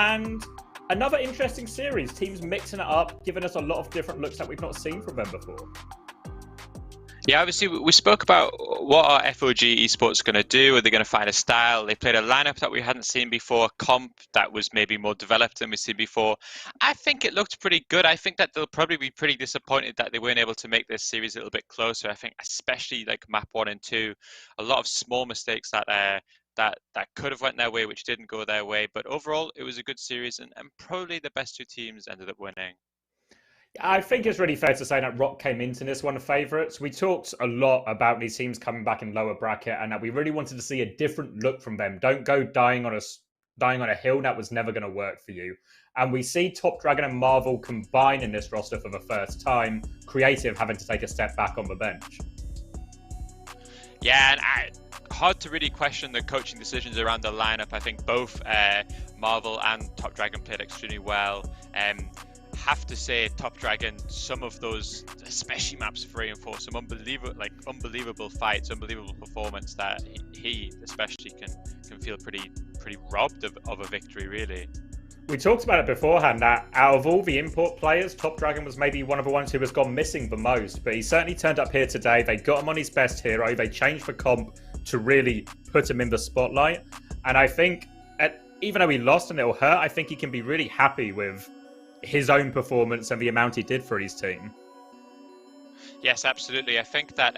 and another interesting series. Teams mixing it up, giving us a lot of different looks that we've not seen from them before. Yeah, obviously we spoke about what are FOG Esports going to do. Are they going to find a style? They played a lineup that we hadn't seen before, a comp that was maybe more developed than we've seen before. I think it looked pretty good. I think that they'll probably be pretty disappointed that they weren't able to make this series a little bit closer. I think especially like map 1 and 2, a lot of small mistakes that could have went their way, which didn't go their way. But overall, it was a good series, and probably the best two teams ended up winning. I think it's really fair to say that Rock came into this one of favourites. We talked a lot about these teams coming back in lower bracket, and that we really wanted to see a different look from them. Don't go dying on a hill. That was never going to work for you. And we see Top Dragon and Marvel combine in this roster for the first time. Creative having to take a step back on the bench. Yeah, and hard to really question the coaching decisions around the lineup. I think both Marvel and Top Dragon played extremely well. Have to say, Top Dragon, some of those, especially maps 3 and 4, some unbelievable fights, unbelievable performance that he especially can feel pretty robbed of a victory, really. We talked about it beforehand that out of all the import players, Top Dragon was maybe one of the ones who has gone missing the most, but he certainly turned up here today. They got him on his best hero. They changed the comp to really put him in the spotlight. And I think, even though he lost and it'll hurt, I think he can be really happy with his own performance and the amount he did for his team. Yes, absolutely. I think that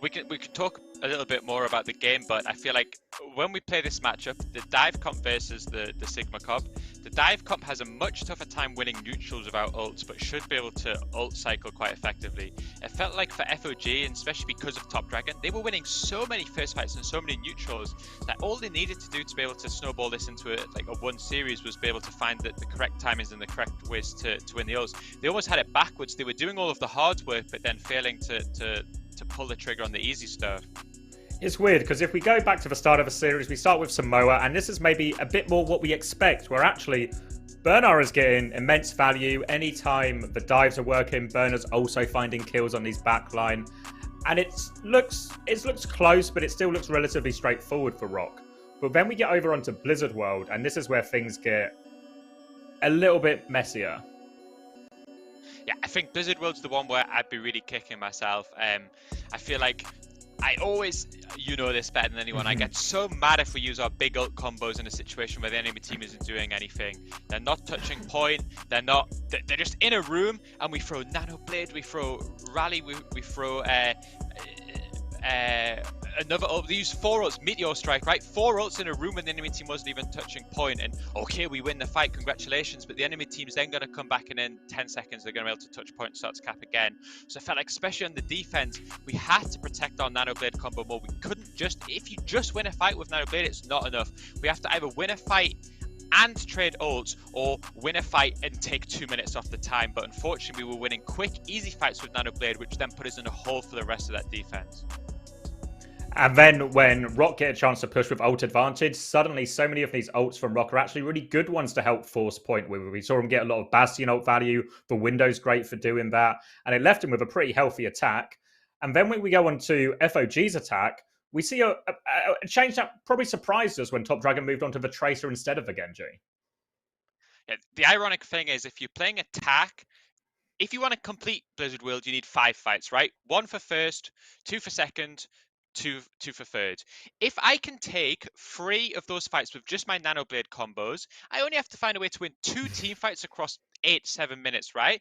we can talk a little bit more about the game, but I feel like when we play this matchup, the dive comp versus the Sigma comp, the dive comp has a much tougher time winning neutrals without ults, but should be able to ult cycle quite effectively. It felt like for FOG, and especially because of Top Dragon, they were winning so many first fights and so many neutrals that all they needed to do to be able to snowball this into a one series was be able to find the correct timings and the correct ways to win the ults. They almost had it backwards. They were doing all of the hard work, but then failing to pull the trigger on the easy stuff. It's weird because if we go back to the start of the series, we start with Samoa, and this is maybe a bit more what we expect, where actually Bernard is getting immense value. Anytime the dives are working, Bernard's also finding kills on his backline. And it looks close, but it still looks relatively straightforward for Rock. But then we get over onto Blizzard World, and this is where things get a little bit messier. Yeah, I think Blizzard World's the one where I'd be really kicking myself. I feel like I always, you know this better than anyone, I get so mad if we use our big ult combos in a situation where the enemy team isn't doing anything. They're not touching point, they're just in a room, and we throw Nano Blade, we throw Rally, we throw another ult. They use 4 ults, Meteor Strike, right? 4 ults in a room when the enemy team wasn't even touching point, and okay, we win the fight, congratulations, but the enemy team's then going to come back, and in 10 seconds they're going to be able to touch point and start to cap again. So I felt like, especially on the defense, we had to protect our Nano Blade combo more. We couldn't if you just win a fight with Nano Blade, it's not enough. We have to either win a fight and trade ults, or win a fight and take 2 minutes off the time. But unfortunately, we were winning quick, easy fights with Nano Blade, which then put us in a hole for the rest of that defense. And then when Rock get a chance to push with ult advantage, suddenly so many of these ults from Rock are actually really good ones to help force point with. We saw him get a lot of Bastion ult value. The window's great for doing that. And it left him with a pretty healthy attack. And then when we go on to FOG's attack, we see a change that probably surprised us when Top Dragon moved on to the Tracer instead of the Genji. Yeah, the ironic thing is, if you're playing attack, if you want to complete Blizzard World, you need 5 fights, right? 1 for first, 2 for second, two for third. If I can take 3 of those fights with just my Nanoblade combos, I only have to find a way to win 2 team fights across 8-7 minutes, right?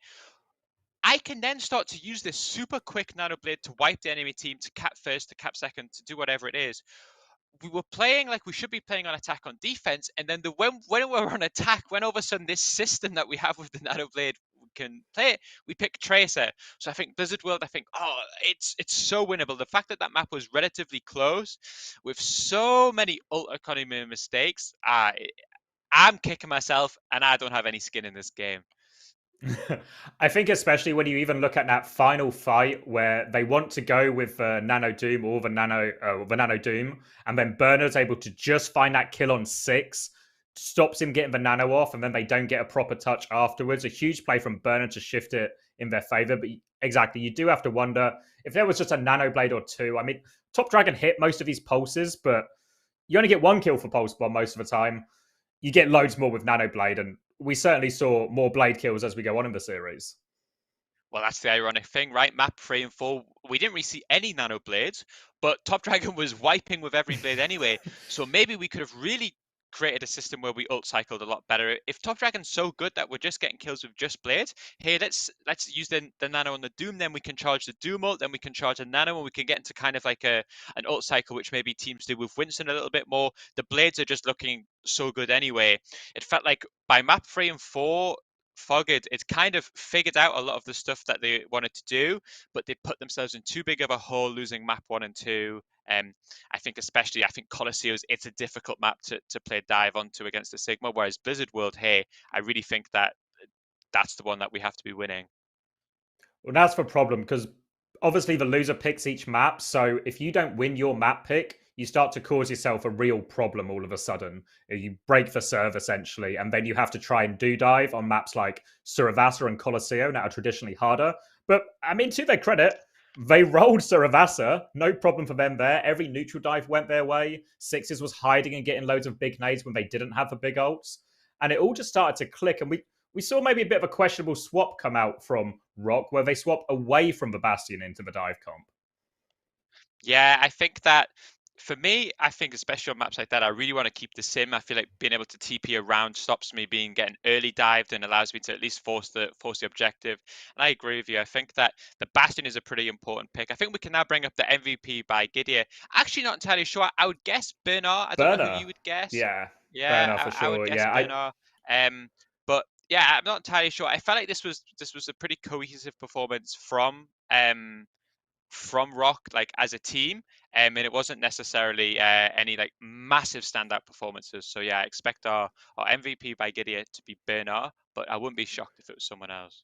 I can then start to use this super quick Nanoblade to wipe the enemy team, to cap first, to cap second, to do whatever it is. We were playing like we should be playing on attack on defense, and then when we're on attack, when all of a sudden this system that we have with the Nanoblade can play it, we pick Tracer. So I think Blizzard World, I think, it's so winnable. The fact that that map was relatively close with so many ult economy mistakes, I'm kicking myself, and I don't have any skin in this game. I think especially when you even look at that final fight where they want to go with Nano Doom or the Nano Doom, and then Burner's able to just find that kill on 6, stops him getting the Nano off, and then they don't get a proper touch afterwards. A huge play from Burner to shift it in their favor. But exactly, you do have to wonder if there was just a Nano Blade or 2. I mean, Top Dragon hit most of these pulses, but you only get 1 kill for Pulse Bomb most of the time. You get loads more with Nano Blade, and we certainly saw more Blade kills as we go on in the series. Well, that's the ironic thing, right? Map 3 and 4, we didn't really see any Nano Blades, but Top Dragon was wiping with every blade anyway. So maybe we could have really created a system where we ult cycled a lot better. If Top Dragon's so good that we're just getting kills with just blades, hey, let's use the Nano on the Doom, then we can charge the Doom ult, then we can charge a Nano, and we can get into kind of like an ult cycle, which maybe teams do with Winston a little bit more. The blades are just looking so good anyway. It felt like by map 3 and 4, Fogged, it's kind of figured out a lot of the stuff that they wanted to do, but they put themselves in too big of a hole losing map 1 and 2. I think Colosseo's, it's a difficult map to play dive onto against the Sigma, whereas Blizzard World, hey, I really think that that's the one that we have to be winning. Well, that's the problem, because obviously the loser picks each map, so if you don't win your map pick, you start to cause yourself a real problem all of a sudden. You break the serve, essentially, and then you have to try and do dive on maps like Suravasa and Colosseo that are traditionally harder. But, I mean, to their credit, they rolled Suravasa. No problem for them there. Every neutral dive went their way. Sixes was hiding and getting loads of big nades when they didn't have the big ults. And it all just started to click, and we saw maybe a bit of a questionable swap come out from Rock, where they swapped away from the Bastion into the dive comp. Yeah, I think that for me, I think especially on maps like that, I really want to keep the sim. I feel like being able to TP around stops me getting early dived and allows me to at least force the objective. And I agree with you. I think that the Bastion is a pretty important pick. I think we can now bring up the MVP by Gideon. Actually, not entirely sure. I would guess Bernard. I don't know who you would guess. Yeah, Bernard for sure. I would guess Bernard. But yeah, I'm not entirely sure. I felt like this was a pretty cohesive performance from Rock, like as a team, and it wasn't necessarily any like massive standout performances. So yeah, I expect our MVP by Gideon to be Bernard, but I wouldn't be shocked if it was someone else.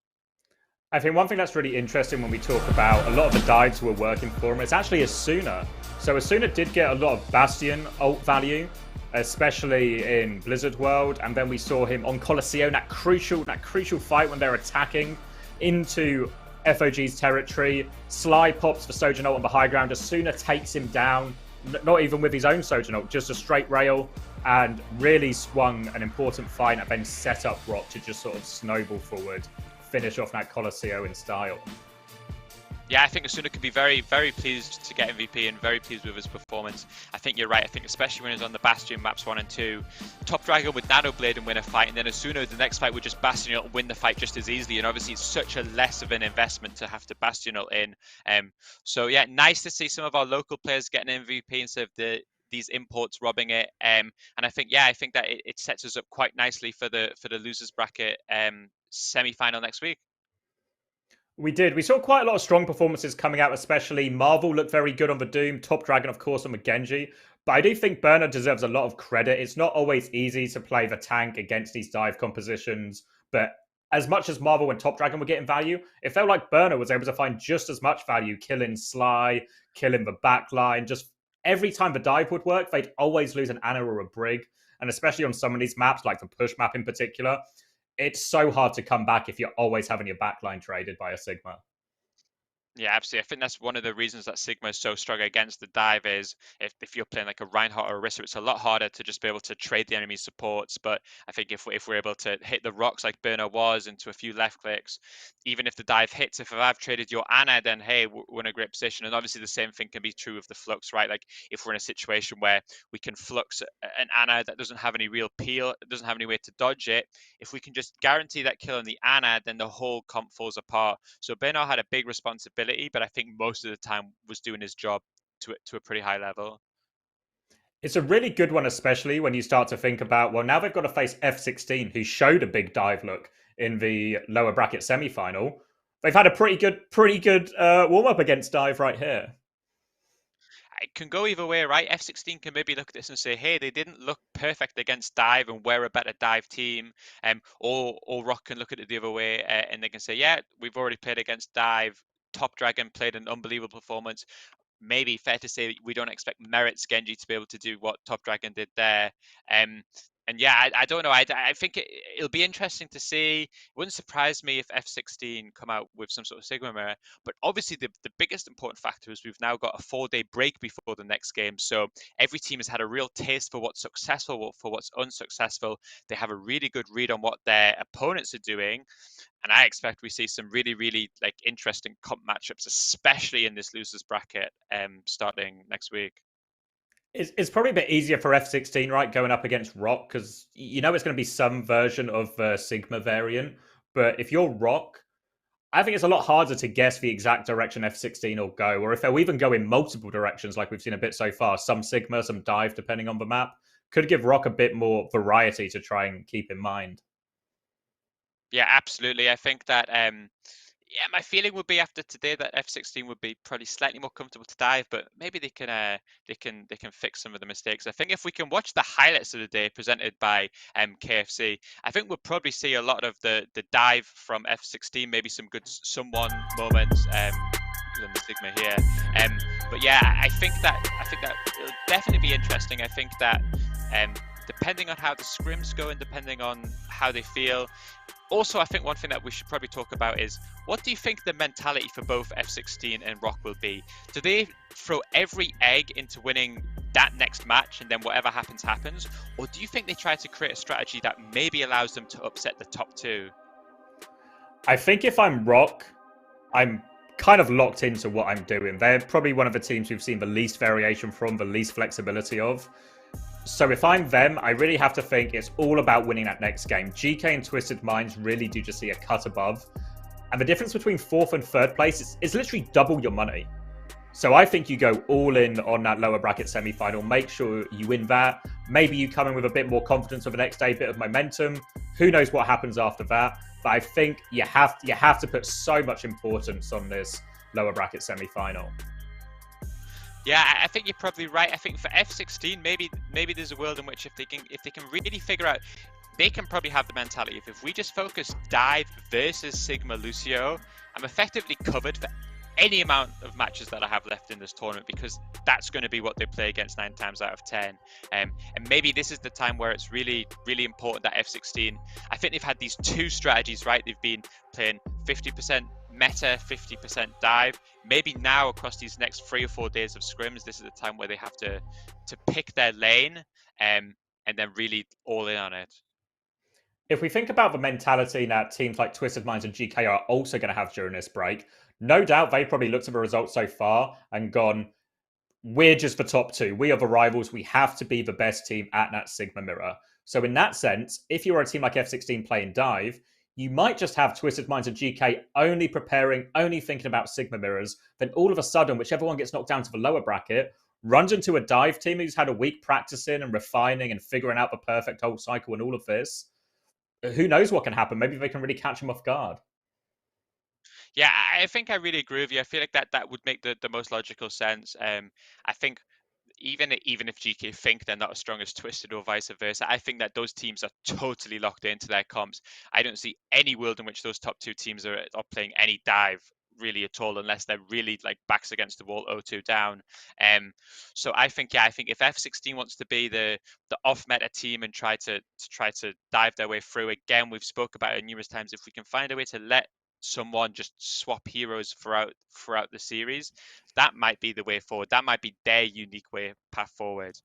I think one thing that's really interesting when we talk about a lot of the dives who are working for him, it's actually Asuna. So Asuna did get a lot of Bastion ult value, especially in Blizzard World, and then we saw him on Colosseo, that crucial fight when they're attacking into FOG's territory. Sly pops for Sojourn ult on the high ground. Asuna takes him down, not even with his own Sojourn ult, just a straight rail, and really swung an important fight and then set up Rock to just sort of snowball forward, finish off that Colosseo in style. Yeah, I think Asuna could be very, very pleased to get MVP and very pleased with his performance. I think you're right. I think especially when he's on the Bastion maps 1 and 2, Top Dragon would Nanoblade and win a fight, and then Asuna, the next fight, would just Bastion ult and win the fight just as easily. And obviously, it's such a less of an investment to have to Bastion ult in. So yeah, nice to see some of our local players getting MVP instead of these imports robbing it. And I think that it sets us up quite nicely for the losers bracket semi-final next week. We did. We saw quite a lot of strong performances coming out, especially Marvel looked very good on the Doom, Top Dragon, of course, on the Genji. But I do think Bernard deserves a lot of credit. It's not always easy to play the tank against these dive compositions, but as much as Marvel and Top Dragon were getting value, it felt like Bernard was able to find just as much value, killing Sly, killing the backline. Just every time the dive would work, they'd always lose an Ana or a Brig. And especially on some of these maps, like the push map in particular, it's so hard to come back if you're always having your backline traded by a Sigma. Yeah, absolutely. I think that's one of the reasons that Sigma is so strong against the dive is if you're playing like a Reinhardt or a Orisa, it's a lot harder to just be able to trade the enemy supports. But I think if we're able to hit the rocks like Burner was into a few left clicks, even if the dive hits, if I've traded your Ana, then hey, we're in a great position. And obviously the same thing can be true of the Flux, right? Like if we're in a situation where we can Flux an Ana that doesn't have any real peel, doesn't have any way to dodge it, if we can just guarantee that kill on the Ana, then the whole comp falls apart. So Bernard had a big responsibility, but I think most of the time was doing his job to a pretty high level. It's a really good one, especially when you start to think about, well, now they've got to face F16, who showed a big dive look in the lower bracket semi-final. They've had a pretty good warm-up against dive right here. It can go either way, right? F16 can maybe look at this and say, hey, they didn't look perfect against dive and we're a better dive team. Or Rock can look at it the other way and they can say, yeah, we've already played against dive. Top Dragon played an unbelievable performance. Maybe fair to say we don't expect Merit's Genji to be able to do what Top Dragon did there. And yeah, I don't know. I think it'll be interesting to see. It wouldn't surprise me if F16 come out with some sort of Sigma mirror. But obviously, the biggest important factor is we've now got a 4-day break before the next game. So every team has had a real taste for what's successful, for what's unsuccessful. They have a really good read on what their opponents are doing. And I expect we see some really, really like interesting comp matchups, especially in this losers bracket, starting next week. It's probably a bit easier for F16, right, going up against Rock, because you know it's going to be some version of the Sigma variant. But if you're Rock, I think it's a lot harder to guess the exact direction F16 will go, or if they'll even go in multiple directions, like we've seen a bit so far. Some Sigma, some dive, depending on the map. Could give Rock a bit more variety to try and keep in mind. Yeah, absolutely. I think that yeah, my feeling would be after today that F16 would be probably slightly more comfortable to dive, but maybe they can fix some of the mistakes. I think if we can watch the highlights of the day presented by KFC, I think we'll probably see a lot of the dive from F16, maybe some good someone moments on the Sigma here. But yeah, I think that it'll definitely be interesting. I think that depending on how the scrims go and depending on how they feel. Also, I think one thing that we should probably talk about is, what do you think the mentality for both F16 and Rock will be? Do they throw every egg into winning that next match and then whatever happens, happens? Or do you think they try to create a strategy that maybe allows them to upset the top two? I think if I'm Rock, I'm kind of locked into what I'm doing. They're probably one of the teams we've seen the least variation from, the least flexibility of. So if I'm them, I really have to think it's all about winning that next game. GK and Twisted Minds really do just see a cut above. And the difference between 4th and 3rd place is literally double your money. So I think you go all in on that lower bracket semi-final. Make sure you win that. Maybe you come in with a bit more confidence for the next day, a bit of momentum. Who knows what happens after that? But I think you have to put so much importance on this lower bracket semi-final. Yeah, I think you're probably right. I think for F16, maybe there's a world in which if they can really figure out, they can probably have the mentality of, if we just focus dive versus Sigma Lucio, I'm effectively covered for any amount of matches that I have left in this tournament, because that's going to be what they play against 9 times out of 10. And maybe this is the time where it's really, really important that F16, I think they've had these two strategies, right? They've been playing 50% meta, 50% dive. Maybe now across these next 3 or 4 days of scrims, this is the time where they have to pick their lane and then really all in on it. If we think about the mentality that teams like Twisted Minds and GK are also going to have during this break, no doubt they probably looked at the results so far and gone, we're just the top 2. We are the rivals. We have to be the best team at that Sigma mirror. So in that sense, if you're a team like F16 playing dive, you might just have Twisted Minds and GK only preparing, only thinking about Sigma mirrors. Then all of a sudden, whichever one gets knocked down to the lower bracket, runs into a dive team who's had a week practicing and refining and figuring out the perfect ult cycle and all of this. Who knows what can happen? Maybe they can really catch them off guard. Yeah, I think I really agree with you. I feel like that would make the most logical sense. I think even if GK think they're not as strong as Twisted or vice versa, I think that those teams are totally locked into their comps. I don't see any world in which those top 2 teams are playing any dive really at all, unless they're really like backs against the wall, 0-2 down. So I think if F16 wants to be the off meta team and try to dive their way through, again, we've spoke about it numerous times, if we can find a way to let someone, just swap heroes throughout the series. That might be the way forward. That might be their unique path forward.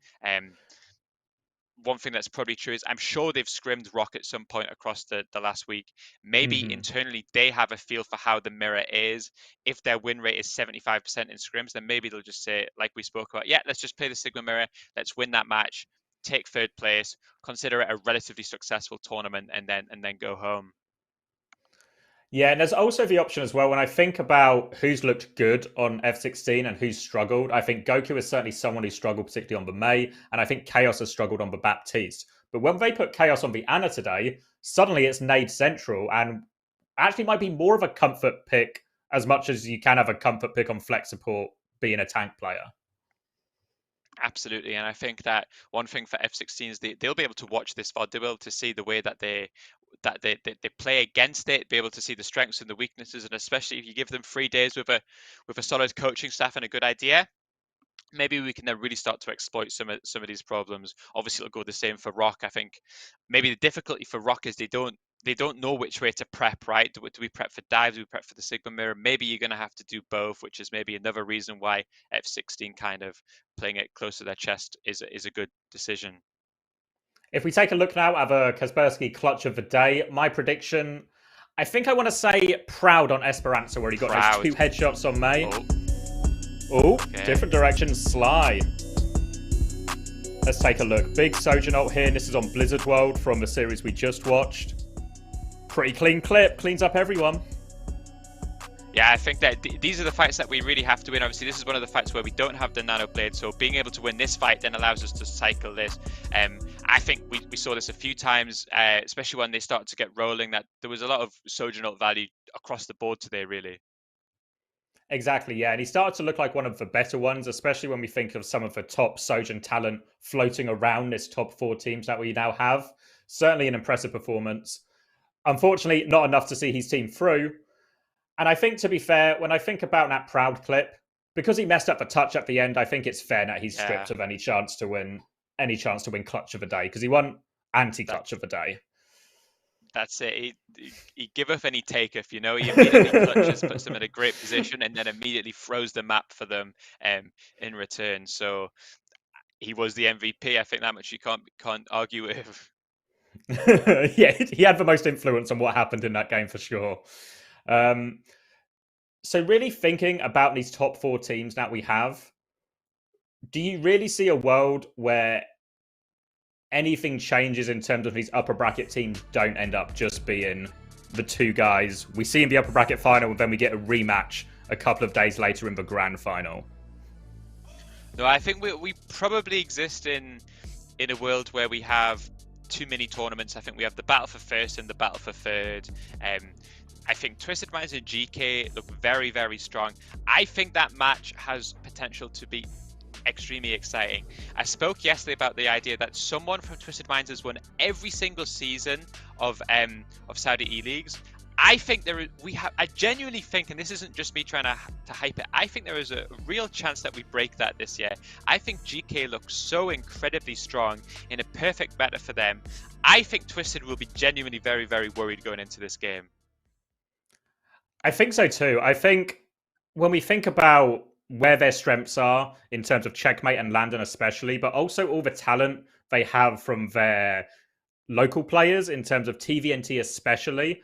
One thing that's probably true is I'm sure they've scrimmed Rock at some point across the last week. Maybe internally they have a feel for how the mirror is. If their win rate is 75% in scrims, then maybe they'll just say, like we spoke about, yeah, let's just play the Sigma mirror. Let's win that match, take third place, consider it a relatively successful tournament, and then go home. Yeah, and there's also the option as well. When I think about who's looked good on F16 and who's struggled, I think Goku is certainly someone who struggled, particularly on the Mei, and I think Chaos has struggled on the Baptiste. But when they put Chaos on the Anna today, suddenly it's Nade Central, and actually might be more of a comfort pick as much as you can have a comfort pick on Flex Support being a tank player. Absolutely, and I think that one thing for F16 is they'll be able to watch this VOD. They'll be able to see the way that they play against it, be able to see the strengths and the weaknesses, and especially if you give them 3 days with a solid coaching staff and a good idea, maybe we can then really start to exploit some of these problems. Obviously, it'll go the same for Rock. I think maybe the difficulty for Rock is they don't know which way to prep, right? Do we prep for dives? Do we prep for the Sigma mirror? Maybe you're going to have to do both, which is maybe another reason why F16 kind of playing it close to their chest is a good decision. If we take a look now at the Kaspersky clutch of the day, my prediction, I think I want to say Proud on Esperanza, where he got those 2 headshots on Mei. Oh, okay. Different direction, Sly. Let's take a look. Big Sojourn ult here. This is on Blizzard World from the series we just watched. Pretty clean clip, cleans up everyone. Yeah, I think that these are the fights that we really have to win. Obviously, this is one of the fights where we don't have the nano blade, so being able to win this fight then allows us to cycle this. I think we saw this a few times, especially when they started to get rolling, that there was a lot of Sojourn ult value across the board today, really. Exactly, yeah. And he started to look like one of the better ones, especially when we think of some of the top Sojourn talent floating around this top 4 teams that we now have. Certainly an impressive performance. Unfortunately, not enough to see his team through. And I think, to be fair, when I think about that Proud clip, because he messed up the touch at the end, I think it's fair that he's stripped of any chance to win clutch of the day, because he won anti-clutch of the day. That's it. He giveth and he taketh, you know. He immediately clutches, puts them in a great position, and then immediately throws the map for them in return. So he was the MVP. I think that much you can't argue with. Yeah, he had the most influence on what happened in that game for sure. So really thinking about these top 4 teams that we have, do you really see a world where anything changes in terms of these upper bracket teams don't end up just being the 2 guys we see in the upper bracket final, and then we get a rematch a couple of days later in the grand final? No, I think we probably exist in a world where we have too many tournaments. I think we have the battle for first and the battle for third. I think Twisted Minds and GK look very, very strong. I think that match has potential to be extremely exciting. I spoke yesterday about the idea that someone from Twisted Minds has won every single season of Saudi eLeagues. I think I genuinely think, and this isn't just me trying to hype it, I think there is a real chance that we break that this year. I think GK looks so incredibly strong in a perfect meta for them. I think Twisted will be genuinely very, very worried going into this game. I think so too. I think when we think about where their strengths are in terms of Checkmate and Landon especially, but also all the talent they have from their local players in terms of TVNT especially,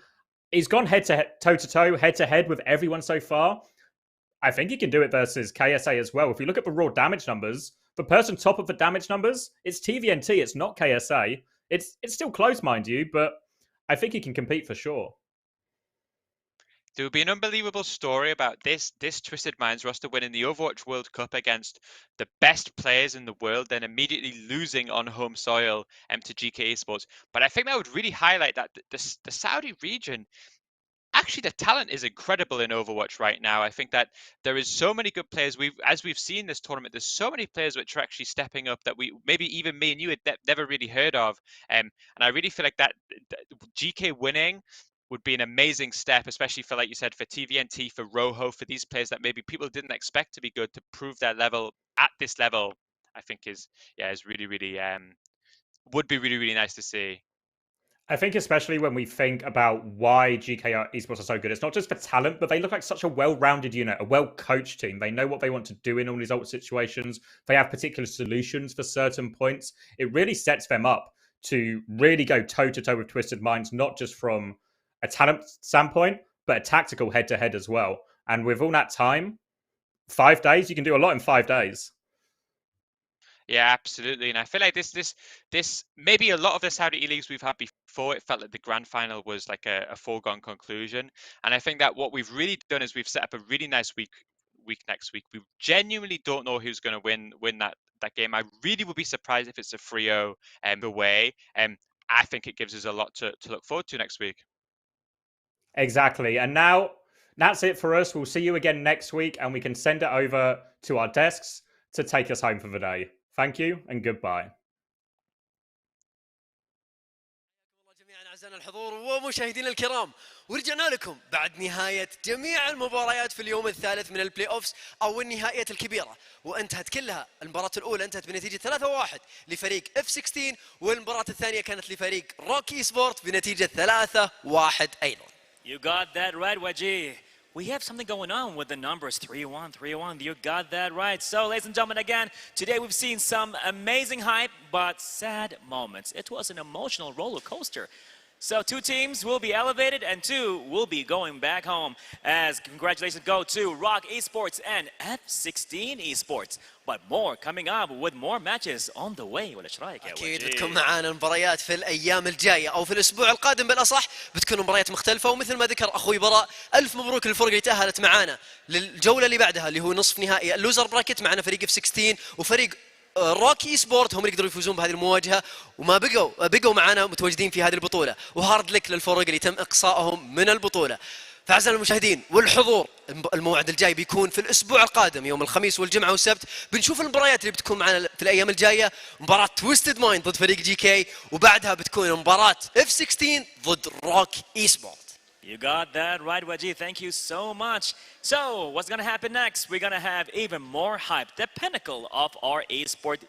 he's gone toe-to-toe, head-to-head with everyone so far. I think he can do it versus KSA as well. If you look at the raw damage numbers, the person top of the damage numbers, it's TVNT, it's not KSA. It's still close, mind you, but I think he can compete for sure. There would be an unbelievable story about this Twisted Minds roster winning the Overwatch World Cup against the best players in the world, then immediately losing on home soil to GK Esports. But I think that would really highlight that the Saudi region, actually the talent is incredible in Overwatch right now. I think that there is so many good players. As we've seen this tournament, there's so many players which are actually stepping up that we, maybe even me and you, had never really heard of. And I really feel like that GK winning would be an amazing step, especially for, like you said, for TVNT, for Rojo, for these players that maybe people didn't expect to be good, to prove their level at this level. I think is really, really would be really, really nice to see. I think especially when we think about why GK esports are so good, it's not just for talent, but they look like such a well-rounded unit, a well-coached team. They know what they want to do in all these situations. They have particular solutions for certain points. It really sets them up to really go toe-to-toe with Twisted Minds, not just from a talent standpoint, but a tactical head-to-head as well. And with all that time, 5 days, you can do a lot in 5 days. Yeah, absolutely. And I feel like this maybe a lot of the Saudi eLeagues we've had before, it felt like the grand final was like a foregone conclusion. And I think that what we've really done is we've set up a really nice week next week. We genuinely don't know who's going to win that game. I really would be surprised if it's a 3-0 away. I think it gives us a lot to look forward to next week. Exactly. And now that's it for us. We'll see you again next week, and we can send it over to our desks to take us home for the day. Thank you and goodbye. أعزائنا الحضور ومشاهدينا الكرام، ورجعنا لكم بعد نهاية جميع المباريات في اليوم الثالث من البلاي أوفس أو النهائيات الكبيرة، وانتهت كلها. المباراة الأولى انتهت بنتيجة 3-1 لفريق F16، والمباراة الثانية كانت لفريق روكي سبورت بنتيجة 3-1 أيضا. You got that right, Wajih. We have something going on with the numbers 3-1, 3-1. You got that right. So, ladies and gentlemen, again, today we've seen some amazing hype, but sad moments. It was an emotional roller coaster. So 2 teams will be elevated and 2 will be going back home. As congratulations go to Rock Esports and F16 Esports. But more coming up with more matches on the way. ولا ايش رايك يا وجيه؟ أكيد بتكون معانا مباريات في الأيام الجاية أو في الأسبوع القادم بالأصح، بتكون مباريات مختلفة. ومثل ما ذكر أخوي براء، ألف مبروك للفرق اللي تأهلت معانا للجولة اللي بعدها اللي هو نصف نهائي اللوزر براكت. معنا فريق F16 وفريق روكي سبورت، هم اللي يقدروا يفوزون بهذه المواجهه، وما بقوا معنا متواجدين في هذه البطوله. وهارد لك للفرق اللي تم اقصائهم من البطوله. فاعزائنا المشاهدين والحضور، الموعد الجاي بيكون في الاسبوع القادم يوم الخميس والجمعه والسبت. بنشوف المباريات اللي بتكون معنا في الايام الجايه. مباراه تويستد مايند ضد فريق GK، وبعدها بتكون مباراه F16 ضد روك اي سبورت. You got that right, Wajih. Thank you so much. So, what's going to happen next? We're going to have even more hype, the pinnacle of our eSport